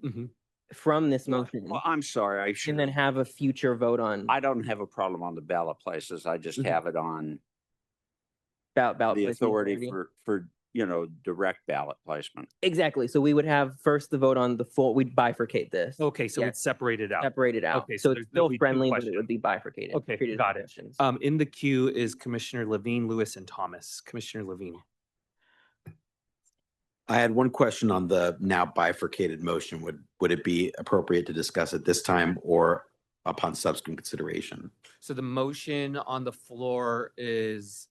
from this motion. Well, I'm sorry. I should. And then have a future vote on I don't have a problem on the ballot places. I just have it on ballot the placement authority for direct ballot placement. Exactly. So we would have first the vote on the full, we'd bifurcate this. Okay, so Yes. it's separated out. Separated out. Okay, So there's- it's still there'll be two friendly, but it questions. would be bifurcated. Okay, treated as got it. questions. In the queue is Commissioner Levine, Lewis, and Thomas. Commissioner Levine. I had one question on the now bifurcated motion. Would it be appropriate to discuss it this time or upon subsequent consideration? So the motion on the floor is,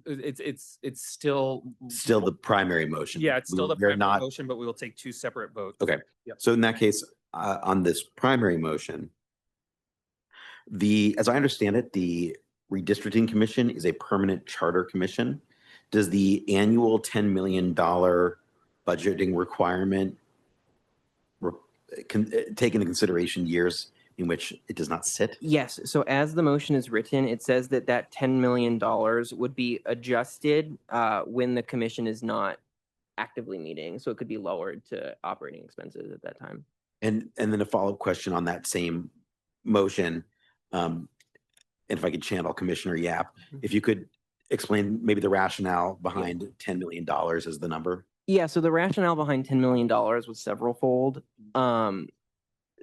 it's still. Still the primary motion. Yeah, it's still the We're primary not, motion, but we will take two separate votes. okay. Yep. So in that case, on this primary motion, as I understand it, the redistricting commission is a permanent charter commission. Does the annual $10 million budgeting requirement take into consideration years in which it does not sit? Yes. So as the motion is written, it says that $10 million would be adjusted when the commission is not actively meeting. So it could be lowered to operating expenses at that time. And then a follow-up question on that same motion. And if I could channel Commissioner Yap, if you could explain maybe the rationale behind $10 million as the number? Yeah, so the rationale behind $10 million was several-fold.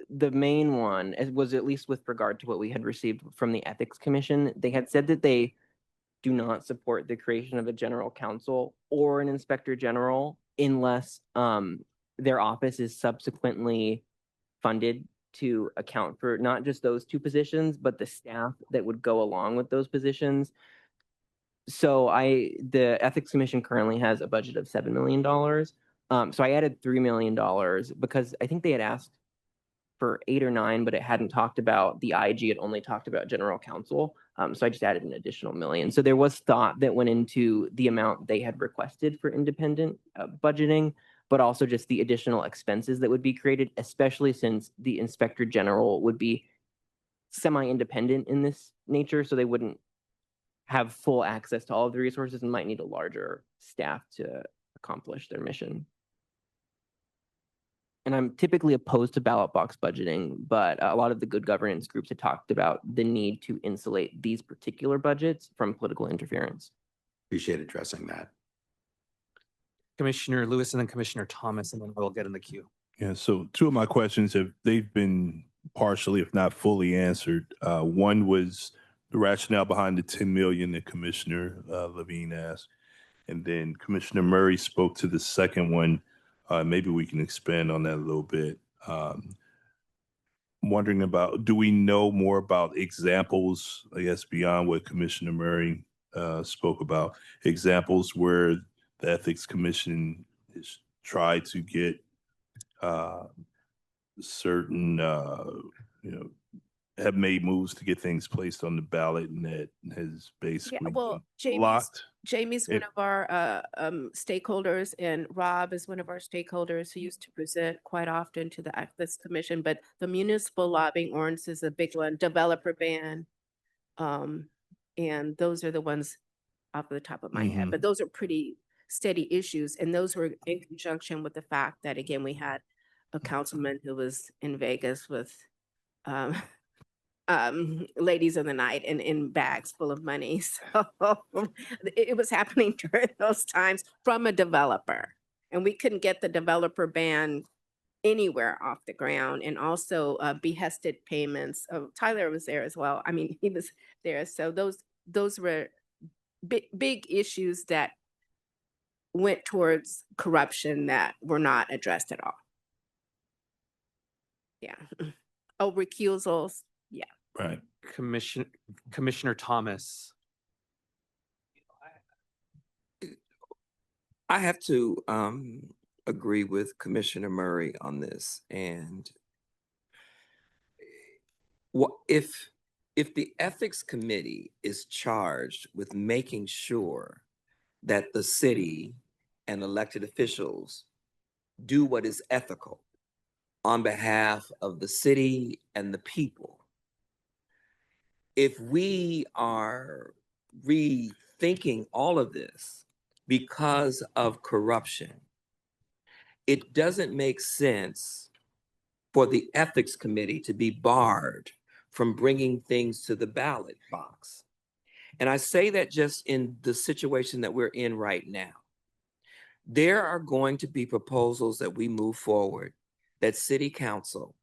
The main one was, at least with regard to what we had received from the Ethics Commission, they had said that they do not support the creation of a general counsel or an inspector general unless their office is subsequently funded to account for not just those two positions, but the staff that would go along with those positions. So the Ethics Commission currently has a budget of $7 million. So I added $3 million because I think they had asked for 8 or 9, but it hadn't talked about the IG. It only talked about general counsel. So I just added an additional $1 million. So there was thought that went into the amount they had requested for independent budgeting, but also just the additional expenses that would be created, especially since the Inspector General would be semi-independent in this nature. So they wouldn't have full access to all of the resources and might need a larger staff to accomplish their mission. And I'm typically opposed to ballot box budgeting, but a lot of the good governance groups have talked about the need to insulate these particular budgets from political interference. Appreciate addressing that. Commissioner Lewis and then Commissioner Thomas, and then we'll get in the queue. Yeah, so two of my questions they've been partially, if not fully answered. One was the rationale behind the 10 million that Commissioner Levine asked. And then Commissioner Murray spoke to the second one. Maybe we can expand on that a little bit. Wondering about, do we know more about examples, I guess, beyond what Commissioner Murray spoke about, examples where the Ethics Commission has tried to get certain, have made moves to get things placed on the ballot and that has basically blocked? Jamie's one of our stakeholders, and Rob is one of our stakeholders who used to present quite often to the Ethics Commission, but the municipal lobbying ordinance is a big one, developer ban. And those are the ones off the top of my head, but those are pretty steady issues. And those were in conjunction with the fact that, again, we had a councilman who was in Vegas with ladies of the night and in bags full of money. So it was happening during those times from a developer. And we couldn't get the developer ban anywhere off the ground. And also behested payments. Tyler was there as well. I mean, he was there. So those were big issues that went towards corruption that were not addressed at all. Yeah. Oh, recusals. Yeah. Right. Commissioner Thomas. I have to agree with Commissioner Murray on this. And if the Ethics Committee is charged with making sure that the city and elected officials do what is ethical on behalf of the city and the people, if we are rethinking all of this because of corruption, it doesn't make sense for the Ethics Committee to be barred from bringing things to the ballot box. And I say that just in the situation that we're in right now. There are going to be proposals that we move forward that City Council,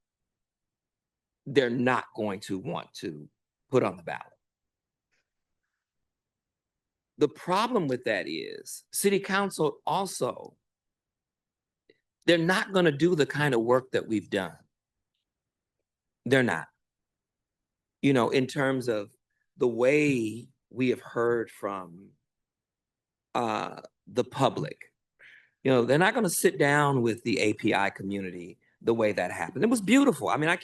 they're not going to want to put on the ballot. The problem with that is City Council also, they're not going to do the kind of work that we've done. They're not. You know, in terms of the way we have heard from the public, you know, they're not going to sit down with the API community the way that happened. It was beautiful. I mean,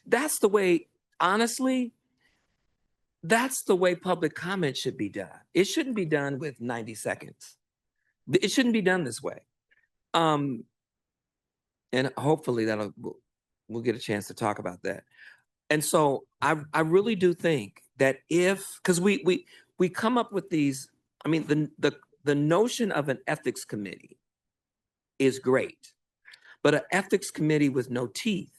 that's the way, honestly, that's the way public comment should be done. It shouldn't be done with 90 seconds. It shouldn't be done this way. And hopefully we'll get a chance to talk about that. And so I really do think that because we come up with these, I mean, the notion of an ethics committee is great, but an ethics committee with no teeth,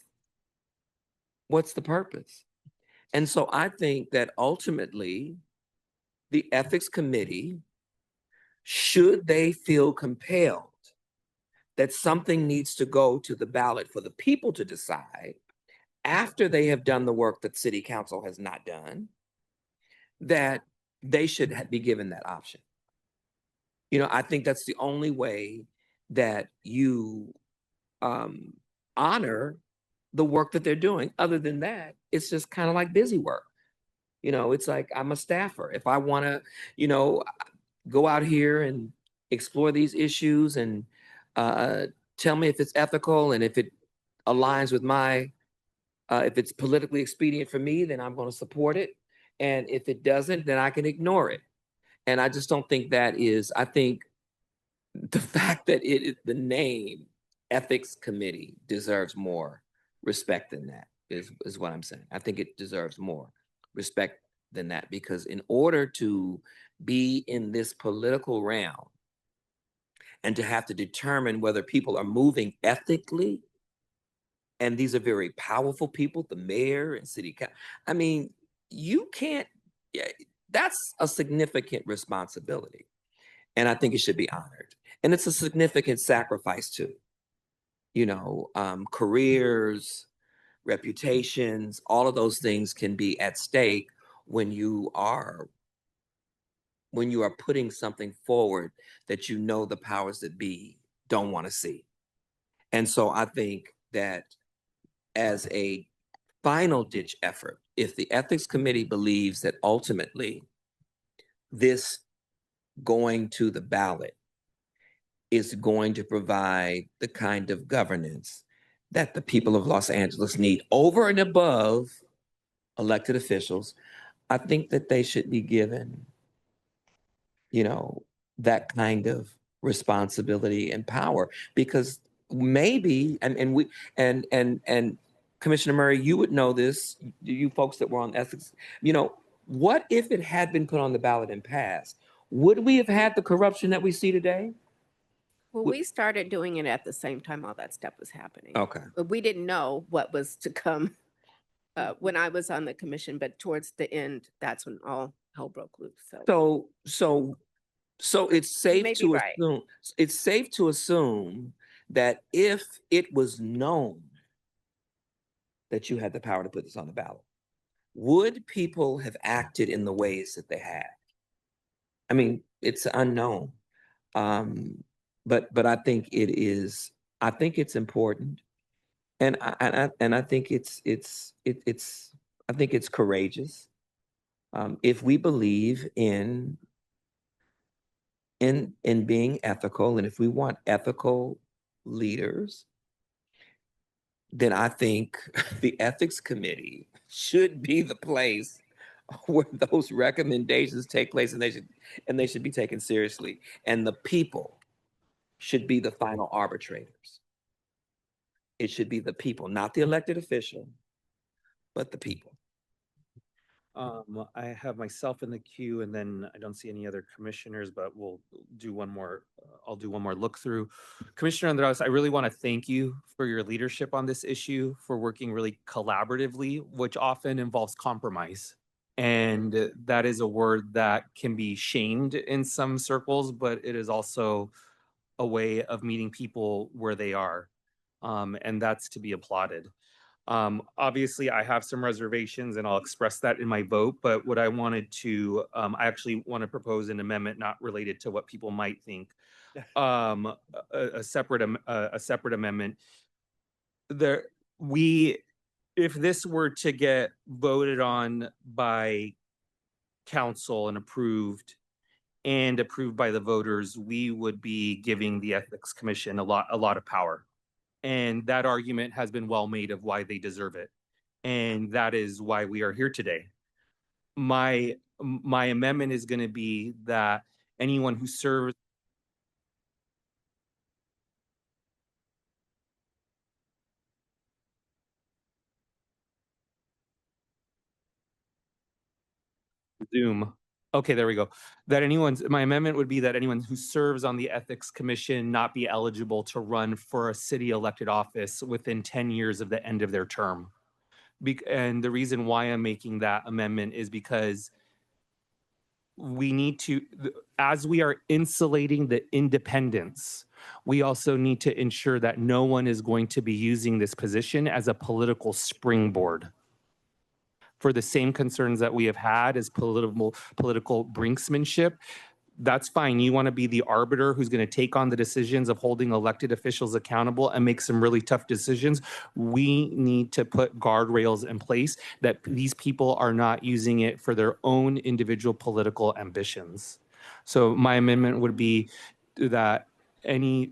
what's the purpose? And so I think that ultimately the ethics committee, should they feel compelled that something needs to go to the ballot for the people to decide after they have done the work that City Council has not done, that they should be given that option. You know, I think that's the only way that you honor the work that they're doing. Other than that, it's just kind of like busy work. You know, it's like I'm a staffer. If I want to, you know, go out here and explore these issues and tell me if it's ethical and if it aligns with my, if it's politically expedient for me, then I'm going to support it. And if it doesn't, then I can ignore it. And I just don't think that is, I think the fact that the name Ethics Committee deserves more respect than that is what I'm saying. I think it deserves more respect than that, because in order to be in this political realm and to have to determine whether people are moving ethically, and these are very powerful people, the mayor and city council, I mean, you can't, that's a significant responsibility. And I think it should be honored. And it's a significant sacrifice too. You know, careers, reputations, all of those things can be at stake when you are putting something forward that you know the powers that be don't want to see. And so I think that as a final ditch effort, if the Ethics Committee believes that ultimately this going to the ballot is going to provide the kind of governance that the people of Los Angeles need over and above elected officials, I think that they should be given, you know, that kind of responsibility and power, because maybe, and Commissioner Murray, you would know this, you folks that were on ethics, you know, what if it had been put on the ballot and passed? Would we have had the corruption that we see today? Well, we started doing it at the same time all that stuff was happening. Okay. But we didn't know what was to come when I was on the commission, but towards the end, that's when all hell broke loose. So it's safe may be to right. assume, it's safe to assume that if it was known that you had the power to put this on the ballot, would people have acted in the ways that they had? I mean, it's unknown. But I think it is, I think it's important. And I think I think it's courageous. If we believe in being ethical, and if we want ethical leaders, then I think the Ethics Committee should be the place where those recommendations take place, and they should be taken seriously. And the people should be the final arbitrators. It should be the people, not the elected official, but the people. I have myself in the queue, and then I don't see any other commissioners, but we'll do one more. I'll do one more look through. Commissioner Andres, I really want to thank you for your leadership on this issue, for working really collaboratively, which often involves compromise. And that is a word that can be shamed in some circles, but it is also a way of meeting people where they are. And that's to be applauded. Obviously, I have some reservations, and I'll express that in my vote. But what I wanted to, I actually want to propose an amendment not related to what people might think. A separate amendment. If this were to get voted on by council and approved by the voters, we would be giving the Ethics Commission a lot of power. And that argument has been well made of why they deserve it. And that is why we are here today. My amendment is going to be that anyone who serves Zoom. Okay, there we go. My amendment would be that anyone who serves on the Ethics Commission not be eligible to run for a city elected office within 10 years of the end of their term. And the reason why I'm making that amendment is because we need to, as we are insulating the independents, we also need to ensure that no one is going to be using this position as a political springboard for the same concerns that we have had as political brinksmanship. that's fine. You want to be the arbiter who's going to take on the decisions of holding elected officials accountable and make some really tough decisions. We need to put guardrails in place that these people are not using it for their own individual political ambitions. So my amendment would be that any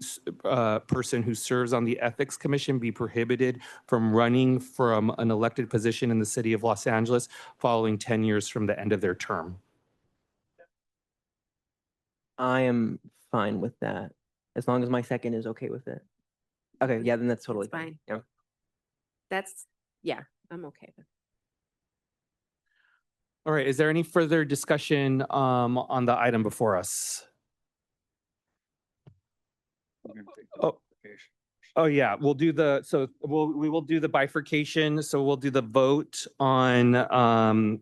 person who serves on the Ethics Commission be prohibited from running from an elected position in the city of Los Angeles following 10 years from the end of their term. I am fine with that, as long as my second is okay with it. Okay, yeah, then that's totally fine. Yeah. Yeah, I'm okay with it. All right, is there any further discussion on the item before us? Oh yeah, we'll do we will do the bifurcation. So we'll do the vote on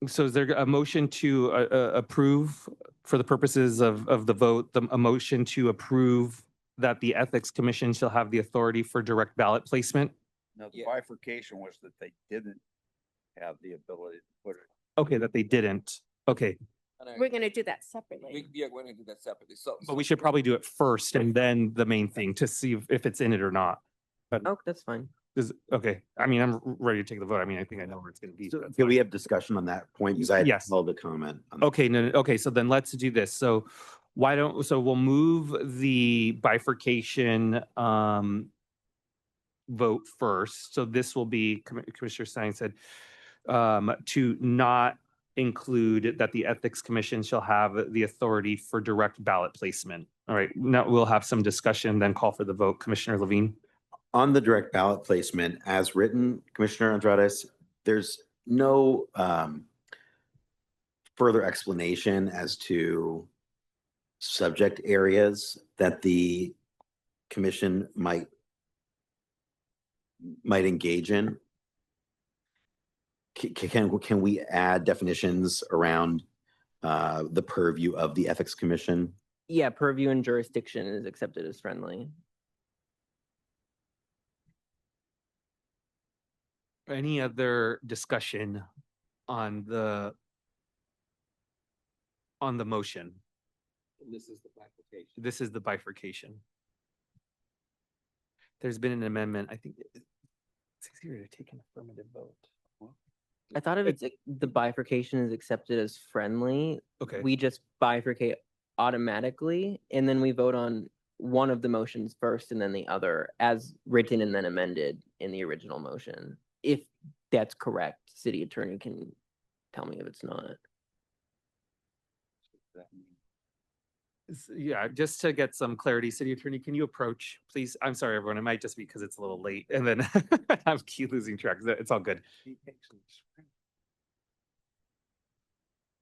so is there a motion to approve for the purposes of the vote, a motion to approve that the Ethics Commission shall have the authority for direct ballot placement? Now, the bifurcation was that they didn't have the ability to put it. Okay, that they didn't. Okay, We're gonna do that separately. Yeah, we're gonna do that separately. So, but we should probably do it first and then the main thing to see if it's in it or not. But Oh, that's fine. okay, I mean, I'm ready to take the vote. I mean, I think I know where it's gonna be. So That's can fine. we have discussion on that point? Because I had Yes. held a comment. on Okay, no, okay, so then let's do this. So so we'll move the bifurcation vote first. So this will be, Commissioner Stein said, to not include that the Ethics Commission shall have the authority for direct ballot placement. All right, now we'll have some discussion, then call for the vote. Commissioner Levine? On the direct ballot placement as written, Commissioner Andrades, there's no further explanation as to subject areas that the commission might engage in. Can we add definitions around the purview of the Ethics Commission? Yeah, purview and jurisdiction is accepted as friendly. Any other discussion on the motion? This is the bifurcation. This is the bifurcation. There's been an amendment. I think it's easier to take an affirmative vote. I thought if it's the bifurcation is accepted as friendly, Okay. we just bifurcate automatically, and then we vote on one of the motions first and then the other as written and then amended in the original motion. If that's correct, city attorney can tell me if it's not. Yeah, just to get some clarity, city attorney, can you approach, please? I'm sorry, everyone. It might just be because it's a little late and then I'm keep losing track. It's all good.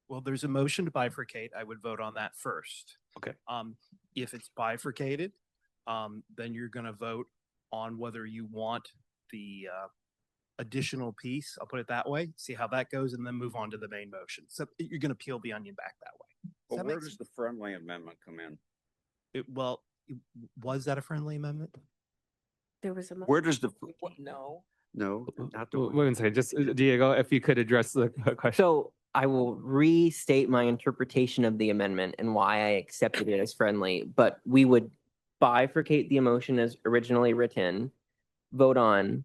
Well, there's a motion to bifurcate. I would vote on that first. Okay. If it's bifurcated, then you're gonna vote on whether you want the additional piece, I'll put it that way, see how that goes, and then move on to the main motion. So you're gonna peel the onion back that way. Well, that where make does the friendly amendment come in? Was that a friendly amendment? There was a. Where does the, No. no, not the. Wait a second, just Diego, if you could address the question. So I will restate my interpretation of the amendment and why I accepted it as friendly, but we would bifurcate the motion as originally written, vote on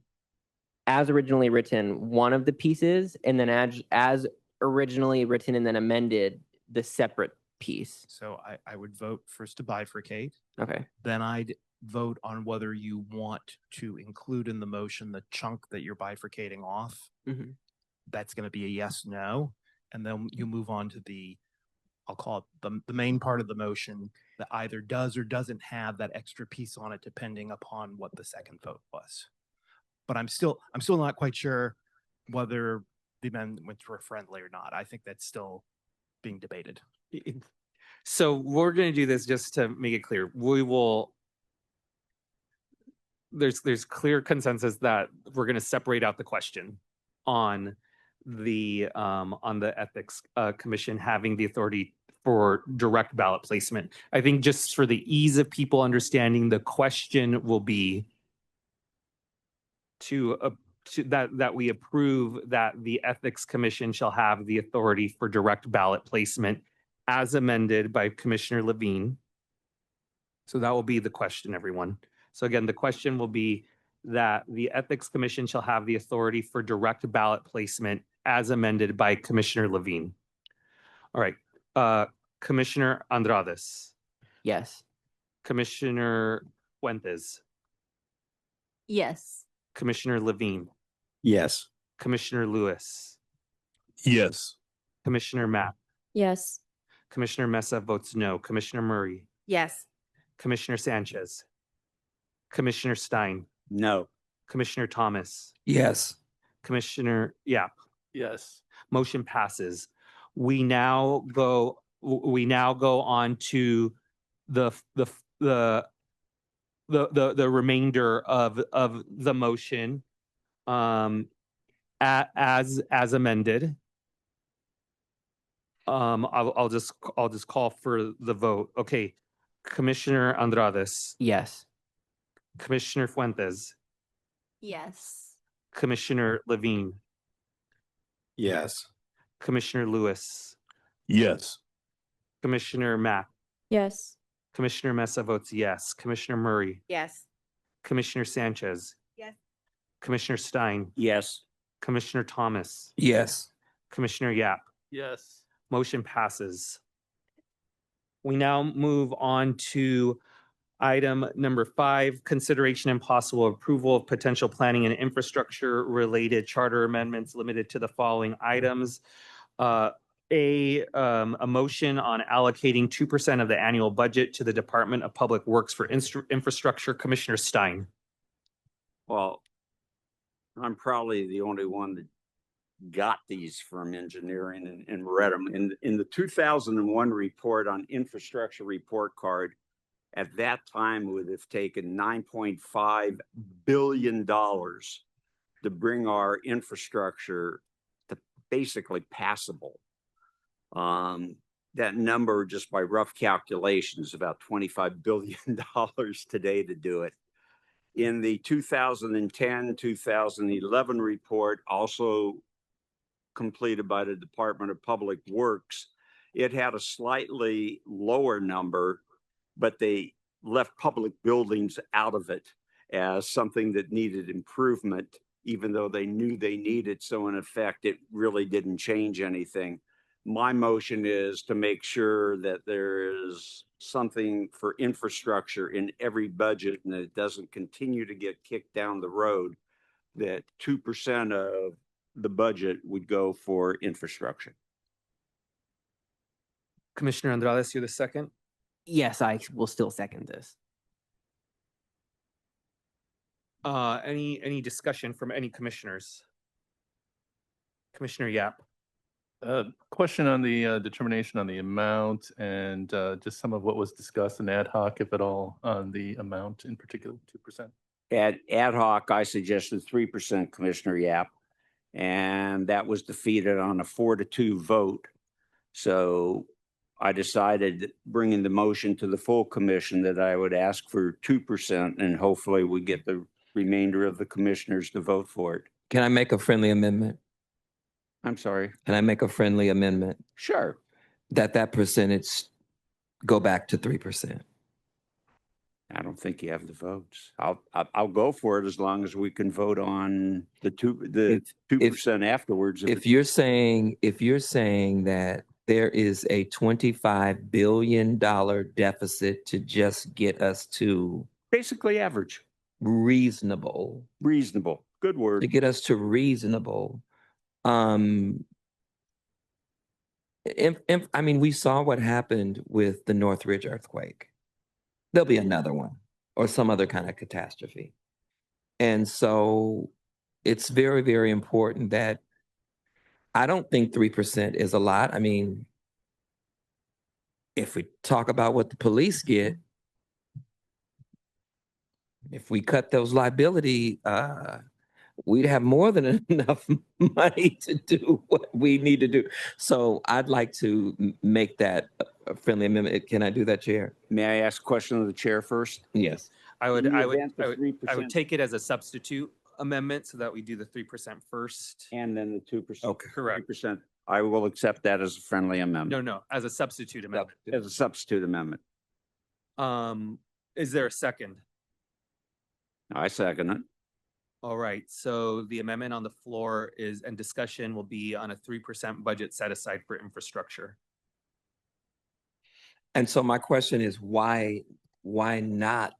as originally written one of the pieces, and then as originally written and then amended the separate piece. So I would vote first to bifurcate. Okay. Then I'd vote on whether you want to include in the motion the chunk that you're bifurcating off. Mhm. That's going to be a yes, no. And then you move on to I'll call it the main part of the motion that either does or doesn't have that extra piece on it, depending upon what the second vote was. But I'm still not quite sure whether the amendments were friendly or not. I think that's still being debated. So we're going to do this just to make it clear. We will, there's clear consensus that we're going to separate out the question on the Ethics Commission having the authority for direct ballot placement. I think just for the ease of people understanding, the question will be that we approve that the Ethics Commission shall have the authority for direct ballot placement as amended by Commissioner Levine. So that will be the question, everyone. So again, the question will be that the Ethics Commission shall have the authority for direct ballot placement as amended by Commissioner Levine. All right, Commissioner Andrades, Yes. Commissioner Fuentes, Yes. Commissioner Levine, Yes. Commissioner Lewis, Yes. Commissioner Matt, Yes. Commissioner Mesa votes no, Commissioner Murray, Yes. Commissioner Sanchez, Commissioner Stein, No. Commissioner Thomas, Yes. Commissioner Yap. Yes. Motion passes. We now go on to the remainder of the motion as amended. I'll just call for the vote. Okay. Commissioner Andrades, Yes. Commissioner Fuentes, Yes. Commissioner Levine, Yes. Commissioner Lewis, Yes. Commissioner Matt, Yes. Commissioner Mesa votes yes, Commissioner Murray, Yes. Commissioner Sanchez, Yes. Commissioner Stein, Yes. Commissioner Thomas, Yes. Commissioner Yap. Yes. Motion passes. We now move on to item number 5, consideration and possible approval of potential planning and infrastructure related charter amendments limited to the following items. A motion on allocating 2% of the annual budget to the Department of Public Works for infrastructure. Commissioner Stein. Well, I'm probably the only one that got these from engineering and read them. In the 2001 report on infrastructure report card, at that time, it would have taken $9.5 billion to bring our infrastructure to basically passable. That number, just by rough calculations, about $25 billion today to do it. In the 2010-2011 report, also completed by the Department of Public Works, it had a slightly lower number, but they left public buildings out of it as something that needed improvement, even though they knew they needed. So in effect, it really didn't change anything. My motion is to make sure that there is something for infrastructure in every budget and that it doesn't continue to get kicked down the road, that 2% of the budget would go for infrastructure. Commissioner Andrades, you're the second. Yes, I will still second this. Any discussion from any commissioners? Commissioner Yap. Question on the determination on the amount and just some of what was discussed in ad hoc, if at all, on the amount in particular, 2%. Ad hoc, I suggested 3%, Commissioner Yap, and that was defeated on a 4-2 vote. So I decided, bringing the motion to the full commission, that I would ask for 2%, and hopefully we get the remainder of the commissioners to vote for it. Can I make a friendly amendment? I'm sorry. Can I make a friendly amendment Sure. that percentage go back to 3%? I don't think you have the votes. I'll go for it as long as we can vote on the 2% afterwards. If you're saying that there is a $25 billion deficit to just get us to basically average, reasonable, good word, to get us to reasonable. I mean, we saw what happened with the Northridge earthquake. There'll be another one or some other kind of catastrophe. And so it's very, very important that I don't think 3% is a lot. I mean, if we talk about what the police get, if we cut those liability, we'd have more than enough money to do what we need to do. So I'd like to make that a friendly amendment. Can I do that, Chair? May I ask a question of the chair first? Yes. I would In the event the 3% take it as a substitute amendment so that we do the 3% first. And then the 2%. Okay. Correct. 3%. I will accept that as a friendly amendment. No, as a substitute amendment. As a substitute amendment. Is there a second? I second it. All right, so the amendment on the floor is, and discussion will be on a 3% budget set aside for infrastructure. And so my question is, why not?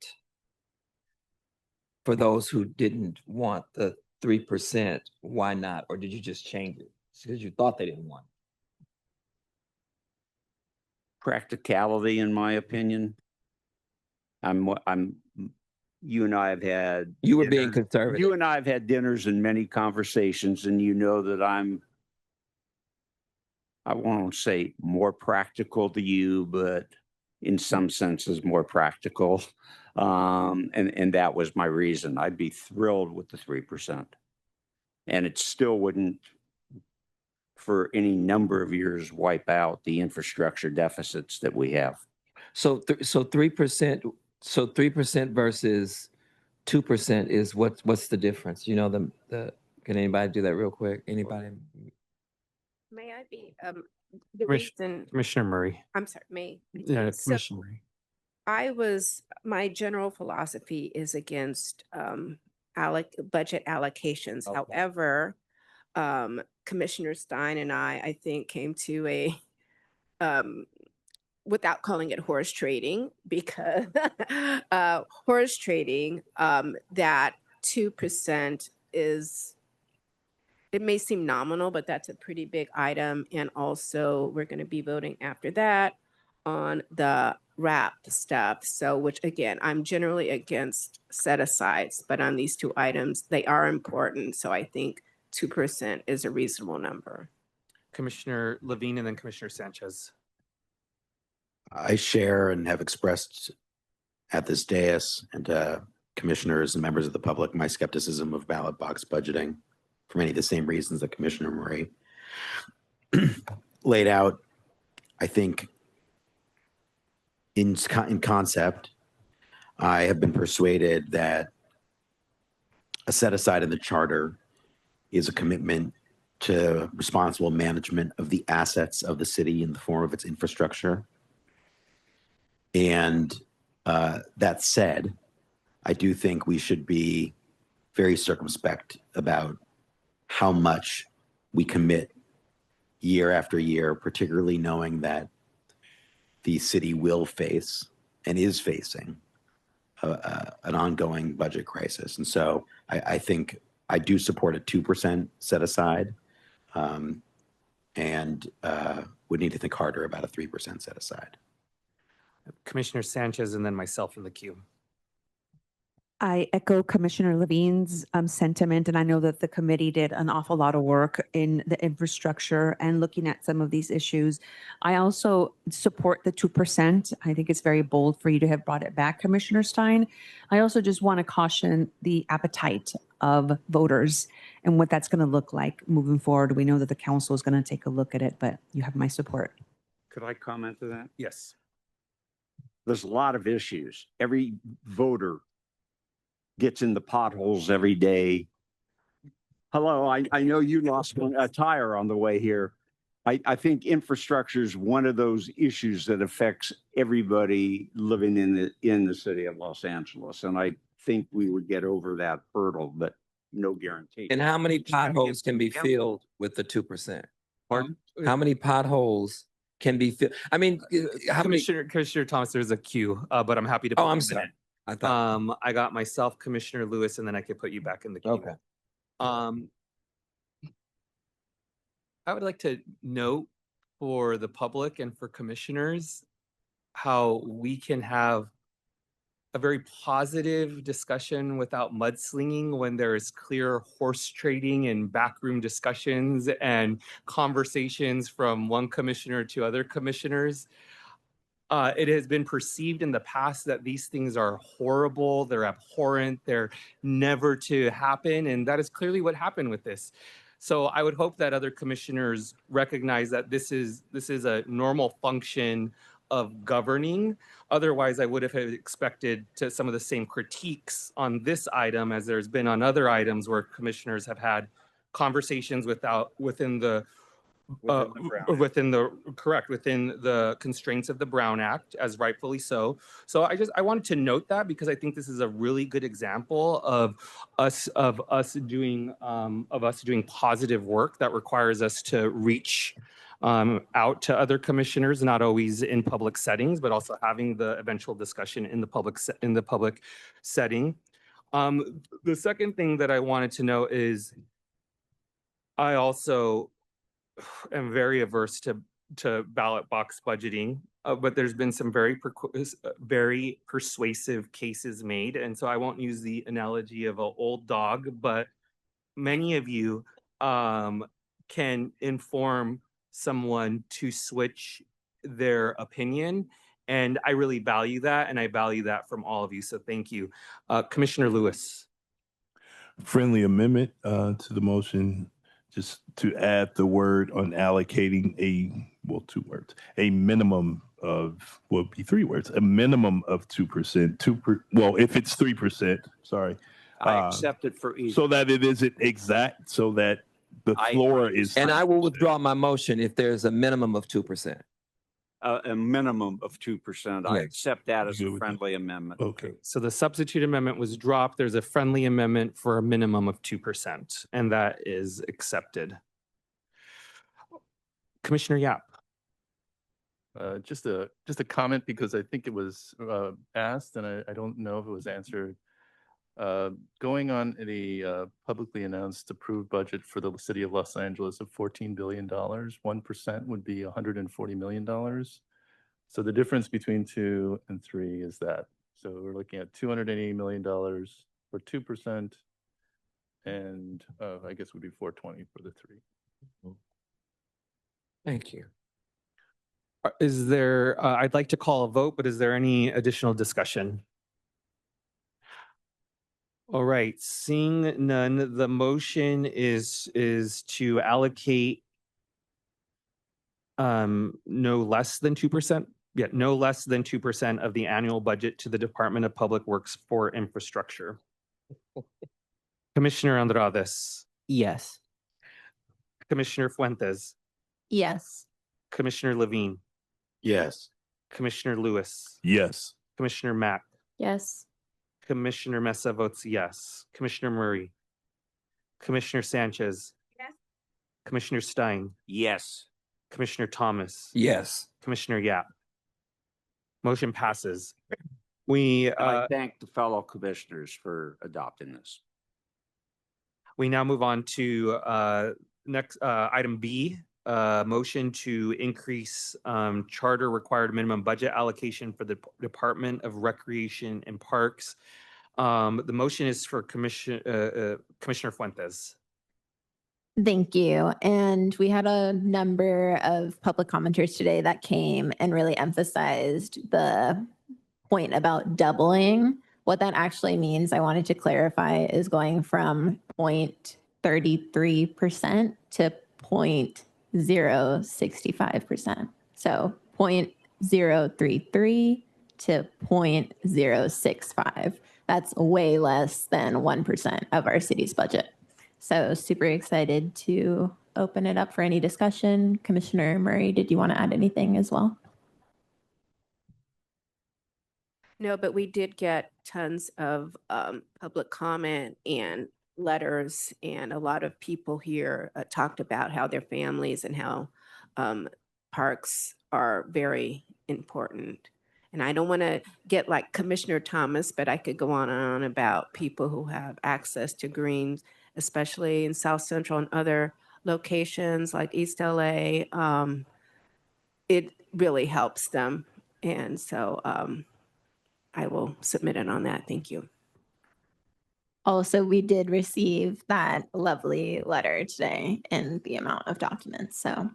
For those who didn't want the 3%, why not? Or did you just change it? Because you thought they didn't want it. Practicality, in my opinion. You and I have had. You were being dinners- conservative. You and I have had dinners and many conversations, and you know that I won't say more practical to you, but in some senses more practical. And that was my reason. I'd be thrilled with the 3%. And it still wouldn't, for any number of years, wipe out the infrastructure deficits that we have. So 3%, so 3% versus 2% is what's the difference? You know, the can anybody do that real quick? Anybody? May I be, the reason, Commissioner Murray. I'm sorry, May. Yeah, So Commissioner Murray. my general philosophy is against budget allocations. Okay. However, Commissioner Stein and I think came to a without calling it horse trading, because horse trading, that 2% is, it may seem nominal, but that's a pretty big item. And also we're going to be voting after that on the RAP stuff. So, which again, I'm generally against set asides, but on these two items, they are important. So I think 2% is a reasonable number. Commissioner Levine and then Commissioner Sanchez. I share and have expressed at this dais and to commissioners and members of the public my skepticism of ballot box budgeting for many of the same reasons that Commissioner Murray laid out. I think in concept, I have been persuaded that a set aside in the charter is a commitment to responsible management of the assets of the city in the form of its infrastructure. And that said, I do think we should be very circumspect about how much we commit year after year, particularly knowing that the city will face and is facing an ongoing budget crisis. And so I think I do support a 2% set aside, and would need to think harder about a 3% set aside. Commissioner Sanchez and then myself in the queue. I echo Commissioner Levine's sentiment, and I know that the committee did an awful lot of work in the infrastructure and looking at some of these issues. I also support the 2%. I think it's very bold for you to have brought it back, Commissioner Stein. I also just want to caution the appetite of voters and what that's going to look like moving forward. We know that the council is going to take a look at it, but you have my support. Could I comment to that? Yes. There's a lot of issues. Every voter gets in the potholes every day. Hello, I know you lost a tire on the way here. I think infrastructure is one of those issues that affects everybody living in the city of Los Angeles. And I think we would get over that hurdle, but no guarantee. And how many potholes can be filled with the 2%? How many potholes can be filled? I mean, how many? Commissioner Thomas, there's a queue, but I'm happy to. Oh, I'm sorry. I thought I got myself, Commissioner Lewis, and then I could put you back in the queue. Okay. I would like to note for the public and for commissioners how we can have a very positive discussion without mudslinging when there is clear horse trading and backroom discussions and conversations from one commissioner to other commissioners. It has been perceived in the past that these things are horrible, they're abhorrent, they're never to happen, and that is clearly what happened with this. So I would hope that other commissioners recognize that this is a normal function of governing. Otherwise, I would have expected to some of the same critiques on this item as there's been on other items where commissioners have had conversations within the within the constraints of the Brown Act, as rightfully so. So I wanted to note that because I think this is a really good example of us doing positive work that requires us to reach out to other commissioners, not always in public settings, but also having the eventual discussion in the public setting. The second thing that I wanted to know is I also am very averse to ballot box budgeting, but there's been some very persuasive cases made. And so I won't use the analogy of an old dog, but many of you can inform someone to switch their opinion. And I really value that. And I value that from all of you. So thank you. Commissioner Lewis. Friendly amendment to the motion, just to add the word on allocating two words, a minimum of, well, it'd be 3 words, a minimum of 2%, well, if it's 3%, sorry. I accept it for each. So that it isn't exact, so that the floor is. And I will withdraw my motion if there's a minimum of 2%. A minimum of 2%. I Yes. accept that as a friendly amendment. Okay. So the substitute amendment was dropped. There's a friendly amendment for a minimum of 2%, and that is accepted. Commissioner Yap. Just a comment because I think it was asked and I don't know if it was answered. Going on the publicly announced approved budget for the city of Los Angeles of $14 billion, 1% would be $140 million. So the difference between 2 and 3 is that. So we're looking at $280 million for 2%, and I guess would be 420 for the 3. Thank you. Is there, I'd like to call a vote, but is there any additional discussion? All right, seeing none, the motion is to allocate no less than 2%. Yeah, no less than 2% of the annual budget to the Department of Public Works for infrastructure. Commissioner Andrades. Yes. Commissioner Fuentes. Yes. Commissioner Levine. Yes. Commissioner Lewis. Yes. Commissioner Mack. Yes. Commissioner Mesa votes yes. Commissioner Murray. Commissioner Sanchez. Yes. Commissioner Stein. Yes. Commissioner Thomas. Yes. Commissioner Yap. Motion passes. We I thank the fellow commissioners for adopting this. we now move on to next item B, motion to increase charter required minimum budget allocation for the Department of Recreation and Parks. The motion is for Commissioner Fuentes. Thank you. And we had a number of public commenters today that came and really emphasized the point about doubling. What that actually means, I wanted to clarify, is going from 0.33% to 0.065%. So 0.033 to 0.065. That's way less than 1% of our city's budget. So super excited to open it up for any discussion. Commissioner Murray, did you want to add anything as well? No, but we did get tons of public comment and letters, and a lot of people here talked about how their families and how parks are very important. And I don't want to get like Commissioner Thomas, but I could go on and on about people who have access to greens, especially in South Central and other locations like East LA. It really helps them. And so I will submit it on that. Thank you. Also, we did receive that lovely letter today and the amount of documents. So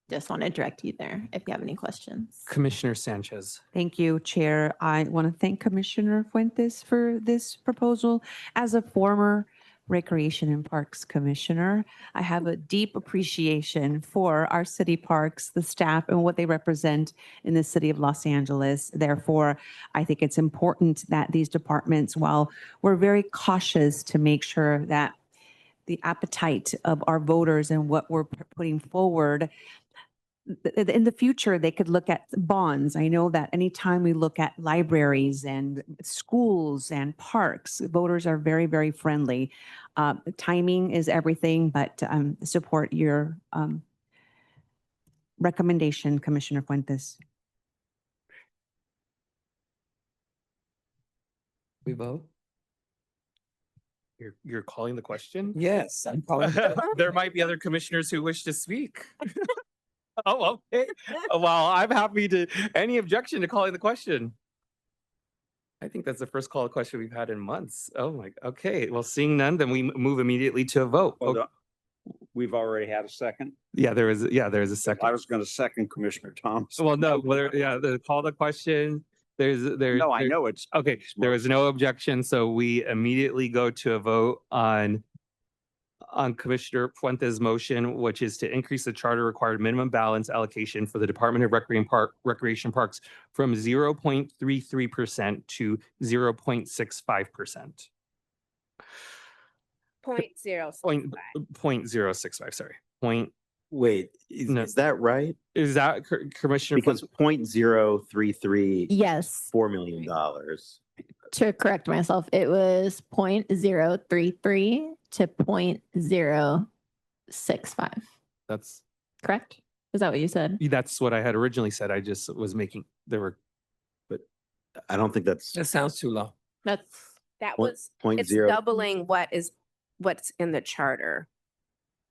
just want to direct you there if you have any questions. Commissioner Sanchez. Thank you, Chair. I want to thank Commissioner Fuentes for this proposal. As a former Recreation and Parks Commissioner, I have a deep appreciation for our city parks, the staff, and what they represent in the city of Los Angeles. Therefore, I think it's important that these departments, while we're very cautious to make sure that the appetite of our voters and what we're putting forward, in the future, they could look at bonds. I know that anytime we look at libraries and schools and parks, voters are very, very friendly. Timing is everything, but support your recommendation, Commissioner Fuentes. We vote? You're calling the question? Yes, I'm calling. There might be other commissioners who wish to speak. Oh, okay. Well, I'm happy to, any objection to calling the question? I think that's the first call question we've had in months. Oh my, okay. Well, seeing none, then we move immediately to a vote. Well, we've already had a second. Yeah, there is a second. I was going to second Commissioner Thomas. Well, no, the call the question. No, I know it's. Okay, there was no objection, so we immediately go to a vote on Commissioner Fuentes' motion, which is to increase the charter required minimum balance allocation for the Department of Recreation Parks from 0.33% to 0.65%. 0.065, sorry. Wait, is that right? Is that Commissioner? Because 0.033. Yes. $4 million. To correct myself, it was 0.033 to 0.065. That's correct. Is that what you said? That's what I had originally said. I just was making, but I don't think that's. That sounds too low. That was, it's doubling what's in the charter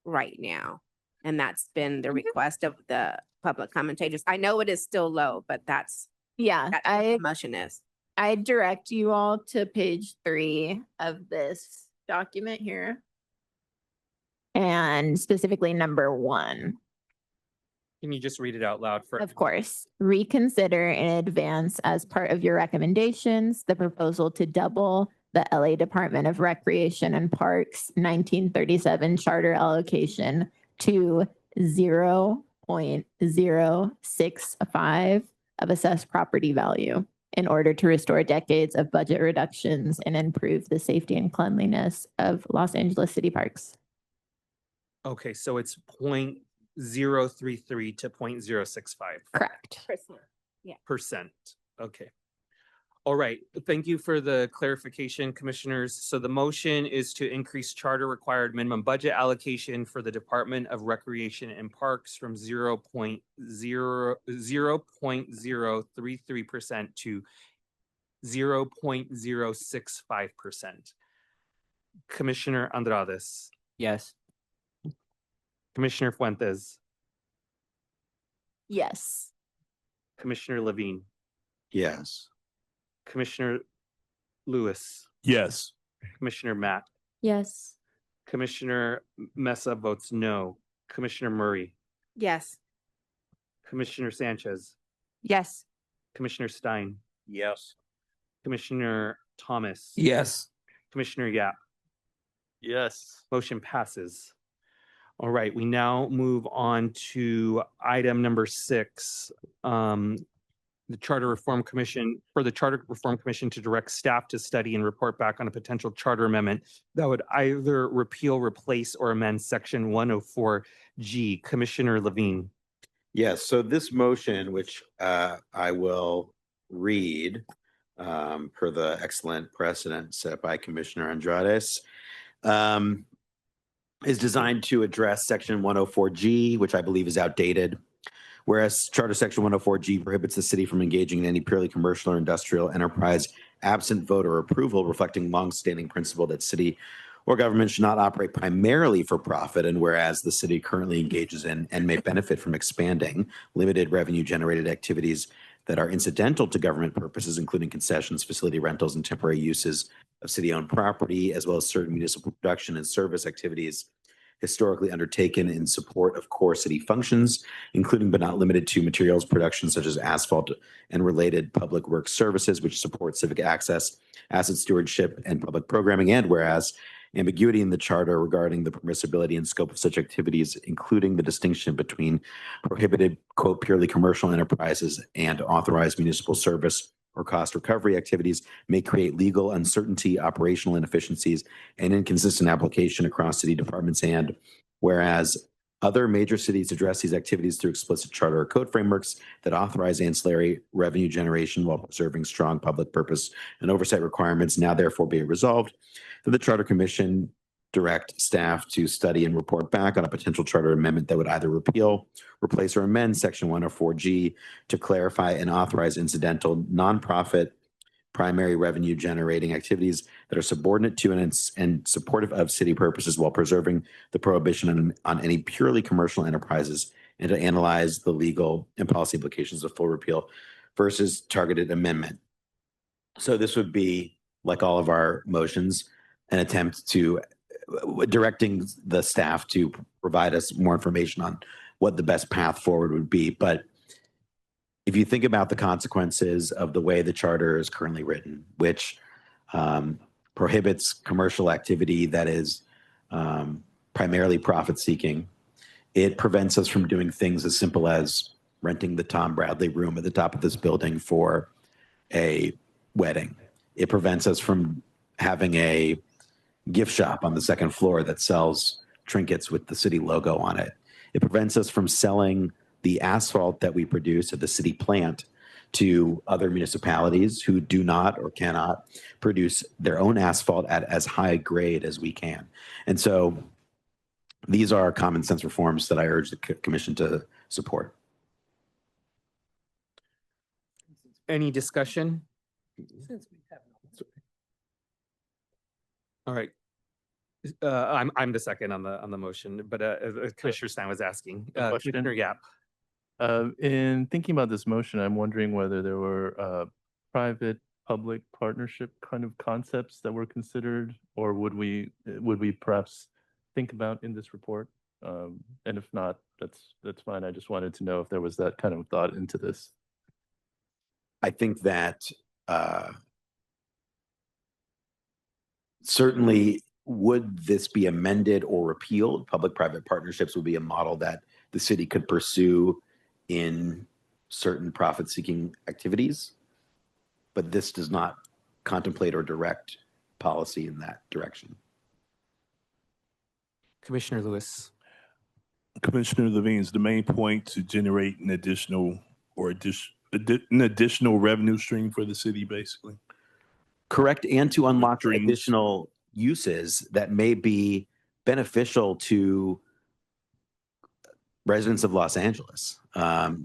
right now. And that's been the request of the public commentators. I know it is still low, but that's what the motion is. I direct you all to page 3 of this document here. And specifically number 1. Can you just read it out loud for? Of course. Reconsider in advance as part of your recommendations, the proposal to double the LA Department of Recreation and Parks 1937 charter allocation to 0.065 of assessed property value in order to restore decades of budget reductions and improve the safety and cleanliness of Los Angeles city parks. Okay, so it's 0.033 to 0.065. Correct. Percent. Okay. All right. Thank you for the clarification, commissioners. So the motion is to increase charter required minimum budget allocation for the Department of Recreation and Parks from 0.033% to 0.065%. Commissioner Andrades. Yes. Commissioner Fuentes. Yes. Commissioner Levine. Yes. Commissioner Lewis. Yes. Commissioner Matt. Yes. Commissioner Mesa votes no. Commissioner Murray. Yes. Commissioner Sanchez. Yes. Commissioner Stein. Yes. Commissioner Thomas. Yes. Commissioner Yap. Yes. Motion passes. All right, we now move on to item number 6. The Charter Reform Commission, for the Charter Reform Commission to direct staff to study and report back on a potential charter amendment that would either repeal, replace, or amend section 104G. Commissioner Levine. Yes, so this motion, which I will read per the excellent precedent set by Commissioner Andrades, is designed to address section 104G, which I believe is outdated. Whereas Charter Section 104G prohibits the city from engaging in any purely commercial or industrial enterprise absent voter approval, reflecting longstanding principle that city or government should not operate primarily for profit. And whereas the city currently engages in and may benefit from expanding limited revenue generated activities that are incidental to government purposes, including concessions, facility rentals, and temporary uses of city-owned property, as well as certain municipal production and service activities historically undertaken in support of core city functions, including but not limited to materials production such as asphalt and related public works services, which support civic access, asset stewardship, and public programming. And whereas ambiguity in the charter regarding the permissibility and scope of such activities, including the distinction between prohibited, quote, purely commercial enterprises and authorized municipal service or cost recovery activities may create legal uncertainty, operational inefficiencies, and inconsistent application across city departments. And whereas other major cities address these activities through explicit charter or code frameworks that authorize ancillary revenue generation while preserving strong public purpose and oversight requirements, now therefore be resolved that the Charter Commission direct staff to study and report back on a potential charter amendment that would either repeal, replace, or amend Section 104G to clarify and authorize incidental nonprofit primary revenue generating activities that are subordinate to and supportive of city purposes while preserving the prohibition on any purely commercial enterprises, and to analyze the legal and policy implications of full repeal versus targeted amendment. So this would be, like all of our motions, an attempt to directing the staff to provide us more information on what the best path forward would be. But if you think about the consequences of the way the charter is currently written, which prohibits commercial activity that is primarily profit seeking, it prevents us from doing things as simple as renting the Tom Bradley room at the top of this building for a wedding. It prevents us from having a gift shop on the second floor that sells trinkets with the city logo on it. It prevents us from selling the asphalt that we produce at the city plant to other municipalities who do not or cannot produce their own asphalt at as high grade as we can. And so these are common sense reforms that I urge the commission to support. Any discussion? All right. I'm the second on the motion, but Commissioner Stein was asking. Question? Commissioner Yap. In thinking about this motion, I'm wondering whether there were private-public partnership kind of concepts that were considered, or would we perhaps think about in this report? And if not, that's fine. I just wanted to know if there was that kind of thought into this. I think that certainly, would this be amended or repealed? Public-private partnerships would be a model that the city could pursue in certain profit-seeking activities, but this does not contemplate or direct policy in that direction. Commissioner Lewis. Commissioner Levine's the main point to generate an additional revenue stream for the city, basically. Correct, and to unlock additional uses that may be beneficial to residents of Los Angeles. Right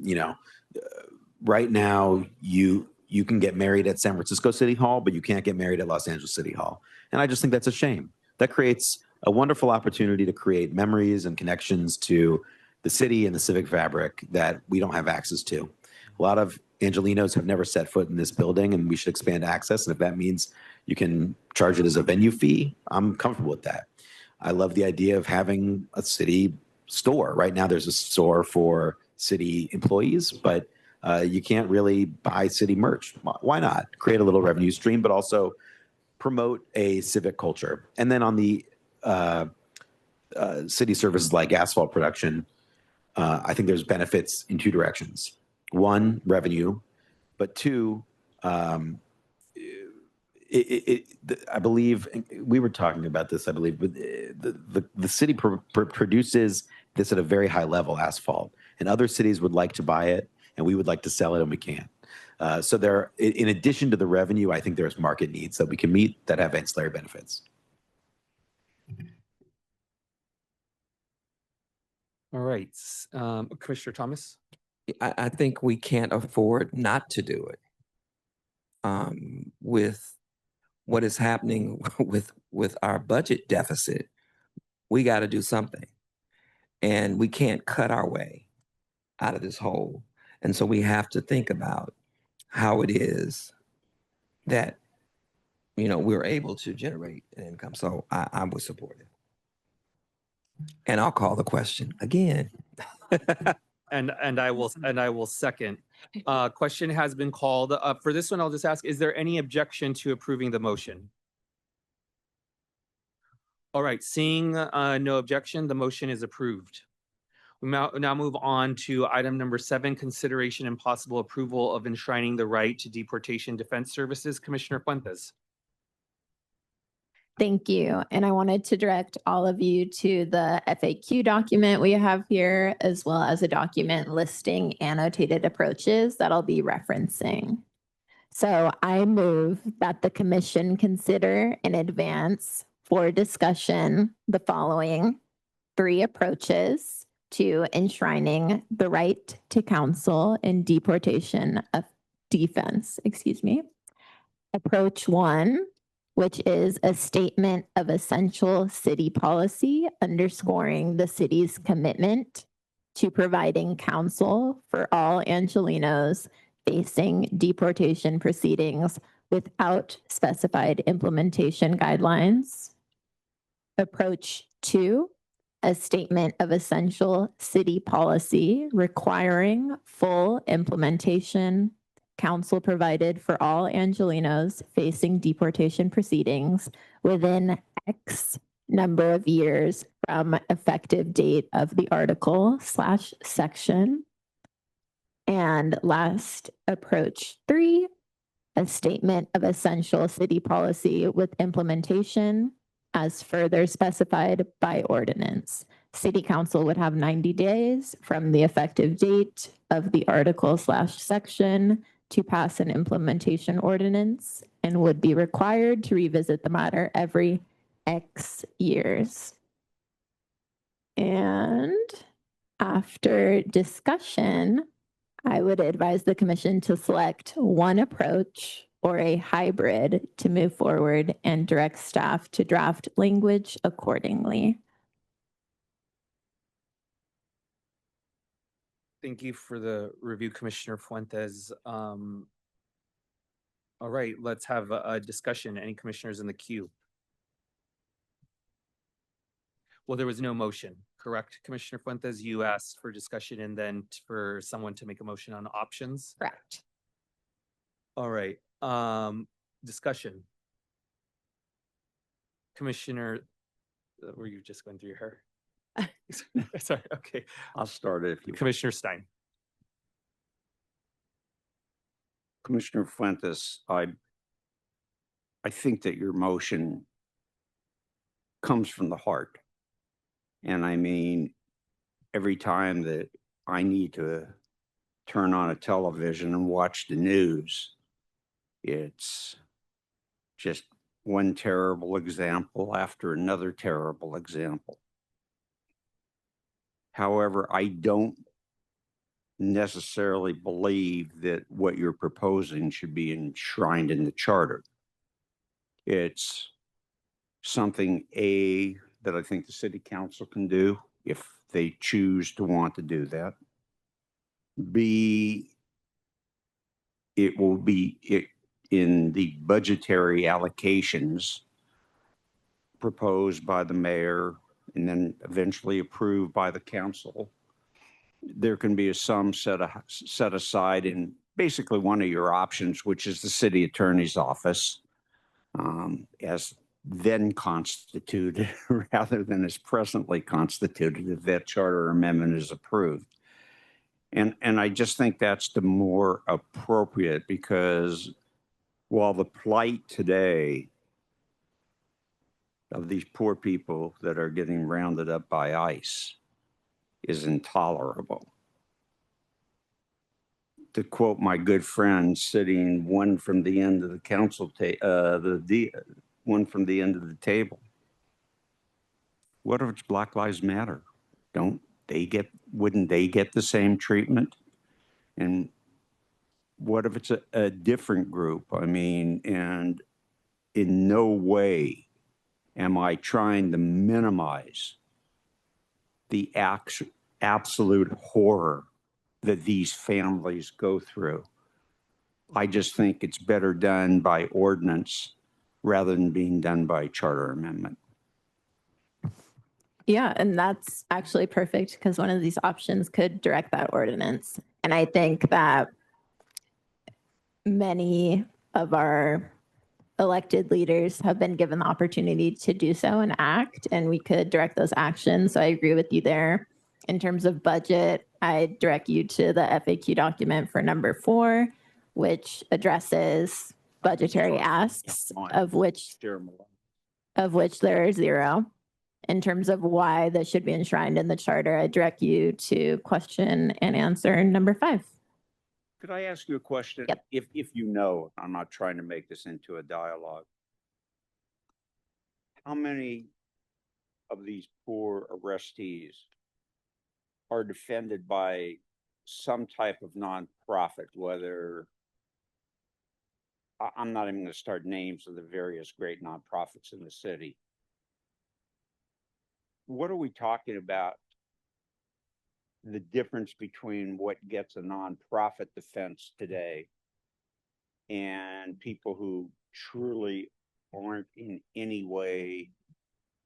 now you can get married at San Francisco City Hall, but you can't get married at Los Angeles City Hall. And I just think that's a shame. That creates a wonderful opportunity to create memories and connections to the city and the civic fabric that we don't have access to. A lot of Angelenos have never set foot in this building, and we should expand access. And if that means you can charge it as a venue fee, I'm comfortable with that. I love the idea of having a city store. Right now, there's a store for city employees, but you can't really buy city merch. Why not? Create a little revenue stream, but also promote a civic culture. And then on the city services like asphalt production, I think there's benefits in two directions. One, revenue, but two, I believe we were talking about this. I believe, but the city produces this at a very high level, asphalt, and other cities would like to buy it, and we would like to sell it, and we can't. So there, in addition to the revenue, I think there's market needs that we can meet that have ancillary benefits. All right, Commissioner Thomas. I think we can't afford not to do it. With what is happening with our budget deficit, we got to do something. And we can't cut our way out of this hole. And so we have to think about how it is that, we're able to generate an income. So I would support it. And I'll call the question again. And I will second. Question has been called. For this one, I'll just ask, is there any objection to approving the motion? All right, seeing no objection, the motion is approved. We now move on to item number 7, consideration and possible approval of enshrining the right to deportation defense services. Commissioner Fuentes. Thank you. And I wanted to direct all of you to the FAQ document we have here, as well as a document listing annotated approaches that I'll be referencing. So I move that the commission consider in advance for discussion the following 3 approaches to enshrining the right to counsel in deportation of defense, Approach 1, which is a statement of essential city policy underscoring the city's commitment to providing counsel for all Angelenos facing deportation proceedings without specified implementation guidelines. Approach 2, a statement of essential city policy requiring full implementation counsel provided for all Angelenos facing deportation proceedings within X number of years from effective date of the article/section. And last, approach 3, a statement of essential city policy with implementation as further specified by ordinance. City Council would have 90 days from the effective date of the article/section to pass an implementation ordinance and would be required to revisit the matter every X years. And after discussion, I would advise the commission to select one approach or a hybrid to move forward and direct staff to draft language accordingly. Thank you for the review, Commissioner Fuentes. All right, let's have a discussion. Any commissioners in the queue? Well, there was no motion, correct, Commissioner Fuentes? You asked for discussion and then for someone to make a motion on options? Correct. All right, discussion. Commissioner, were you just going through your hair? Sorry, okay. I'll start it if you. Commissioner Stein. Commissioner Fuentes, I think that your motion comes from the heart. And I mean, every time that I need to turn on a television and watch the news, it's just one terrible example after another terrible example. However, I don't necessarily believe that what you're proposing should be enshrined in the charter. It's something, A, that I think the city council can do if they choose to want to do that. B, it will be in the budgetary allocations proposed by the mayor and then eventually approved by the council. There can be a sum set aside in basically one of your options, which is the city attorney's office, as then constituted rather than as presently constituted if that charter amendment is approved. And I just think that's the more appropriate, because while the plight today of these poor people that are getting rounded up by ICE is intolerable. To quote my good friend sitting one from the end of the council one from the end of the table, what if it's Black Lives Matter? Wouldn't they get the same treatment? And what if it's a different group? I mean, and in no way am I trying to minimize the absolute horror that these families go through. I just think it's better done by ordinance rather than being done by charter amendment. Yeah, and that's actually perfect because one of these options could direct that ordinance. And I think that many of our elected leaders have been given the opportunity to do so and act, and we could direct those actions. So I agree with you there. In terms of budget, I direct you to the FAQ document for number 4, which addresses budgetary asks, of which there are 0. In terms of why this should be enshrined in the charter, I direct you to question and answer number 5. Could I ask you a question? Yep. If you know, I'm not trying to make this into a dialogue. How many of these poor arrestees are defended by some type of nonprofit, whether I'm not even going to start names of the various great nonprofits in the city. What are we talking about? The difference between what gets a nonprofit defense today and people who truly aren't in any way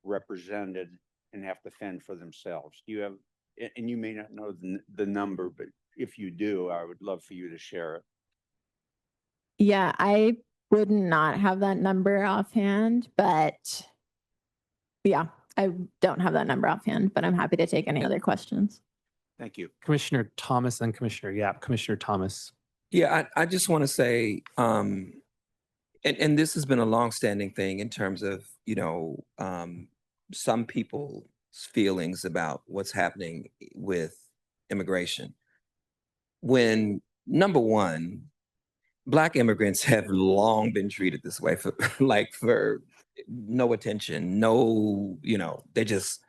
represented and have to fend for themselves. Do you have, and you may not know the number, but if you do, I would love for you to share it. Yeah, I would not have that number offhand, but yeah, I don't have that number offhand, but I'm happy to take any other questions. Thank you. Commissioner Thomas, then Commissioner Yap. Commissioner Thomas. Yeah, I just want to say, and this has been a longstanding thing in terms of, some people's feelings about what's happening with immigration. When, number one, Black immigrants have long been treated this way for no attention, no, they just,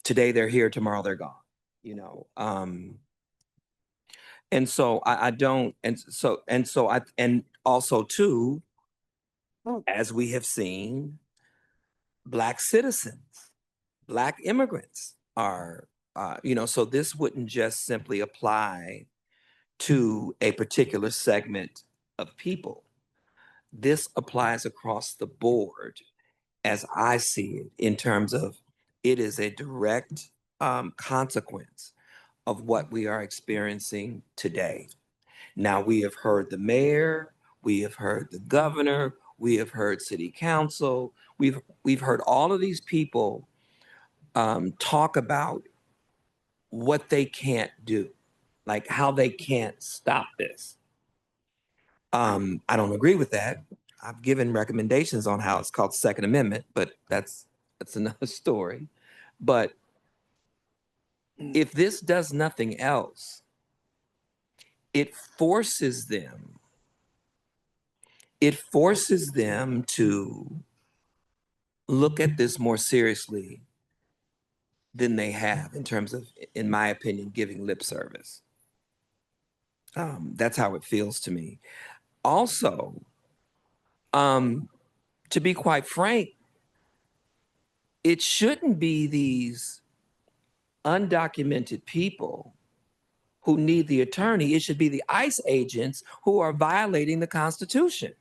today they're here, tomorrow they're gone, and so I don't, and also too, as we have seen, Black citizens, Black immigrants are, so this wouldn't just simply apply to a particular segment of people. This applies across the board, as I see it, in terms of it is a direct consequence of what we are experiencing today. Now, we have heard the mayor, we have heard the governor, we have heard city council, we've heard all of these people talk about what they can't do, like how they can't stop this. I don't agree with that. I've given recommendations on how it's called Second Amendment, but that's another story. But if this does nothing else, it forces them to look at this more seriously than they have in terms of, in my opinion, giving lip service. That's how it feels to me. Also, to be quite frank, it shouldn't be these undocumented people who need the attorney. It should be the ICE agents who are violating the Constitution.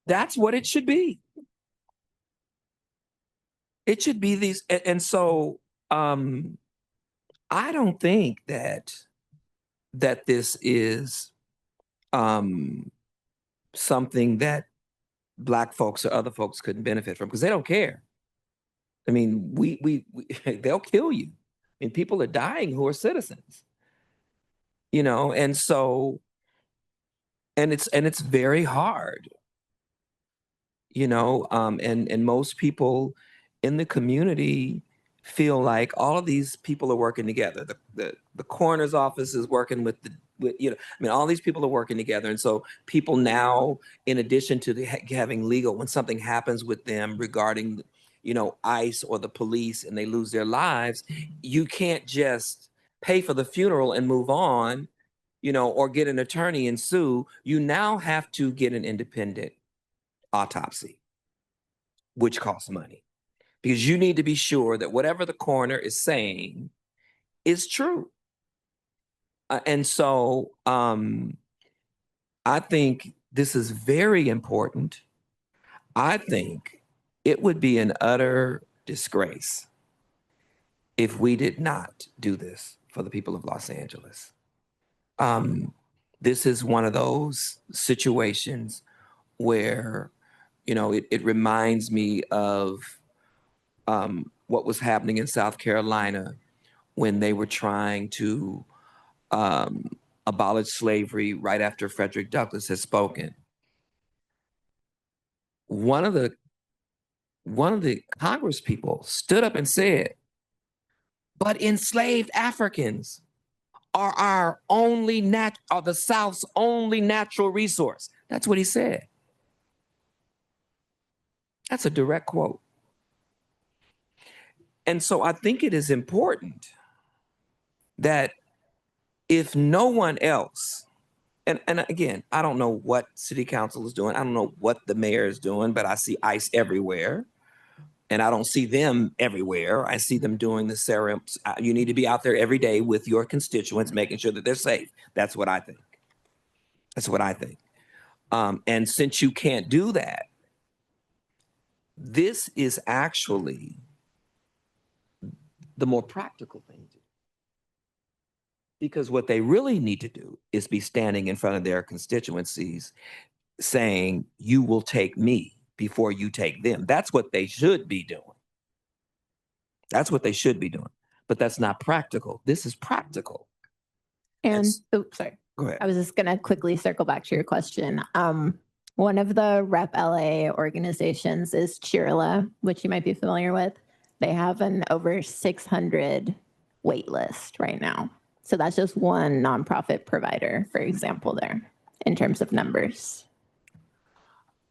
That's what it should be. It should be these, and so I don't think that this is something that Black folks or other folks couldn't benefit from, because they don't care. I mean, we they'll kill you. I mean, people are dying who are citizens, and so, and it's very hard, and most people in the community feel like all of these people are working together. The coroner's office is working with all these people are working together. And so people now, in addition to having legal, when something happens with them regarding, ICE or the police and they lose their lives, you can't just pay for the funeral and move on, or get an attorney and sue. You now have to get an independent autopsy, which costs money, because you need to be sure that whatever the coroner is saying is true. And so I think this is very important. I think it would be an utter disgrace if we did not do this for the people of Los Angeles. This is one of those situations where, it reminds me of what was happening in South Carolina when they were trying to abolish slavery right after Frederick Douglass had spoken. One of the Congress people stood up and said, but enslaved Africans are the South's only natural resource. That's what he said. That's a direct quote. And so I think it is important that if no one else, and again, I don't know what city council is doing. I don't know what the mayor is doing, but I see ICE everywhere. And I don't see them everywhere. I see them doing the ceremony. You need to be out there every day with your constituents, making sure that they're safe. That's what I think. That's what I think. And since you can't do that, this is actually the more practical thing to do. Because what they really need to do is be standing in front of their constituencies saying, you will take me before you take them. That's what they should be doing. That's what they should be doing. But that's not practical. This is practical. And, sorry. Go ahead. I was just going to quickly circle back to your question. One of the Rep LA organizations is Cheerla, which you might be familiar with. They have an over 600 wait list right now. So that's just one nonprofit provider, for example, there in terms of numbers.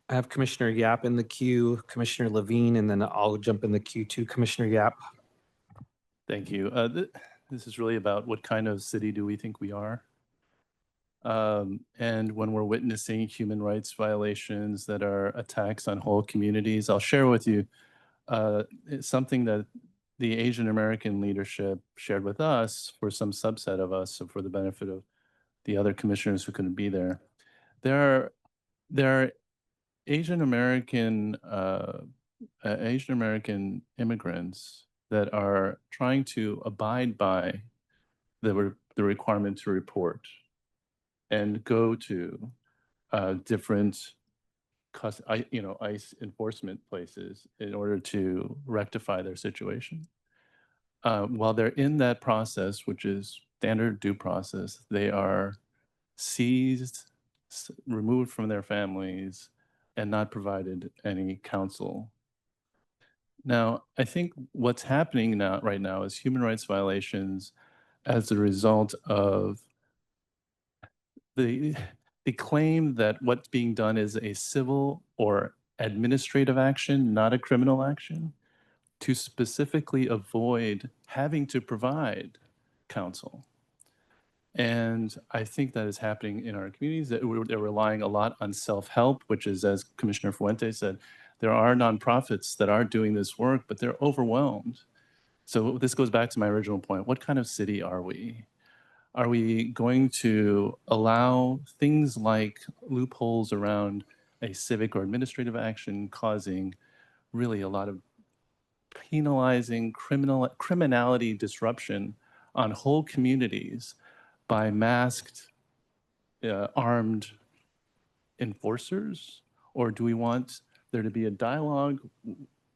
I have Commissioner Yap in the queue, Commissioner Levine, and then I'll jump in the queue too. Commissioner Yap. Thank you. This is really about what kind of city do we think we are? And when we're witnessing human rights violations that are attacks on whole communities, I'll share with you it's something that the Asian American leadership shared with us for some subset of us, so for the benefit of the other commissioners who couldn't be there. There are Asian American immigrants that are trying to abide by the requirement to report and go to different ICE enforcement places in order to rectify their situation. While they're in that process, which is standard due process, they are seized, removed from their families, and not provided any counsel. Now, I think what's happening right now is human rights violations as a result of the claim that what's being done is a civil or administrative action, not a criminal action, to specifically avoid having to provide counsel. And I think that is happening in our communities, that they're relying a lot on self-help, which is, as Commissioner Fuentes said, there are nonprofits that are doing this work, but they're overwhelmed. So this goes back to my original point. What kind of city are we? Are we going to allow things like loopholes around a civic or administrative action causing really a lot of penalizing criminality disruption on whole communities by masked, armed enforcers? Or do we want there to be a dialogue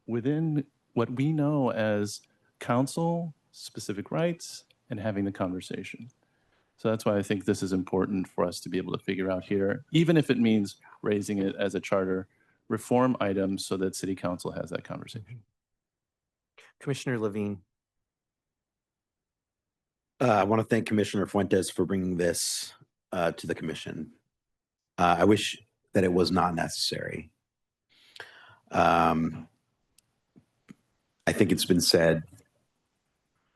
within what we know as counsel, specific rights, and having the conversation? So that's why I think this is important for us to be able to figure out here, even if it means raising it as a charter reform item so that City Council has that conversation. Commissioner Levine. I want to thank Commissioner Fuentes for bringing this to the commission. I wish that it was not necessary. I think it's been said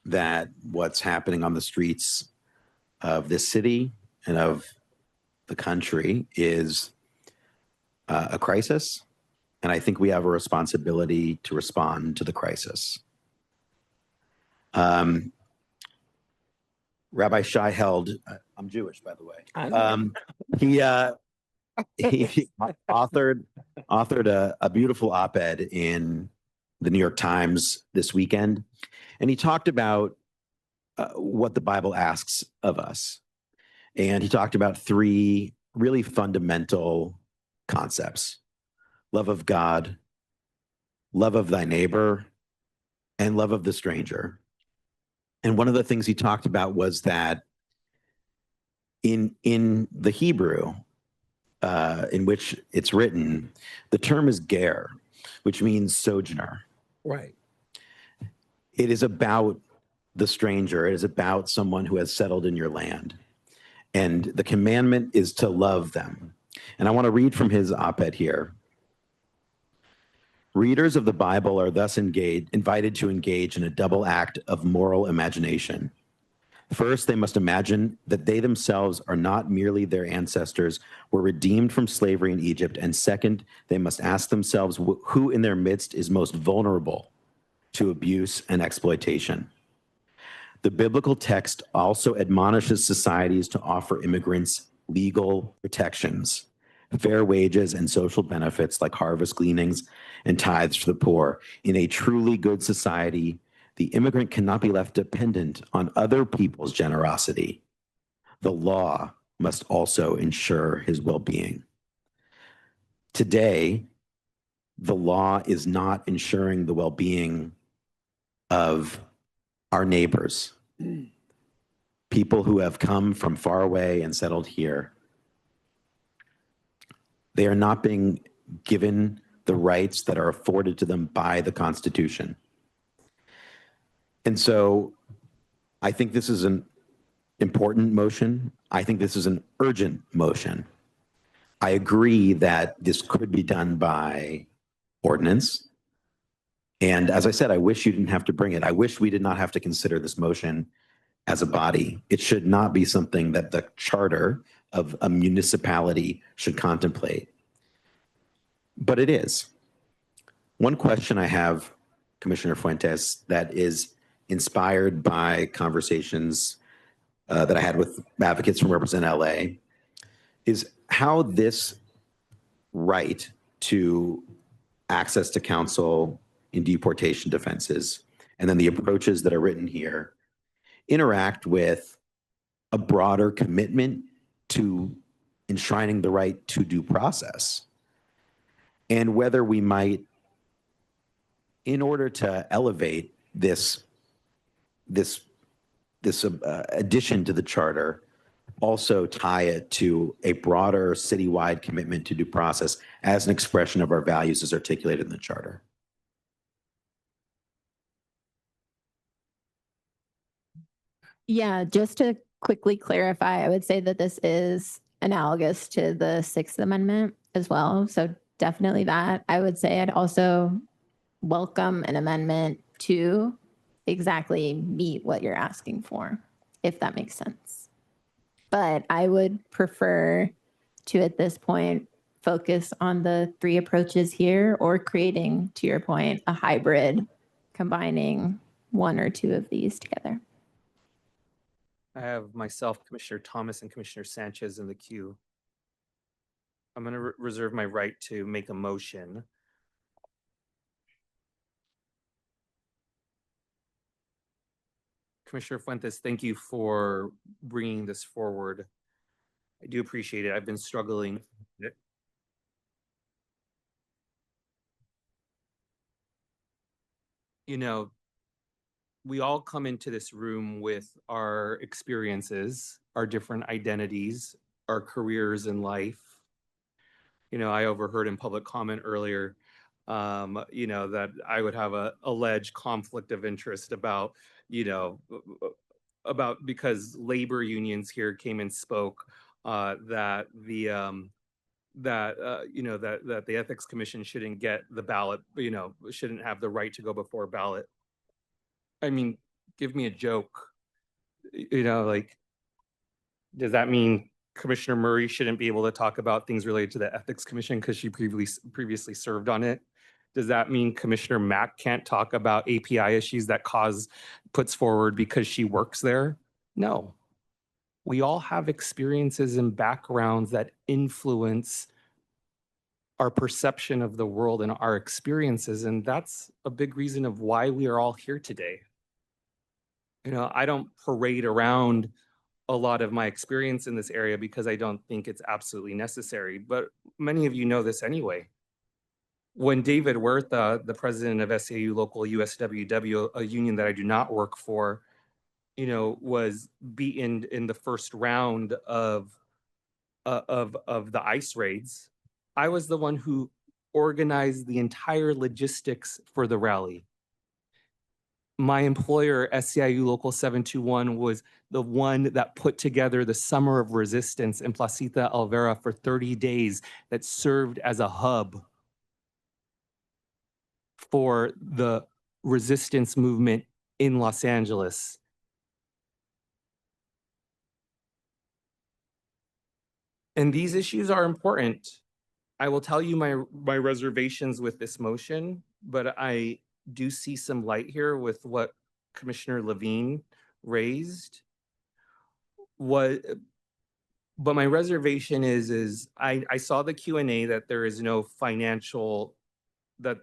that what's happening on the streets of this city and of the country is a crisis. And I think we have a responsibility to respond to the crisis. Rabbi Shai Held, I'm Jewish, by the way. He authored a beautiful op-ed in the New York Times this weekend. And he talked about what the Bible asks of us. And he talked about three really fundamental concepts: love of God, love of thy neighbor, and love of the stranger. And one of the things he talked about was that in the Hebrew, in which it's written, the term is ger, which means sojourner. Right. It is about the stranger. It is about someone who has settled in your land. And the commandment is to love them. And I want to read from his op-ed here. Readers of the Bible are thus invited to engage in a double act of moral imagination. First, they must imagine that they themselves are not merely their ancestors were redeemed from slavery in Egypt. And second, they must ask themselves who in their midst is most vulnerable to abuse and exploitation. The biblical text also admonishes societies to offer immigrants legal protections, fair wages, and social benefits like harvest gleanings and tithes for the poor. In a truly good society, the immigrant cannot be left dependent on other people's generosity. The law must also ensure his well-being. Today, the law is not ensuring the well-being of our neighbors, people who have come from far away and settled here. They are not being given the rights that are afforded to them by the Constitution. And so I think this is an important motion. I think this is an urgent motion. I agree that this could be done by ordinance. And as I said, I wish you didn't have to bring it. I wish we did not have to consider this motion as a body. It should not be something that the charter of a municipality should contemplate. But it is. One question I have, Commissioner Fuentes, that is inspired by conversations that I had with advocates from Represent LA, is how this right to access to counsel in deportation defenses, and then the approaches that are written here, interact with a broader commitment to enshrining the right to due process. And whether we might, in order to elevate this addition to the charter, also tie it to a broader citywide commitment to due process as an expression of our values as articulated in the charter. Yeah, just to quickly clarify, I would say that this is analogous to the Sixth Amendment as well. So definitely that. I would say I'd also welcome an amendment to exactly meet what you're asking for, if that makes sense. But I would prefer to, at this point, focus on the three approaches here, or creating, to your point, a hybrid, combining one or two of these together. I have myself, Commissioner Thomas, and Commissioner Sanchez in the queue. I'm going to reserve my right to make a motion. Commissioner Fuentes, thank you for bringing this forward. I do appreciate it. I've been struggling with it. You know, we all come into this room with our experiences, our different identities, our careers in life. You know, I overheard in public comment earlier, you know, that I would have a alleged conflict of interest about, you know, about because labor unions here came and spoke that the you know, that the Ethics Commission shouldn't get the ballot, you know, shouldn't have the right to go before ballot. I mean, give me a joke. You know, like, does that mean Commissioner Murray shouldn't be able to talk about things related to the Ethics Commission because she previously served on it? Does that mean Commissioner Mack can't talk about API issues that Cause puts forward because she works there? No. We all have experiences and backgrounds that influence our perception of the world and our experiences. And that's a big reason of why we are all here today. You know, I don't parade around a lot of my experience in this area because I don't think it's absolutely necessary, but many of you know this anyway. when David Huerta, the president of SAU Local USWW, a union that I do not work for, was beaten in the first round of the ICE raids, I was the one who organized the entire logistics for the rally. My employer, SEIU Local 721, was the one that put together the Summer of Resistance in Placita Alvera for 30 days that served as a hub for the resistance movement in Los Angeles. And these issues are important. I will tell you my reservations with this motion, but I do see some light here with what Commissioner Levine raised. But my reservation is I saw the Q&A that there is no financial, that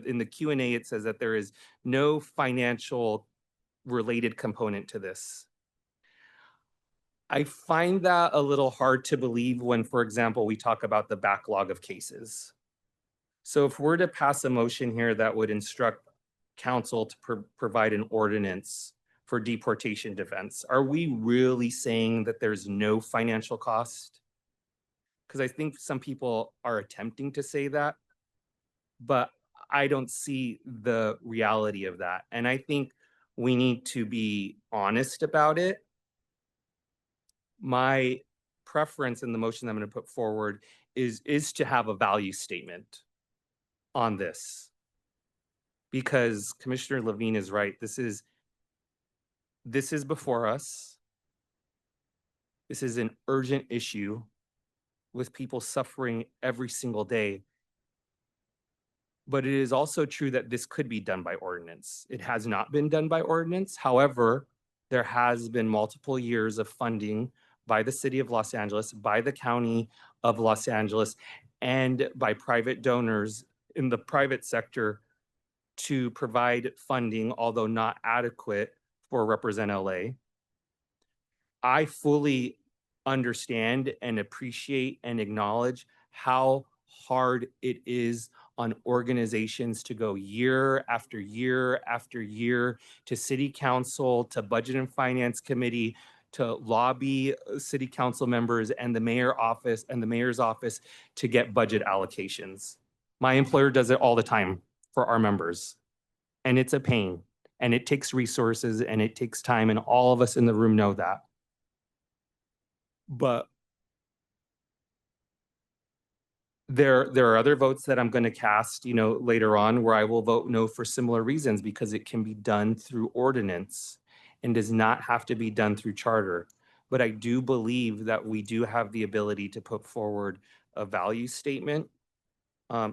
in the Q&A it says that there is no financial related component to this. I find that a little hard to believe when, for example, we talk about the backlog of cases. So if we're to pass a motion here that would instruct council to provide an ordinance for deportation defense, are we really saying that there's no financial cost? Because I think some people are attempting to say that, but I don't see the reality of that. And I think we need to be honest about it. My preference in the motion that I'm going to put forward is to have a value statement on this. Because Commissioner Levine is right. This is before us. This is an urgent issue with people suffering every single day. But it is also true that this could be done by ordinance. It has not been done by ordinance. However, there has been multiple years of funding by the city of Los Angeles, by the county of Los Angeles, and by private donors in the private sector to provide funding, although not adequate, for Represent LA. I fully understand and appreciate and acknowledge how hard it is on organizations to go year after year after year to city council, to budget and finance committee, to lobby city council members and the mayor's office to get budget allocations. My employer does it all the time for our members. And it's a pain, and it takes resources, and it takes time, and all of us in the room know that. But there are other votes that I'm going to cast, later on, where I will vote no for similar reasons, because it can be done through ordinance and does not have to be done through charter. But I do believe that we do have the ability to put forward a value statement.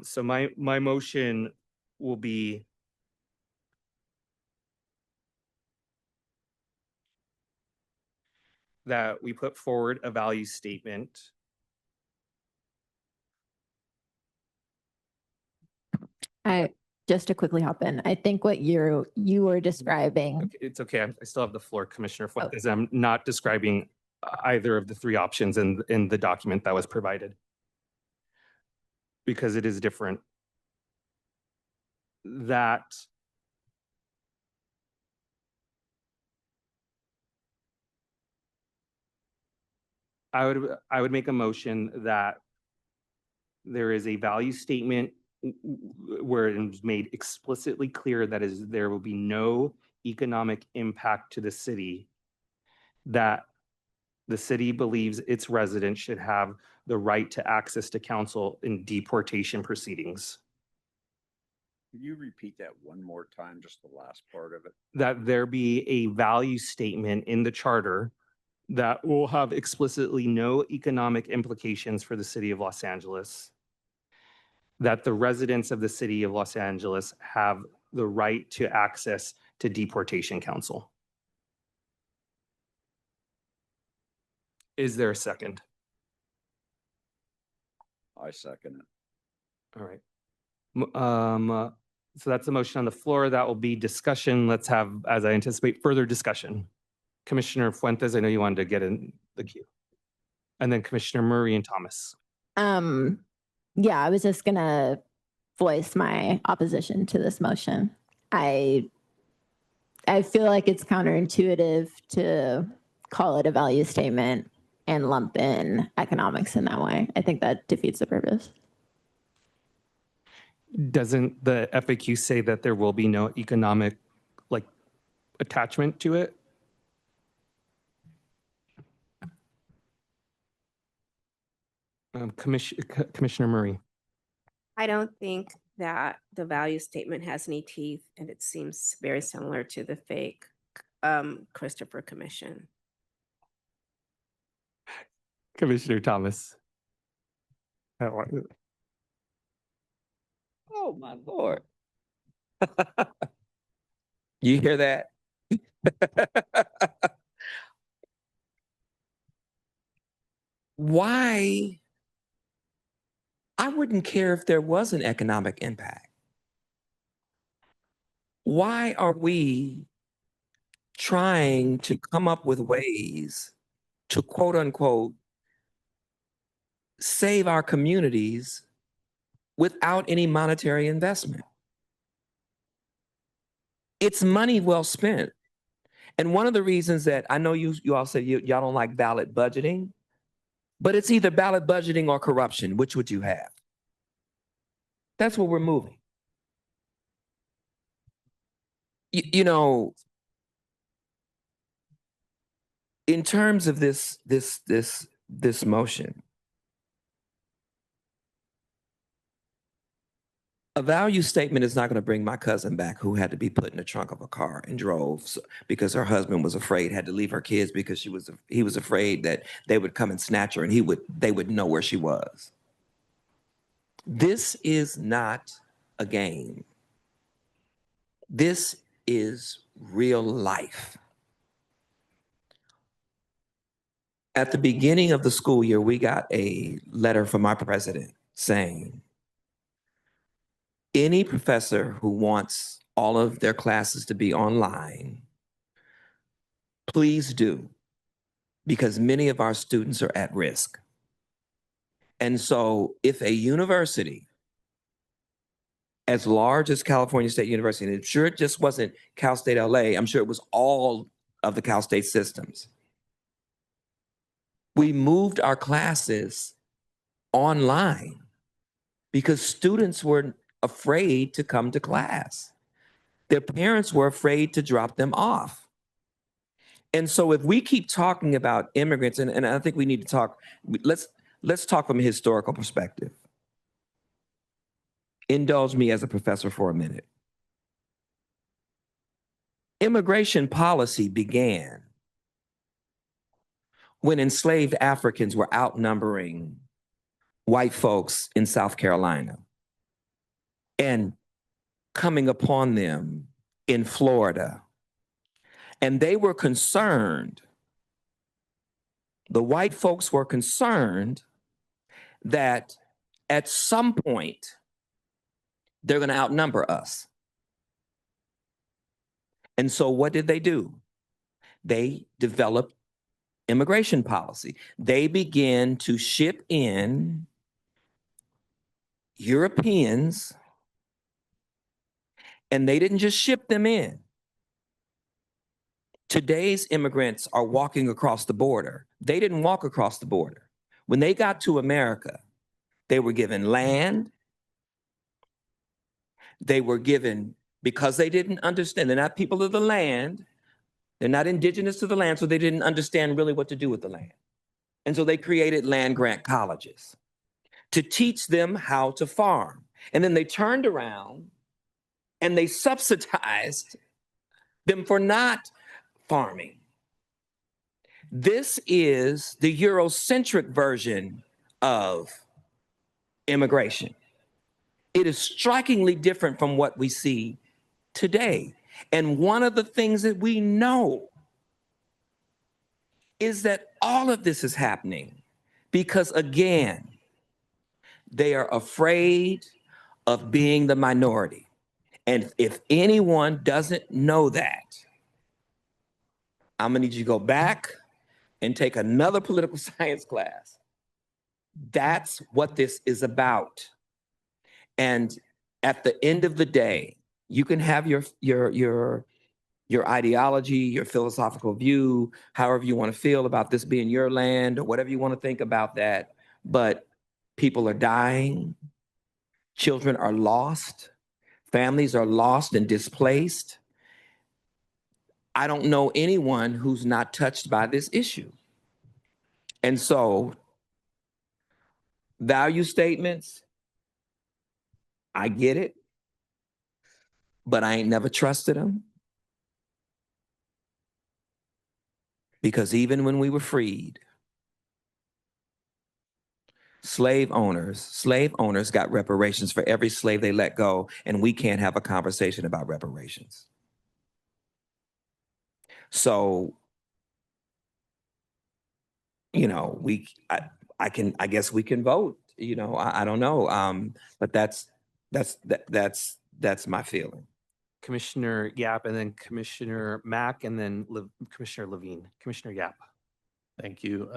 So my motion will be that we put forward a value statement Just to quickly hop in, I think what you were describing. It's okay. I still have the floor, Commissioner Fuentes. I'm not describing either of the three options in the document that was provided, because it is different. That I would make a motion that there is a value statement where it is made explicitly clear that there will be no economic impact to the city, that the city believes its residents should have the right to access to counsel in deportation proceedings. Can you repeat that one more time, just the last part of it? That there be a value statement in the charter that will have explicitly no economic implications for the city of Los Angeles, that the residents of the city of Los Angeles have the right to access to deportation counsel. Is there a second? I second it. All right. So that's the motion on the floor. That will be discussion. Let's have, as I anticipate, further discussion. Commissioner Fuentes, I know you wanted to get in the queue. And then Commissioner Murray and Thomas. Yeah, I was just gonna voice my opposition to this motion. I feel like it's counterintuitive to call it a value statement and lump in economics in that way. I think that defeats the purpose. Doesn't the FAQ say that there will be no economic like attachment to it? Commissioner Murray. I don't think that the value statement has any teeth, and it seems very similar to the fake Christopher Commission. Commissioner Thomas. Oh my Lord. You hear that? Why? I wouldn't care if there was an economic impact. Why are we trying to come up with ways to quote unquote save our communities without any monetary investment? It's money well spent. And one of the reasons that I know you all said y'all don't like ballot budgeting, but it's either ballot budgeting or corruption. Which would you have? That's where we're moving. You know, in terms of this motion, a value statement is not going to bring my cousin back who had to be put in the trunk of a car and drove because her husband was afraid, had to leave her kids because he was afraid that they would come and snatch her and they would know where she was. This is not a game. This is real life. At the beginning of the school year, we got a letter from our president saying, any professor who wants all of their classes to be online, please do, because many of our students are at risk. And so if a university as large as California State University, and I'm sure it just wasn't Cal State LA, I'm sure it was all of the Cal State systems, we moved our classes online because students were afraid to come to class. Their parents were afraid to drop them off. And so if we keep talking about immigrants, and I think we need to talk, let's talk from a historical perspective. Indulge me as a professor for a minute. Immigration policy began when enslaved Africans were outnumbering white folks in South Carolina and coming upon them in Florida. And they were concerned, the white folks were concerned that at some point they're going to outnumber us. And so what did they do? They developed immigration policy. They began to ship in Europeans, and they didn't just ship them in. Today's immigrants are walking across the border. They didn't walk across the border. When they got to America, they were given land. They were given, because they didn't understand, they're not people of the land, they're not indigenous to the land, so they didn't understand really what to do with the land. And so they created land grant colleges to teach them how to farm. And then they turned around and they subsidized them for not farming. This is the Eurocentric version of immigration. It is strikingly different from what we see today. And one of the things that we know is that all of this is happening because, again, they are afraid of being the minority. And if anyone doesn't know that, I'm gonna need you to go back and take another political science class. That's what this is about. And At the end of the day, you can have your ideology, your philosophical view, however you want to feel about this being your land or whatever you want to think about that. But people are dying, children are lost, families are lost and displaced. I don't know anyone who's not touched by this issue. And so, value statements, I get it, but I ain't never trusted them. Because even when we were freed, slave owners got reparations for every slave they let go, and we can't have a conversation about reparations. So, you know, I guess we can vote. You know, I don't know. But that's my feeling. Commissioner Yap, and then Commissioner Mack, and then Commissioner Levine. Commissioner Yap. Thank you.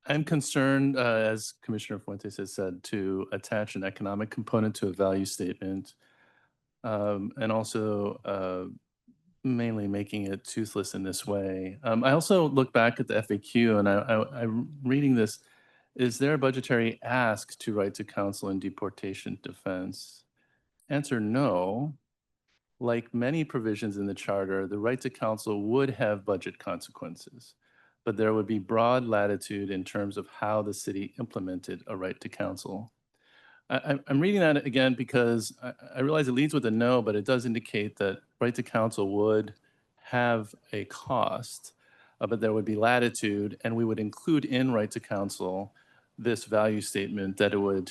I'm concerned, as Commissioner Fuentes has said, to attach an economic component to a value statement, and also mainly making it toothless in this way. I also look back at the FAQ, and I'm reading this. Is there a budgetary ask to right to counsel in deportation defense? Answer no. Like many provisions in the charter, the right to counsel would have budget consequences, but there would be broad latitude in terms of how the city implemented a right to counsel. I'm reading that again because I realize it leads with a no, but it does indicate that right to counsel would have a cost, but there would be latitude, and we would include in right to counsel this value statement that it would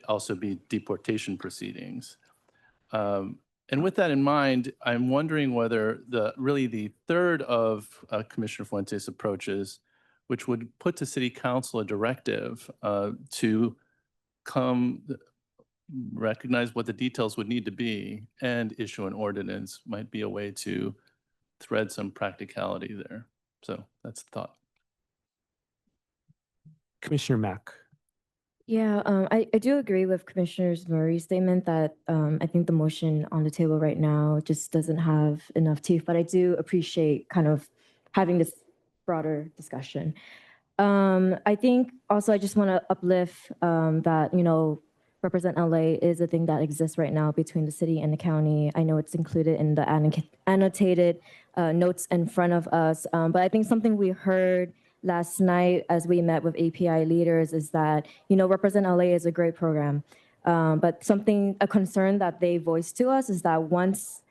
also be deportation proceedings. And with that in mind, I'm wondering whether the third of Commissioner Fuentes' approaches, which would put to City Council a directive to recognize what the details would need to be and issue an ordinance, might be a way to thread some practicality there. So that's the thought. Commissioner Mack. Yeah, I do agree with Commissioner Murray's statement that I think the motion on the table right now just doesn't have enough teeth, but I do appreciate kind of having this broader discussion. I think also I just want to uplift that, you know, Represent LA is a thing that exists right now between the city and the county. I know it's included in the annotated notes in front of us, but I think something we heard last night as we met with API leaders is that, you know, Represent LA is a great program. But a concern that they voiced to us is that once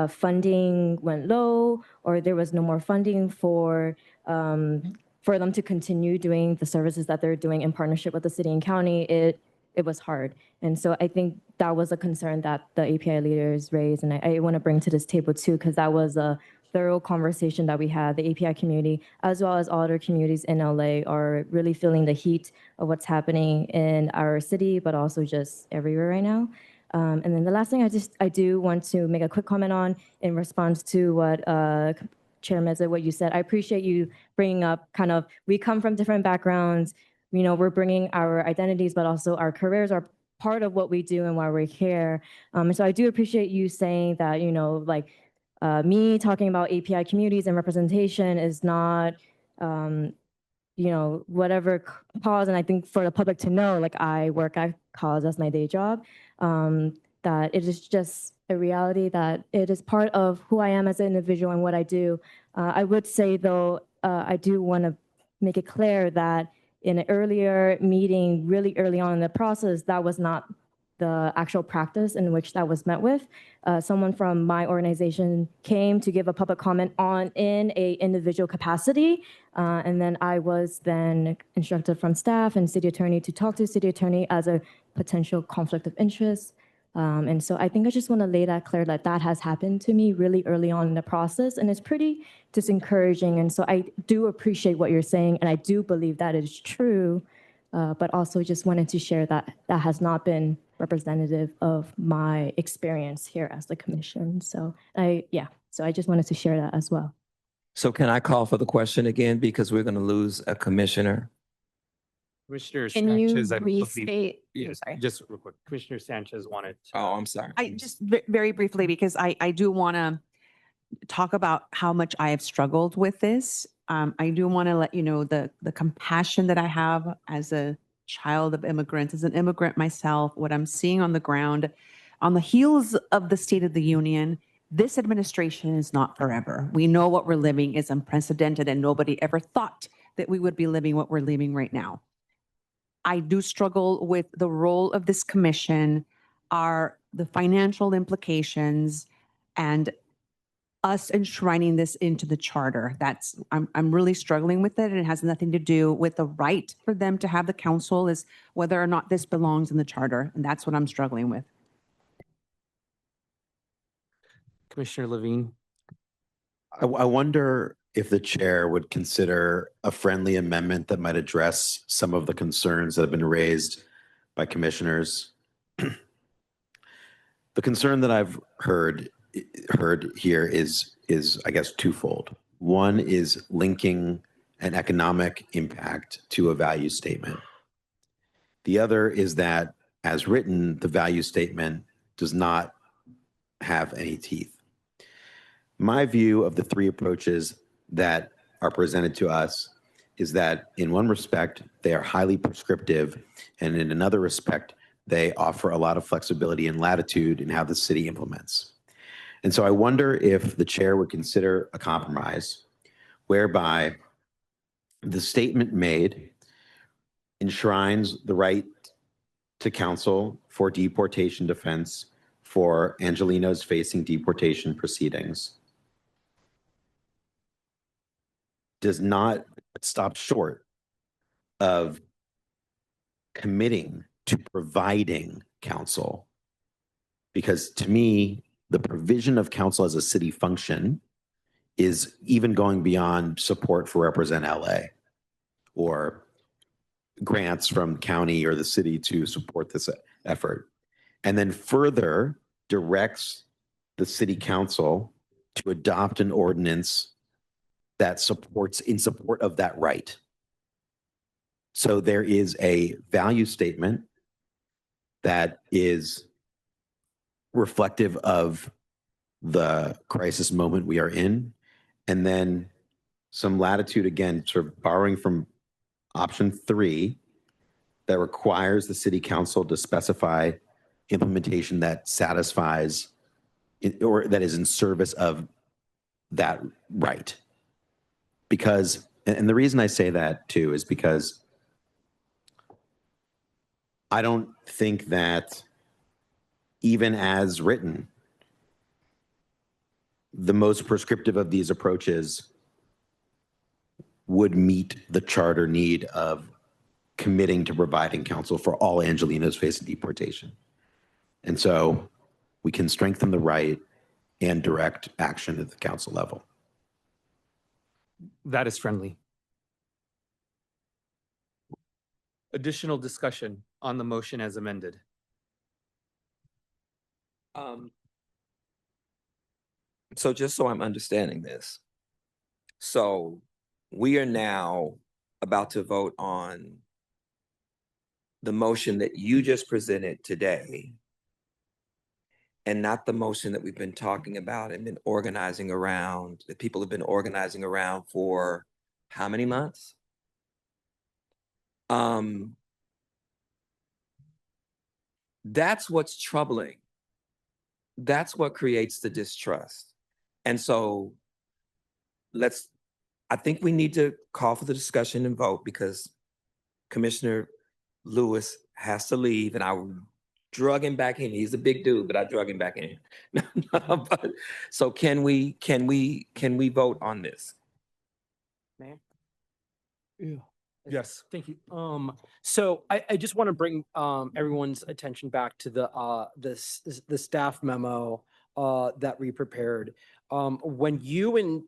funding went low or there was no more funding for them to continue doing the services that they're doing in partnership with the city and county, it was hard. And so I think that was a concern that the API leaders raised. And I want to bring to this table too, because that was a thorough conversation that we had. The API community, as well as all other communities in LA, are really feeling the heat of what's happening in our city, but also just everywhere right now. And then the last thing I do want to make a quick comment on in response to what Chair Meza, what you said. I appreciate you bringing up kind of, we come from different backgrounds. You know, we're bringing our identities, but also our careers are part of what we do and why we're here. And so I do appreciate you saying that, you know, like, me talking about API communities and representation is not, you know, whatever cause. And I think for the public to know, like, I work at cause, that's my day job, that it is just a reality that it is part of who I am as an individual and what I do. I would say, though, I do want to make it clear that in an earlier meeting, really early on in the process, that was not the actual practice in which that was met with. Someone from my organization came to give a public comment in a individual capacity. And then I was then instructed from staff and city attorney to talk to the city attorney as a potential conflict of interest. And so I think I just want to lay that clear that that has happened to me really early on in the process, and it's pretty disencouraging. And so I do appreciate what you're saying, and I do believe that is true, but also just wanted to share that that has not been representative of my experience here as the commission. So I just wanted to share that as well. So can I call for the question again, because we're going to lose a commissioner? Commissioner Can you Sanchez, I believe, restate? I'm yes, sorry. just real quick, Commissioner Sanchez wanted. Oh, I'm sorry. I just very briefly, because I do want to talk about how much I have struggled with this. I do want to let you know the compassion that I have as a child of immigrants, as an immigrant myself, what I'm seeing on the ground, on the heels of the State of the Union. This administration is not forever. We know what we're living is unprecedented, and nobody ever thought that we would be living what we're living right now. I do struggle with the role of this commission, are the financial implications, and us enshrining this into the charter. I'm really struggling with it, and it has nothing to do with the right for them to have the council, is whether or not this belongs in the charter, and that's what I'm struggling with. Commissioner Levine. I wonder if the chair would consider a friendly amendment that might address some of the concerns that have been raised by commissioners. The concern that I've heard here is I guess twofold. One is linking an economic impact to a value statement. The other is that, as written, the value statement does not have any teeth. My view of the three approaches that are presented to us is that in one respect, they are highly prescriptive, and in another respect, they offer a lot of flexibility and latitude in how the city implements. And so I wonder if the chair would consider a compromise whereby the statement made enshrines the right to counsel for deportation defense for Angelenos facing deportation proceedings, does not stop short of committing to providing counsel. Because to me, the provision of counsel as a city function is even going beyond support for Represent LA or grants from county or the city to support this effort. And then further directs the city council to adopt an ordinance that supports in support of that right. So there is a value statement that is reflective of the crisis moment we are in, and then some latitude, again, sort of borrowing from option 3, that requires the city council to specify implementation that satisfies or that is in service of that right. Because, and the reason I say that too is because I don't think that even as written, the most prescriptive of these approaches would meet the charter need of committing to providing counsel for all Angelenos facing deportation. And so we can strengthen the right and direct action at the council level. That is friendly. Additional discussion on the motion as amended. So just so I'm understanding this, so we are now about to vote on the motion that you just presented today, and not the motion that we've been talking about and been organizing around, that people have been organizing around for how many months? That's what's troubling. That's what creates the distrust. And so I think we need to call for the discussion and vote, because Commissioner Lewis has to leave, and I drug him back in. He's a big dude, but I drug him back in. But, so can we vote on this? Mayor? Yeah. Yes. Thank you. So I just want to bring everyone's attention back to the staff memo that we prepared. When you and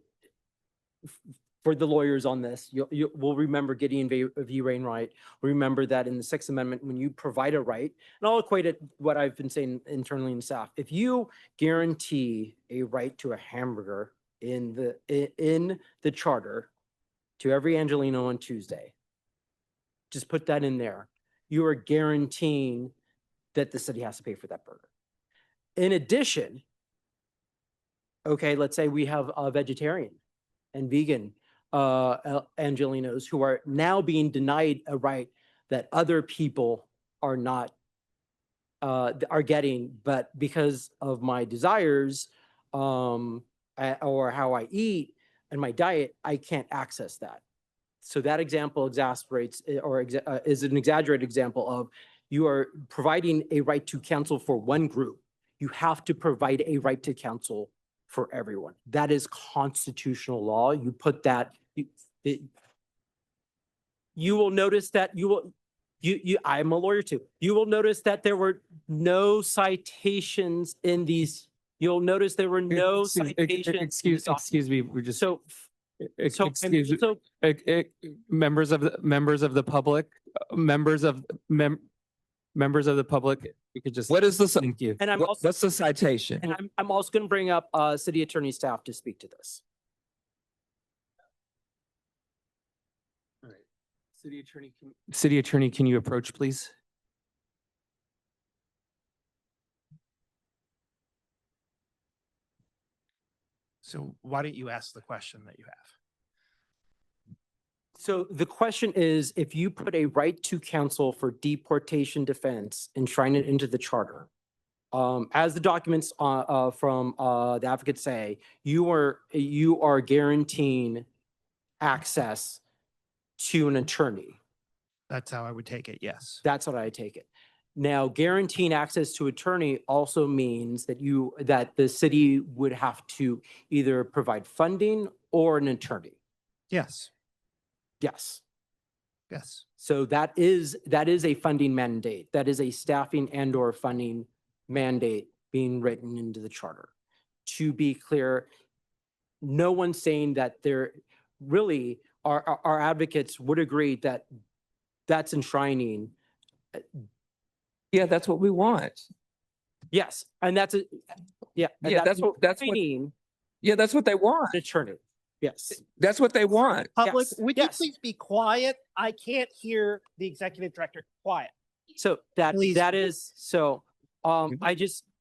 for the lawyers on this, you will remember Gideon V. Wainwright. Remember that in the Sixth Amendment, when you provide a right, and I'll equate it what I've been saying internally in staff. If you guarantee a right to a hamburger in the charter to every Angeleno on Tuesday, just put that in there. You are guaranteeing that the city has to pay for that burger. In addition, okay, let's say we have a vegetarian and vegan Angelinos who are now being denied a right that other people are not are getting, but because of my desires or how I eat and my diet, I can't access that. So that example exasperates or is an exaggerated example of you are providing a right to counsel for one group. You have to provide a right to counsel for everyone. That is constitutional law. You put that, you will notice that I'm a lawyer too. You will notice that there were no citations in these. You'll notice there were no citations. Excuse me. We're just excuse me. Members of the public, members of the public. You could just. What is the Thank you. And what's the citation? And I'm also going to bring up city attorney staff to speak to this. All right. City attorney, can you approach, please? So why don't you ask the question that you have? So the question is, if you put a right to counsel for deportation defense, enshrine it into the charter, as the documents from the advocates say, you are guaranteeing access to an attorney. That's how I would take it, yes. That's what I take it. Now, guaranteeing access to attorney also means that the city would have to either provide funding or an attorney. Yes. Yes. Yes. So that is a funding mandate. That is a staffing and or funding mandate being written into the charter. To be clear, no one's saying that there really our advocates would agree that that's enshrining. Yeah, that's what we want. Yes, and that's a yeah. That's what they want. Attorney. Yes, that's what they want. Public, would you please be quiet? I can't hear the executive director. Quiet. So that is so.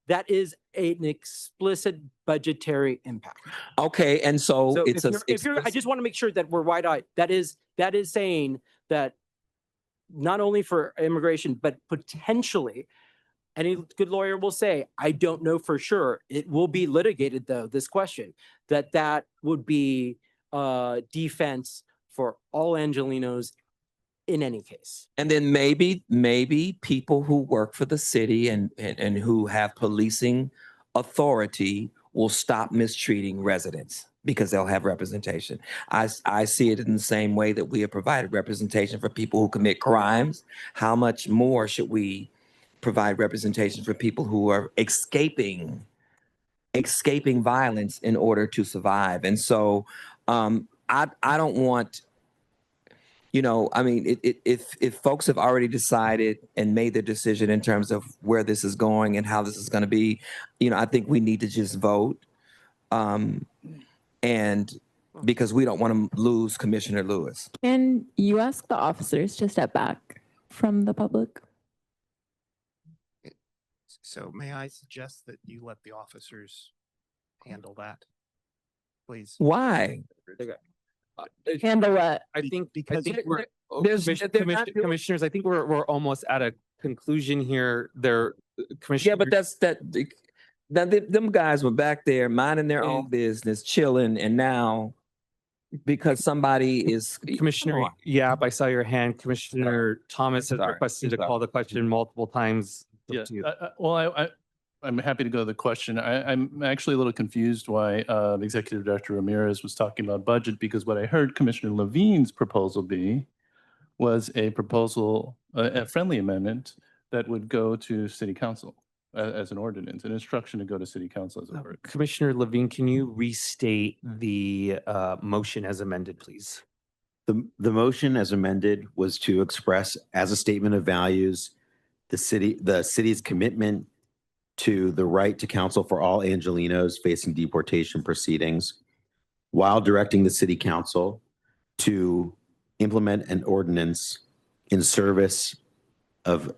That is an explicit budgetary impact. Okay, and so it's I just want to make sure that we're wide-eyed. That is saying that not only for immigration, but potentially, any good lawyer will say, I don't know for sure. It will be litigated though, this question, that would be defense for all Angelinos in any case. And then maybe people who work for the city and who have policing authority will stop mistreating residents because they'll have representation. I see it in the same way that we have provided representation for people who commit crimes. How much more should we provide representation for people who are escaping violence in order to survive? And so I don't want, I mean, if folks have already decided and made their decision in terms of where this is going and how this is going to be, I think we need to just vote. And because we don't want to lose Commissioner Lewis. Can you ask the officers to step back from the public? So may I suggest that you let the officers handle that, please? Why? Handle what? I think we're commissioners. I think we're almost at a conclusion here. Yeah, but them guys were back there minding their own business, chilling, and now because somebody is Commissioner Yap, I saw your hand. Commissioner Thomas has requested to call the question multiple times. Yeah. I'm happy to go to the question. I'm actually a little confused why Executive Director Ramirez was talking about budget, because what I heard Commissioner Levine's proposal was a proposal, a friendly amendment that would go to City Council as an ordinance, an instruction to go to City Council as a ordinance. Commissioner Levine, can you restate the motion as amended, please? The motion as amended was to express as a statement of values the city's commitment to the right to counsel for all Angelinos facing deportation proceedings, while directing the City Council to implement an ordinance in service of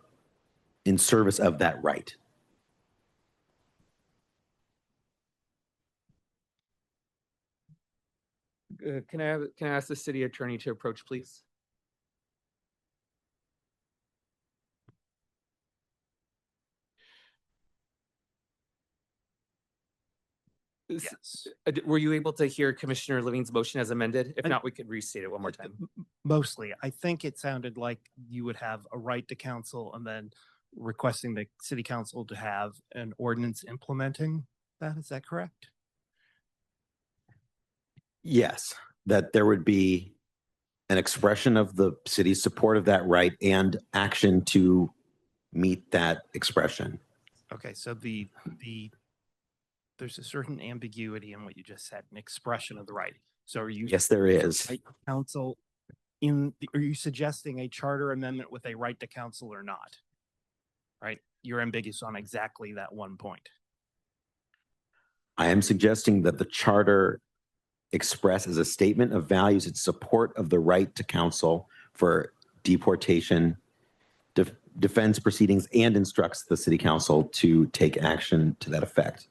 that right. Can I ask the city attorney to approach, please? Yes. Were you able to hear Commissioner Levine's motion as amended? If I- not, we could restate it one more time. Mostly, I think it sounded like you would have a right to counsel and then requesting the city council to have an ordinance implementing that. Is that correct? Yes, that there would be an expression of the city's support of that right and action to meet that expression. Okay, so there's a certain ambiguity in what you just said, an expression of the right. So are you? Yes, there is. Right to counsel are you suggesting a charter amendment with a right to counsel or not? Right? You're ambiguous on exactly that one point. I am suggesting that the charter express as a statement of values its support of the right to counsel for deportation, defense proceedings, and instructs the city council to take action to that effect.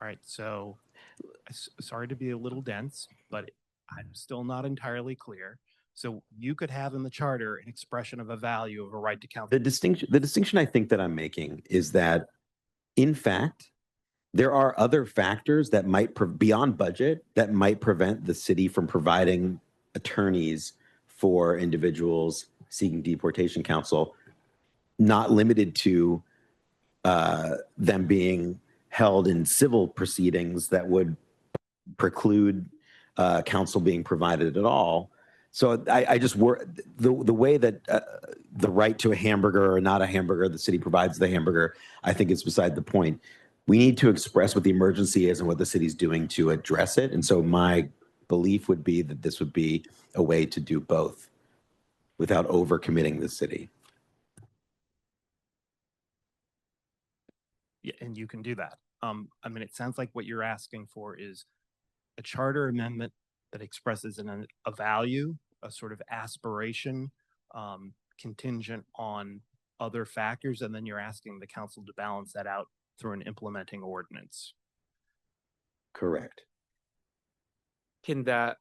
All right, so sorry to be a little dense, but I'm still not entirely clear. So you could have in the charter an expression of a value of a right to counsel. The distinction I think that I'm making is that, in fact, there are other factors that might, beyond budget, that might prevent the city from providing attorneys for individuals seeking deportation counsel, not limited to them being held in civil proceedings that would preclude counsel being provided at all. So I just the way that the right to a hamburger or not a hamburger, the city provides the hamburger, I think it's beside the point. We need to express what the emergency is and what the city's doing to address it. And so my belief would be that this would be a way to do both without overcommitting the city. Yeah, and you can do that. I mean, it sounds like what you're asking for is a charter amendment that expresses a value, a sort of aspiration, contingent on other factors, and then you're asking the council to balance that out through an implementing ordinance. Correct. Can that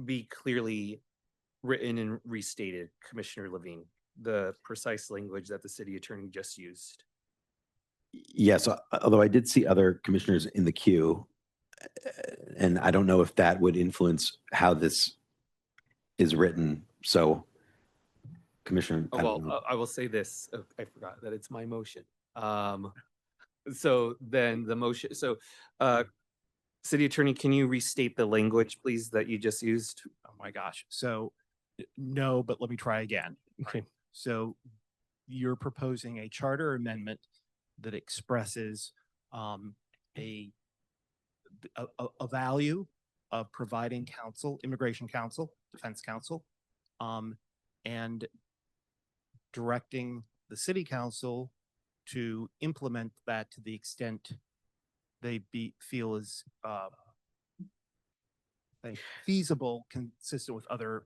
be clearly written and restated, Commissioner Levine, the precise language that the city attorney just used? Yes, although I did see other commissioners in the queue, and I don't know if that would influence how this is written. So, Commissioner. I will say this. Oh, I forgot that it's my motion. So then the motion. So, city attorney, can you restate the language, please, that you just used? Oh my gosh. So no, but let me try again. Okay. So you're proposing a charter amendment that expresses a value of providing counsel, immigration counsel, defense counsel, and directing the city council to implement that to the extent they feel is feasible, consistent with other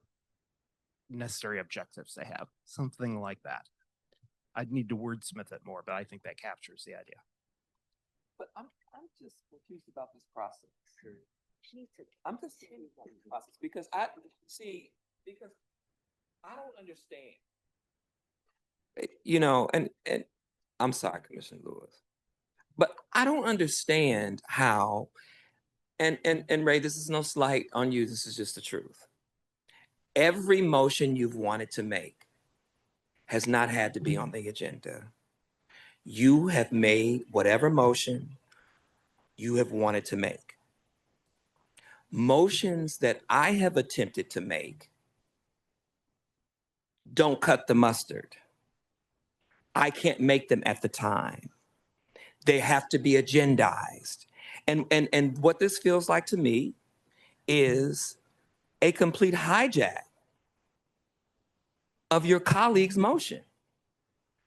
necessary objectives they have, something like that. I'd need to wordsmith it more, but I think that captures the idea. But I'm just confused about this process. I'm just confused about this process because I don't understand. You know, and I'm sorry, Commissioner Lewis, but I don't understand how. And Ray, this is no slight on you. This is just the truth. Every motion you've wanted to make has not had to be on the agenda. You have made whatever motion you have wanted to make. Motions that I have attempted to make don't cut the mustard. I can't make them at the time. They have to be agendized. And what this feels like to me is a complete hijack of your colleague's motion.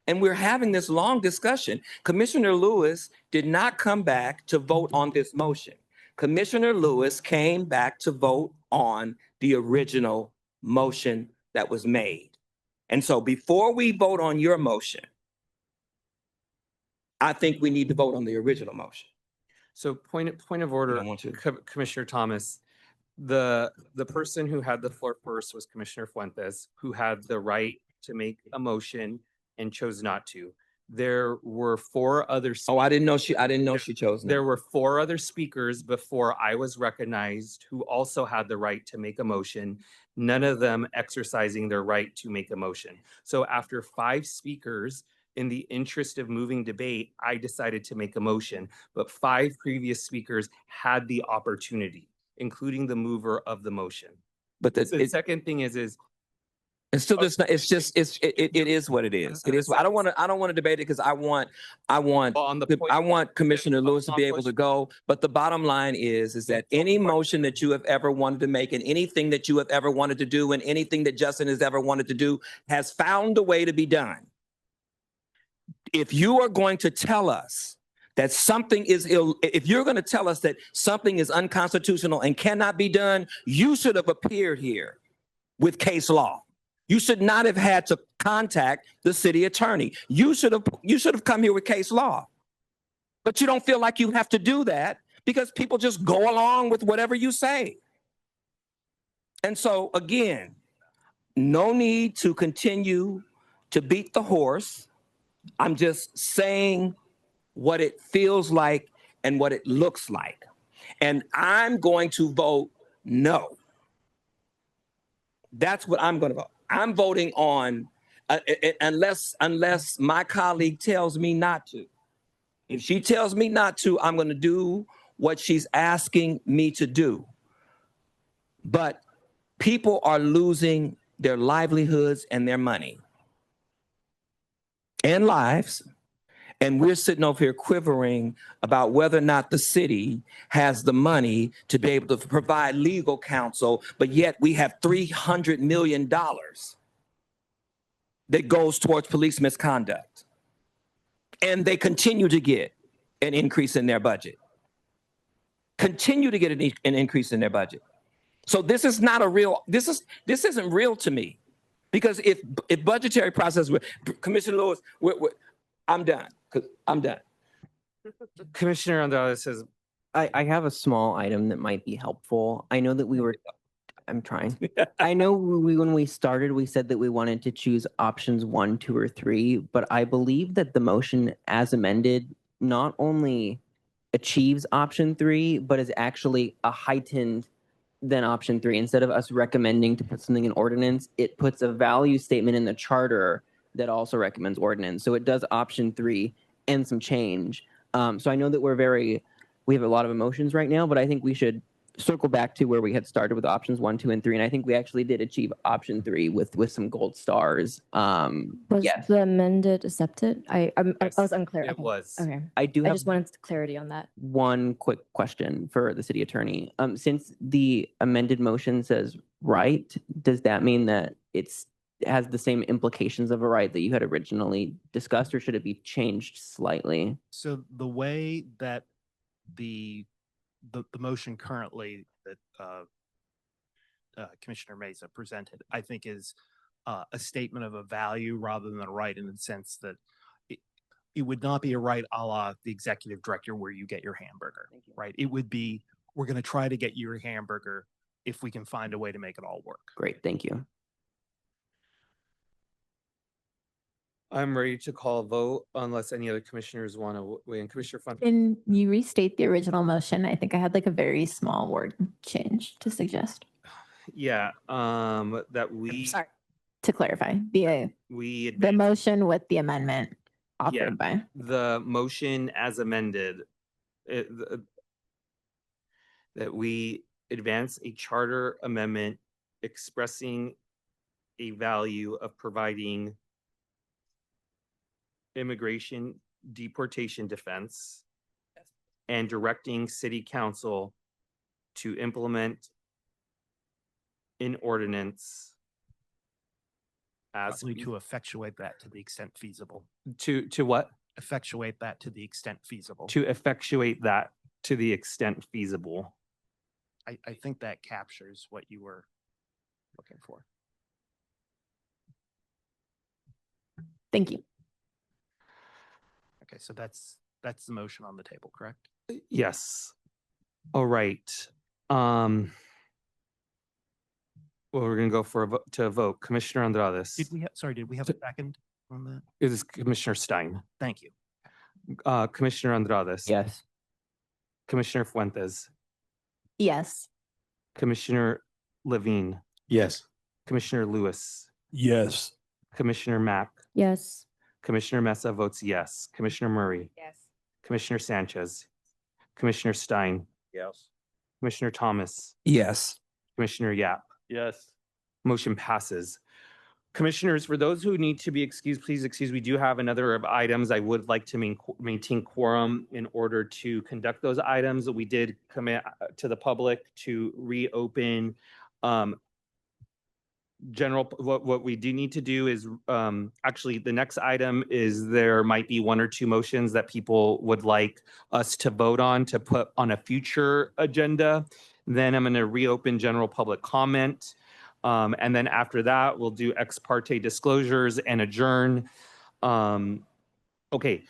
And we're having this long discussion. Commissioner Lewis did not come back to vote on this motion. Commissioner Lewis came back to vote on the original motion that was made. And so before we vote on your motion, I think we need to vote on the original motion. So point of order, Commissioner Thomas, the person who had the floor first was Commissioner Fuentes, who had the right to make a motion and chose not to. There were four other. Oh, I didn't know she chose. There were four other speakers before I was recognized who also had the right to make a motion, none of them exercising their right to make a motion. So after 5 speakers, in the interest of moving debate, I decided to make a motion, but 5 previous speakers had the opportunity, including the mover of the motion. But the second thing is it's still just not, it is what it is. It is. I don't want to debate it because I want Commissioner Lewis to be able to go. But the bottom line is that any motion that you have ever wanted to make and anything that you have ever wanted to do and anything that Justin has ever wanted to do has found a way to be done. If you are going to tell us that something is if you're going to tell us that something is unconstitutional and cannot be done, you should have appeared here with case law. You should not have had to contact the city attorney. You should have come here with case law. But you don't feel like you have to do that because people just go along with whatever you say. And so again, no need to continue to beat the horse. I'm just saying what it feels like and what it looks like. And I'm going to vote no. That's what I'm going to vote. I'm voting on, unless my colleague tells me not to. If she tells me not to, I'm going to do what she's asking me to do. But people are losing their livelihoods and their money and lives. And we're sitting over here quivering about whether or not the city has the money to be able to provide legal counsel, but yet we have $300 million that goes towards police misconduct. And they continue to get an increase in their budget. Continue to get an increase in their budget. So this is not a real, this isn't real to me. Because if budgetary process, Commissioner Lewis, I'm done. I'm done. Commissioner Andrade says, I have a small item that might be helpful. I know that I'm trying. I know when we started, we said that we wanted to choose options 1, 2, or 3, but I believe that the motion as amended not only achieves option 3, but is actually a heightened than option 3. Instead of us recommending to put something in ordinance, it puts a value statement in the charter that also recommends ordinance. So it does option 3 and some change. So I know that we have a lot of emotions right now, but I think we should circle back to where we had started with options 1, 2, and 3. And I think we actually did achieve option 3 with some gold stars. Was Yes. the amended accepted? I was unclear. It Okay. was. Okay. I do have just wanted clarity on that. one quick question for the city attorney. Since the amended motion says right, does that mean that it has the same implications of a right that you had originally discussed, or should it be changed slightly? So the way that the motion currently that Commissioner Mesa presented, I think is a statement of a value rather than a right, in the sense that it would not be a right a la the executive director where you get your hamburger, right? It would be, we're going to try to get your hamburger if we can find a way to make it all work. Great, thank you. I'm ready to call a vote unless any other commissioners want to weigh in. Commissioner Fuentes. Can you restate the original motion? I think I had like a very small word change to suggest. Yeah, that we. Sorry. To clarify, the motion with the amendment offered by. The motion as amended, that we advance a charter amendment expressing a value of providing immigration deportation defense and directing city council to implement an ordinance as to effectuate that to the extent feasible. To what? Effectuate that to the extent feasible. To effectuate that to the extent feasible. I think that captures what you were looking for. Thank you. Okay, so that's the motion on the table, correct? Yes. All right. Well, we're gonna go for a vote. Commissioner Andrades. Did we have a second on that? It is Commissioner Stein. Thank you. Commissioner Andrades. Yes. Commissioner Fuentes. Yes. Commissioner Levine. Yes. Commissioner Lewis. Yes. Commissioner Mack. Yes. Commissioner Mesa votes yes. Commissioner Murray. Yes. Commissioner Sanchez. Commissioner Stein. Yes. Commissioner Thomas. Yes. Commissioner Yap. Yes. Motion passes. Commissioners, for those who need to be excused, please excuse. We do have another of items. I would like to maintain quorum in order to conduct those items. We did commit to the public to reopen what we do need to do is actually the next item is there might be one or two motions that people would like us to vote on to put on a future agenda. Then I'm going to reopen general public comment. And then after that, we'll do ex parte disclosures and adjourn. Okay.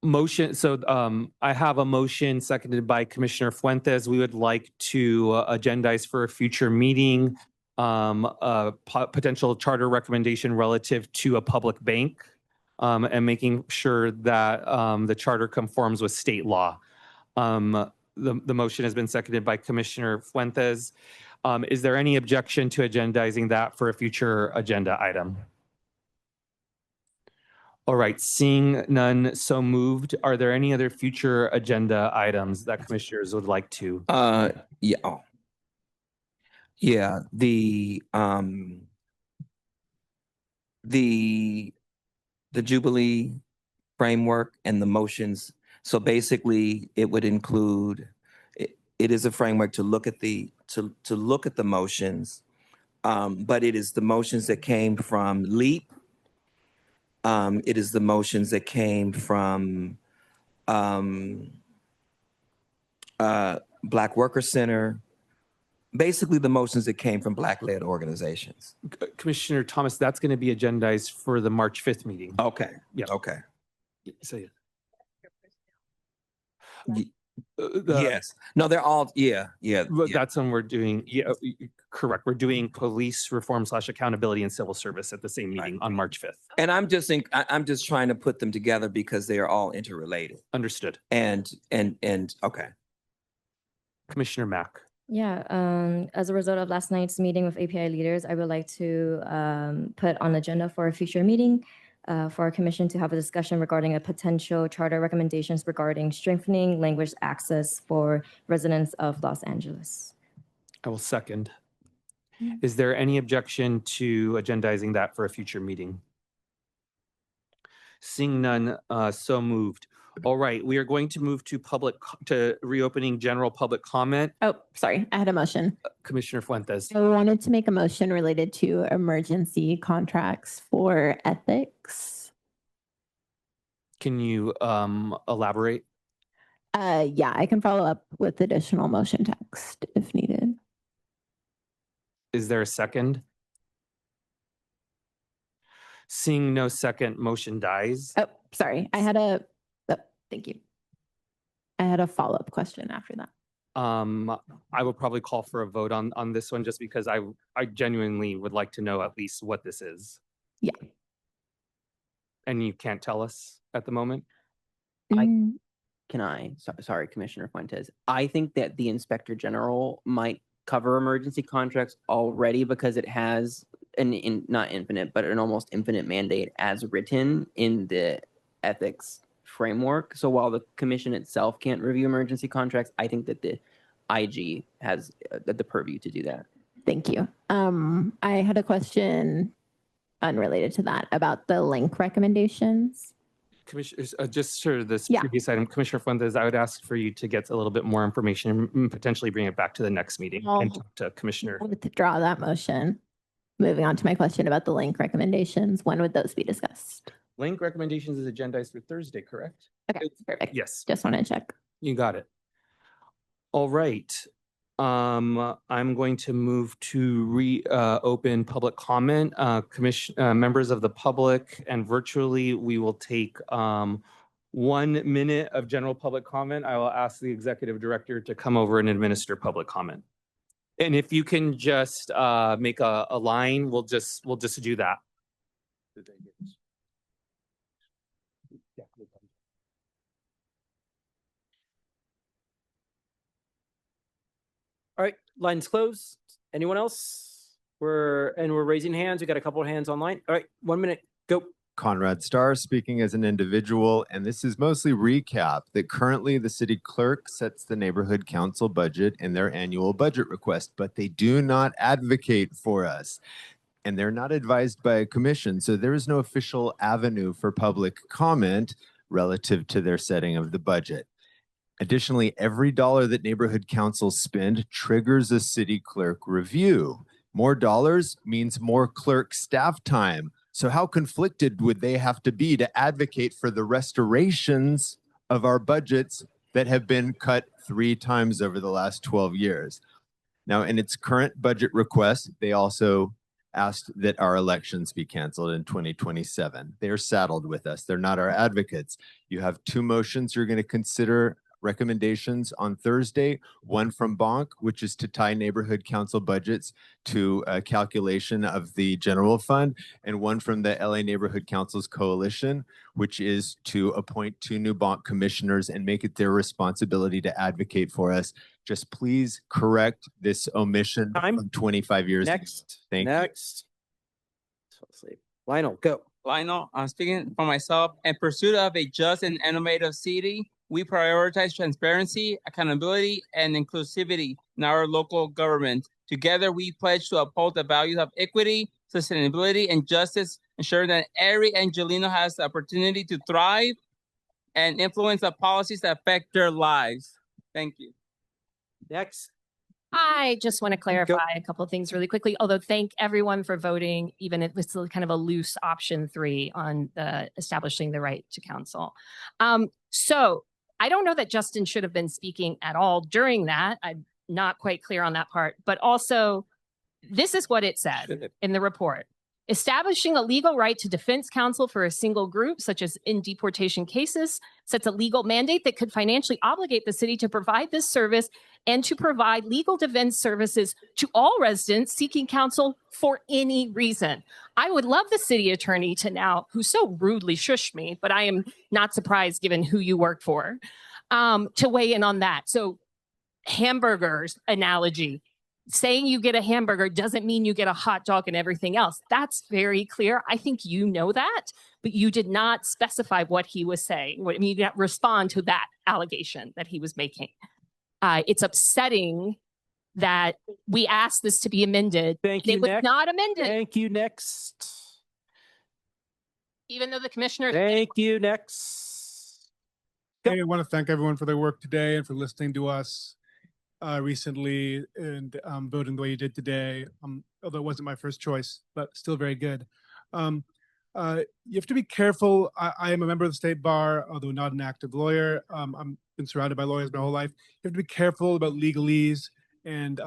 Motion. So I have a motion seconded by Commissioner Fuentes. We would like to agendize for a future meeting a potential charter recommendation relative to a public bank and making sure that the charter conforms with state law. The motion has been seconded by Commissioner Fuentes. Is there any objection to agendizing that for a future agenda item? All right, seeing none, so moved. Are there any other future agenda items that commissioners would like to? Yeah. Oh. Yeah, the Jubilee framework and the motions. So basically, it would include, it is a framework to look at the motions, but it is the motions that came from LEAP. It is the motions that came from Black Worker Center, basically the motions that came from Black-led organizations. Commissioner Thomas, that's going to be agendized for the March 5th meeting. Okay. Yeah. Okay. Say Yes. No, they're all, yeah. That's when we're doing, correct. We're doing police reform / accountability and civil service at the same meeting on March 5th. And I'm just trying to put them together because they are all interrelated. Understood. And okay. Commissioner Mack. Yeah, as a result of last night's meeting with API leaders, I would like to put on agenda for a future meeting for our commission to have a discussion regarding a potential charter recommendations regarding strengthening language access for residents of Los Angeles. I will second. Is there any objection to agendizing that for a future meeting? Seeing none, so moved. All right, we are going to move to reopening general public comment. Oh, sorry, I had a motion. Commissioner Fuentes. I wanted to make a motion related to emergency contracts for ethics. Can you elaborate? Yeah, I can follow up with additional motion text if needed. Is there a second? Seeing no second, motion dies. Oh, sorry, thank you. I had a follow-up question after that. I will probably call for a vote on this one just because I genuinely would like to know at least what this is. Yeah. And you can't tell us at the moment? Sorry, Commissioner Fuentes. I think that the Inspector General might cover emergency contracts already because it has not infinite, but an almost infinite mandate as written in the ethics framework. So while the commission itself can't review emergency contracts, I think that the IG has the purview to do that. Thank you. I had a question unrelated to that about the link recommendations. Commissioners, just for this previous item, Commissioner Fuentes, I would ask for you to get a little bit more information and potentially bring it back to the next meeting and talk to Commissioner. I wanted to draw that motion. Moving on to my question about the link recommendations, when would those be discussed? Link recommendations is agendized for Thursday, correct? Okay, perfect. Yes. Just want to check. You got it. All right. I'm going to move to open public comment. Members of the public and virtually, we will take 1 minute of general public comment. I will ask the executive director to come over and administer public comment. And if you can just make a line, we'll just do that. All right, lines closed. Anyone else? We're raising hands. We got a couple of hands online. All right, 1 minute, go. Conrad Starr speaking as an individual, and this is mostly recap that currently the city clerk sets the neighborhood council budget in their annual budget request, but they do not advocate for us. And they're not advised by a commission, so there is no official avenue for public comment relative to their setting of the budget. Additionally, every dollar that neighborhood councils spend triggers a city clerk review. More dollars means more clerk staff time. So how conflicted would they have to be to advocate for the restorations of our budgets that have been cut 3 times over the last 12 years? Now, in its current budget request, they also asked that our elections be canceled in 2027. They're saddled with us. They're not our advocates. You have 2 motions you're going to consider recommendations on Thursday, one from Bonk, which is to tie neighborhood council budgets to a calculation of the general fund, and one from the LA Neighborhood Councils Coalition, which is to appoint 2 new Bonk commissioners and make it their responsibility to advocate for us. Just please correct this omission from 25 years. Next. Thank Next. Lionel, go. Lionel, I'm speaking for myself. In pursuit of a just and innovative city, we prioritize transparency, accountability, and inclusivity in our local government. Together, we pledge to uphold the values of equity, sustainability, and justice, ensuring that every Angelino has the opportunity to thrive and influence the policies that affect their lives. Thank you. Next. I just want to clarify a couple of things really quickly, although thank everyone for voting, even if it's kind of a loose option 3 on establishing the right to counsel. So I don't know that Justin should have been speaking at all during that. I'm not quite clear on that part, but also this is what it said in the report. Establishing a legal right to defense counsel for a single group, such as in deportation cases, sets a legal mandate that could financially obligate the city to provide this service and to provide legal defense services to all residents seeking counsel for any reason. I would love the city attorney to now, who so rudely shushed me, but I am not surprised given who you work for, to weigh in on that. So hamburgers analogy. Saying you get a hamburger doesn't mean you get a hot dog and everything else. That's very clear. I think you know that, but you did not specify what he was saying. I mean, you did not respond to that allegation that he was making. It's upsetting that we asked this to be amended. Thank you. It was not amended. Thank you. Next. Even though the commissioner. Thank you. Next. Hey, I want to thank everyone for their work today and for listening to us recently and voting the way you did today, although it wasn't my first choice, but still very good. You have to be careful. I am a member of the state bar, although not an active lawyer. I've been surrounded by lawyers my whole life. You have to be careful about legalese and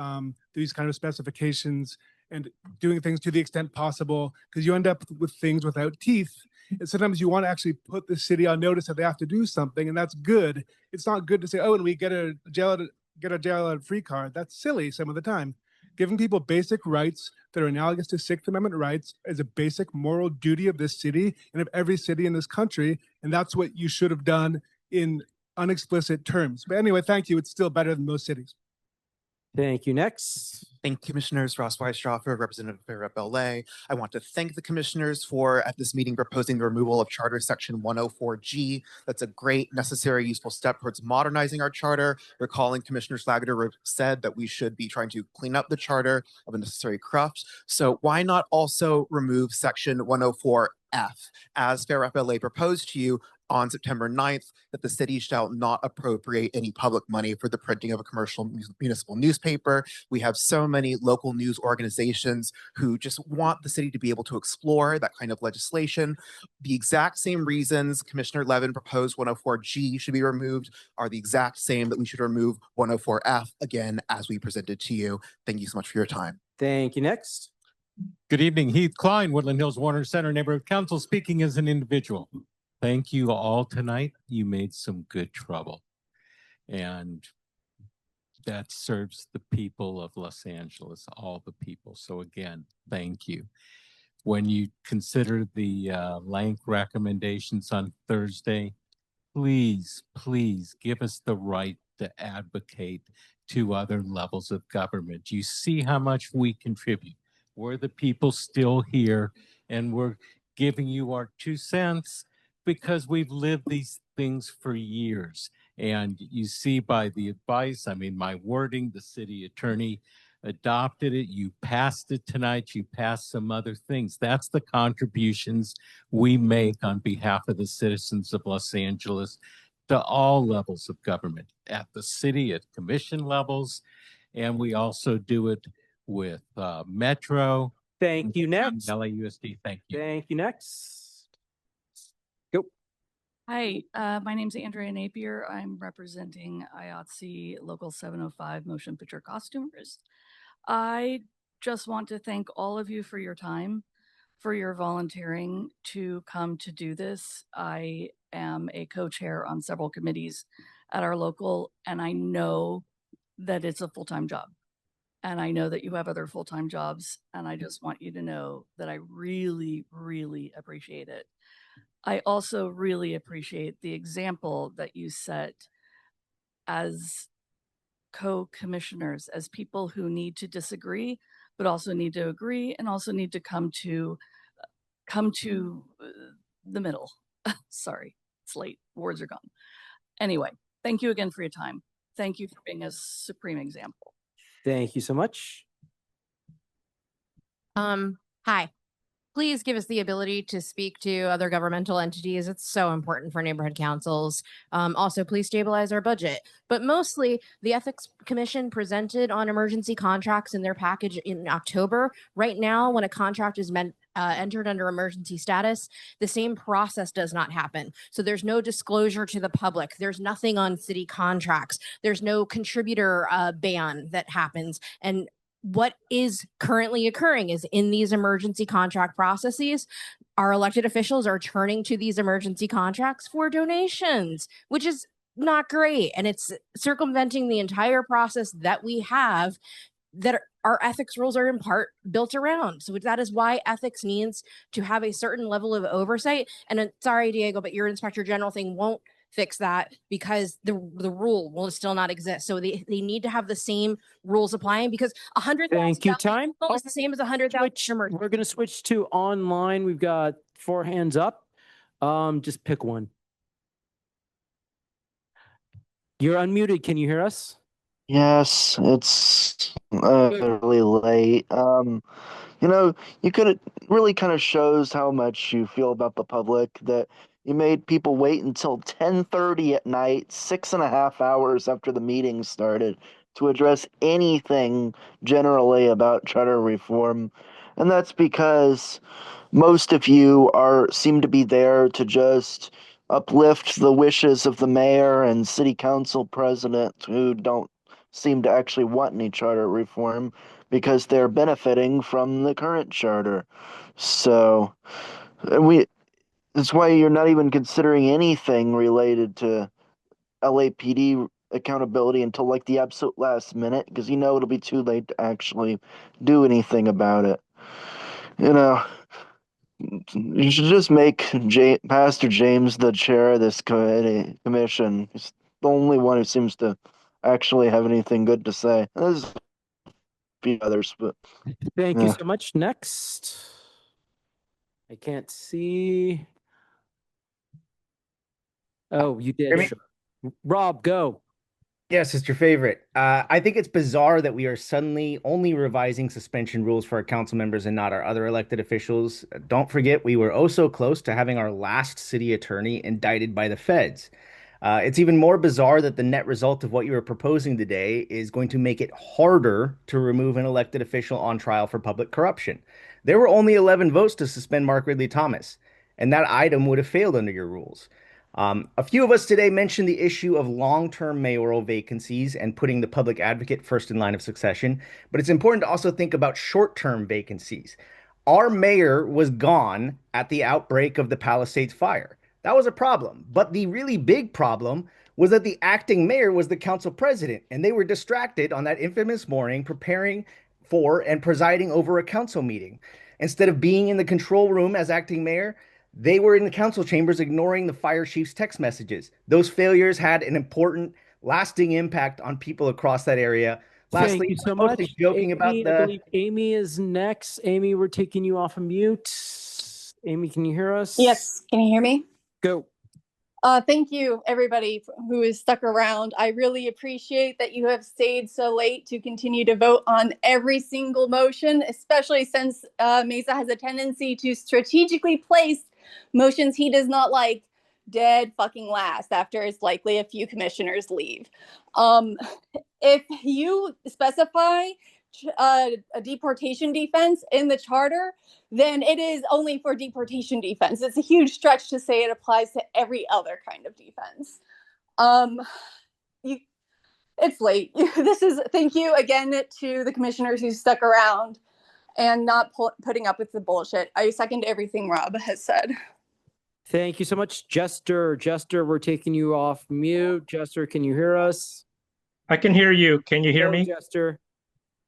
these kind of specifications and doing things to the extent possible, because you end up with things without teeth. And sometimes you want to actually put the city on notice that they have to do something, and that's good. It's not good to say, oh, and we get a jail out free card. That's silly some of the time. Giving people basic rights that are analogous to Sixth Amendment rights is a basic moral duty of this city and of every city in this country. And that's what you should have done in unexplicit terms. But anyway, thank you. It's still better than most cities. Thank you. Next. Thank Commissioners Ross Weistroffer, Representative Fair Rep. LA. I want to thank the commissioners for at this meeting proposing the removal of Charter Section 104G. That's a great, necessary, useful step towards modernizing our charter. Recalling Commissioner Schlageter said that we should be trying to clean up the charter of unnecessary corrupts. So why not also remove Section 104F? As Fair Rep. LA proposed to you, on September 9th that the city shall not appropriate any public money for the printing of a commercial municipal newspaper. We have so many local news organizations who just want the city to be able to explore that kind of legislation. The exact same reasons Commissioner Levin proposed 104G should be removed are the exact same that we should remove 104F again as we presented to you. Thank you so much for your time. Thank you. Next. Good evening, Heath Klein, Woodland Hills Warner Center Neighborhood Council, speaking as an individual. Thank you all tonight. You made some good trouble. And that serves the people of Los Angeles, all the people. So again, thank you. When you consider the Lank recommendations on Thursday, please, please give us the right to advocate to other levels of government. You see how much we contribute. We're the people still here, and we're giving you our 2 cents because we've lived these things for years. And you see by the advice, I mean, my wording, the city attorney adopted it. You passed it tonight. You passed some other things. That's the contributions we make on behalf of the citizens of Los Angeles to all levels of government, at the city, at commission levels. And we also do it with Metro. Thank you. Next. LAUSD. Thank you. Thank you. Next. Go. Hi, my name's Andrea Napier. I'm representing IATSE Local 705 Motion Picture Costumers. I just want to thank all of you for your time, for your volunteering to come to do this. I am a co-chair on several committees at our local, and I know that it's a full-time job. And I know that you have other full-time jobs, and I just want you to know that I really, really appreciate it. I also really appreciate the example that you set as co-commissioners, as people who need to disagree, but also need to agree, and also need to come to the middle. Sorry, it's late. Words are gone. Anyway, thank you again for your time. Thank you for being a supreme example. Thank you so much. Hi. Please give us the ability to speak to other governmental entities. It's so important for neighborhood councils. Also, please stabilize our budget. But mostly, the Ethics Commission presented on emergency contracts in their package in October. Right now, when a contract is entered under emergency status, the same process does not happen. So there's no disclosure to the public. There's nothing on city contracts. There's no contributor ban that happens. And what is currently occurring is in these emergency contract processes, our elected officials are turning to these emergency contracts for donations, which is not great. And it's circumventing the entire process that we have that our ethics rules are in part built around. So that is why ethics needs to have a certain level of oversight. And sorry, Diego, but your inspector general thing won't fix that because the rule will still not exist. So they need to have the same rules applying because $100,000 Thank you. Time is the same as $100,000. We're going to switch to online. We've got 4 hands up. Just pick one. You're unmuted. Can you hear us? Yes, it's really late. You could really kind of shows how much you feel about the public that you made people wait until 10:30 at night, 6.5 hours after the meeting started, to address anything generally about charter reform. And that's because most of you seem to be there to just uplift the wishes of the mayor and city council president who don't seem to actually want any charter reform because they're benefiting from the current charter. So that's why you're not even considering anything related to LAPD accountability until like the absolute last minute, because it'll be too late to actually do anything about it. You should just make Pastor James the chair of this commission. He's the only one who seems to actually have anything good to say. There's a few others, but thank you so much. Next. I can't see. Oh, you did. Rob, go. Yes, it's your favorite. I think it's bizarre that we are suddenly only revising suspension rules for our council members and not our other elected officials. Don't forget, we were oh so close to having our last city attorney indicted by the feds. It's even more bizarre that the net result of what you are proposing today is going to make it harder to remove an elected official on trial for public corruption. There were only 11 votes to suspend Mark Ridley Thomas, and that item would have failed under your rules. A few of us today mentioned the issue of long-term mayoral vacancies and putting the public advocate first in line of succession, but it's important to also think about short-term vacancies. Our mayor was gone at the outbreak of the Palisades fire. That was a problem, but the really big problem was that the acting mayor was the council president, and they were distracted on that infamous morning preparing for and presiding over a council meeting. Instead of being in the control room as acting mayor, they were in the council chambers ignoring the fire chief's text messages. Those failures had an important, lasting impact on people across that area. Lastly, Thank you so I'm mostly much. joking about Amy, I the. believe Amy is next. Amy, we're taking you off of mute. Amy, can you hear us? Yes, can you hear me? Go. Thank you, everybody who has stuck around. I really appreciate that you have stayed so late to continue to vote on every single motion, especially since Mesa has a tendency to strategically place motions he does not like dead fucking last after it's likely a few commissioners leave. If you specify a deportation defense in the charter, then it is only for deportation defense. It's a huge stretch to say it applies to every other kind of defense. It's late. Thank you again to the commissioners who stuck around and not putting up with the bullshit. I second everything Rob has said. Thank you so much, Jester. Jester, we're taking you off mute. Jester, can you hear us? I can hear you. Can you hear Go, me? Jester.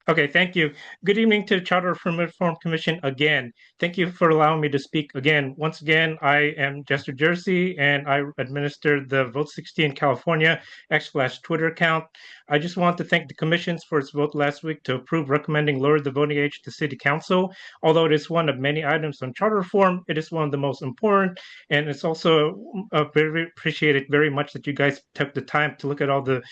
Okay, thank you. Good evening to the Charter Reform Commission again. Thank you for allowing me to speak again. Once again, I am Jester Jersey, and I administer the Vote 60 in California /Twitter account. I just want to thank the commissions for its vote last week to approve recommending lower the voting age to City Council. Although it is one of many items on charter reform, it is one of the most important, and it's also very appreciated very much that you guys took the time to look at all the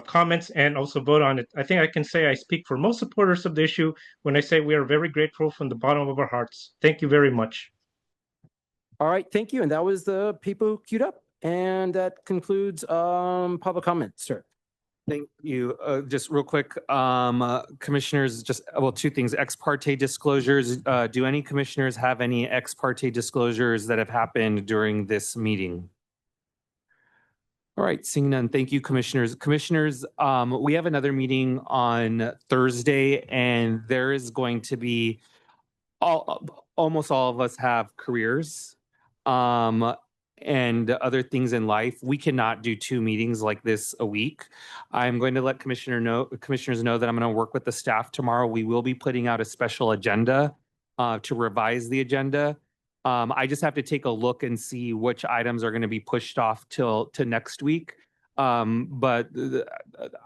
comments and also vote on it. I think I can say I speak for most supporters of the issue when I say we are very grateful from the bottom of our hearts. Thank you very much. All right, thank you. And that was the people who queued up. And that concludes public comment, sir. Thank you. Just real quick, commissioners, two things. Ex parte disclosures. Do any commissioners have any ex parte disclosures that have happened during this meeting? All right, seeing none, thank you, commissioners. Commissioners, we have another meeting on Thursday, and there is going to be almost all of us have careers and other things in life. We cannot do 2 meetings like this a week. I'm going to let commissioners know that I'm going to work with the staff tomorrow. We will be putting out a special agenda to revise the agenda. I just have to take a look and see which items are going to be pushed off to next week. But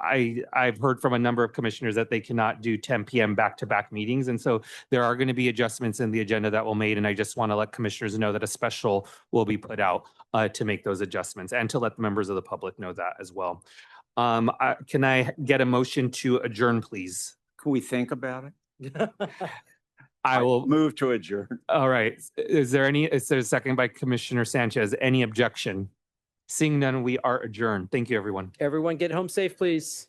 I've heard from a number of commissioners that they cannot do 10 p.m. back-to-back meetings. And so there are going to be adjustments in the agenda that will be made. And I just want to let commissioners know that a special will be put out to make those adjustments and to let the members of the public know that as well. Can I get a motion to adjourn, please? Can we think about it? I will move to adjourn. All right. Is there a second by Commissioner Sanchez? Any objection? Seeing none, we are adjourned. Thank you, everyone. Everyone get home safe, please.